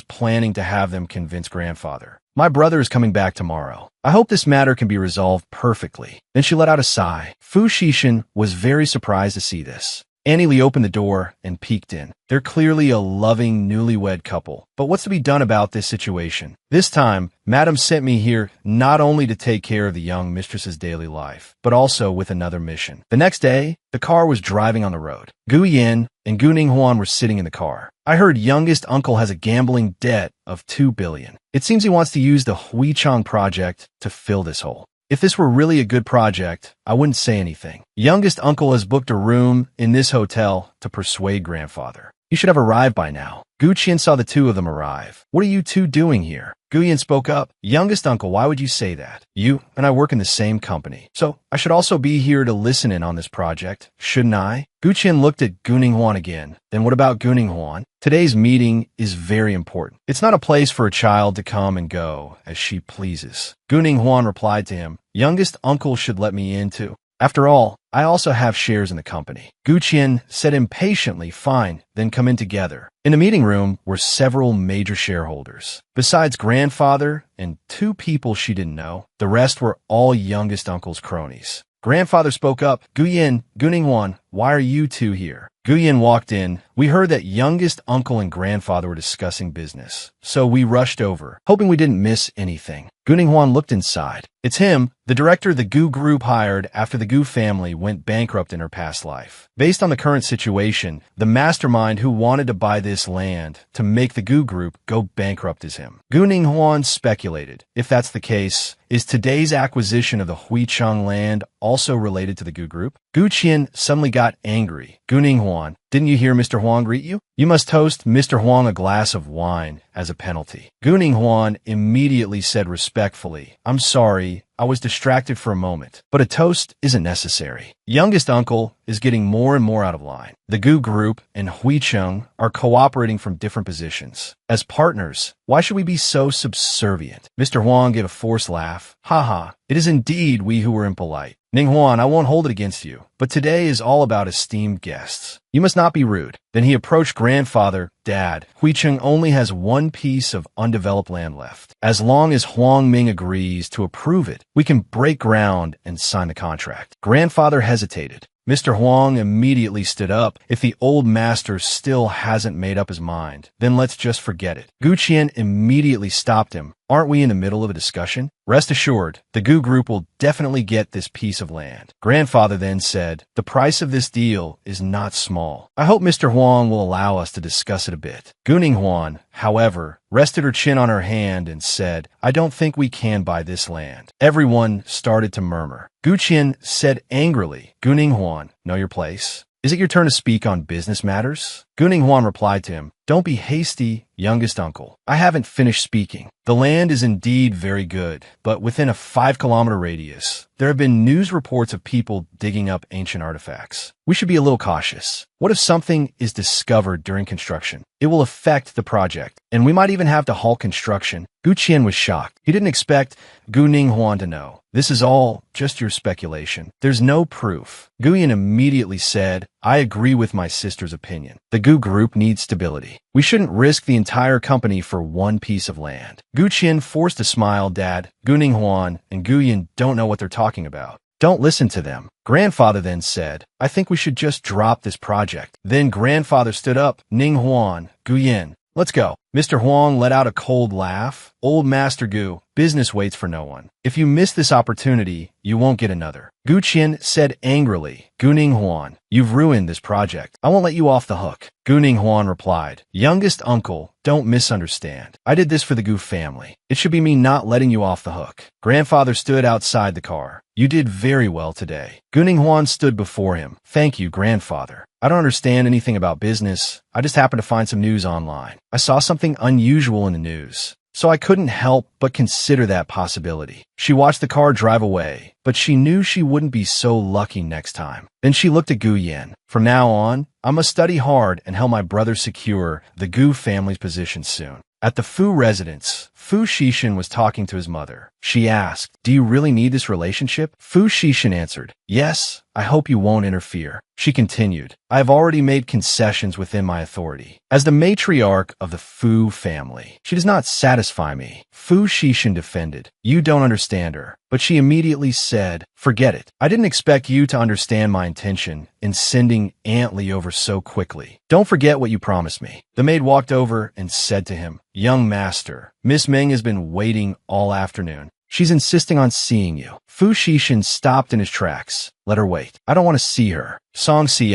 planning to have them convince grandfather. My brother is coming back tomorrow. I hope this matter can be resolved perfectly. Then she let out a sigh. Fu Shishin was very surprised to see this. Annie Lee opened the door and peeked in. They're clearly a loving newlywed couple. But what's to be done about this situation? This time, Madam sent me here not only to take care of the young mistress's daily life, but also with another mission. The next day, the car was driving on the road. Gu Yin and Guning Huan were sitting in the car. I heard youngest uncle has a gambling debt of 2 billion. It seems he wants to use the Huicheng project to fill this hole. If this were really a good project, I wouldn't say anything. Youngest uncle has booked a room in this hotel to persuade grandfather. You should have arrived by now. Gu Qian saw the two of them arrive. What are you two doing here? Gu Yin spoke up. Youngest uncle, why would you say that? You and I work in the same company, so I should also be here to listen in on this project, shouldn't I? Gu Qian looked at Guning Huan again. Then what about Guning Huan? Today's meeting is very important. It's not a place for a child to come and go as she pleases. Guning Huan replied to him, Youngest uncle should let me in too. After all, I also have shares in the company. Gu Qian said impatiently, fine, then come in together. In the meeting room were several major shareholders. Besides grandfather and 2 people she didn't know, the rest were all youngest uncle's cronies. Grandfather spoke up, Gu Yin, Guning Huan, why are you two here? Gu Yin walked in. We heard that youngest uncle and grandfather were discussing business, so we rushed over, hoping we didn't miss anything. Guning Huan looked inside. It's him, the director the Gu Group hired after the Gu family went bankrupt in her past life. Based on the current situation, the mastermind who wanted to buy this land to make the Gu Group go bankrupt is him. Guning Huan speculated, if that's the case, is today's acquisition of the Huicheng land also related to the Gu Group? Gu Qian suddenly got angry. Guning Huan, didn't you hear Mr. Huang greet you? You must toast Mr. Huang a glass of wine as a penalty. Guning Huan immediately said respectfully, I'm sorry, I was distracted for a moment, but a toast isn't necessary. Youngest uncle is getting more and more out of line. The Gu Group and Huicheng are cooperating from different positions. As partners, why should we be so subservient? Mr. Huang gave a forced laugh. Haha, it is indeed we who were impolite. Ning Huan, I won't hold it against you, but today is all about esteemed guests. You must not be rude. Then he approached grandfather, Dad. Huicheng only has 1 piece of undeveloped land left. As long as Huang Ming agrees to approve it, we can break ground and sign the contract. Grandfather hesitated. Mr. Huang immediately stood up. If the old master still hasn't made up his mind, then let's just forget it. Gu Qian immediately stopped him. Aren't we in the middle of a discussion? Rest assured, the Gu group will definitely get this piece of land. Grandfather then said, the price of this deal is not small. I hope Mr. Huang will allow us to discuss it a bit. Guning Huan, however, rested her chin on her hand and said, I don't think we can buy this land. Everyone started to murmur. Gu Qian said angrily, Guning Huan, know your place? Is it your turn to speak on business matters? Guning Huan replied to him, don't be hasty, youngest uncle. I haven't finished speaking. The land is indeed very good, but within a 5-kilometer radius, there have been news reports of people digging up ancient artifacts. We should be a little cautious. What if something is discovered during construction? It will affect the project, and we might even have to halt construction. Gu Qian was shocked. He didn't expect Guning Huan to know. This is all just your speculation. There's no proof. Guyan immediately said, I agree with my sister's opinion. The Gu group needs stability. We shouldn't risk the entire company for one piece of land. Gu Qian forced a smile. Dad, Guning Huan, and Guyan don't know what they're talking about. Don't listen to them. Grandfather then said, I think we should just drop this project. Then grandfather stood up. Ning Huan, Guyan, let's go. Mr. Huang let out a cold laugh. Old Master Gu, business waits for no one. If you miss this opportunity, you won't get another. Gu Qian said angrily, Guning Huan, you've ruined this project. I won't let you off the hook. Guning Huan replied, youngest uncle, don't misunderstand. I did this for the Gu family. It should be me not letting you off the hook. Grandfather stood outside the car. You did very well today. Guning Huan stood before him. Thank you, grandfather. I don't understand anything about business. I just happened to find some news online. I saw something unusual in the news, so I couldn't help but consider that possibility. She watched the car drive away, but she knew she wouldn't be so lucky next time. Then she looked at Gu Yan. From now on, I must study hard and help my brother secure the Gu family's position soon. At the Fu residence, Fu Shishin was talking to his mother. She asked, do you really need this relationship? Fu Shishin answered, yes, I hope you won't interfere. She continued, I have already made concessions within my authority. As the matriarch of the Fu family, she does not satisfy me. Fu Shishin defended, you don't understand her. But she immediately said, forget it. I didn't expect you to understand my intention in sending Aunt Li over so quickly. Don't forget what you promised me. The maid walked over and said to him, young master, Miss Meng has been waiting all afternoon. She's insisting on seeing you. Fu Shishin stopped in his tracks. Let her wait. I don't want to see her. Song Si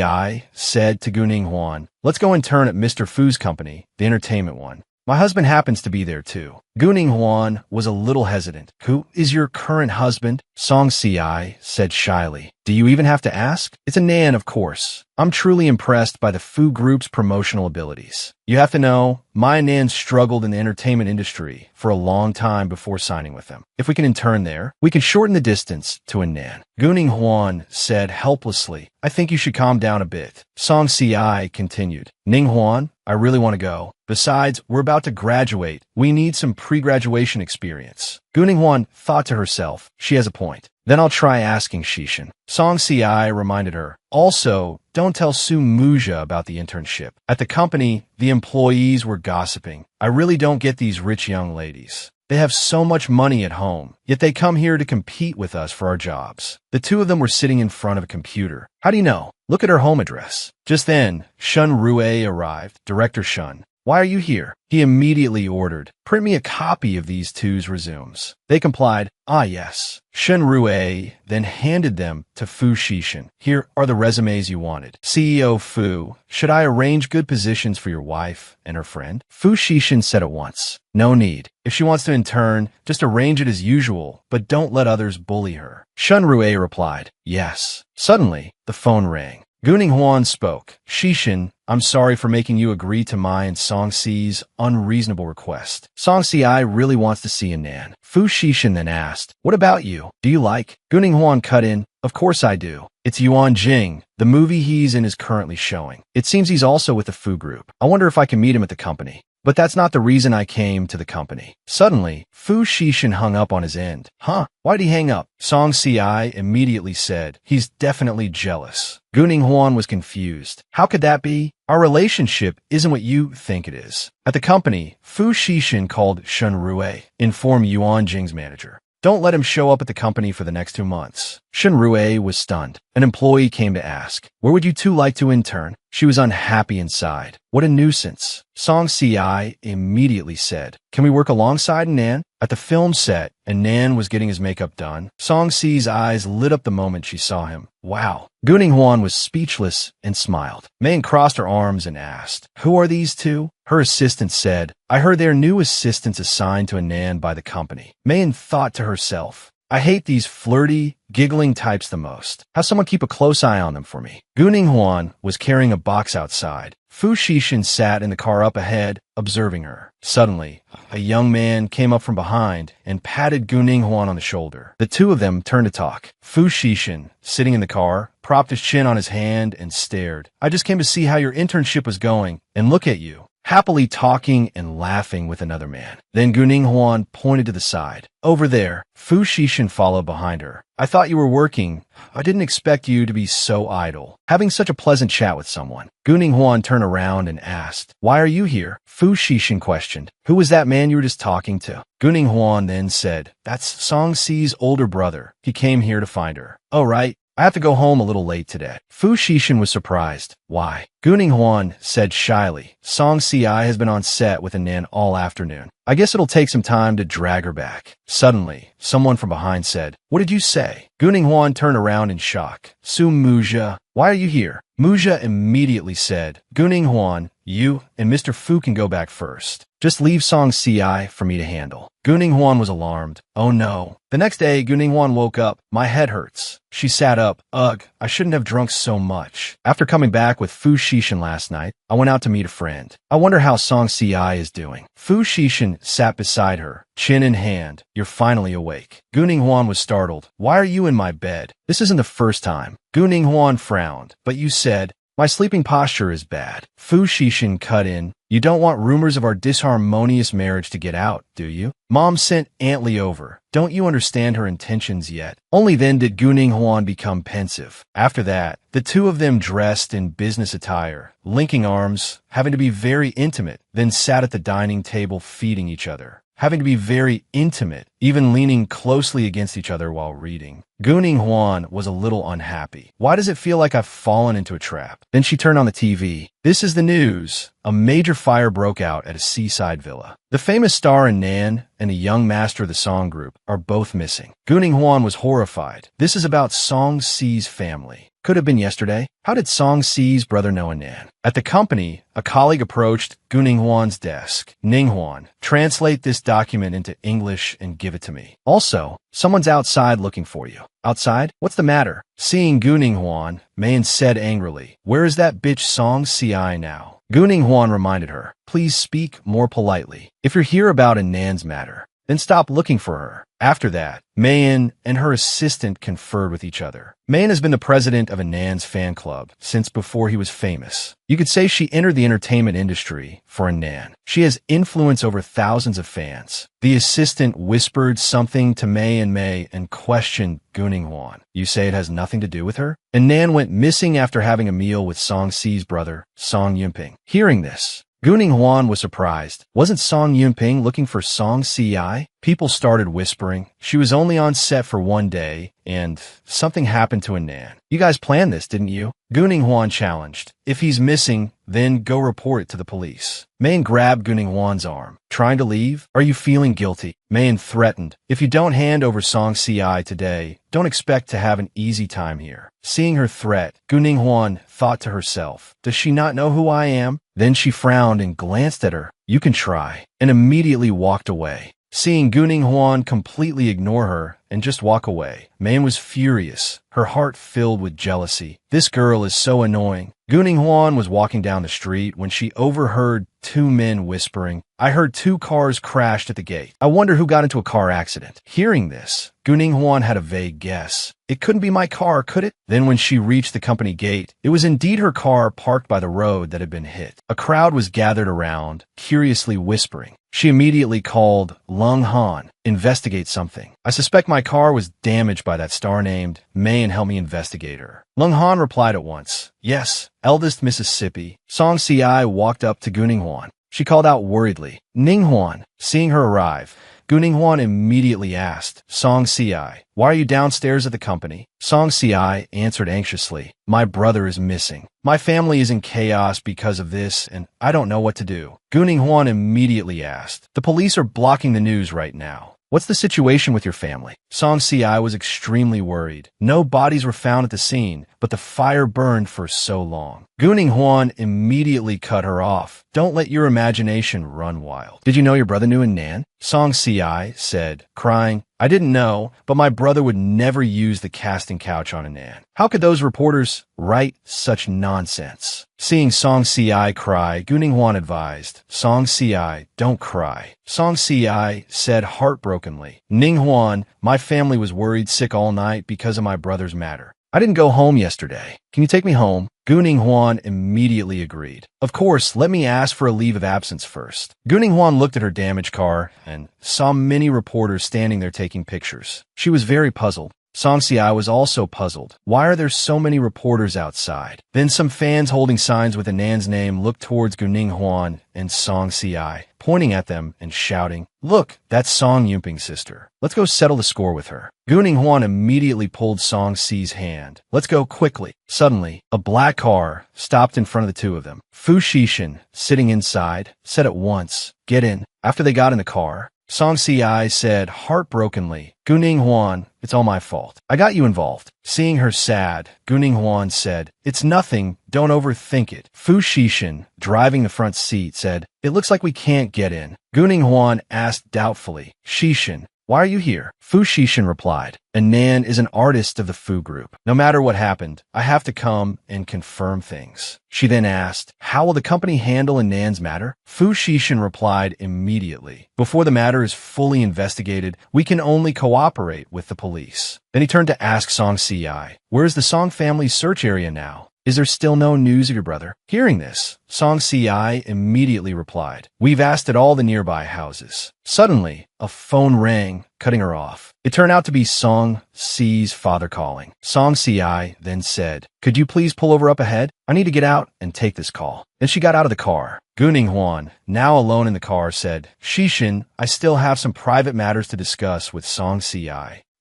said to Guning Huan, let's go intern at Mr. Fu's company, the entertainment one. My husband happens to be there too. Guning Huan was a little hesitant. Who is your current husband? Song Si said shyly. Do you even have to ask? It's a Nan, of course. I'm truly impressed by the Fu Group's promotional abilities. You have to know, my Nan struggled in the entertainment industry for a long time before signing with them. If we can intern there, we can shorten the distance to a Nan. Guning Huan said helplessly, I think you should calm down a bit. Song Si continued, Ning Huan, I really want to go. Besides, we're about to graduate. We need some pre-graduation experience. Guning Huan thought to herself, she has a point. Then I'll try asking Shishin. Song Si reminded her, also, don't tell Su Muja about the internship. At the company, the employees were gossiping. I really don't get these rich young ladies. They have so much money at home, yet they come here to compete with us for our jobs. The two of them were sitting in front of a computer. How do you know? Look at her home address. Just then, Shun Rue arrived. Director Shun, why are you here? He immediately ordered, print me a copy of these two's resumes. They complied, ah yes. Shun Rue then handed them to Fu Shishin. Here are the resumes you wanted. CEO Fu, should I arrange good positions for your wife and her friend? Fu Shishin said at once, no need. If she wants to intern, just arrange it as usual, but don't let others bully her. Shun Rue replied, yes. Suddenly, the phone rang. Guning Huan spoke. Shishin, I'm sorry for making you agree to my and Song Si's unreasonable request. Song Si really wants to see a Nan. Fu Shishin then asked, what about you? Do you like? Guning Huan cut in, of course I do. It's Yuan Jing. The movie he's in is currently showing. It seems he's also with the Fu Group. I wonder if I can meet him at the company. But that's not the reason I came to the company. Suddenly, Fu Shishin hung up on his end. Huh? Why'd he hang up? Song Si immediately said, he's definitely jealous. Guning Huan was confused. How could that be? Our relationship isn't what you think it is. At the company, Fu Shishin called Shun Rue, informed Yuan Jing's manager. Don't let him show up at the company for the next 2 months. Shun Rue was stunned. An employee came to ask, where would you two like to intern? She was unhappy inside. What a nuisance. Song Si immediately said, can we work alongside Nan? At the film set, and Nan was getting his makeup done, Song Si's eyes lit up the moment she saw him. Wow. Guning Huan was speechless and smiled. Mayan crossed her arms and asked, "Who are these two?" Her assistant said, "I heard they're new assistants assigned to Anan by the company." Mayan thought to herself, "I hate these flirty, giggling types the most. Have someone keep a close eye on them for me." Guning Huan was carrying a box outside. Fu Xixin sat in the car up ahead, observing her. Suddenly, a young man came up from behind and patted Guning Huan on the shoulder. The two of them turned to talk. Fu Xixin, sitting in the car, propped his chin on his hand and stared. "I just came to see how your internship was going, and look at you, happily talking and laughing with another man." Then Guning Huan pointed to the side. "Over there." Fu Xixin followed behind her. "I thought you were working. I didn't expect you to be so idle, having such a pleasant chat with someone." Guning Huan turned around and asked, "Why are you here?" Fu Xixin questioned, "Who was that man you were just talking to?" Guning Huan then said, "That's Song Si's older brother. He came here to find her." "Oh, right. I have to go home a little late today." Fu Xixin was surprised. "Why?" Guning Huan said shyly, "Song Si has been on set with Anan all afternoon. I guess it'll take some time to drag her back." Suddenly, someone from behind said, "What did you say?" Guning Huan turned around in shock. "Su Muja, why are you here?" Muja immediately said, "Guning Huan, you and Mr. Fu can go back first. Just leave Song Si for me to handle." Guning Huan was alarmed. "Oh no." The next day, Guning Huan woke up. "My head hurts." She sat up. "Ugh, I shouldn't have drunk so much. After coming back with Fu Xixin last night, I went out to meet a friend. I wonder how Song Si is doing." Fu Xixin sat beside her, chin in hand. "You're finally awake." Guning Huan was startled. "Why are you in my bed? This isn't the first time." Guning Huan frowned. "But you said..." "My sleeping posture is bad." Fu Xixin cut in. "You don't want rumors of our disharmonious marriage to get out, do you? Mom sent Aunt Lee over. Don't you understand her intentions yet?" Only then did Guning Huan become pensive. After that, the two of them dressed in business attire, linking arms, having to be very intimate, then sat at the dining table feeding each other, having to be very intimate, even leaning closely against each other while reading. Guning Huan was a little unhappy. "Why does it feel like I've fallen into a trap?" Then she turned on the TV. "This is the news. A major fire broke out at a seaside villa. The famous star Nan and a young master of the song group are both missing." Guning Huan was horrified. "This is about Song Si's family. Could have been yesterday. How did Song Si's brother know Anan?" At the company, a colleague approached Guning Huan's desk. "Ning Huan, translate this document into English and give it to me. Also, someone's outside looking for you." "Outside? What's the matter?" Seeing Guning Huan, Mayan said angrily, "Where is that bitch Song Si now?" Guning Huan reminded her, "Please speak more politely. If you're here about Anan's matter, then stop looking for her." After that, Mayan and her assistant conferred with each other. Mayan has been the president of Anan's fan club since before he was famous. You could say she entered the entertainment industry for Anan. She has influence over thousands of fans. The assistant whispered something to May and questioned Guning Huan. "You say it has nothing to do with her?" Anan went missing after having a meal with Song Si's brother, Song Yunping. Hearing this, Guning Huan was surprised. Wasn't Song Yunping looking for Song Si? People started whispering. She was only on set for one day, and something happened to Anan. "You guys planned this, didn't you?" Guning Huan challenged. "If he's missing, then go report it to the police." Mayan grabbed Guning Huan's arm. "Trying to leave? Are you feeling guilty?" Mayan threatened. "If you don't hand over Song Si today, don't expect to have an easy time here." Seeing her threat, Guning Huan thought to herself, "Does she not know who I am?" Then she frowned and glanced at her. "You can try," and immediately walked away. Seeing Guning Huan completely ignore her and just walk away, Mayan was furious, her heart filled with jealousy. This girl is so annoying. Guning Huan was walking down the street when she overheard two men whispering, "I heard two cars crashed at the gate. I wonder who got into a car accident." Hearing this, Guning Huan had a vague guess. "It couldn't be my car, could it?" Then when she reached the company gate, it was indeed her car parked by the road that had been hit. A crowd was gathered around, curiously whispering. She immediately called Lung Han, "Investigate something. I suspect my car was damaged by that star named May and help me investigate her." Lung Han replied at once, "Yes, eldest Mississippi." Song Si walked up to Guning Huan. She called out worriedly, "Ning Huan." Seeing her arrive, Guning Huan immediately asked, "Song Si, why are you downstairs at the company?" Song Si answered anxiously, "My brother is missing. My family is in chaos because of this, and I don't know what to do." Guning Huan immediately asked, "The police are blocking the news right now. What's the situation with your family? Song Si was extremely worried. No bodies were found at the scene, but the fire burned for so long. Guning Huan immediately cut her off. Don't let your imagination run wild. Did you know your brother knew a Nan? Song Si said, crying, I didn't know, but my brother would never use the casting couch on a Nan. How could those reporters write such nonsense? Seeing Song Si cry, Guning Huan advised, Song Si, don't cry. Song Si said heartbrokenly, Ning Huan, my family was worried sick all night because of my brother's matter. I didn't go home yesterday. Can you take me home? Guning Huan immediately agreed. Of course, let me ask for a leave of absence first. Guning Huan looked at her damaged car and saw many reporters standing there taking pictures. She was very puzzled. Song Si was also puzzled. Why are there so many reporters outside? Then some fans holding signs with a Nan's name looked towards Guning Huan and Song Si, pointing at them and shouting, Look, that's Song Yumping's sister. Let's go settle the score with her. Guning Huan immediately pulled Song Si's hand. Let's go quickly. Suddenly, a black car stopped in front of the two of them. Fu Shishin, sitting inside, said at once, Get in. After they got in the car, Song Si said heartbrokenly, Guning Huan, it's all my fault. I got you involved. Seeing her sad, Guning Huan said, It's nothing, don't overthink it. Fu Shishin, driving the front seat, said, It looks like we can't get in. Guning Huan asked doubtfully, Shishin, why are you here? Fu Shishin replied, A Nan is an artist of the Fu group. No matter what happened, I have to come and confirm things. She then asked, How will the company handle a Nan's matter? Fu Shishin replied immediately, Before the matter is fully investigated, we can only cooperate with the police. Then he turned to ask Song Si, Where is the Song family's search area now? Is there still no news of your brother? Hearing this, Song Si immediately replied, We've asked at all the nearby houses. Suddenly, a phone rang, cutting her off. It turned out to be Song Si's father calling. Song Si then said, Could you please pull over up ahead? I need to get out and take this call. Then she got out of the car. Guning Huan, now alone in the car, said, Shishin, I still have some private matters to discuss with Song Si.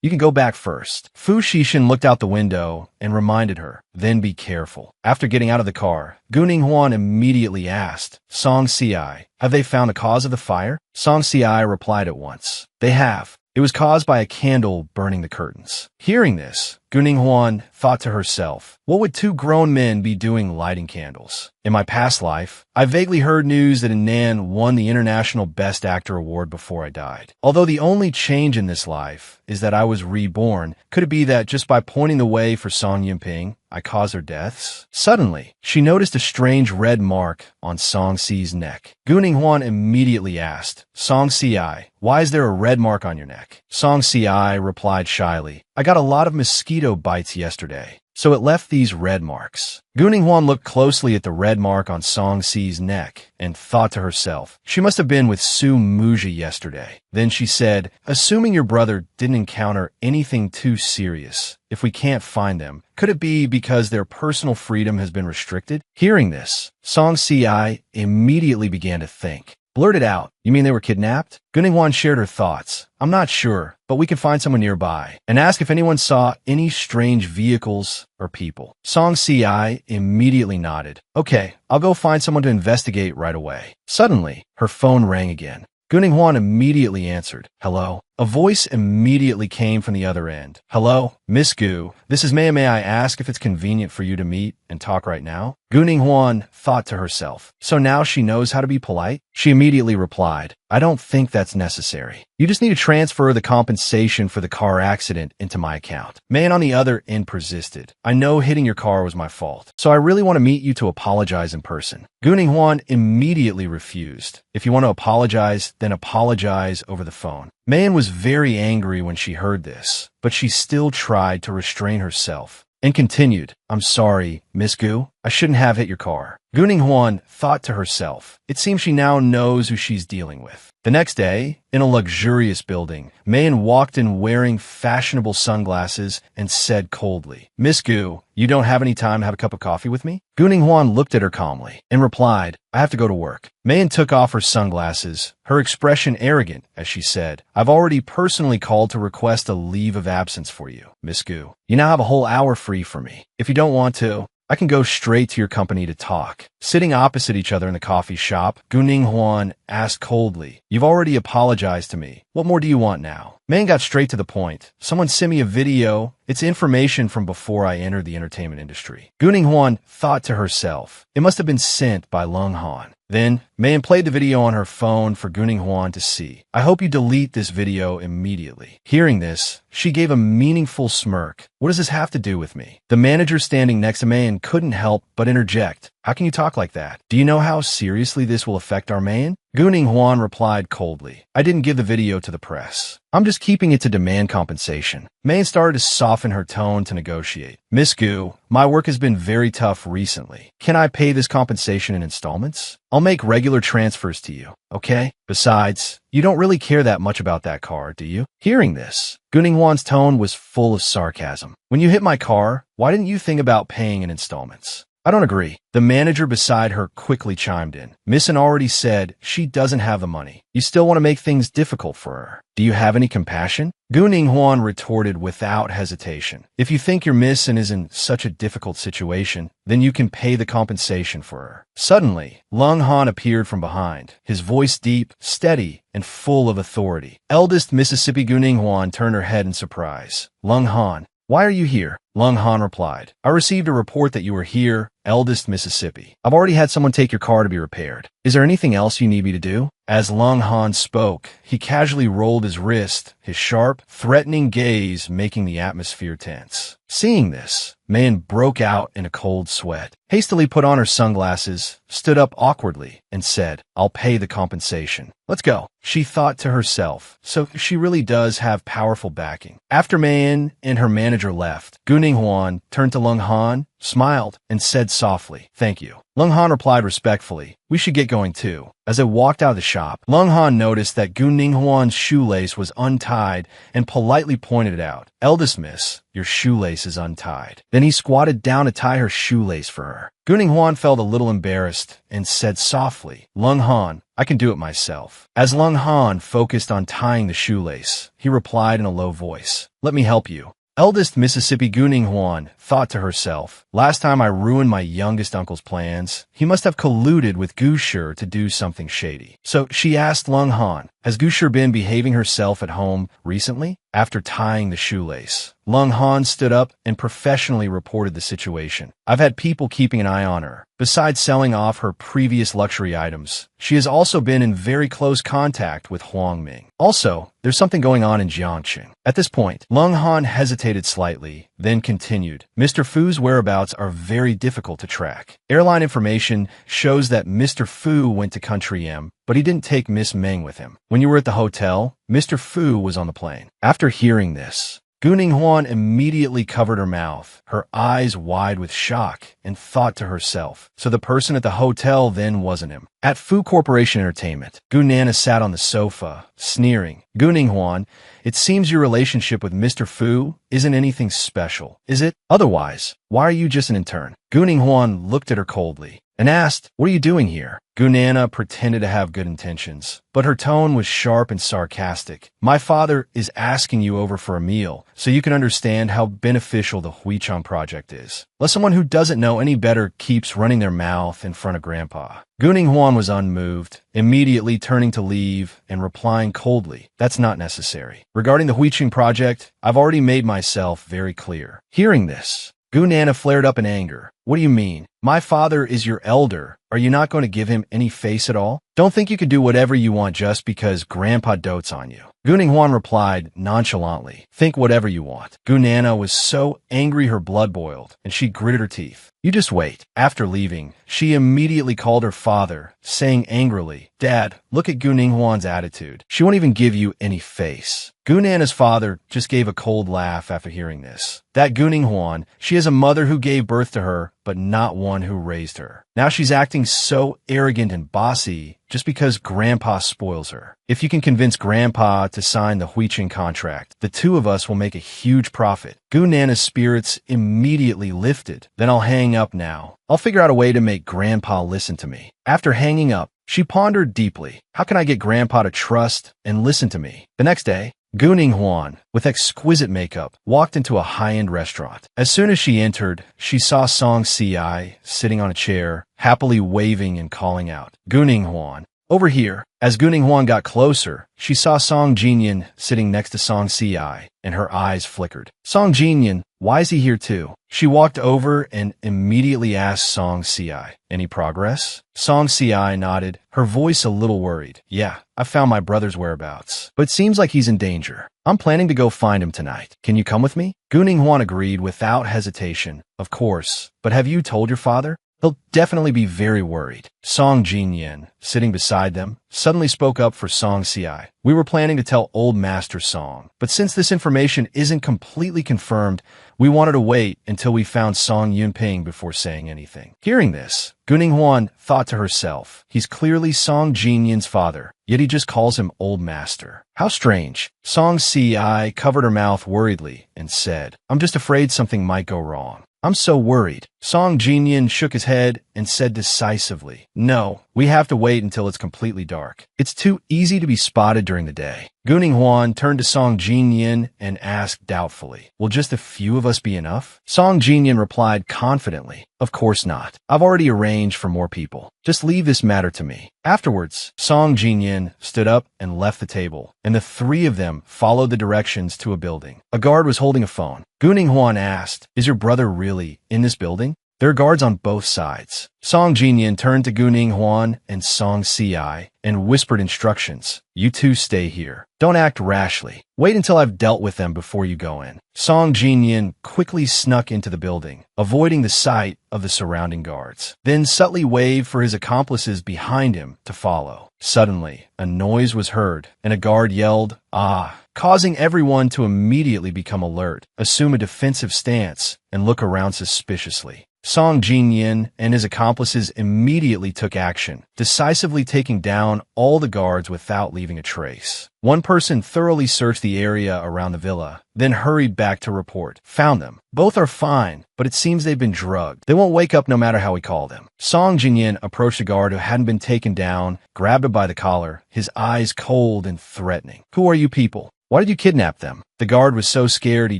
You can go back first. Fu Shishin looked out the window and reminded her, then be careful. After getting out of the car, Guning Huan immediately asked, Song Si, have they found the cause of the fire? Song Si replied at once, They have. It was caused by a candle burning the curtains. Hearing this, Guning Huan thought to herself, what would two grown men be doing lighting candles? In my past life, I vaguely heard news that a Nan won the International Best Actor Award before I died. Although the only change in this life is that I was reborn, could it be that just by pointing the way for Song Yumping, I caused her deaths? Suddenly, she noticed a strange red mark on Song Si's neck. Guning Huan immediately asked, Song Si, why is there a red mark on your neck? Song Si replied shyly, I got a lot of mosquito bites yesterday, so it left these red marks. Guning Huan looked closely at the red mark on Song Si's neck and thought to herself, she must have been with Su Muji yesterday. Then she said, assuming your brother didn't encounter anything too serious, if we can't find them, could it be because their personal freedom has been restricted? Hearing this, Song Si immediately began to think. Blurted out, you mean they were kidnapped? Guning Huan shared her thoughts. I'm not sure, but we can find someone nearby and ask if anyone saw any strange vehicles or people. Song Si immediately nodded. Okay, I'll go find someone to investigate right away. Suddenly, her phone rang again. Guning Huan immediately answered. Hello? A voice immediately came from the other end. Hello, Miss Gu. This is May I ask if it's convenient for you to meet and talk right now? Guning Huan thought to herself. So now she knows how to be polite? She immediately replied, I don't think that's necessary. You just need to transfer the compensation for the car accident into my account. Man on the other end persisted. I know hitting your car was my fault, so I really want to meet you to apologize in person. Guning Huan immediately refused. If you want to apologize, then apologize over the phone. Mayan was very angry when she heard this, but she still tried to restrain herself and continued, I'm sorry, Miss Gu. I shouldn't have hit your car. Guning Huan thought to herself, it seems she now knows who she's dealing with. The next day, in a luxurious building, Mayan walked in wearing fashionable sunglasses and said coldly, Miss Gu, you don't have any time to have a cup of coffee with me? Guning Huan looked at her calmly and replied, I have to go to work. Mayan took off her sunglasses, her expression arrogant as she said, I've already personally called to request a leave of absence for you, Miss Gu. You now have a whole hour free for me. If you don't want to, I can go straight to your company to talk. Sitting opposite each other in the coffee shop, Guning Huan asked coldly, "You've already apologized to me. What more do you want now?" Man got straight to the point. "Someone sent me a video. It's information from before I entered the entertainment industry." Guning Huan thought to herself, it must have been sent by Lung Han. Then, Mayan played the video on her phone for Guning Huan to see. "I hope you delete this video immediately." Hearing this, she gave a meaningful smirk. "What does this have to do with me?" The manager standing next to Mayan couldn't help but interject. "How can you talk like that? Do you know how seriously this will affect our Mayan?" Guning Huan replied coldly, "I didn't give the video to the press. I'm just keeping it to demand compensation." Mayan started to soften her tone to negotiate. "Miss Gu, my work has been very tough recently. Can I pay this compensation in installments? I'll make regular transfers to you, okay? Besides, you don't really care that much about that car, do you?" Hearing this, Guning Huan's tone was full of sarcasm. "When you hit my car, why didn't you think about paying in installments?" "I don't agree." The manager beside her quickly chimed in. "Missin already said she doesn't have the money. You still want to make things difficult for her. Do you have any compassion?" Guning Huan retorted without hesitation. "If you think your Missin is in such a difficult situation, then you can pay the compensation for her." Suddenly, Lung Han appeared from behind, his voice deep, steady, and full of authority. Eldest Mississippi Guning Huan turned her head in surprise. "Lung Han, why are you here?" Lung Han replied, "I received a report that you were here, Eldest Mississippi. I've already had someone take your car to be repaired. Is there anything else you need me to do?" As Lung Han spoke, he casually rolled his wrist, his sharp, threatening gaze making the atmosphere tense. Seeing this, Mayan broke out in a cold sweat, hastily put on her sunglasses, stood up awkwardly, and said, "I'll pay the compensation. Let's go." She thought to herself, so she really does have powerful backing. After Mayan and her manager left, Guning Huan turned to Lung Han, smiled, and said softly, "Thank you." Lung Han replied respectfully, "We should get going too." As they walked out of the shop, Lung Han noticed that Guning Huan's shoelace was untied and politely pointed it out. "Eldest miss, your shoelace is untied." Then he squatted down to tie her shoelace for her. Guning Huan felt a little embarrassed and said softly, "Lung Han, I can do it myself." As Lung Han focused on tying the shoelace, he replied in a low voice, "Let me help you." Eldest Mississippi Guning Huan thought to herself, "Last time I ruined my youngest uncle's plans, he must have colluded with Gushir to do something shady." So she asked Lung Han, "Has Gushir been behaving herself at home recently?" After tying the shoelace, Lung Han stood up and professionally reported the situation. "I've had people keeping an eye on her. Besides selling off her previous luxury items, she has also been in very close contact with Huang Ming. Also, there's something going on in Jiangqing." At this point, Lung Han hesitated slightly, then continued, "Mr. Fu's whereabouts are very difficult to track. Airline information shows that Mr. Fu went to Country M, but he didn't take Miss Meng with him. When you were at the hotel, Mr. Fu was on the plane." After hearing this, Guning Huan immediately covered her mouth, her eyes wide with shock, and thought to herself, so the person at the hotel then wasn't him. At Fu Corporation Entertainment, Gu Nana sat on the sofa, sneering. "Guning Huan, it seems your relationship with Mr. Fu isn't anything special, is it? Otherwise, why are you just an intern?" Guning Huan looked at her coldly and asked, "What are you doing here?" Gu Nana pretended to have good intentions, but her tone was sharp and sarcastic. "My father is asking you over for a meal, so you can understand how beneficial the Huichang project is. Let someone who doesn't know any better keeps running their mouth in front of Grandpa." Guning Huan was unmoved, immediately turning to leave and replying coldly, "That's not necessary. Regarding the Huichang project, I've already made myself very clear." Hearing this, Gu Nana flared up in anger. "What do you mean? My father is your elder. Are you not going to give him any face at all? Don't think you can do whatever you want just because Grandpa dotes on you." Guning Huan replied nonchalantly, "Think whatever you want." Gu Nana was so angry her blood boiled, and she gritted her teeth. "You just wait." After leaving, she immediately called her father, saying angrily, "Dad, look at Guning Huan's attitude. She won't even give you any face." Gu Nana's father just gave a cold laugh after hearing this. That Guning Huan, she has a mother who gave birth to her, but not one who raised her. Now she's acting so arrogant and bossy just because Grandpa spoils her. If you can convince Grandpa to sign the Huicheng contract, the two of us will make a huge profit. Gu Nana's spirits immediately lifted. "Then I'll hang up now. I'll figure out a way to make Grandpa listen to me." After hanging up, she pondered deeply. How can I get Grandpa to trust and listen to me? The next day, Guning Huan, with exquisite makeup, walked into a high-end restaurant. As soon as she entered, she saw Song Si sitting on a chair, happily waving and calling out, "Guning Huan, over here." As Guning Huan got closer, she saw Song Jinyan sitting next to Song Si, and her eyes flickered. "Song Jinyan, why is he here too?" She walked over and immediately asked Song Si, "Any progress?" Song Si nodded, her voice a little worried. "Yeah, I found my brother's whereabouts, but it seems like he's in danger. I'm planning to go find him tonight. Can you come with me?" Guning Huan agreed without hesitation. "Of course, but have you told your father? He'll definitely be very worried." Song Jinyan, sitting beside them, suddenly spoke up for Song Si. "We were planning to tell Old Master Song, but since this information isn't completely confirmed, we wanted to wait until we found Song Yunping before saying anything." Hearing this, Guning Huan thought to herself, he's clearly Song Jinyan's father, yet he just calls him Old Master. How strange. Song Si covered her mouth worriedly and said, "I'm just afraid something might go wrong. I'm so worried." Song Jinyan shook his head and said decisively, "No, we have to wait until it's completely dark. It's too easy to be spotted during the day." Guning Huan turned to Song Jinyan and asked doubtfully, "Will just a few of us be enough?" Song Jinyan replied confidently, "Of course not. I've already arranged for more people. Just leave this matter to me." Afterwards, Song Jinyan stood up and left the table, and the three of them followed the directions to a building. A guard was holding a phone. Guning Huan asked, "Is your brother really in this building?" "There are guards on both sides." Song Jinyan turned to Guning Huan and Song Si and whispered instructions. "You two stay here. Don't act rashly. Wait until I've dealt with them before you go in." Song Jinyan quickly snuck into the building, avoiding the sight of the surrounding guards, then subtly waved for his accomplices behind him to follow. Suddenly, a noise was heard, and a guard yelled, "Ah!" causing everyone to immediately become alert, assume a defensive stance, and look around suspiciously. Song Jinyan and his accomplices immediately took action, decisively taking down all the guards without leaving a trace. One person thoroughly searched the area around the villa, then hurried back to report. "Found them. Both are fine, but it seems they've been drugged. They won't wake up no matter how we call them." Song Jinyan approached a guard who hadn't been taken down, grabbed him by the collar, his eyes cold and threatening. "Who are you people? Why did you kidnap them?" The guard was so scared he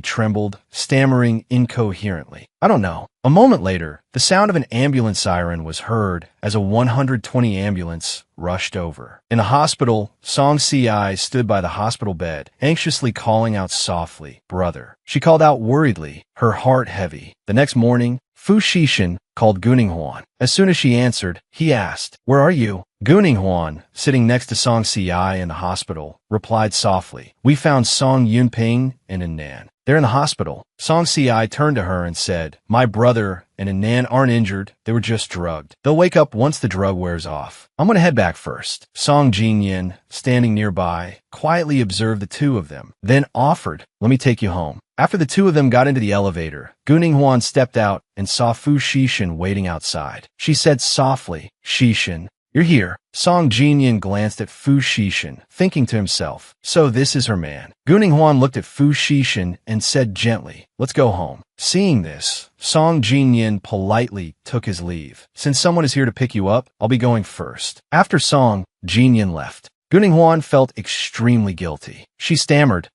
trembled, stammering incoherently, "I don't know." A moment later, the sound of an ambulance siren was heard as a 120 ambulance rushed over. In a hospital, Song Si stood by the hospital bed, anxiously calling out softly, "Brother." She called out worriedly, her heart heavy. The next morning, Fu Shishin called Guning Huan. As soon as she answered, he asked, "Where are you?" Guning Huan, sitting next to Song Si in the hospital, replied softly, "We found Song Yunping and Anan. They're in the hospital." Song Si turned to her and said, "My brother and Anan aren't injured. They were just drugged. They'll wake up once the drug wears off. I'm going to head back first." Song Jinyan, standing nearby, quietly observed the two of them, then offered, "Let me take you home." After the two of them got into the elevator, Guning Huan stepped out and saw Fu Shishin waiting outside. She said softly, "Shishin, you're here." Song Jinyan glanced at Fu Shishin, thinking to himself, so this is her man. Guning Huan looked at Fu Shishin and said gently, "Let's go home." Seeing this, Song Jinyan politely took his leave. "Since someone is here to pick you up, I'll be going first." After Song Jinyan left, Guning Huan felt extremely guilty. She stammered,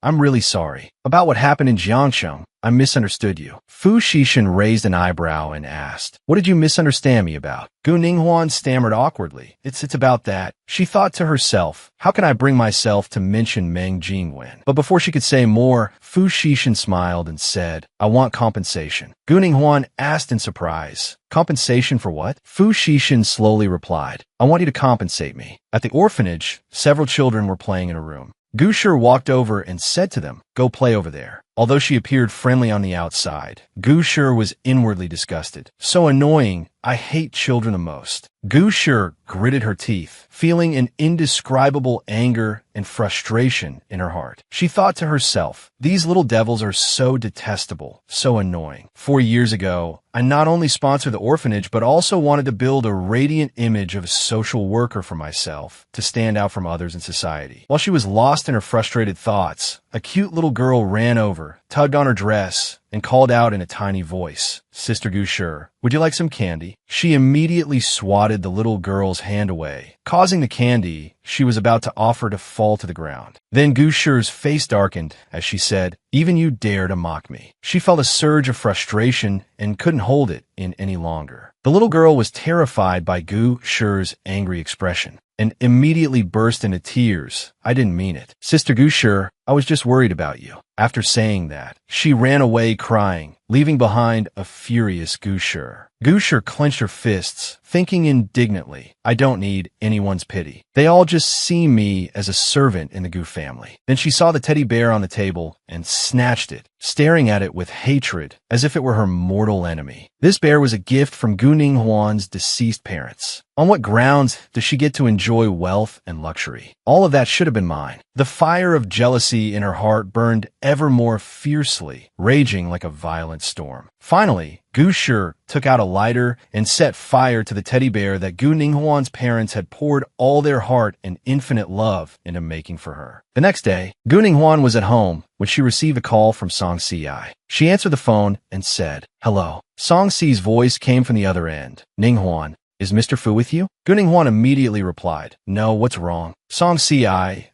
I'm really sorry. About what happened in Jiangsheng, I misunderstood you." Fu Shishin raised an eyebrow and asked, "What did you misunderstand me about?" Guning Huan stammered awkwardly, It's about that." She thought to herself, how can I bring myself to mention Meng Jingwen? But before she could say more, Fu Shishin smiled and said, "I want compensation." Guning Huan asked in surprise, "Compensation for what?" Fu Shishin slowly replied, "I want you to compensate me." At the orphanage, several children were playing in a room. Gushir walked over and said to them, "Go play over there." Although she appeared friendly on the outside, Gushir was inwardly disgusted. "So annoying. I hate children the most." Gushir gritted her teeth, feeling an indescribable anger and frustration in her heart. She thought to herself, these little devils are so detestable, so annoying. 4 years ago, I not only sponsored the orphanage, but also wanted to build a radiant image of a social worker for myself, to stand out from others in society. While she was lost in her frustrated thoughts, a cute little girl ran over, tugged on her dress, and called out in a tiny voice, "Sister Gusher, would you like some candy?" She immediately swatted the little girl's hand away, causing the candy she was about to offer to fall to the ground. Then Gusher's face darkened as she said, "Even you dare to mock me." She felt a surge of frustration and couldn't hold it in any longer. The little girl was terrified by Gusher's angry expression and immediately burst into tears. "I didn't mean it. Sister Gusher, I was just worried about you." After saying that, she ran away crying, leaving behind a furious Gusher. Gusher clenched her fists, thinking indignantly, "I don't need anyone's pity. They all just see me as a servant in the Gu family." Then she saw the teddy bear on the table and snatched it, staring at it with hatred as if it were her mortal enemy. This bear was a gift from Gu Ninghuan's deceased parents. On what grounds does she get to enjoy wealth and luxury? All of that should have been mine. The fire of jealousy in her heart burned ever more fiercely, raging like a violent storm. Finally, Gusher took out a lighter and set fire to the teddy bear that Gu Ninghuan's parents had poured all their heart and infinite love into making for her. The next day, Gu Ninghuan was at home when she received a call from Song Si. She answered the phone and said, "Hello." Song Si's voice came from the other end. "Ninghuan, is Mr. Fu with you?" Gu Ninghuan immediately replied, "No, what's wrong?" Song Si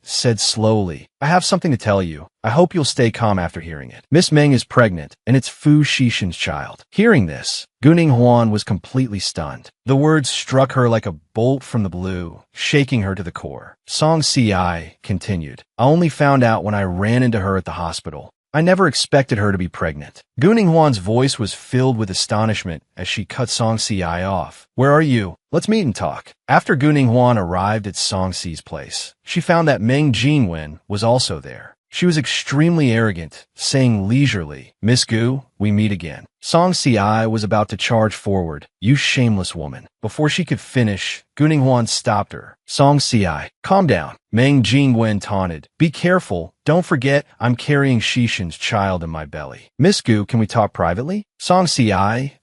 said slowly, "I have something to tell you. I hope you'll stay calm after hearing it. Miss Meng is pregnant, and it's Fu Xixin's child." Hearing this, Gu Ninghuan was completely stunned. The words struck her like a bolt from the blue, shaking her to the core. Song Si continued, "I only found out when I ran into her at the hospital. I never expected her to be pregnant." Gu Ninghuan's voice was filled with astonishment as she cut Song Si off. "Where are you? Let's meet and talk." After Gu Ninghuan arrived at Song Si's place, she found that Meng Jingwen was also there. She was extremely arrogant, saying leisurely, "Miss Gu, we meet again." Song Si was about to charge forward. "You shameless woman." Before she could finish, Gu Ninghuan stopped her. "Song Si, calm down." Meng Jingwen taunted, "Be careful. Don't forget I'm carrying Xixin's child in my belly." "Miss Gu, can we talk privately?" Song Si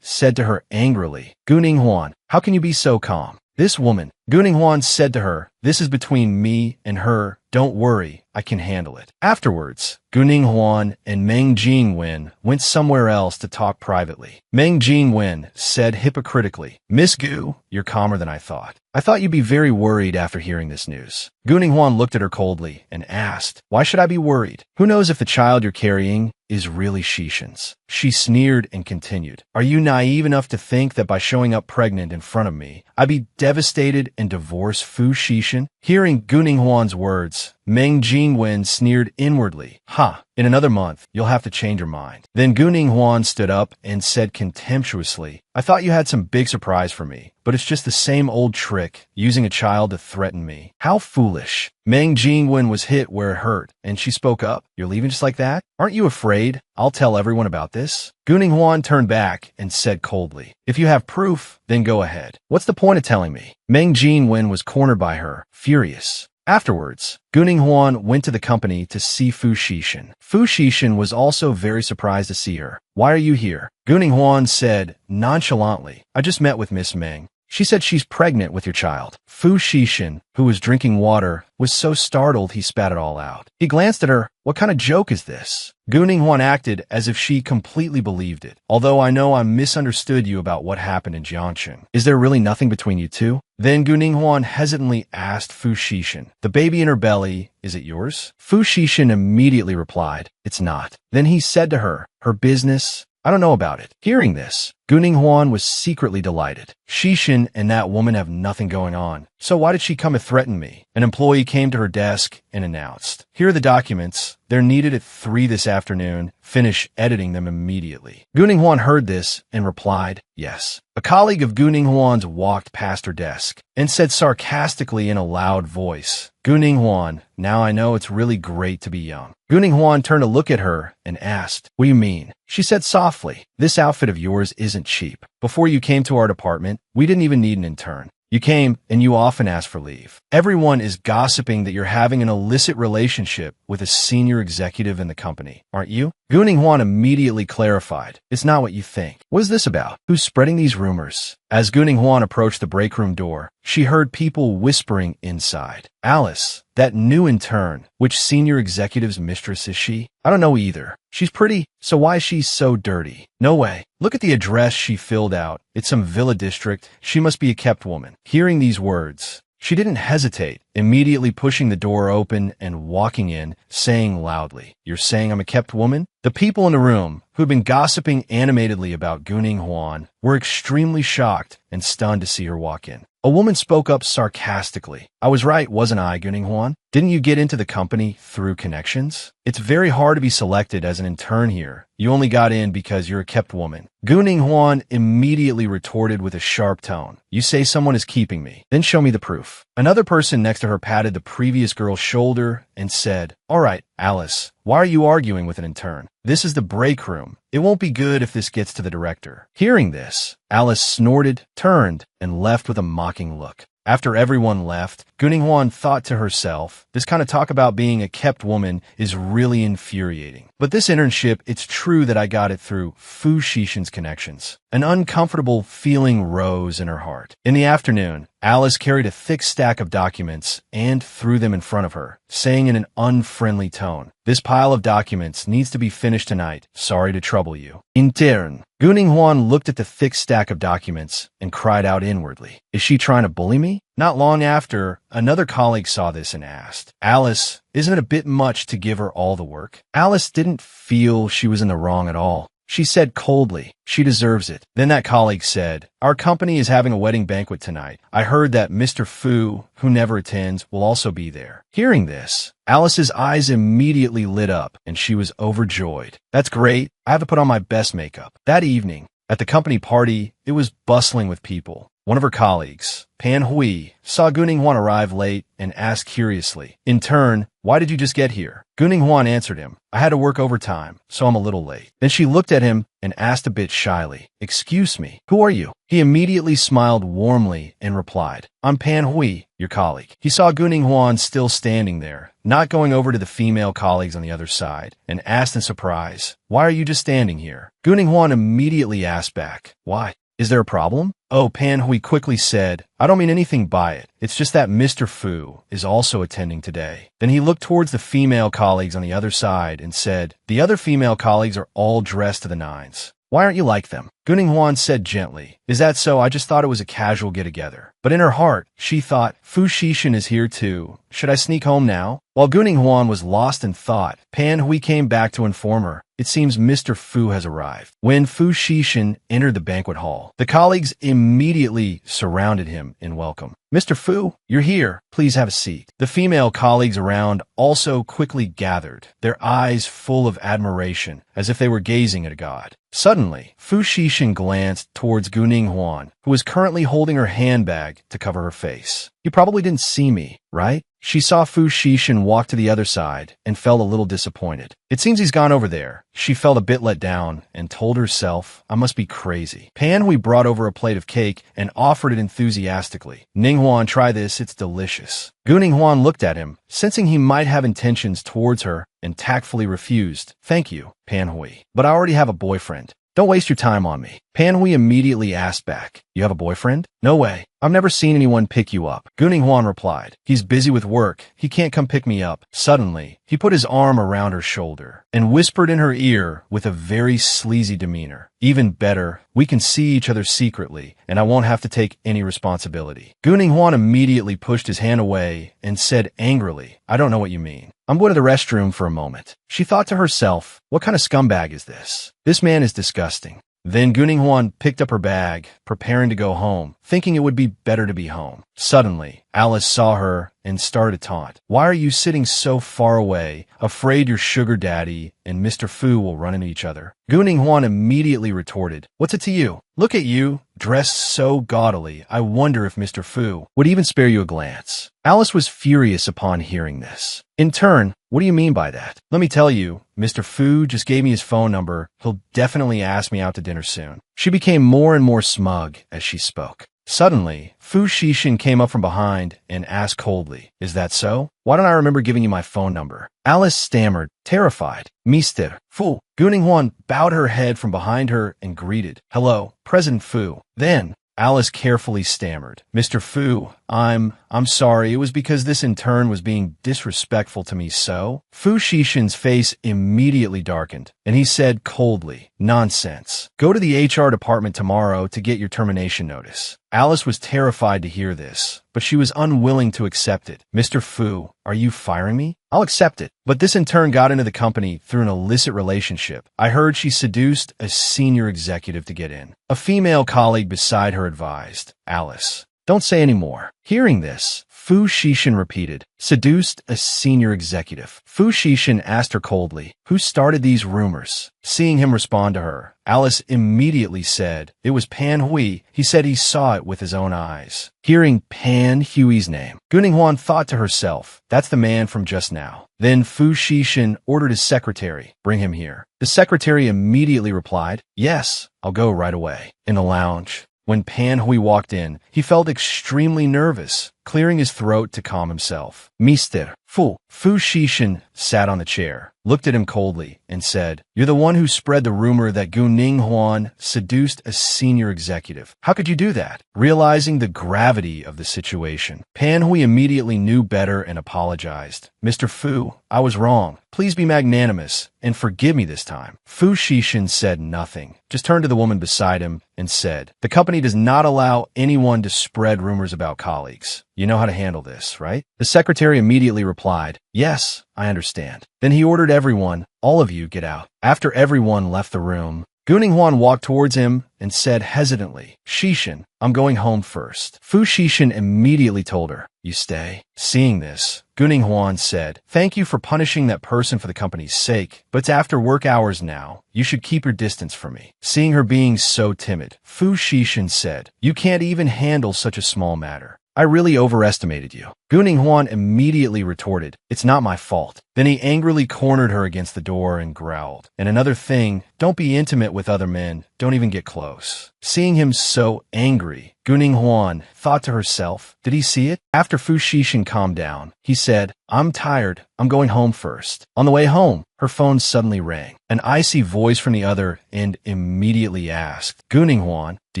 said to her angrily. "Gu Ninghuan, how can you be so calm?" "This woman," Gu Ninghuan said to her, "this is between me and her. Don't worry, I can handle it." Afterwards, Gu Ninghuan and Meng Jingwen went somewhere else to talk privately. Meng Jingwen said hypocritically, "Miss Gu, you're calmer than I thought. I thought you'd be very worried after hearing this news." Gu Ninghuan looked at her coldly and asked, "Why should I be worried? Who knows if the child you're carrying is really Xixin's?" She sneered and continued, "Are you naive enough to think that by showing up pregnant in front of me, I'd be devastated and divorce Fu Xixin?" Hearing Gu Ninghuan's words, Meng Jingwen sneered inwardly. "Ha, in another month, you'll have to change your mind." Then Gu Ninghuan stood up and said contemptuously, "I thought you had some big surprise for me, but it's just the same old trick, using a child to threaten me. How foolish." Meng Jingwen was hit where it hurt, and she spoke up. "You're leaving just like that? Aren't you afraid I'll tell everyone about this?" Gu Ninghuan turned back and said coldly, "If you have proof, then go ahead. What's the point of telling me?" Meng Jingwen was cornered by her, furious. Afterwards, Gu Ninghuan went to the company to see Fu Xixin. Fu Xixin was also very surprised to see her. "Why are you here?" Gu Ninghuan said nonchalantly, "I just met with Miss Meng. She said she's pregnant with your child." Fu Xixin, who was drinking water, was so startled he spat it all out. He glanced at her. "What kind of joke is this?" Gu Ninghuan acted as if she completely believed it. "Although I know I misunderstood you about what happened in Jiangchen. Is there really nothing between you two?" Then Gu Ninghuan hesitantly asked Fu Xixin, "The baby in her belly, is it yours?" Fu Xixin immediately replied, "It's not." Then he said to her, "Her business? I don't know about it." Hearing this, Gu Ninghuan was secretly delighted. Xixin and that woman have nothing going on, so why did she come to threaten me? An employee came to her desk and announced, "Here are the documents. They're needed at 3 this afternoon. Finish editing them immediately." Gu Ninghuan heard this and replied, "Yes." A colleague of Gu Ninghuan's walked past her desk and said sarcastically in a loud voice, "Gu Ninghuan, now I know it's really great to be young." Gu Ninghuan turned to look at her and asked, "What do you mean?" She said softly, "This outfit of yours isn't cheap. Before you came to our department, we didn't even need an intern. You came, and you often ask for leave. Everyone is gossiping that you're having an illicit relationship with a senior executive in the company, aren't you? Guning Huan immediately clarified. It's not what you think. What is this about? Who's spreading these rumors? As Guning Huan approached the break room door, she heard people whispering inside. Alice, that new intern, which senior executive's mistress is she? I don't know either. She's pretty, so why is she so dirty? No way. Look at the address she filled out. It's some villa district. She must be a kept woman. Hearing these words, she didn't hesitate, immediately pushing the door open and walking in, saying loudly, "You're saying I'm a kept woman?" The people in the room, who'd been gossiping animatedly about Guning Huan, were extremely shocked and stunned to see her walk in. A woman spoke up sarcastically. "I was right, wasn't I, Guning Huan? Didn't you get into the company through connections? It's very hard to be selected as an intern here. You only got in because you're a kept woman." Guning Huan immediately retorted with a sharp tone. "You say someone is keeping me, then show me the proof." Another person next to her patted the previous girl's shoulder and said, "All right, Alice, why are you arguing with an intern? This is the break room. It won't be good if this gets to the director." Hearing this, Alice snorted, turned, and left with a mocking look. After everyone left, Guning Huan thought to herself, this kind of talk about being a kept woman is really infuriating. But this internship, it's true that I got it through Fu Xixin's connections. An uncomfortable feeling rose in her heart. In the afternoon, Alice carried a thick stack of documents and threw them in front of her, saying in an unfriendly tone, "This pile of documents needs to be finished tonight. Sorry to trouble you." Intern. Guning Huan looked at the thick stack of documents and cried out inwardly, "Is she trying to bully me?" Not long after, another colleague saw this and asked, "Alice, isn't it a bit much to give her all the work?" Alice didn't feel she was in the wrong at all. She said coldly, "She deserves it." Then that colleague said, "Our company is having a wedding banquet tonight. I heard that Mr. Fu, who never attends, will also be there." Hearing this, Alice's eyes immediately lit up and she was overjoyed. "That's great. I have to put on my best makeup." That evening, at the company party, it was bustling with people. One of her colleagues, Pan Hui, saw Guning Huan arrive late and asked curiously, "In turn, why did you just get here?" Guning Huan answered him, "I had to work overtime, so I'm a little late." Then she looked at him and asked a bit shyly, "Excuse me, who are you?" He immediately smiled warmly and replied, "I'm Pan Hui, your colleague." He saw Guning Huan still standing there, not going over to the female colleagues on the other side, and asked in surprise, "Why are you just standing here?" Guning Huan immediately asked back, "Why? Is there a problem?" "Oh," Pan Hui quickly said, "I don't mean anything by it. It's just that Mr. Fu is also attending today." Then he looked towards the female colleagues on the other side and said, "The other female colleagues are all dressed to the nines. Why aren't you like them?" Guning Huan said gently, "Is that so? I just thought it was a casual get-together." But in her heart, she thought, Fu Xixin is here too. Should I sneak home now? While Guning Huan was lost in thought, Pan Hui came back to inform her, "It seems Mr. Fu has arrived." When Fu Xixin entered the banquet hall, the colleagues immediately surrounded him in welcome. "Mr. Fu, you're here. Please have a seat." The female colleagues around also quickly gathered, their eyes full of admiration, as if they were gazing at a god. Suddenly, Fu Xixin glanced towards Guning Huan, who was currently holding her handbag to cover her face. "You probably didn't see me, right?" She saw Fu Xixin walk to the other side and felt a little disappointed. "It seems he's gone over there." She felt a bit let down and told herself, "I must be crazy." Pan Hui brought over a plate of cake and offered it enthusiastically. "Ning Huan, try this, it's delicious." Guning Huan looked at him, sensing he might have intentions towards her, and tactfully refused. "Thank you, Pan Hui, but I already have a boyfriend. Don't waste your time on me." Pan Hui immediately asked back, "You have a boyfriend?" "No way. I've never seen anyone pick you up." Guning Huan replied, "He's busy with work. He can't come pick me up." Suddenly, he put his arm around her shoulder and whispered in her ear with a very sleazy demeanor, "Even better, we can see each other secretly, and I won't have to take any responsibility." Guning Huan immediately pushed his hand away and said angrily, "I don't know what you mean. I'm going to the restroom for a moment." She thought to herself, what kind of scumbag is this? This man is disgusting. Then Guning Huan picked up her bag, preparing to go home, thinking it would be better to be home. Suddenly, Alice saw her and started to taunt. "Why are you sitting so far away, afraid your sugar daddy and Mr. Fu will run into each other?" Guning Huan immediately retorted, "What's it to you? Look at you, dressed so gaudily. I wonder if Mr. Fu would even spare you a glance." Alice was furious upon hearing this. "In turn, what do you mean by that?" "Let me tell you, Mr. Fu just gave me his phone number. He'll definitely ask me out to dinner soon." She became more and more smug as she spoke. Suddenly, Fu Xixin came up from behind and asked coldly, "Is that so? Why don't I remember giving you my phone number?" Alice stammered, terrified. Mr. Fu. Guninghuan bowed her head from behind her and greeted, "Hello, President Fu." Then, Alice carefully stammered, "Mr. Fu, I'm sorry. It was because this intern was being disrespectful to me, so?" Fu Xixin's face immediately darkened, and he said coldly, "Nonsense. Go to the HR department tomorrow to get your termination notice." Alice was terrified to hear this, but she was unwilling to accept it. "Mr. Fu, are you firing me? I'll accept it. But this intern got into the company through an illicit relationship. I heard she seduced a senior executive to get in." A female colleague beside her advised, "Alice, don't say any more." Hearing this, Fu Xixin repeated, "Seduced a senior executive." Fu Xixin asked her coldly, "Who started these rumors?" Seeing him respond to her, Alice immediately said, "It was Pan Hui. He said he saw it with his own eyes." Hearing Pan Hui's name, Guninghuan thought to herself, "That's the man from just now." Then Fu Xixin ordered his secretary, "Bring him here." The secretary immediately replied, "Yes, I'll go right away." In the lounge, when Pan Hui walked in, he felt extremely nervous, clearing his throat to calm himself. "Mr. Fu." Fu Xixin sat on the chair, looked at him coldly, and said, "You're the one who spread the rumor that Gu Ninghuan seduced a senior executive. How could you do that?" Realizing the gravity of the situation, Pan Hui immediately knew better and apologized. "Mr. Fu, I was wrong. Please be magnanimous and forgive me this time." Fu Xixin said nothing, just turned to the woman beside him and said, "The company does not allow anyone to spread rumors about colleagues. You know how to handle this, right?" The secretary immediately replied, "Yes, I understand." Then he ordered everyone, "All of you get out." After everyone left the room, Guninghuan walked towards him and said hesitantly, "Xixin, I'm going home first." Fu Xixin immediately told her, "You stay." Seeing this, Guninghuan said, "Thank you for punishing that person for the company's sake, but it's after work hours now. You should keep your distance from me." Seeing her being so timid, Fu Xixin said, "You can't even handle such a small matter. I really overestimated you." Guninghuan immediately retorted, "It's not my fault." Then he angrily cornered her against the door and growled, "And another thing, don't be intimate with other men. Don't even get close." Seeing him so angry, Guninghuan thought to herself, did he see it? After Fu Xixin calmed down, he said, "I'm tired. I'm going home first." On the way home, her phone suddenly rang. An icy voice from the other end immediately asked, "Guninghuan, do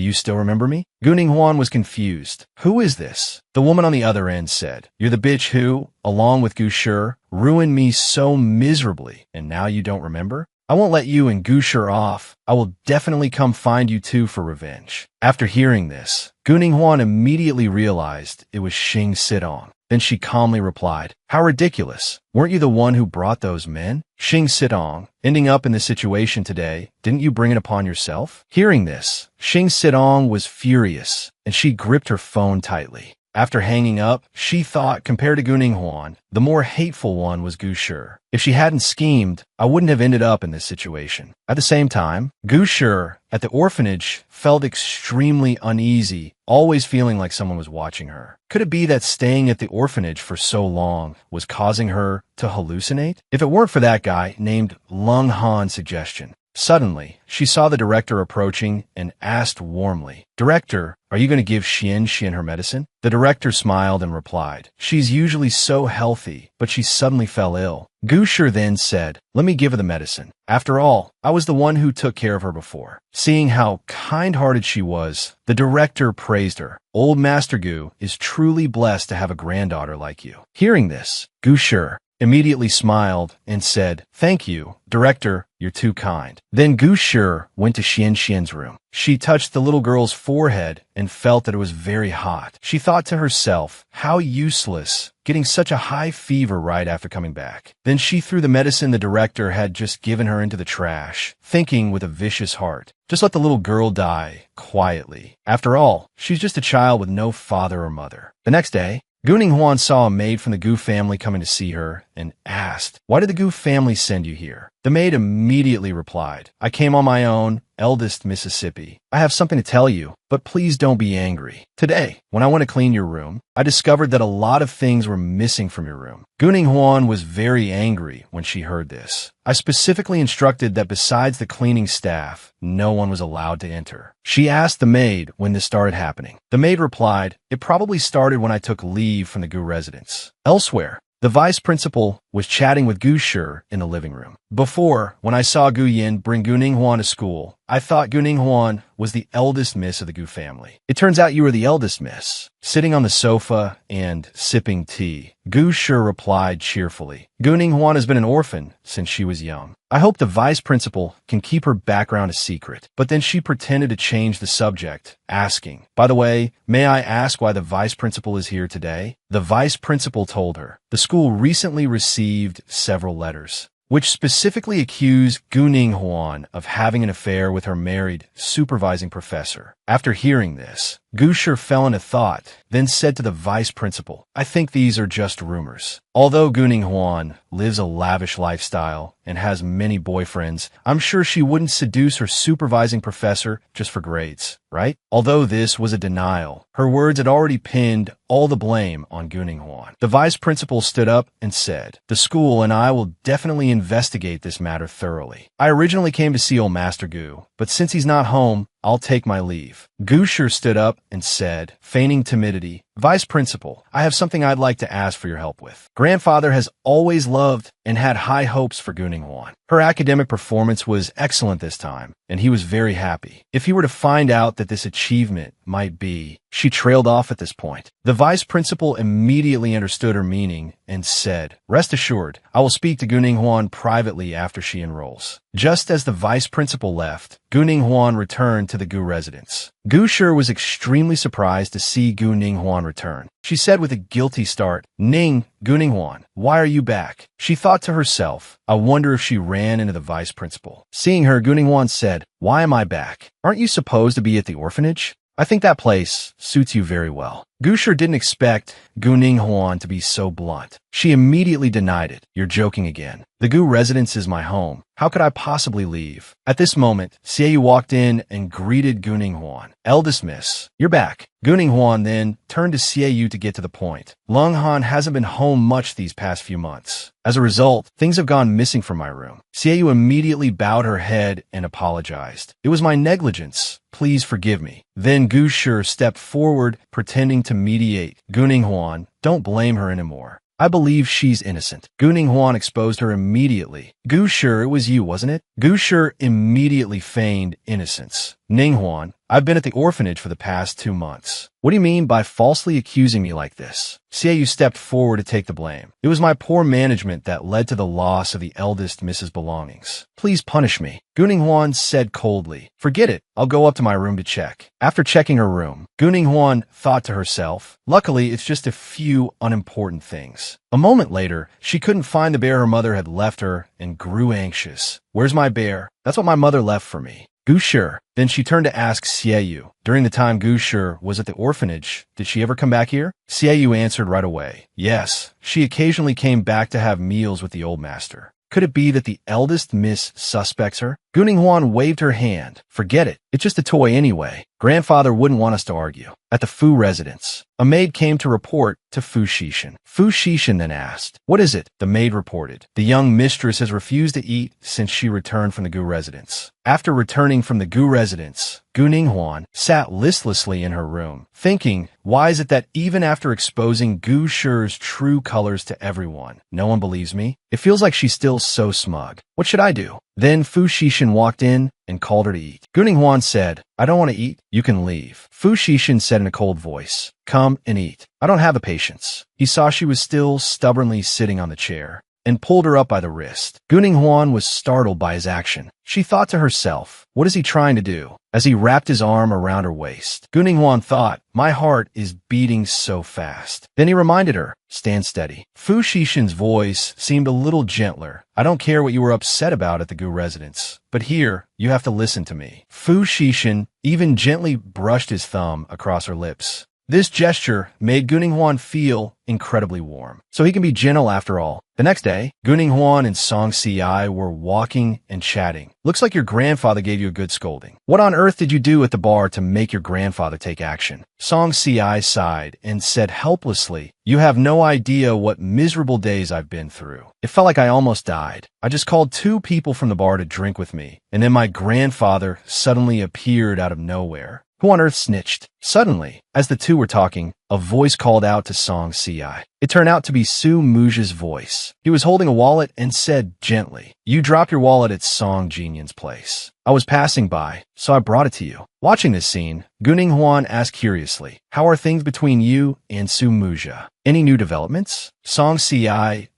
you still remember me?" Guninghuan was confused. "Who is this?" The woman on the other end said, "You're the bitch who, along with Gushur, ruined me so miserably, and now you don't remember? I won't let you and Gushur off. I will definitely come find you too for revenge." After hearing this, Guninghuan immediately realized it was Xing Sidong. Then she calmly replied, "How ridiculous. Weren't you the one who brought those men? Xing Sidong, ending up in this situation today, didn't you bring it upon yourself?" Hearing this, Xing Sidong was furious, and she gripped her phone tightly. After hanging up, she thought, compared to Guninghuan, the more hateful one was Gushur. If she hadn't schemed, I wouldn't have ended up in this situation. At the same time, Gushur, at the orphanage, felt extremely uneasy, always feeling like someone was watching her. Could it be that staying at the orphanage for so long was causing her to hallucinate? If it weren't for that guy named Lung Han's suggestion. Suddenly, she saw the director approaching and asked warmly, "Director, are you going to give Xian her medicine?" The director smiled and replied, "She's usually so healthy, but she suddenly fell ill." Gushur then said, "Let me give her the medicine. After all, I was the one who took care of her before." Seeing how kind-hearted she was, the director praised her. "Old Master Gu is truly blessed to have a granddaughter like you." Hearing this, Gushur immediately smiled and said, "Thank you, Director, you're too kind." Then Gushur went to Xian's room. She touched the little girl's forehead and felt that it was very hot. She thought to herself, how useless, getting such a high fever right after coming back. Then she threw the medicine the director had just given her into the trash, thinking with a vicious heart, just let the little girl die quietly. After all, she's just a child with no father or mother. The next day, Guninghuan saw a maid from the Gu family coming to see her and asked, "Why did the Gu family send you here?" The maid immediately replied, "I came on my own, eldest Mississippi. I have something to tell you, but please don't be angry. Today, when I went to clean your room, I discovered that a lot of things were missing from your room." Guning Huan was very angry when she heard this. "I specifically instructed that besides the cleaning staff, no one was allowed to enter." She asked the maid when this started happening. The maid replied, "It probably started when I took leave from the Gu residence." Elsewhere, the vice principal was chatting with Gu Shi in the living room. "Before, when I saw Gu Yin bring Gu Ninghuan to school, I thought Gu Ninghuan was the eldest miss of the Gu family. It turns out you were the eldest miss." Sitting on the sofa and sipping tea, Gu Shi replied cheerfully, "Gu Ninghuan has been an orphan since she was young. I hope the vice principal can keep her background a secret." But then she pretended to change the subject, asking, "By the way, may I ask why the vice principal is here today?" The vice principal told her, "The school recently received several letters which specifically accuse Gu Ninghuan of having an affair with her married supervising professor." After hearing this, Gu Shi fell into thought, then said to the vice principal, "I think these are just rumors. Although Gu Ninghuan lives a lavish lifestyle and has many boyfriends, I'm sure she wouldn't seduce her supervising professor just for grades, right?" Although this was a denial, her words had already pinned all the blame on Gu Ninghuan. The vice principal stood up and said, "The school and I will definitely investigate this matter thoroughly. I originally came to see old Master Gu, but since he's not home, I'll take my leave." Gu Shi stood up and said, feigning timidity, "Vice Principal, I have something I'd like to ask for your help with. Grandfather has always loved and had high hopes for Gu Ninghuan. Her academic performance was excellent this time, and he was very happy. If he were to find out that this achievement might be..." She trailed off at this point. The vice principal immediately understood her meaning and said, "Rest assured, I will speak to Gu Ninghuan privately after she enrolls." Just as the vice principal left, Gu Ninghuan returned to the Gu residence. Gu Shi was extremely surprised to see Gu Ninghuan return. She said with a guilty start, "Gu Ninghuan, why are you back?" She thought to herself, "I wonder if she ran into the vice principal." Seeing her, Gu Ninghuan said, "Why am I back? Aren't you supposed to be at the orphanage? I think that place suits you very well." Gu Shi didn't expect Gu Ninghuan to be so blunt. She immediately denied it. "You're joking again. The Gu residence is my home. How could I possibly leave?" At this moment, Xie walked in and greeted Gu Ninghuan. "Eldest miss, you're back." Gu Ninghuan then turned to Xie to get to the point. "Lung Han hasn't been home much these past few months. As a result, things have gone missing from my room." Xie immediately bowed her head and apologized. "It was my negligence. Please forgive me." Then Gu Shi stepped forward, pretending to mediate. "Gu Ninghuan, don't blame her anymore. I believe she's innocent." Gu Ninghuan exposed her immediately. "Gu Shi, it was you, wasn't it?" Gu Shi immediately feigned innocence. "Ninghuan, I've been at the orphanage for the past 2 months. What do you mean by falsely accusing me like this?" Xie stepped forward to take the blame. "It was my poor management that led to the loss of the eldest Mrs. belongings. Please punish me." Gu Ninghuan said coldly, "Forget it. I'll go up to my room to check." After checking her room, Gu Ninghuan thought to herself, "Luckily, it's just a few unimportant things." A moment later, she couldn't find the bear her mother had left her and grew anxious. "Where's my bear? That's what my mother left for me." Gu Shi. Then she turned to ask Xie. "During the time Gu Shi was at the orphanage, did she ever come back here?" Xie answered right away, "Yes, she occasionally came back to have meals with the old master." Could it be that the eldest miss suspects her? Gu Ninghuan waved her hand. "Forget it. It's just a toy anyway. Grandfather wouldn't want us to argue." At the Fu residence, a maid came to report to Fu Xishan. Fu Xishan then asked, "What is it?" The maid reported, "The young mistress has refused to eat since she returned from the Gu residence." After returning from the Gu residence, Gu Ninghuan sat listlessly in her room, thinking, why is it that even after exposing Gu Shi's true colors to everyone, no one believes me? It feels like she's still so smug. What should I do? Then Fu Xishan walked in and called her to eat. Gu Ninghuan said, "I don't want to eat. You can leave." Fu Xishan said in a cold voice, "Come and eat. I don't have the patience." He saw she was still stubbornly sitting on the chair and pulled her up by the wrist. Gu Ninghuan was startled by his action. She thought to herself, what is he trying to do? As he wrapped his arm around her waist, Gu Ninghuan thought, my heart is beating so fast. Then he reminded her, stand steady. Fu Xishan's voice seemed a little gentler. I don't care what you were upset about at the Gu residence, but here, you have to listen to me. Fu Xishan even gently brushed his thumb across her lips. This gesture made Guning Huan feel incredibly warm. So he can be gentle after all. The next day, Guning Huan and Song Si were walking and chatting. Looks like your grandfather gave you a good scolding. What on earth did you do at the bar to make your grandfather take action? Song Si sighed and said helplessly, "You have no idea what miserable days I've been through. It felt like I almost died. I just called 2 people from the bar to drink with me, and then my grandfather suddenly appeared out of nowhere. Who on earth snitched?" Suddenly, as the two were talking, a voice called out to Song Si. It turned out to be Su Muja's voice. He was holding a wallet and said gently, "You dropped your wallet at Song Jinyan's place. I was passing by, so I brought it to you." Watching this scene, Guning Huan asked curiously, "How are things between you and Su Muja? Any new developments?" Song Si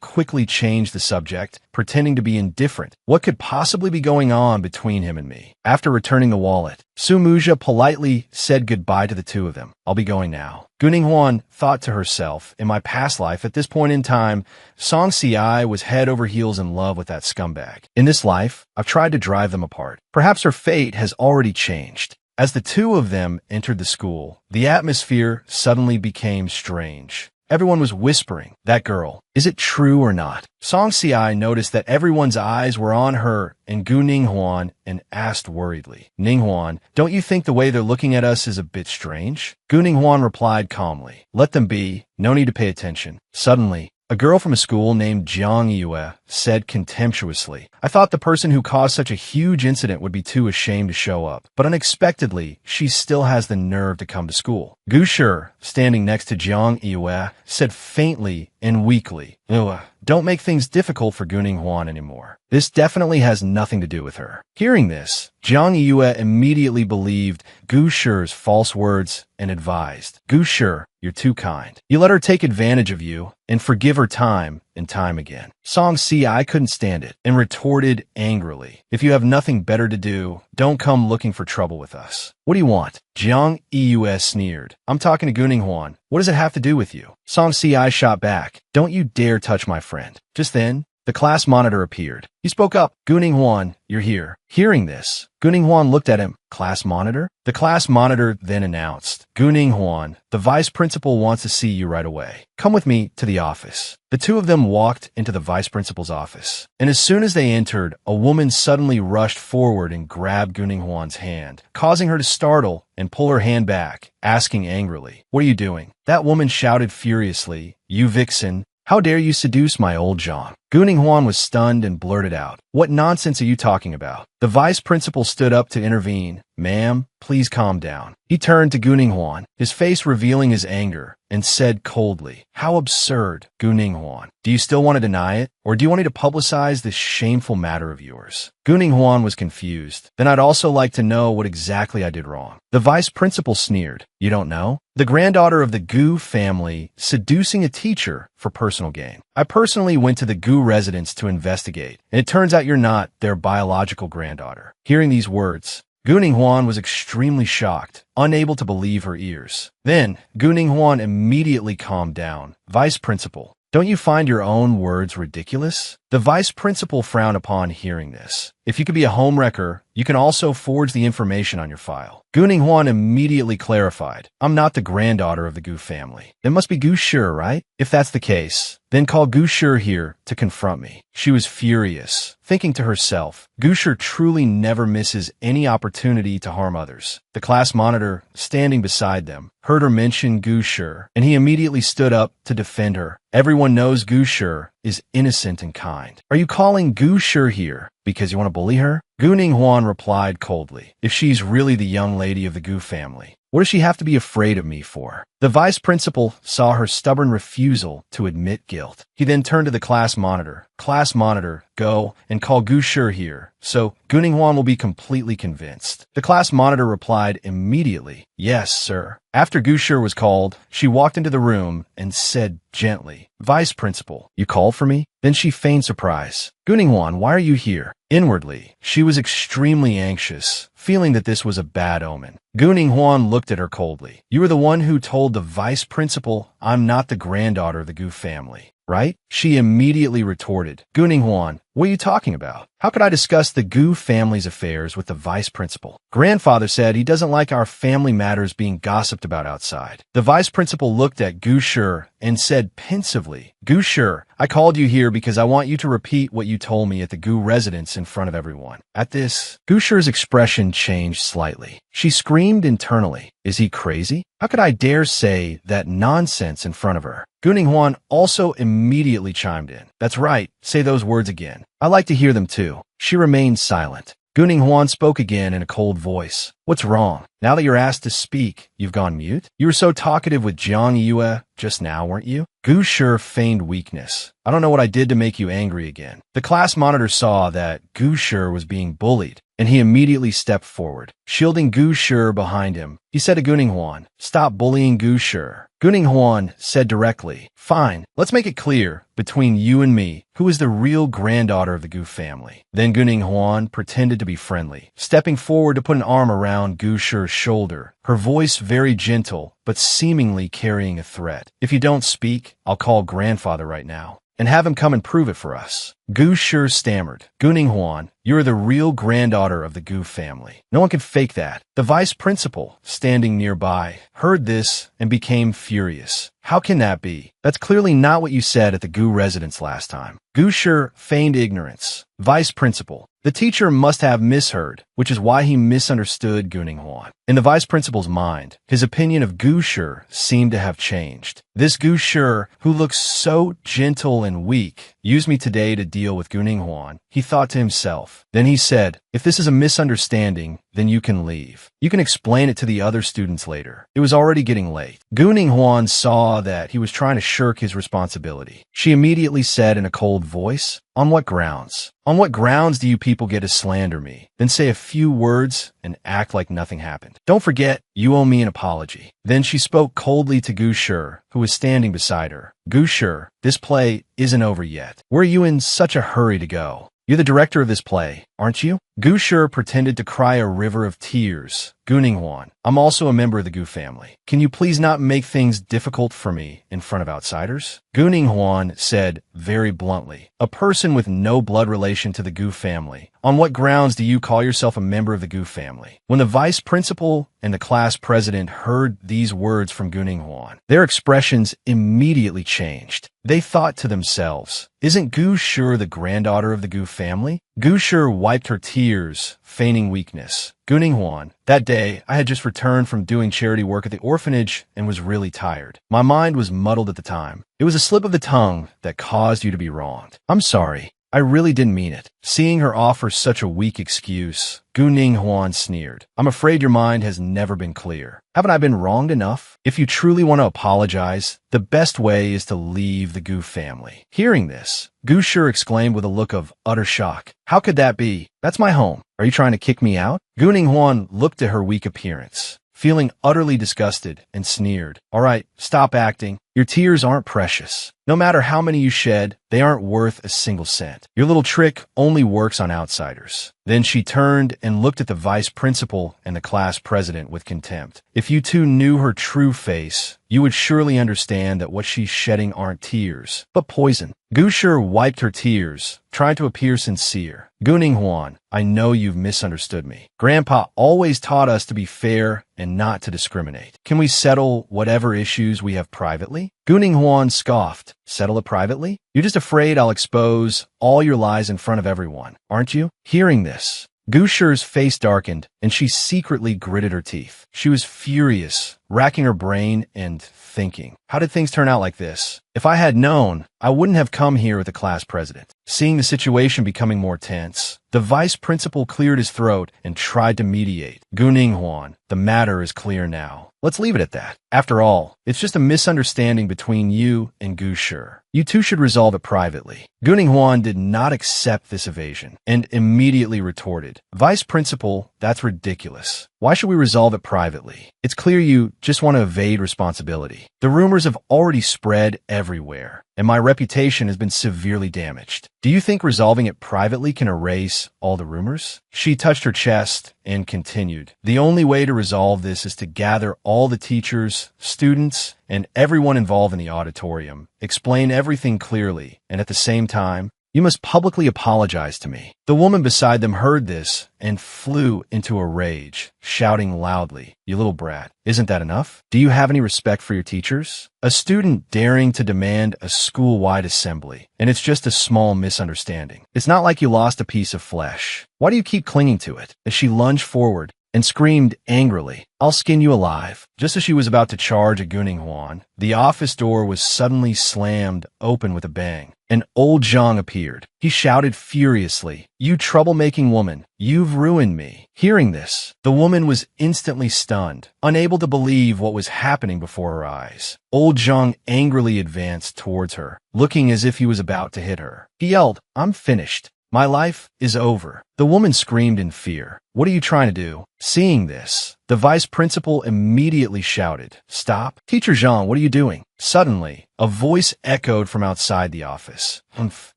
quickly changed the subject, pretending to be indifferent. What could possibly be going on between him and me? After returning the wallet, Su Muja politely said goodbye to the two of them. "I'll be going now." Guning Huan thought to herself, in my past life, at this point in time, Song Si was head over heels in love with that scumbag. In this life, I've tried to drive them apart. Perhaps her fate has already changed. As the two of them entered the school, the atmosphere suddenly became strange. Everyone was whispering, "That girl, is it true or not?" Song Si noticed that everyone's eyes were on her and Gu Ninghuan and asked worriedly, "Ninghuan, don't you think the way they're looking at us is a bit strange?" Gu Ninghuan replied calmly, "Let them be. No need to pay attention." Suddenly, a girl from a school named Jiang Yue said contemptuously, "I thought the person who caused such a huge incident would be too ashamed to show up, but unexpectedly, she still has the nerve to come to school." Gu Shi, standing next to Jiang Yue, said faintly and weakly, "Ugh, don't make things difficult for Gu Ninghuan anymore. This definitely has nothing to do with her." Hearing this, Jiang Yue immediately believed Gu Shi's false words and advised, "Gu Shi, you're too kind. You let her take advantage of you and forgive her time and time again." Song Si couldn't stand it and retorted angrily, "If you have nothing better to do, don't come looking for trouble with us." "What do you want?" Jiang Yue sneered. "I'm talking to Gu Ninghuan. What does it have to do with you?" Song Si shot back, "Don't you dare touch my friend." Just then, the class monitor appeared. He spoke up, "Gu Ninghuan, you're here." Hearing this, Gu Ninghuan looked at him. "Class monitor?" The class monitor then announced, "Gu Ninghuan, the vice principal wants to see you right away. Come with me to the office." The two of them walked into the vice principal's office, and as soon as they entered, a woman suddenly rushed forward and grabbed Gu Ninghuan's hand, causing her to startle and pull her hand back, asking angrily, "What are you doing?" That woman shouted furiously, "You vixen! How dare you seduce my old John?" Gu Ninghuan was stunned and blurted out, "What nonsense are you talking about?" The vice principal stood up to intervene. "Ma'am, please calm down." He turned to Gu Ninghuan, his face revealing his anger, and said coldly, "How absurd, Gu Ninghuan. Do you still want to deny it? Or do you want me to publicize this shameful matter of yours?" Gu Ninghuan was confused. "Then I'd also like to know what exactly I did wrong." The vice principal sneered, "You don't know? The granddaughter of the Gu family seducing a teacher for personal gain. I personally went to the Gu residence to investigate, and it turns out you're not their biological granddaughter." Hearing these words, Gu Ninghuan was extremely shocked, unable to believe her ears. Then, Gu Ninghuan immediately calmed down. "Vice principal, don't you find your own words ridiculous?" The vice principal frowned upon hearing this. "If you could be a homewrecker, you can also forge the information on your file." Gu Ninghuan immediately clarified, "I'm not the granddaughter of the Gu family. It must be Gu Shi, right? If that's the case, then call Gu Shi here to confront me." She was furious, thinking to herself, Gu Shi truly never misses any opportunity to harm others. The class monitor, standing beside them, heard her mention Gu Shi, and he immediately stood up to defend her. "Everyone knows Gu Shi is innocent and kind. Are you calling Gu Shi here because you want to bully her?" Gu Ninghuan replied coldly, "If she's really the young lady of the Gu family, what does she have to be afraid of me for?" The vice principal saw her stubborn refusal to admit guilt. He then turned to the class monitor. "Class monitor, go and call Gu Shi here, so Gu Ninghuan will be completely convinced." The class monitor replied immediately, "Yes, sir." After Gu Shi was called, she walked into the room and said gently, "Vice principal, you called for me?" Then she feigned surprise. "Gu Ninghuan, why are you here?" Inwardly, she was extremely anxious, feeling that this was a bad omen. Gu Ninghuan looked at her coldly. "You were the one who told the vice principal I'm not the granddaughter of the Gu family, right?" She immediately retorted, "Gu Ninghuan, What are you talking about? How could I discuss the Gu family's affairs with the vice principal? Grandfather said he doesn't like our family matters being gossiped about outside. The vice principal looked at Gu Shi and said pensively, Gu Shi, I called you here because I want you to repeat what you told me at the Gu residence in front of everyone. At this, Gu Shi's expression changed slightly. She screamed internally, is he crazy? How could I dare say that nonsense in front of her? Guning Huan also immediately chimed in. That's right, say those words again. I like to hear them too. She remained silent. Guning Huan spoke again in a cold voice. What's wrong? Now that you're asked to speak, you've gone mute? You were so talkative with Jiang Yue just now, weren't you? Gu Shi feigned weakness. I don't know what I did to make you angry again. The class monitor saw that Gu Shi was being bullied, and he immediately stepped forward, shielding Gu Shi behind him. He said to Guning Huan, stop bullying Gu Shi. Guning Huan said directly, fine, let's make it clear, between you and me, who is the real granddaughter of the Gu family. Then Guning Huan pretended to be friendly, stepping forward to put an arm around Gu Shi's shoulder, her voice very gentle, but seemingly carrying a threat. If you don't speak, I'll call grandfather right now, and have him come and prove it for us. Gu Shi stammered. Guning Huan, you're the real granddaughter of the Gu family. No one can fake that. The vice principal, standing nearby, heard this and became furious. How can that be? That's clearly not what you said at the Gu residence last time. Gu Shi feigned ignorance. Vice principal, the teacher must have misheard, which is why he misunderstood Guning Huan. In the vice principal's mind, his opinion of Gu Shi seemed to have changed. This Gu Shi, who looks so gentle and weak, used me today to deal with Guning Huan, he thought to himself. Then he said, if this is a misunderstanding, then you can leave. You can explain it to the other students later. It was already getting late. Guning Huan saw that he was trying to shirk his responsibility. She immediately said in a cold voice, on what grounds? On what grounds do you people get to slander me? Then say a few words and act like nothing happened. Don't forget, you owe me an apology. Then she spoke coldly to Gu Shi, who was standing beside her. Gu Shi, this play isn't over yet. Where are you in such a hurry to go? You're the director of this play, aren't you? Gu Shi pretended to cry a river of tears. Guning Huan, I'm also a member of the Gu family. Can you please not make things difficult for me in front of outsiders? Guning Huan said very bluntly, a person with no blood relation to the Gu family. On what grounds do you call yourself a member of the Gu family? When the vice principal and the class president heard these words from Guning Huan, their expressions immediately changed. They thought to themselves, isn't Gu Shi the granddaughter of the Gu family? Gu Shi wiped her tears, feigning weakness. Guning Huan, that day, I had just returned from doing charity work at the orphanage and was really tired. My mind was muddled at the time. It was a slip of the tongue that caused you to be wronged. I'm sorry. I really didn't mean it. Seeing her offer such a weak excuse, Guning Huan sneered. I'm afraid your mind has never been clear. Haven't I been wronged enough? If you truly want to apologize, the best way is to leave the Gu family. Hearing this, Gu Shi exclaimed with a look of utter shock. How could that be? That's my home. Are you trying to kick me out? Guning Huan looked at her weak appearance, feeling utterly disgusted, and sneered. All right, stop acting. Your tears aren't precious. No matter how many you shed, they aren't worth a single cent. Your little trick only works on outsiders. Then she turned and looked at the vice principal and the class president with contempt. If you two knew her true face, you would surely understand that what she's shedding aren't tears, but poison. Gu Shi wiped her tears, trying to appear sincere. Guning Huan, I know you've misunderstood me. Grandpa always taught us to be fair and not to discriminate. Can we settle whatever issues we have privately? Guning Huan scoffed. Settle it privately? You're just afraid I'll expose all your lies in front of everyone, aren't you? Hearing this, Gu Shi's face darkened, and she secretly gritted her teeth. She was furious, racking her brain and thinking, how did things turn out like this? If I had known, I wouldn't have come here with the class president. Seeing the situation becoming more tense, the vice principal cleared his throat and tried to mediate. Guning Huan, the matter is clear now. Let's leave it at that. After all, it's just a misunderstanding between you and Gu Shi. You two should resolve it privately. Guning Huan did not accept this evasion and immediately retorted, Vice principal, that's ridiculous. Why should we resolve it privately? It's clear you just want to evade responsibility. The rumors have already spread everywhere, and my reputation has been severely damaged. Do you think resolving it privately can erase all the rumors? She touched her chest and continued, the only way to resolve this is to gather all the teachers, students, and everyone involved in the auditorium, explain everything clearly, and at the same time, You must publicly apologize to me." The woman beside them heard this and flew into a rage, shouting loudly, "You little brat, isn't that enough? Do you have any respect for your teachers?" A student daring to demand a school-wide assembly, and it's just a small misunderstanding. It's not like you lost a piece of flesh. Why do you keep clinging to it? As she lunged forward and screamed angrily, "I'll skin you alive." Just as she was about to charge at Guning Huan, the office door was suddenly slammed open with a bang. And old Zhang appeared. He shouted furiously, "You troublemaking woman, you've ruined me." Hearing this, the woman was instantly stunned, unable to believe what was happening before her eyes. Old Zhang angrily advanced towards her, looking as if he was about to hit her. He yelled, "I'm finished. My life is over." The woman screamed in fear. "What are you trying to do?" Seeing this, the vice principal immediately shouted, "Stop! Teacher Zhang, what are you doing?" Suddenly, a voice echoed from outside the office. "Humph,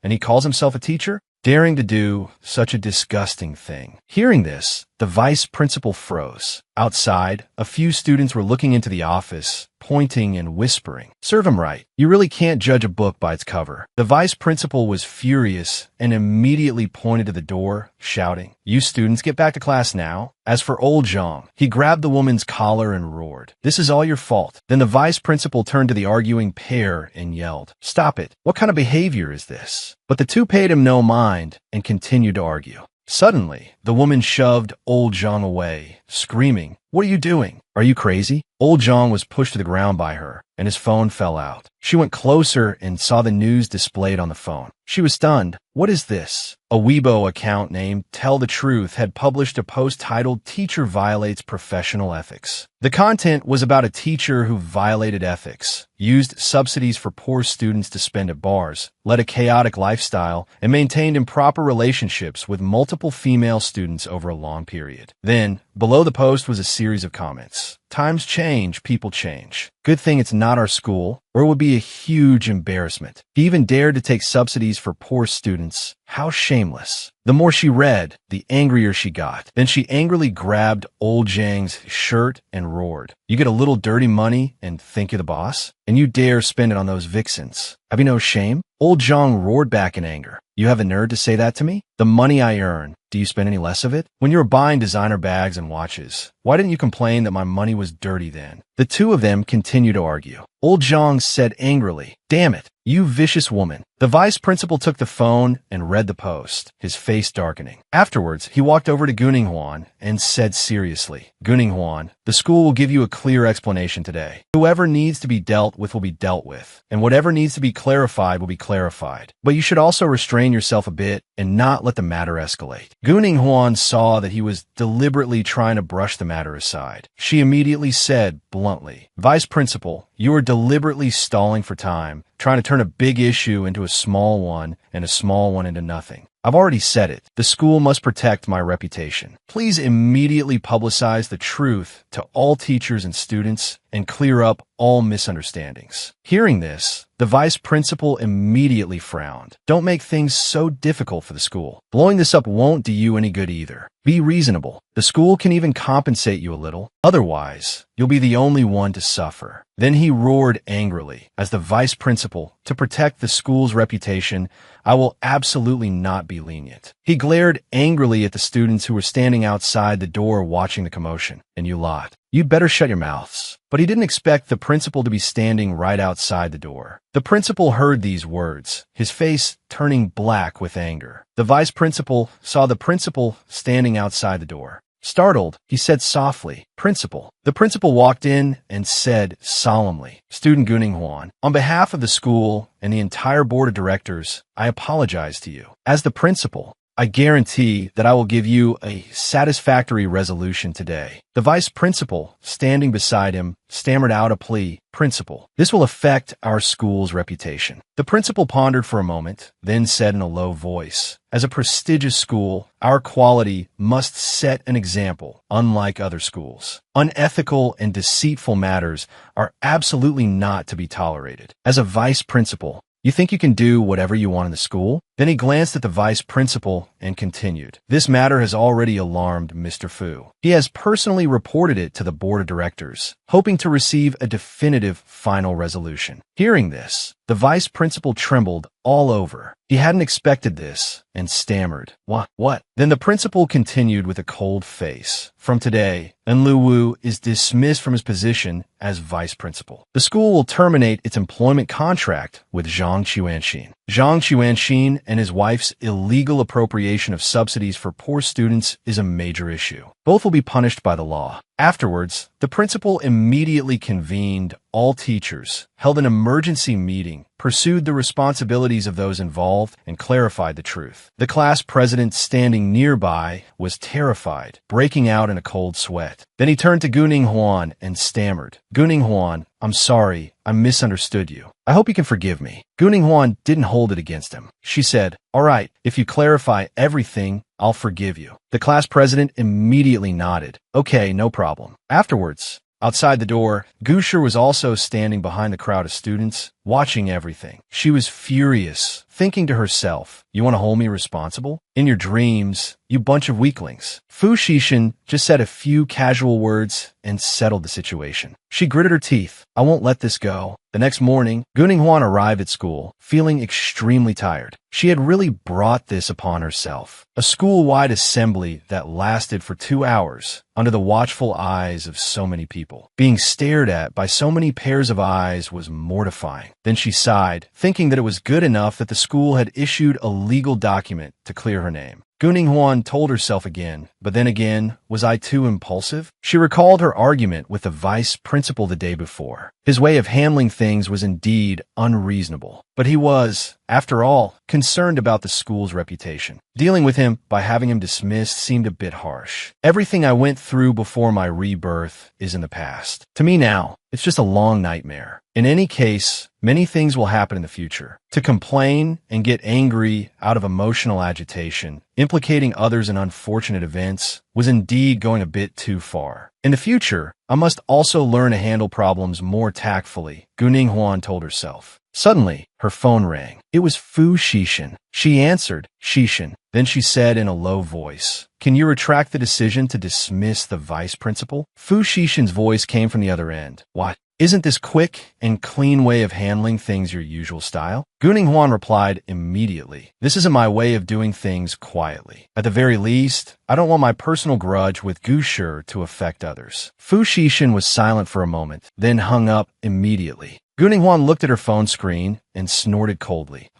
and he calls himself a teacher? Daring to do such a disgusting thing." Hearing this, the vice principal froze. Outside, a few students were looking into the office, pointing and whispering, "Serve him right. You really can't judge a book by its cover." The vice principal was furious and immediately pointed to the door, shouting, "You students get back to class now." As for old Zhang, he grabbed the woman's collar and roared, "This is all your fault." Then the vice principal turned to the arguing pair and yelled, "Stop it. What kind of behavior is this?" But the two paid him no mind and continued to argue. Suddenly, the woman shoved old Zhang away, screaming, "What are you doing? Are you crazy?" Old Zhang was pushed to the ground by her, and his phone fell out. She went closer and saw the news displayed on the phone. She was stunned. What is this? A Weibo account named Tell the Truth had published a post titled "Teacher Violates Professional Ethics." The content was about a teacher who violated ethics, used subsidies for poor students to spend at bars, led a chaotic lifestyle, and maintained improper relationships with multiple female students over a long period. Then, below the post was a series of comments. "Times change, people change. Good thing it's not our school, or it would be a huge embarrassment. He even dared to take subsidies for poor students. How shameless." The more she read, the angrier she got. Then she angrily grabbed old Zhang's shirt and roared, "You get a little dirty money and think you're the boss? And you dare spend it on those vixens? Have you no shame?" Old Zhang roared back in anger, "You have the nerve to say that to me? The money I earn, do you spend any less of it? When you were buying designer bags and watches, why didn't you complain that my money was dirty then?" The two of them continued to argue. Old Zhang said angrily, "Damn it, you vicious woman." The vice principal took the phone and read the post, his face darkening. Afterwards, he walked over to Guning Huan and said seriously, "Guning Huan, the school will give you a clear explanation today. Whoever needs to be dealt with will be dealt with, and whatever needs to be clarified will be clarified. But you should also restrain yourself a bit and not let the matter escalate." Guning Huan saw that he was deliberately trying to brush the matter aside. She immediately said bluntly, "Vice principal, you are deliberately stalling for time, trying to turn a big issue into a small one and a small one into nothing. I've already said it. The school must protect my reputation. Please immediately publicize the truth to all teachers and students and clear up all misunderstandings." Hearing this, the vice principal immediately frowned. "Don't make things so difficult for the school. Blowing this up won't do you any good either. Be reasonable. The school can even compensate you a little. Otherwise, you'll be the only one to suffer." Then he roared angrily, as the vice principal, "To protect the school's reputation, I will absolutely not be lenient." He glared angrily at the students who were standing outside the door watching the commotion. "And you lot, you'd better shut your mouths." But he didn't expect the principal to be standing right outside the door. The principal heard these words, his face turning black with anger. The vice principal saw the principal standing outside the door. Startled, he said softly, "Principal." The principal walked in and said solemnly, "Student Guning Huan, on behalf of the school and the entire board of directors, I apologize to you. As the principal, I guarantee that I will give you a satisfactory resolution today." The vice principal, standing beside him, stammered out a plea, "Principal, this will affect our school's reputation." The principal pondered for a moment, then said in a low voice, "As a prestigious school, our quality must set an example, unlike other schools. Unethical and deceitful matters are absolutely not to be tolerated. As a vice principal, you think you can do whatever you want in the school? Then he glanced at the vice principal and continued. This matter has already alarmed Mr. Fu. He has personally reported it to the board of directors, hoping to receive a definitive final resolution. Hearing this, the vice principal trembled all over. He hadn't expected this and stammered. What? Then the principal continued with a cold face. From today, Lu Wu is dismissed from his position as vice principal. The school will terminate its employment contract with Zhang Qianxin. Zhang Qianxin and his wife's illegal appropriation of subsidies for poor students is a major issue. Both will be punished by the law. Afterwards, the principal immediately convened all teachers, held an emergency meeting, pursued the responsibilities of those involved, and clarified the truth. The class president standing nearby was terrified, breaking out in a cold sweat. Then he turned to Guning Huan and stammered. Guning Huan, I'm sorry, I misunderstood you. I hope you can forgive me. Guning Huan didn't hold it against him. She said, all right, if you clarify everything, I'll forgive you. The class president immediately nodded. Okay, no problem. Afterwards, outside the door, Gusher was also standing behind the crowd of students, watching everything. She was furious, thinking to herself, you want to hold me responsible? In your dreams, you bunch of weaklings. Fu Xixin just said a few casual words and settled the situation. She gritted her teeth. I won't let this go. The next morning, Guning Huan arrived at school, feeling extremely tired. She had really brought this upon herself. A school-wide assembly that lasted for 2 hours, under the watchful eyes of so many people. Being stared at by so many pairs of eyes was mortifying. Then she sighed, thinking that it was good enough that the school had issued a legal document to clear her name. Guning Huan told herself again, but then again, was I too impulsive? She recalled her argument with the vice principal the day before. His way of handling things was indeed unreasonable, but he was, after all, concerned about the school's reputation. Dealing with him by having him dismissed seemed a bit harsh. Everything I went through before my rebirth is in the past. To me now, it's just a long nightmare. In any case, many things will happen in the future. To complain and get angry out of emotional agitation, implicating others in unfortunate events, was indeed going a bit too far. In the future, I must also learn to handle problems more tactfully, Guning Huan told herself. Suddenly, her phone rang. It was Fu Xixin. She answered, Xixin. Then she said in a low voice, can you retract the decision to dismiss the vice principal? Fu Xixin's voice came from the other end. What? Isn't this quick and clean way of handling things your usual style? Guning Huan replied immediately. This isn't my way of doing things quietly. At the very least, I don't want my personal grudge with Gusher to affect others. Fu Xixin was silent for a moment, then hung up immediately. Guning Huan looked at her phone screen and snorted coldly.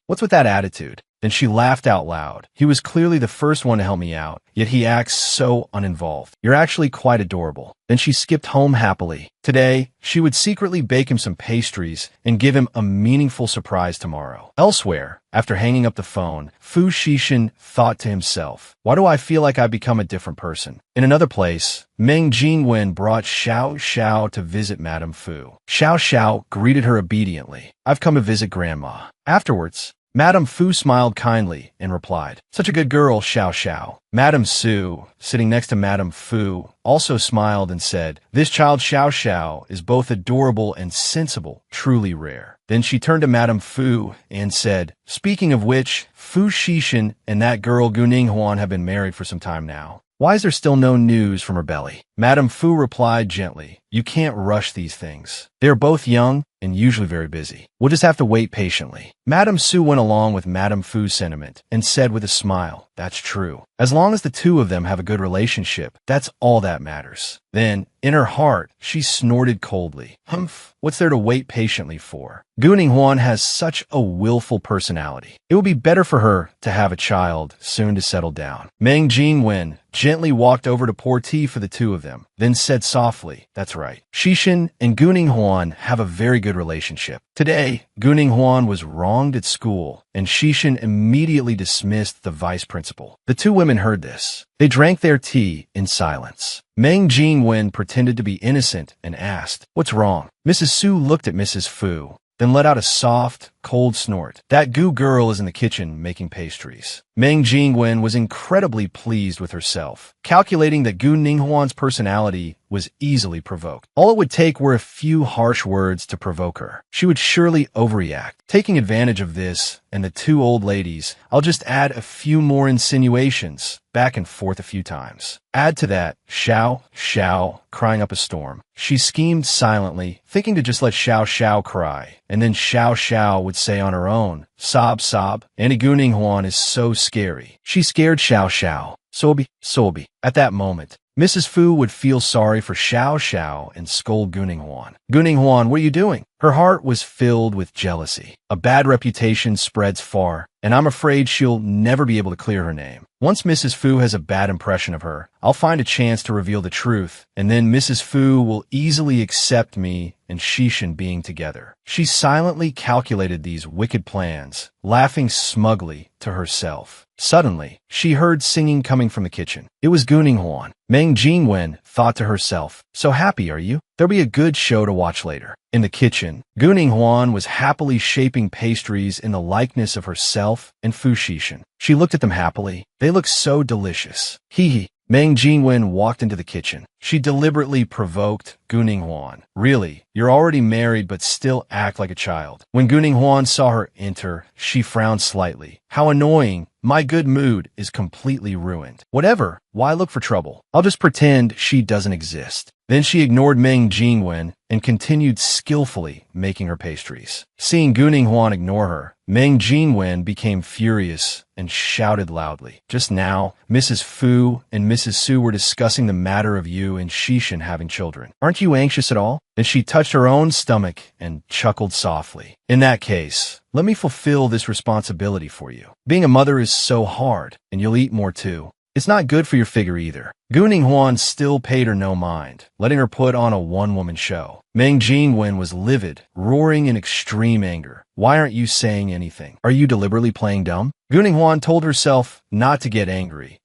What's with that attitude? Then she laughed out loud. He was clearly the first one to help me out, yet he acts so uninvolved. You're actually quite adorable. Then she skipped home happily. Today, she would secretly bake him some pastries and give him a meaningful surprise tomorrow. Elsewhere, after hanging up the phone, Fu Xixin thought to himself, why do I feel like I've become a different person? In another place, Meng Jingwen brought Xiao Xiao to visit Madame Fu. Xiao Xiao greeted her obediently. I've come to visit Grandma. Afterwards, Madame Fu smiled kindly and replied, such a good girl, Xiao Xiao. Madame Su, sitting next to Madame Fu, also smiled and said, this child Xiao Xiao is both adorable and sensible, truly rare. Then she turned to Madame Fu and said, speaking of which, Fu Xixin and that girl Guning Huan have been married for some time now. Why is there still no news from her belly? Madame Fu replied gently, you can't rush these things. They are both young and usually very busy. We'll just have to wait patiently. Madame Su went along with Madame Fu's sentiment and said with a smile, that's true. As long as the two of them have a good relationship, that's all that matters. Then, in her heart, she snorted coldly. Humph, what's there to wait patiently for? Guning Huan has such a willful personality. It would be better for her to have a child, soon to settle down. Meng Jingwen gently walked over to pour tea for the two of them, then said softly, that's right. Xixin and Guning Huan have a very good relationship. Today, Guning Huan was wronged at school, and Xixin immediately dismissed the vice principal. The two women heard this. They drank their tea in silence. Meng Jingwen pretended to be innocent and asked, what's wrong? Mrs. Su looked at Mrs. Fu, then let out a soft, cold snort. That Gu girl is in the kitchen making pastries. Meng Jingwen was incredibly pleased with herself, calculating that Gu Ninghuan's personality was easily provoked. All it would take were a few harsh words to provoke her. She would surely overreact. Taking advantage of this and the two old ladies, I'll just add a few more insinuations, back and forth a few times. Add to that, Xiao, crying up a storm. She schemed silently, thinking to just let Xiao cry, and then Xiao would say on her own, sob, Auntie Gu Ninghuan is so scary. She scared Xiao. Sobi. At that moment, Mrs. Fu would feel sorry for Xiao and scold Gu Ninghuan. Gu Ninghuan, what are you doing? Her heart was filled with jealousy. A bad reputation spreads far, and I'm afraid she'll never be able to clear her name. Once Mrs. Fu has a bad impression of her, I'll find a chance to reveal the truth, and then Mrs. Fu will easily accept me and Shishin being together. She silently calculated these wicked plans, laughing smugly to herself. Suddenly, she heard singing coming from the kitchen. It was Gu Ninghuan. Meng Jingwen thought to herself, so happy are you? There'll be a good show to watch later. In the kitchen, Gu Ninghuan was happily shaping pastries in the likeness of herself and Fu Shishin. She looked at them happily. They looked so delicious. Hee. Meng Jingwen walked into the kitchen. She deliberately provoked Gu Ninghuan. Really, you're already married but still act like a child. When Gu Ninghuan saw her enter, she frowned slightly. How annoying. My good mood is completely ruined. Whatever, why look for trouble? I'll just pretend she doesn't exist. Then she ignored Meng Jingwen and continued skillfully making her pastries. Seeing Gu Ninghuan ignore her, Meng Jingwen became furious and shouted loudly. Just now, Mrs. Fu and Mrs. Su were discussing the matter of you and Shishin having children. Aren't you anxious at all? Then she touched her own stomach and chuckled softly. In that case, let me fulfill this responsibility for you. Being a mother is so hard, and you'll eat more too. It's not good for your figure either. Gu Ninghuan still paid her no mind, letting her put on a one-woman show. Meng Jingwen was livid, roaring in extreme anger. Why aren't you saying anything? Are you deliberately playing dumb? Gu Ninghuan told herself not to get angry.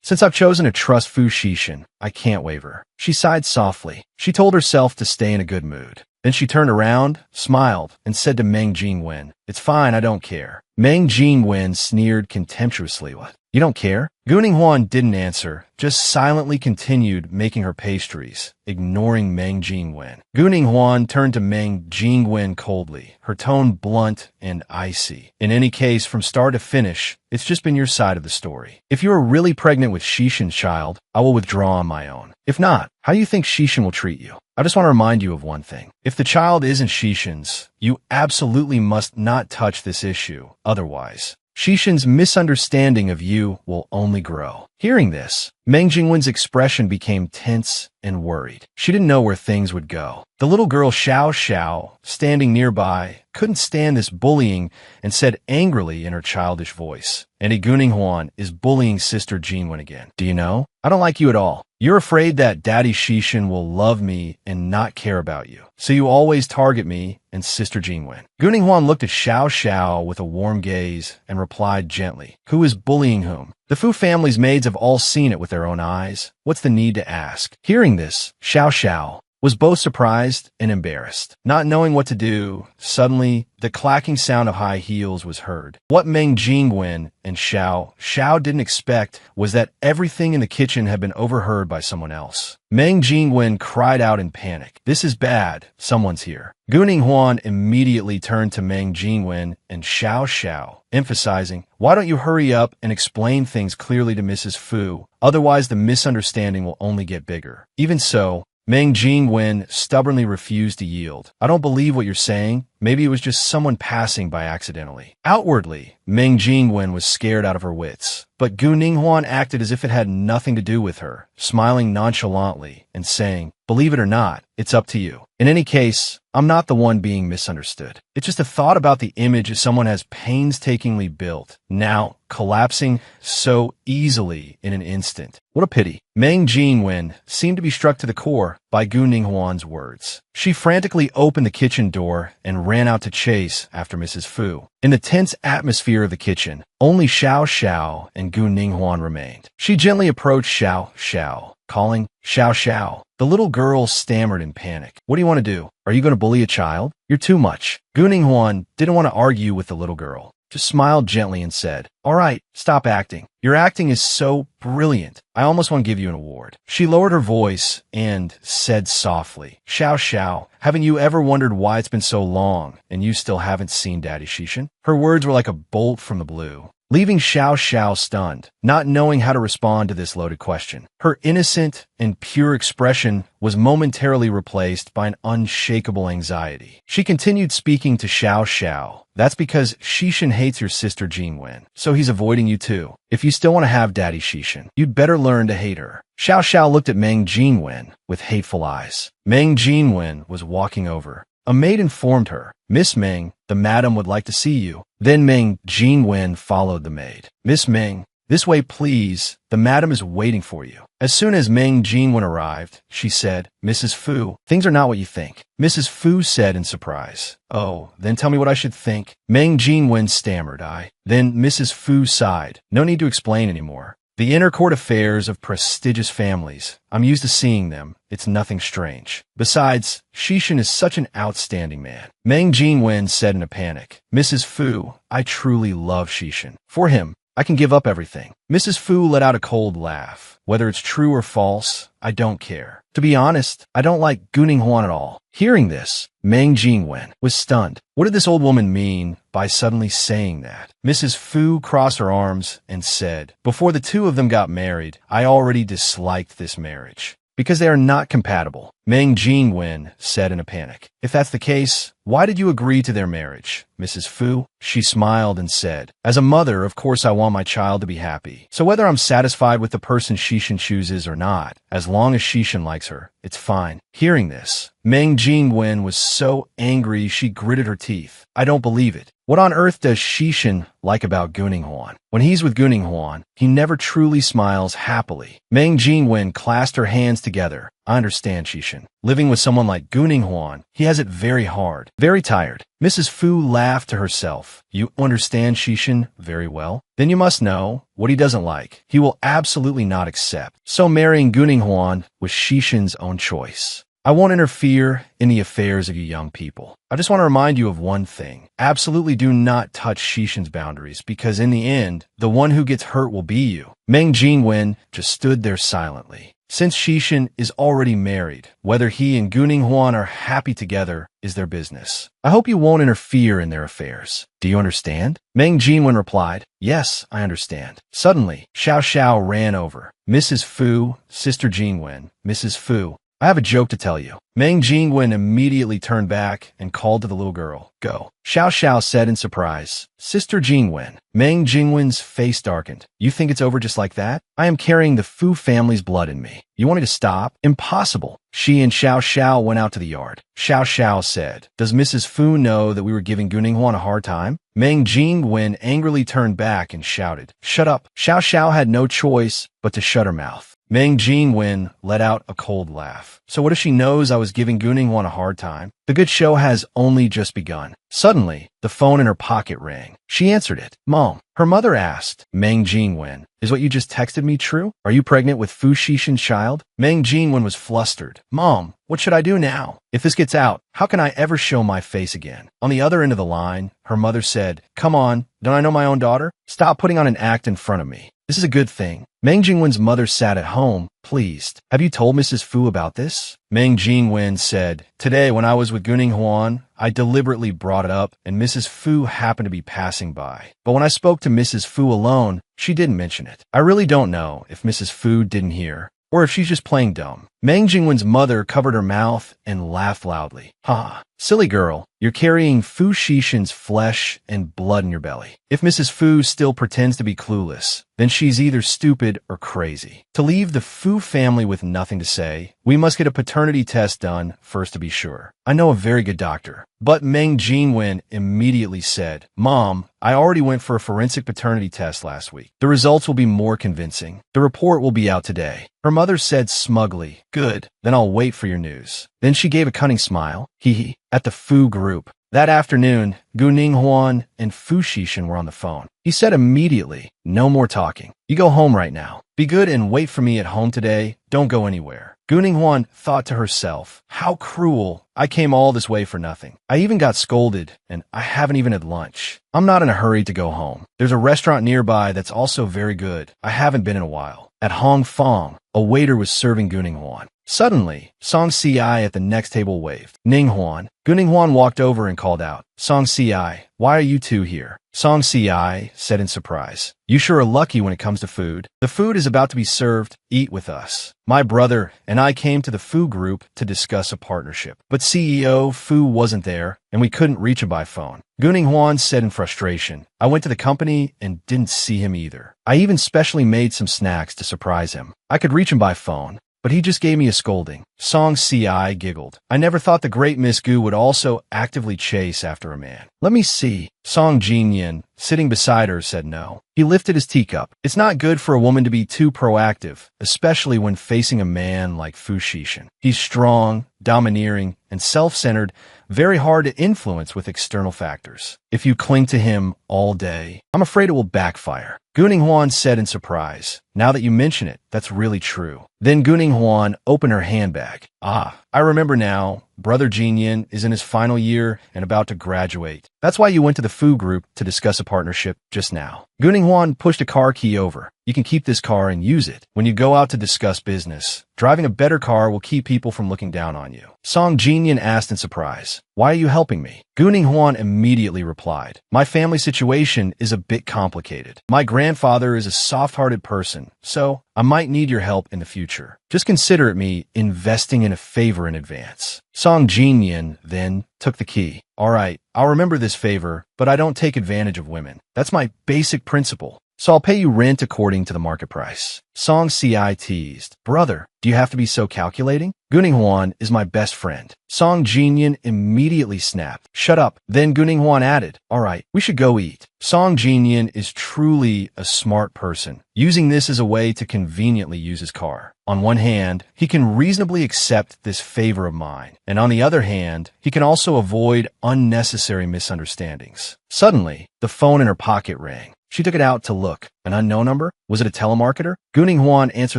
Since I've chosen to trust Fu Shishin, I can't waver. She sighed softly. She told herself to stay in a good mood. Then she turned around, smiled, and said to Meng Jingwen, "It's fine, I don't care." Meng Jingwen sneered contemptuously. What? You don't care? Gu Ninghuan didn't answer, just silently continued making her pastries, ignoring Meng Jingwen. Gu Ninghuan turned to Meng Jingwen coldly, her tone blunt and icy. In any case, from start to finish, it's just been your side of the story. If you are really pregnant with Shishin's child, I will withdraw on my own. If not, how do you think Shishin will treat you? I just want to remind you of one thing. If the child isn't Shishin's, you absolutely must not touch this issue. Otherwise, Shishin's misunderstanding of you will only grow. Hearing this, Meng Jingwen's expression became tense and worried. She didn't know where things would go. The little girl Xiao, standing nearby, couldn't stand this bullying and said angrily in her childish voice, "Auntie Gu Ninghuan is bullying Sister Jingwen again. Do you know? I don't like you at all. You're afraid that Daddy Shishin will love me and not care about you. So you always target me and Sister Jingwen." Gu Ninghuan looked at Xiao with a warm gaze and replied gently, "Who is bullying whom? The Fu family's maids have all seen it with their own eyes. What's the need to ask?" Hearing this, Xiao was both surprised and embarrassed. Not knowing what to do, suddenly, the clacking sound of high heels was heard. What Meng Jingwen and Xiao didn't expect was that everything in the kitchen had been overheard by someone else. Meng Jingwen cried out in panic. "This is bad. Someone's here." Gu Ninghuan immediately turned to Meng Jingwen and Xiao, emphasizing, "Why don't you hurry up and explain things clearly to Mrs. Fu? Otherwise, the misunderstanding will only get bigger." Even so, Meng Jingwen stubbornly refused to yield. "I don't believe what you're saying. Maybe it was just someone passing by accidentally." Outwardly, Meng Jingwen was scared out of her wits, but Gu Ninghuan acted as if it had nothing to do with her, smiling nonchalantly and saying, "Believe it or not, it's up to you. In any case, I'm not the one being misunderstood. It's just a thought about the image someone has painstakingly built, now collapsing so easily in an instant. What a pity." Meng Jingwen seemed to be struck to the core by Gu Ninghuan's words. She frantically opened the kitchen door and ran out to chase after Mrs. Fu. In the tense atmosphere of the kitchen, only Xiao and Gu Ninghuan remained. She gently approached Xiao calling, Xiao Xiao. The little girl stammered in panic. What do you want to do? Are you going to bully a child? You're too much. Guning Huan didn't want to argue with the little girl. Just smiled gently and said, all right, stop acting. Your acting is so brilliant. I almost want to give you an award. She lowered her voice and said softly, Xiao Xiao, haven't you ever wondered why it's been so long and you still haven't seen Daddy Xixin? Her words were like a bolt from the blue, leaving Xiao Xiao stunned, not knowing how to respond to this loaded question. Her innocent and pure expression was momentarily replaced by an unshakable anxiety. She continued speaking to Xiao Xiao. That's because Xixin hates your sister Jinwen, so he's avoiding you too. If you still want to have Daddy Xixin, you'd better learn to hate her. Xiao Xiao looked at Meng Jinwen with hateful eyes. Meng Jinwen was walking over. A maid informed her, Miss Meng, the madam would like to see you. Then Meng Jinwen followed the maid. Miss Meng, this way please, the madam is waiting for you. As soon as Meng Jinwen arrived, she said, Mrs. Fu, things are not what you think. Mrs. Fu said in surprise. Oh, then tell me what I should think. Meng Jinwen stammered. Then Mrs. Fu sighed. No need to explain anymore. The inner court affairs of prestigious families. I'm used to seeing them. It's nothing strange. Besides, Xixin is such an outstanding man. Meng Jinwen said in a panic. Mrs. Fu, I truly love Xixin. For him, I can give up everything. Mrs. Fu let out a cold laugh. Whether it's true or false, I don't care. To be honest, I don't like Guning Huan at all. Hearing this, Meng Jinwen was stunned. What did this old woman mean by suddenly saying that? Mrs. Fu crossed her arms and said, before the two of them got married, I already disliked this marriage. Because they are not compatible, Meng Jinwen said in a panic. If that's the case, why did you agree to their marriage, Mrs. Fu? She smiled and said, as a mother, of course I want my child to be happy. So whether I'm satisfied with the person Xixin chooses or not, as long as Xixin likes her, it's fine. Hearing this, Meng Jinwen was so angry she gritted her teeth. I don't believe it. What on earth does Xixin like about Guning Huan? When he's with Guning Huan, he never truly smiles happily. Meng Jinwen clasped her hands together. I understand, Xixin. Living with someone like Guning Huan, he has it very hard, very tired. Mrs. Fu laughed to herself. You understand Xixin very well? Then you must know what he doesn't like. He will absolutely not accept. So marrying Guning Huan was Xixin's own choice. I won't interfere in the affairs of you young people. I just want to remind you of one thing. Absolutely do not touch Xixin's boundaries, because in the end, the one who gets hurt will be you. Meng Jinwen just stood there silently. Since Xixin is already married, whether he and Guning Huan are happy together is their business. I hope you won't interfere in their affairs. Do you understand? Meng Jinwen replied, yes, I understand. Suddenly, Xiao Xiao ran over. Mrs. Fu, Sister Jinwen, Mrs. Fu, I have a joke to tell you. Meng Jinwen immediately turned back and called to the little girl. Go. Xiao Xiao said in surprise. Sister Jinwen. Meng Jinwen's face darkened. You think it's over just like that? I am carrying the Fu family's blood in me. You want me to stop? Impossible. She and Xiao Xiao went out to the yard. Xiao Xiao said, does Mrs. Fu know that we were giving Guning Huan a hard time? Meng Jinwen angrily turned back and shouted, shut up. Xiao Xiao had no choice but to shut her mouth. Meng Jinwen let out a cold laugh. So what if she knows I was giving Guning Huan a hard time? The good show has only just begun. Suddenly, the phone in her pocket rang. She answered it. Mom, her mother asked. Meng Jinwen, is what you just texted me true? Are you pregnant with Fu Xixin's child? Meng Jinwen was flustered. Mom, what should I do now? If this gets out, how can I ever show my face again? On the other end of the line, her mother said, come on, don't I know my own daughter? Stop putting on an act in front of me. This is a good thing. Meng Jinwen's mother sat at home, pleased. Have you told Mrs. Fu about this? Meng Jinwen said, today when I was with Guning Huan, I deliberately brought it up and Mrs. Fu happened to be passing by. But when I spoke to Mrs. Fu alone, she didn't mention it. I really don't know if Mrs. Fu didn't hear or if she's just playing dumb. Meng Jinwen's mother covered her mouth and laughed loudly. Ha! Silly girl, you're carrying Fu Xixin's flesh and blood in your belly. If Mrs. Fu still pretends to be clueless, then she's either stupid or crazy. To leave the Fu family with nothing to say, we must get a paternity test done first to be sure. I know a very good doctor. But Meng Jinwen immediately said, Mom, I already went for a forensic paternity test last week. The results will be more convincing. The report will be out today. Her mother said smugly, good, then I'll wait for your news. Then she gave a cunning smile, hee, at the Fu group. That afternoon, Guning Huan and Fu Xixin were on the phone. He said immediately, no more talking. You go home right now. Be good and wait for me at home today. Don't go anywhere. Guning Huan thought to herself, how cruel. I came all this way for nothing. I even got scolded, and I haven't even had lunch. I'm not in a hurry to go home. There's a restaurant nearby that's also very good. I haven't been in a while. At Hong Fong, a waiter was serving Guning Huan. Suddenly, Song Si at the next table waved. Ning Huan. Guning Huan walked over and called out, Song Si, why are you two here? Song Si said in surprise, you sure are lucky when it comes to food. The food is about to be served. Eat with us. My brother and I came to the Fu group to discuss a partnership. But CEO Fu wasn't there, and we couldn't reach him by phone. Guning Huan said in frustration, I went to the company and didn't see him either. I even specially made some snacks to surprise him. I could reach him by phone, but he just gave me a scolding. Song Si giggled. I never thought the great Miss Gu would also actively chase after a man. Let me see. Song Jinyin, sitting beside her, said no. He lifted his teacup. It's not good for a woman to be too proactive, especially when facing a man like Fu Xishan. He's strong, domineering, and self-centered, very hard to influence with external factors. If you cling to him all day, I'm afraid it will backfire. Guning Huan said in surprise, now that you mention it, that's really true. Then Guning Huan opened her handbag. Ah, I remember now. Brother Jinyin is in his final year and about to graduate. That's why you went to the Fu group to discuss a partnership just now. Guning Huan pushed a car key over. You can keep this car and use it when you go out to discuss business. Driving a better car will keep people from looking down on you. Song Jinyin asked in surprise, why are you helping me? Guning Huan immediately replied, my family situation is a bit complicated. My grandfather is a soft-hearted person, so I might need your help in the future. Just consider it me investing in a favor in advance. Song Jinyin then took the key. All right, I'll remember this favor, but I don't take advantage of women. That's my basic principle. So I'll pay you rent according to the market price. Song Si teased. Brother, do you have to be so calculating? Guning Huan is my best friend. Song Jinyin immediately snapped. Shut up. Then Guning Huan added, all right, we should go eat. Song Jinyin is truly a smart person, using this as a way to conveniently use his car. On one hand, he can reasonably accept this favor of mine, and on the other hand, he can also avoid unnecessary misunderstandings. Suddenly, the phone in her pocket rang. She took it out to look. An unknown number? Was it a telemarketer? Guning Huan answered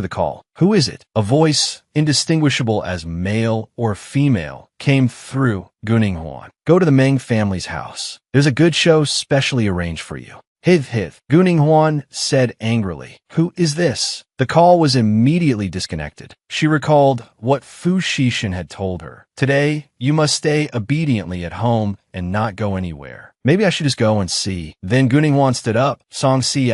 the call. Who is it? A voice, indistinguishable as male or female, came through Guning Huan. Go to the Meng family's house. There's a good show specially arranged for you. Hith. Guning Huan said angrily. Who is this? The call was immediately disconnected. She recalled what Fu Xishan had told her. Today, you must stay obediently at home and not go anywhere. Maybe I should just go and see. Then Guning Huan stood up. Song Si,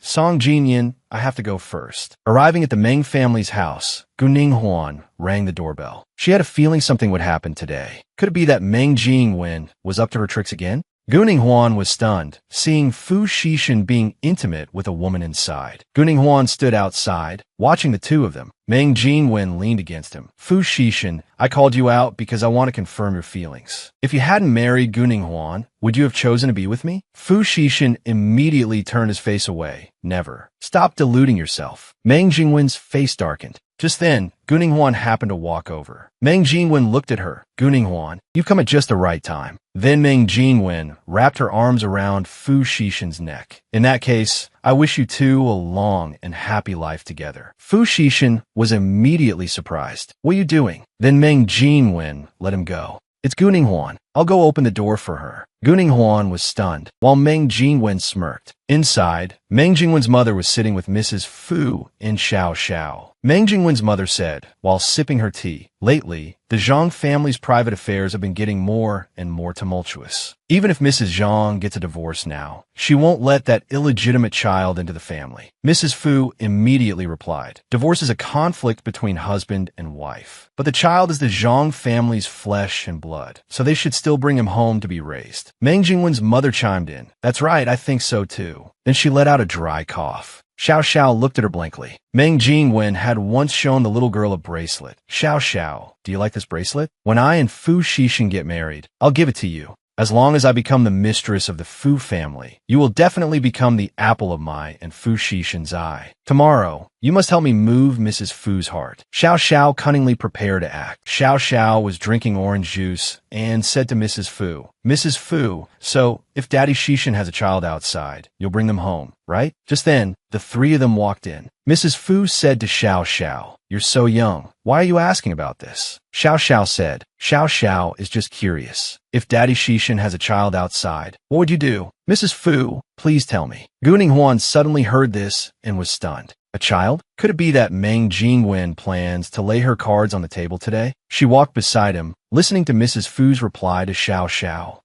Song Jinyin, I have to go first. Arriving at the Meng family's house, Guning Huan rang the doorbell. She had a feeling something would happen today. Could it be that Meng Jingwen was up to her tricks again? Guning Huan was stunned, seeing Fu Xishan being intimate with a woman inside. Guning Huan stood outside, watching the two of them. Meng Jingwen leaned against him. Fu Xishan, I called you out because I want to confirm your feelings. If you hadn't married Guning Huan, would you have chosen to be with me? Fu Xishan immediately turned his face away. Never. Stop deluding yourself. Meng Jingwen's face darkened. Just then, Guning Huan happened to walk over. Meng Jingwen looked at her. Guning Huan, you've come at just the right time. Then Meng Jingwen wrapped her arms around Fu Xishan's neck. In that case, I wish you two a long and happy life together. Fu Xishan was immediately surprised. What are you doing? Then Meng Jingwen let him go. It's Guning Huan. I'll go open the door for her. Guning Huan was stunned, while Meng Jingwen smirked. Inside, Meng Jingwen's mother was sitting with Mrs. Fu in Xiao. Meng Jingwen's mother said, while sipping her tea, lately, the Zhang family's private affairs have been getting more and more tumultuous. Even if Mrs. Zhang gets a divorce now, she won't let that illegitimate child into the family. Mrs. Fu immediately replied, divorce is a conflict between husband and wife. But the child is the Zhang family's flesh and blood, so they should still bring him home to be raised. Meng Jingwen's mother chimed in, that's right, I think so too. Then she let out a dry cough. Xiao looked at her blankly. Meng Jingwen had once shown the little girl a bracelet. Xiao, do you like this bracelet? When I and Fu Xishan get married, I'll give it to you. As long as I become the mistress of the Fu family, you will definitely become the apple of my and Fu Xishan's eye. Tomorrow, you must help me move Mrs. Fu's heart. Xiao cunningly prepared to act. Xiao was drinking orange juice and said to Mrs. Fu, Mrs. Fu, so if Daddy Xishan has a child outside, you'll bring them home, right? Just then, the three of them walked in. Mrs. Fu said to Xiao Xiao, "You're so young. Why are you asking about this?" Xiao Xiao said, "Xiao Xiao is just curious. If Daddy Shishin has a child outside, what would you do?" "Mrs. Fu, please tell me." Guning Huan suddenly heard this and was stunned. A child? Could it be that Meng Jingwen plans to lay her cards on the table today? She walked beside him, listening to Mrs. Fu's reply to Xiao Xiao.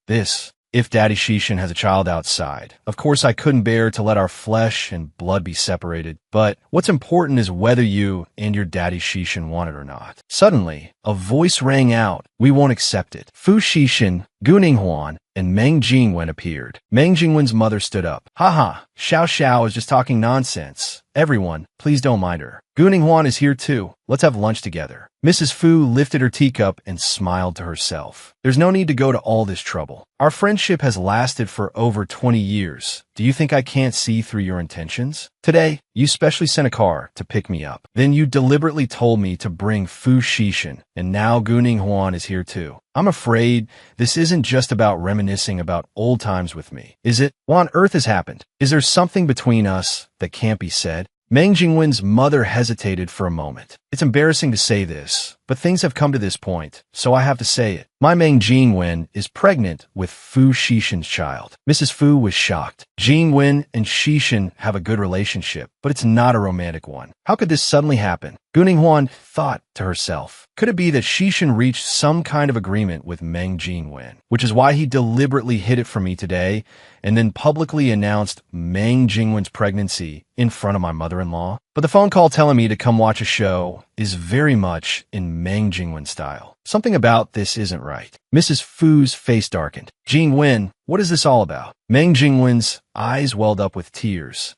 If Daddy Shishin has a child outside. Of course, I couldn't bear to let our flesh and blood be separated, but what's important is whether you and your Daddy Shishin want it or not. Suddenly, a voice rang out. "We won't accept it." Fu Shishin, Guning Huan, and Meng Jingwen appeared. Meng Jingwen's mother stood up. "Haha, Xiao Xiao is just talking nonsense. Everyone, please don't mind her. Guning Huan is here too. Let's have lunch together." Mrs. Fu lifted her teacup and smiled to herself. "There's no need to go to all this trouble. Our friendship has lasted for over 20 years. Do you think I can't see through your intentions? Today, you specially sent a car to pick me up. Then you deliberately told me to bring Fu Shishin, and now Guning Huan is here too. I'm afraid this isn't just about reminiscing about old times with me, is it? What on earth has happened? Is there something between us that can't be said?" Meng Jingwen's mother hesitated for a moment. "It's embarrassing to say this, but things have come to this point, so I have to say it. My Meng Jingwen is pregnant with Fu Shishin's child." Mrs. Fu was shocked. Jingwen and Shishin have a good relationship, but it's not a romantic one. How could this suddenly happen? Guning Huan thought to herself. Could it be that Shishin reached some kind of agreement with Meng Jingwen, which is why he deliberately hid it from me today and then publicly announced Meng Jingwen's pregnancy in front of my mother-in-law? But the phone call telling me to come watch a show is very much in Meng Jingwen style. Something about this isn't right. Mrs. Fu's face darkened. "Jingwen, what is this all about?" Meng Jingwen's eyes welled up with tears.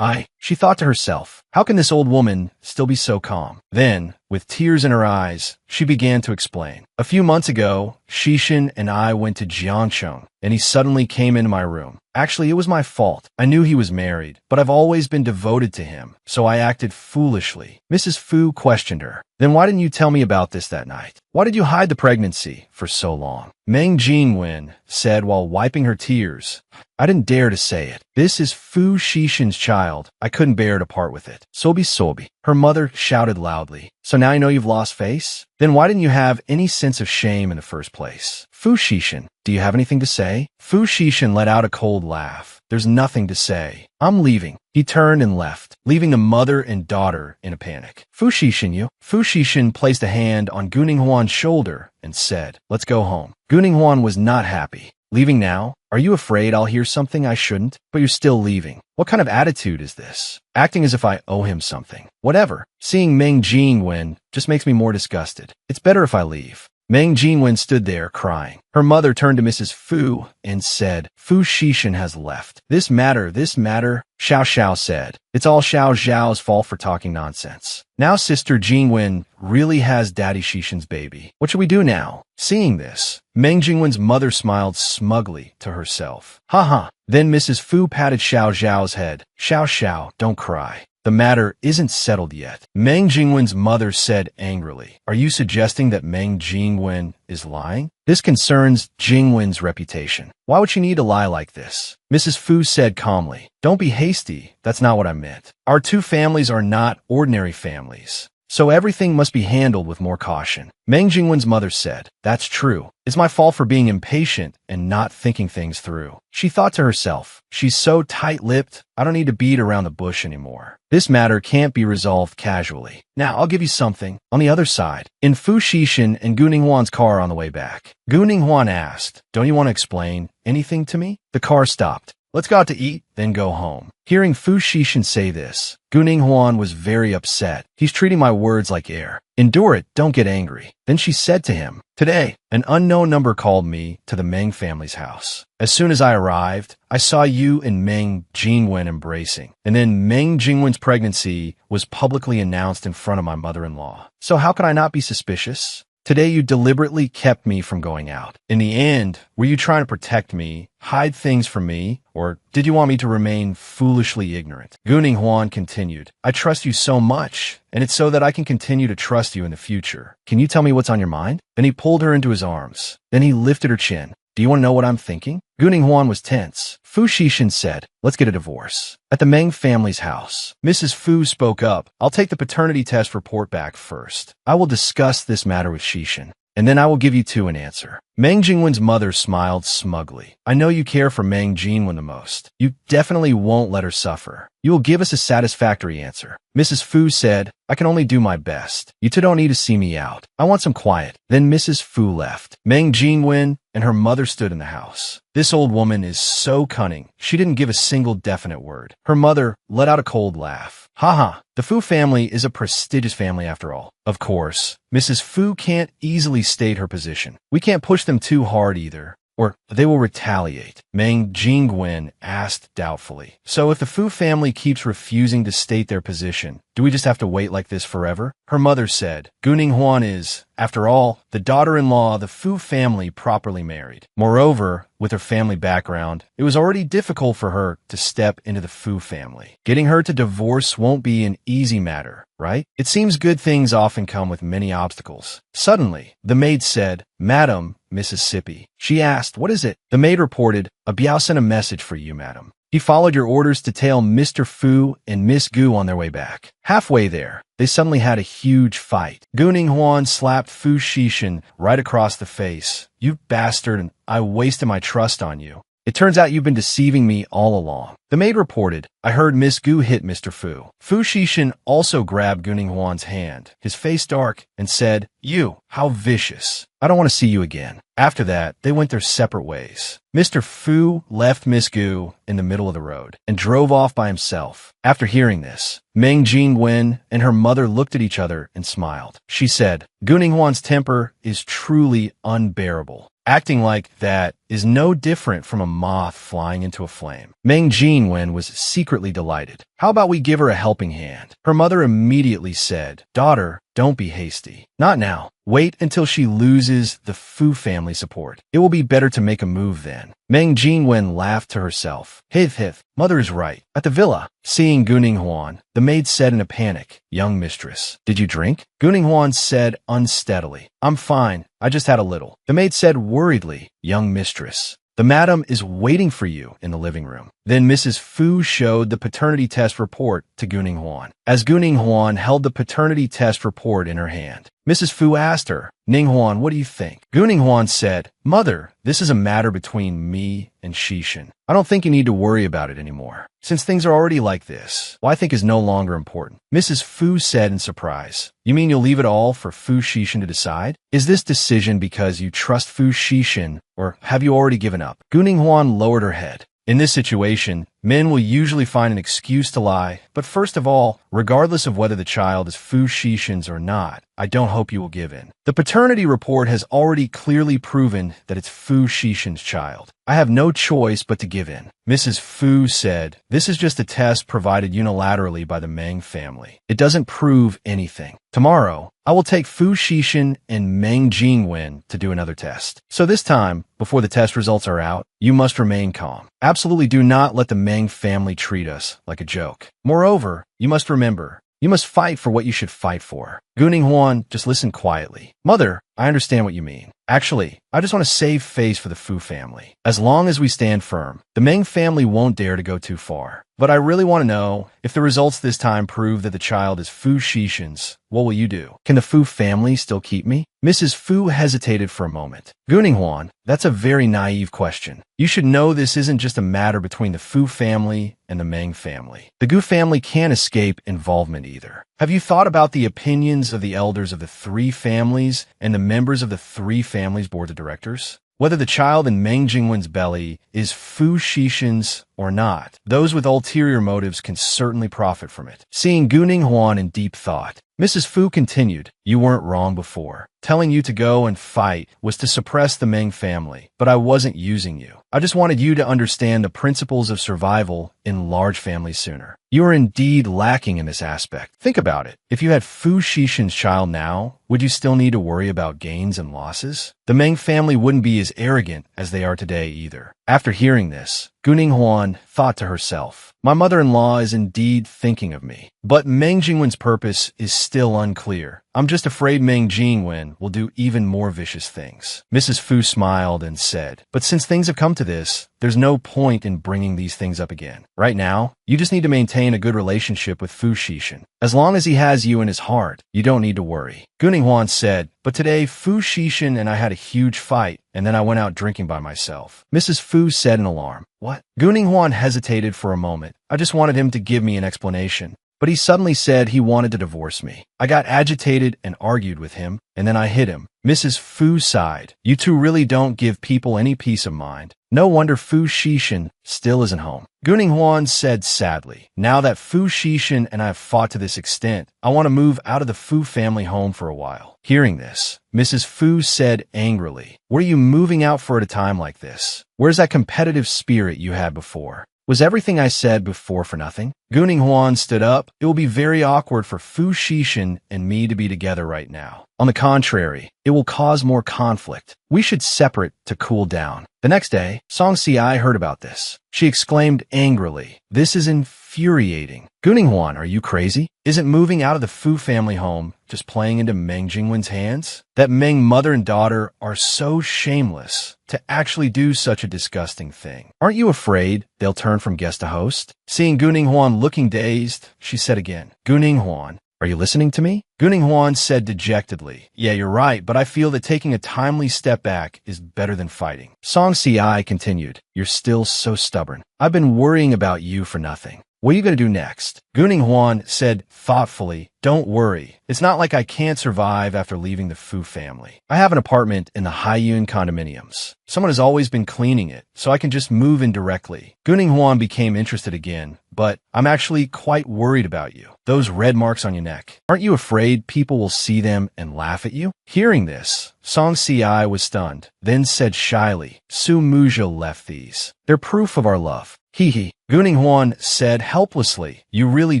She thought to herself, how can this old woman still be so calm? Then, with tears in her eyes, she began to explain. "A few months ago, Shishin and I went to Jiangcheng, and he suddenly came into my room. Actually, it was my fault. I knew he was married, but I've always been devoted to him, so I acted foolishly." Mrs. Fu questioned her. "Then why didn't you tell me about this that night? Why did you hide the pregnancy for so long?" Meng Jingwen said while wiping her tears, "I didn't dare to say it. This is Fu Shishin's child. I couldn't bear to part with it." "Sobi Sobi." Her mother shouted loudly. "So now you know you've lost face? Then why didn't you have any sense of shame in the first place?" "Fu Shishin, do you have anything to say?" Fu Shishin let out a cold laugh. "There's nothing to say. I'm leaving." He turned and left, leaving the mother and daughter in a panic. "Fu Shishin, you?" Fu Shishin placed a hand on Guning Huan's shoulder and said, "Let's go home." Guning Huan was not happy. "Leaving now? Are you afraid I'll hear something I shouldn't? But you're still leaving. What kind of attitude is this? Acting as if I owe him something. Whatever. Seeing Meng Jingwen just makes me more disgusted. It's better if I leave." Meng Jingwen stood there crying. Her mother turned to Mrs. Fu and said, "Fu Shishin has left." This matter, Xiao Xiao said. "It's all Xiao Xiao's fault for talking nonsense. Now Sister Jingwen really has Daddy Shishin's baby. What should we do now?" Seeing this, Meng Jingwen's mother smiled smugly to herself. "Ha." Then Mrs. Fu patted Xiao Xiao's head. "Xiao Xiao, don't cry. The matter isn't settled yet." Meng Jingwen's mother said angrily, "Are you suggesting that Meng Jingwen is lying? This concerns Jingwen's reputation. Why would she need to lie like this?" Mrs. Fu said calmly, "Don't be hasty. That's not what I meant. Our two families are not ordinary families, so everything must be handled with more caution." Meng Jingwen's mother said, "That's true. It's my fault for being impatient and not thinking things through." She thought to herself, "She's so tight-lipped, I don't need to beat around the bush anymore. This matter can't be resolved casually. Now, I'll give you something." On the other side, in Fu Shishin and Guning Huan's car on the way back, Guning Huan asked, "Don't you want to explain anything to me?" The car stopped. "Let's go out to eat, then go home." Hearing Fu Shishin say this, Guning Huan was very upset. "He's treating my words like air. Endure it, don't get angry." Then she said to him, "Today, an unknown number called me to the Meng family's house. As soon as I arrived, I saw you and Meng Jingwen embracing. And then Meng Jingwen's pregnancy was publicly announced in front of my mother-in-law. So how could I not be suspicious? Today you deliberately kept me from going out. In the end, were you trying to protect me, hide things from me, or did you want me to remain foolishly ignorant?" Guning Huan continued, "I trust you so much, and it's so that I can continue to trust you in the future. Can you tell me what's on your mind?" Then he pulled her into his arms. Then he lifted her chin. Do you want to know what I'm thinking? Guning Huan was tense. Fu Xixin said, let's get a divorce. At the Meng family's house, Mrs. Fu spoke up. I'll take the paternity test report back first. I will discuss this matter with Xixin, and then I will give you two an answer. Meng Jingwen's mother smiled smugly. I know you care for Meng Jingwen the most. You definitely won't let her suffer. You will give us a satisfactory answer. Mrs. Fu said, I can only do my best. You two don't need to see me out. I want some quiet. Then Mrs. Fu left. Meng Jingwen and her mother stood in the house. This old woman is so cunning. She didn't give a single definite word. Her mother let out a cold laugh. Haha, the Fu family is a prestigious family after all. Of course, Mrs. Fu can't easily state her position. We can't push them too hard either, or they will retaliate. Meng Jingwen asked doubtfully. So if the Fu family keeps refusing to state their position, do we just have to wait like this forever? Her mother said, Guning Huan is, after all, the daughter-in-law of the Fu family properly married. Moreover, with her family background, it was already difficult for her to step into the Fu family. Getting her to divorce won't be an easy matter, right? It seems good things often come with many obstacles. Suddenly, the maid said, Madam, Mississippi. She asked, what is it? The maid reported, a Biao sent a message for you, madam. He followed your orders to tail Mr. Fu and Miss Gu on their way back. Halfway there, they suddenly had a huge fight. Guning Huan slapped Fu Xixin right across the face. You bastard, and I wasted my trust on you. It turns out you've been deceiving me all along. The maid reported, I heard Miss Gu hit Mr. Fu. Fu Xixin also grabbed Guning Huan's hand, his face dark, and said, You, how vicious. I don't want to see you again. After that, they went their separate ways. Mr. Fu left Miss Gu in the middle of the road and drove off by himself. After hearing this, Meng Jingwen and her mother looked at each other and smiled. She said, Guning Huan's temper is truly unbearable. Acting like that is no different from a moth flying into a flame. Meng Jingwen was secretly delighted. How about we give her a helping hand? Her mother immediately said, Daughter, don't be hasty. Not now. Wait until she loses the Fu family support. It will be better to make a move then. Meng Jingwen laughed to herself. Hith, mother is right. At the villa, seeing Guning Huan, the maid said in a panic, Young mistress, did you drink? Guning Huan said unsteadily, I'm fine. I just had a little. The maid said worriedly, Young mistress, the madam is waiting for you in the living room. Then Mrs. Fu showed the paternity test report to Guning Huan. As Guning Huan held the paternity test report in her hand, Mrs. Fu asked her, Ning Huan, what do you think? Guning Huan said, Mother, this is a matter between me and Xixin. I don't think you need to worry about it anymore. Since things are already like this, what I think is no longer important. Mrs. Fu said in surprise, You mean you'll leave it all for Fu Xixin to decide? Is this decision because you trust Fu Xixin, or have you already given up? Guning Huan lowered her head. In this situation, men will usually find an excuse to lie, but first of all, regardless of whether the child is Fu Xixin's or not, I don't hope you will give in. The paternity report has already clearly proven that it's Fu Xixin's child. I have no choice but to give in. Mrs. Fu said, This is just a test provided unilaterally by the Meng family. It doesn't prove anything. Tomorrow, I will take Fu Xixin and Meng Jingwen to do another test. So this time, before the test results are out, you must remain calm. Absolutely do not let the Meng family treat us like a joke. Moreover, you must remember, you must fight for what you should fight for. Guning Huan, just listen quietly. Mother, I understand what you mean. Actually, I just want to save face for the Fu family. As long as we stand firm, the Meng family won't dare to go too far. But I really want to know, if the results this time prove that the child is Fu Xixin's, what will you do? Can the Fu family still keep me? Mrs. Fu hesitated for a moment. Guning Huan, that's a very naive question. You should know this isn't just a matter between the Fu family and the Meng family. The Gu family can't escape involvement either. Have you thought about the opinions of the elders of the three families and the members of the three families' board of directors? Whether the child in Meng Jingwen's belly is Fu Xixin's or not, those with ulterior motives can certainly profit from it. Seeing Guning Huan in deep thought, Mrs. Fu continued, You weren't wrong before. Telling you to go and fight was to suppress the Meng family, but I wasn't using you. I just wanted you to understand the principles of survival in large families sooner. You are indeed lacking in this aspect. Think about it. If you had Fu Xixin's child now, would you still need to worry about gains and losses? The Meng family wouldn't be as arrogant as they are today either. After hearing this, Guning Huan thought to herself, my mother-in-law is indeed thinking of me. But Meng Jingwen's purpose is still unclear. I'm just afraid Meng Jingwen will do even more vicious things. Mrs. Fu smiled and said, but since things have come to this, there's no point in bringing these things up again. Right now, you just need to maintain a good relationship with Fu Xixin. As long as he has you in his heart, you don't need to worry. Guning Huan said, but today Fu Xixin and I had a huge fight, and then I went out drinking by myself. Mrs. Fu said in alarm, what? Guning Huan hesitated for a moment. I just wanted him to give me an explanation. But he suddenly said he wanted to divorce me. I got agitated and argued with him, and then I hit him. Mrs. Fu sighed. You two really don't give people any peace of mind. No wonder Fu Xixin still isn't home. Guning Huan said sadly, now that Fu Xixin and I have fought to this extent, I want to move out of the Fu family home for a while. Hearing this, Mrs. Fu said angrily, what are you moving out for at a time like this? Where's that competitive spirit you had before? Was everything I said before for nothing? Guning Huan stood up. It will be very awkward for Fu Xixin and me to be together right now. On the contrary, it will cause more conflict. We should separate to cool down. The next day, Song Si heard about this. She exclaimed angrily, this is infuriating. Guning Huan, are you crazy? Isn't moving out of the Fu family home just playing into Meng Jingwen's hands? That Meng mother and daughter are so shameless to actually do such a disgusting thing. Aren't you afraid they'll turn from guest to host? Seeing Guning Huan looking dazed, she said again, Guning Huan, are you listening to me? Guning Huan said dejectedly, yeah, you're right, but I feel that taking a timely step back is better than fighting. Song Si continued, you're still so stubborn. I've been worrying about you for nothing. What are you going to do next? Guning Huan said thoughtfully, don't worry. It's not like I can't survive after leaving the Fu family. I have an apartment in the Haiyun condominiums. Someone has always been cleaning it, so I can just move in directly. Guning Huan became interested again, but I'm actually quite worried about you. Those red marks on your neck. Aren't you afraid people will see them and laugh at you? Hearing this, Song Si was stunned, then said shyly, Su Muzhou left these. They're proof of our love. Hee hee. Guning Huan said helplessly, you really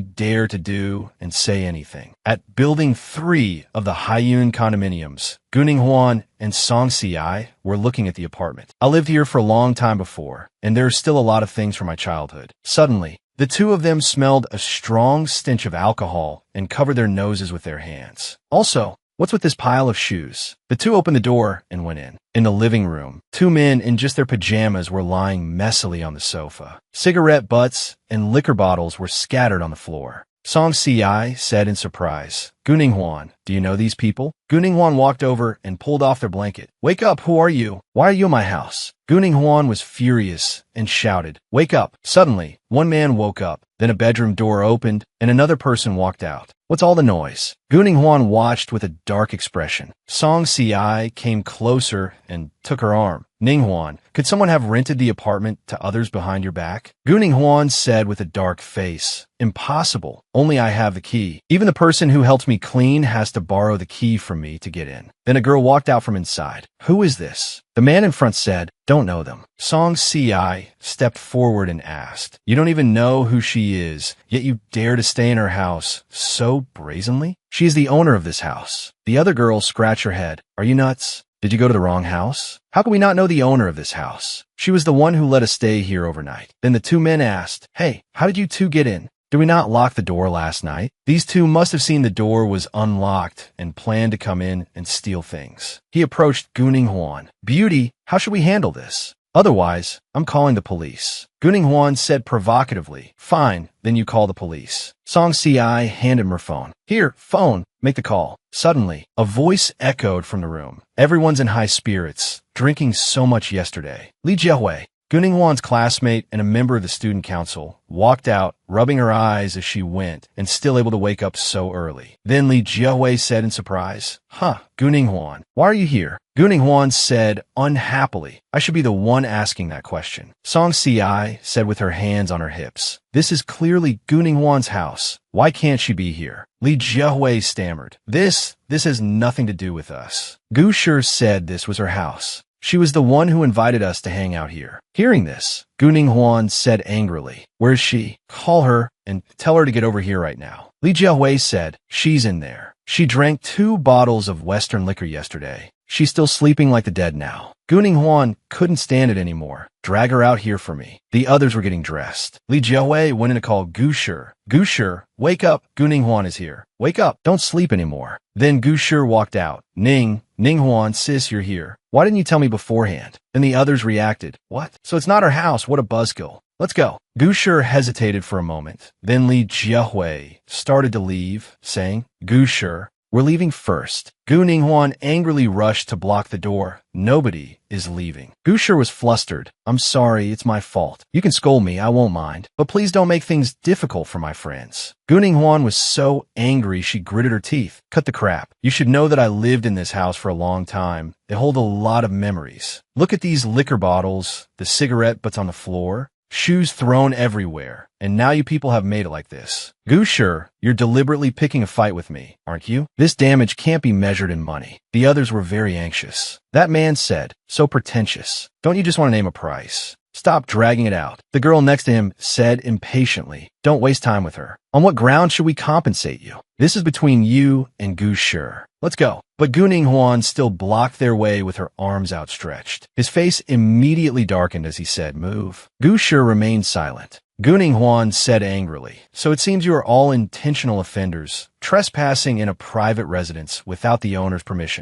dare to do and say anything. At Building 3 of the Haiyun condominiums, Guning Huan and Song Si were looking at the apartment. I lived here for a long time before, and there are still a lot of things from my childhood. Suddenly, the two of them smelled a strong stench of alcohol and covered their noses with their hands. Also, what's with this pile of shoes? The two opened the door and went in. In the living room, two men in just their pajamas were lying messily on the sofa. Cigarette butts and liquor bottles were scattered on the floor. Song Si said in surprise, Guning Huan, do you know these people? Guning Huan walked over and pulled off their blanket. Wake up, who are you? Why are you in my house? Guning Huan was furious and shouted, wake up. Suddenly, one man woke up, then a bedroom door opened and another person walked out. What's all the noise? Guning Huan watched with a dark expression. Song Si came closer and took her arm. Ning Huan, could someone have rented the apartment to others behind your back? Guning Huan said with a dark face, impossible. Only I have the key. Even the person who helped me clean has to borrow the key from me to get in. Then a girl walked out from inside. Who is this? The man in front said, don't know them. Song Si stepped forward and asked, you don't even know who she is, yet you dare to stay in her house so brazenly? She is the owner of this house. The other girl scratched her head. Are you nuts? Did you go to the wrong house? How can we not know the owner of this house? She was the one who let us stay here overnight. Then the two men asked, hey, how did you two get in? Did we not lock the door last night? These two must have seen the door was unlocked and planned to come in and steal things. He approached Guning Huan. Beauty, how should we handle this? Otherwise, I'm calling the police. Guning Huan said provocatively, fine, then you call the police. Song Si handed him her phone. Here, phone, make the call. Suddenly, a voice echoed from the room. Everyone's in high spirits, drinking so much yesterday. Li Jiahui, Guning Huan's classmate and a member of the student council, walked out, rubbing her eyes as she went, and still able to wake up so early. Then Li Jiahui said in surprise, Guning Huan, why are you here? Guning Huan said unhappily, I should be the one asking that question. Song Si said with her hands on her hips, this is clearly Guning Huan's house. Why can't she be here? Li Jiahui stammered, This has nothing to do with us. Gu Shi said this was her house. She was the one who invited us to hang out here. Hearing this, Guning Huan said angrily, where's she? Call her and tell her to get over here right now. Li Jiahui said, she's in there. She drank 2 bottles of Western liquor yesterday. She's still sleeping like the dead now. Guning Huan couldn't stand it anymore. Drag her out here for me. The others were getting dressed. Li Jiahui went in to call Gu Shi. Gu Shi, wake up. Guning Huan is here. Wake up. Don't sleep anymore. Then Gu Shi walked out. Ning Huan, sis, you're here. Why didn't you tell me beforehand? Then the others reacted. What? So it's not her house. What a buzzkill. Let's go. Gu Shi hesitated for a moment. Then Li Jiahui started to leave, saying, Gu Shi, we're leaving first. Guning Huan angrily rushed to block the door. Nobody is leaving. Gu Shi was flustered. I'm sorry, it's my fault. You can scold me, I won't mind. But please don't make things difficult for my friends. Guning Huan was so angry she gritted her teeth. Cut the crap. You should know that I lived in this house for a long time. They hold a lot of memories. Look at these liquor bottles, the cigarette butts on the floor, shoes thrown everywhere. And now you people have made it like this. Gu Shi, you're deliberately picking a fight with me, aren't you? This damage can't be measured in money. The others were very anxious. That man said, so pretentious. Don't you just want to name a price? Stop dragging it out. The girl next to him said impatiently, don't waste time with her. On what ground should we compensate you? This is between you and Gu Shi. Let's go. But Guning Huan still blocked their way with her arms outstretched. His face immediately darkened as he said, move. Gu Shi remained silent. Guning Huan said angrily, so it seems you are all intentional offenders, trespassing in a private residence without the owner's permission.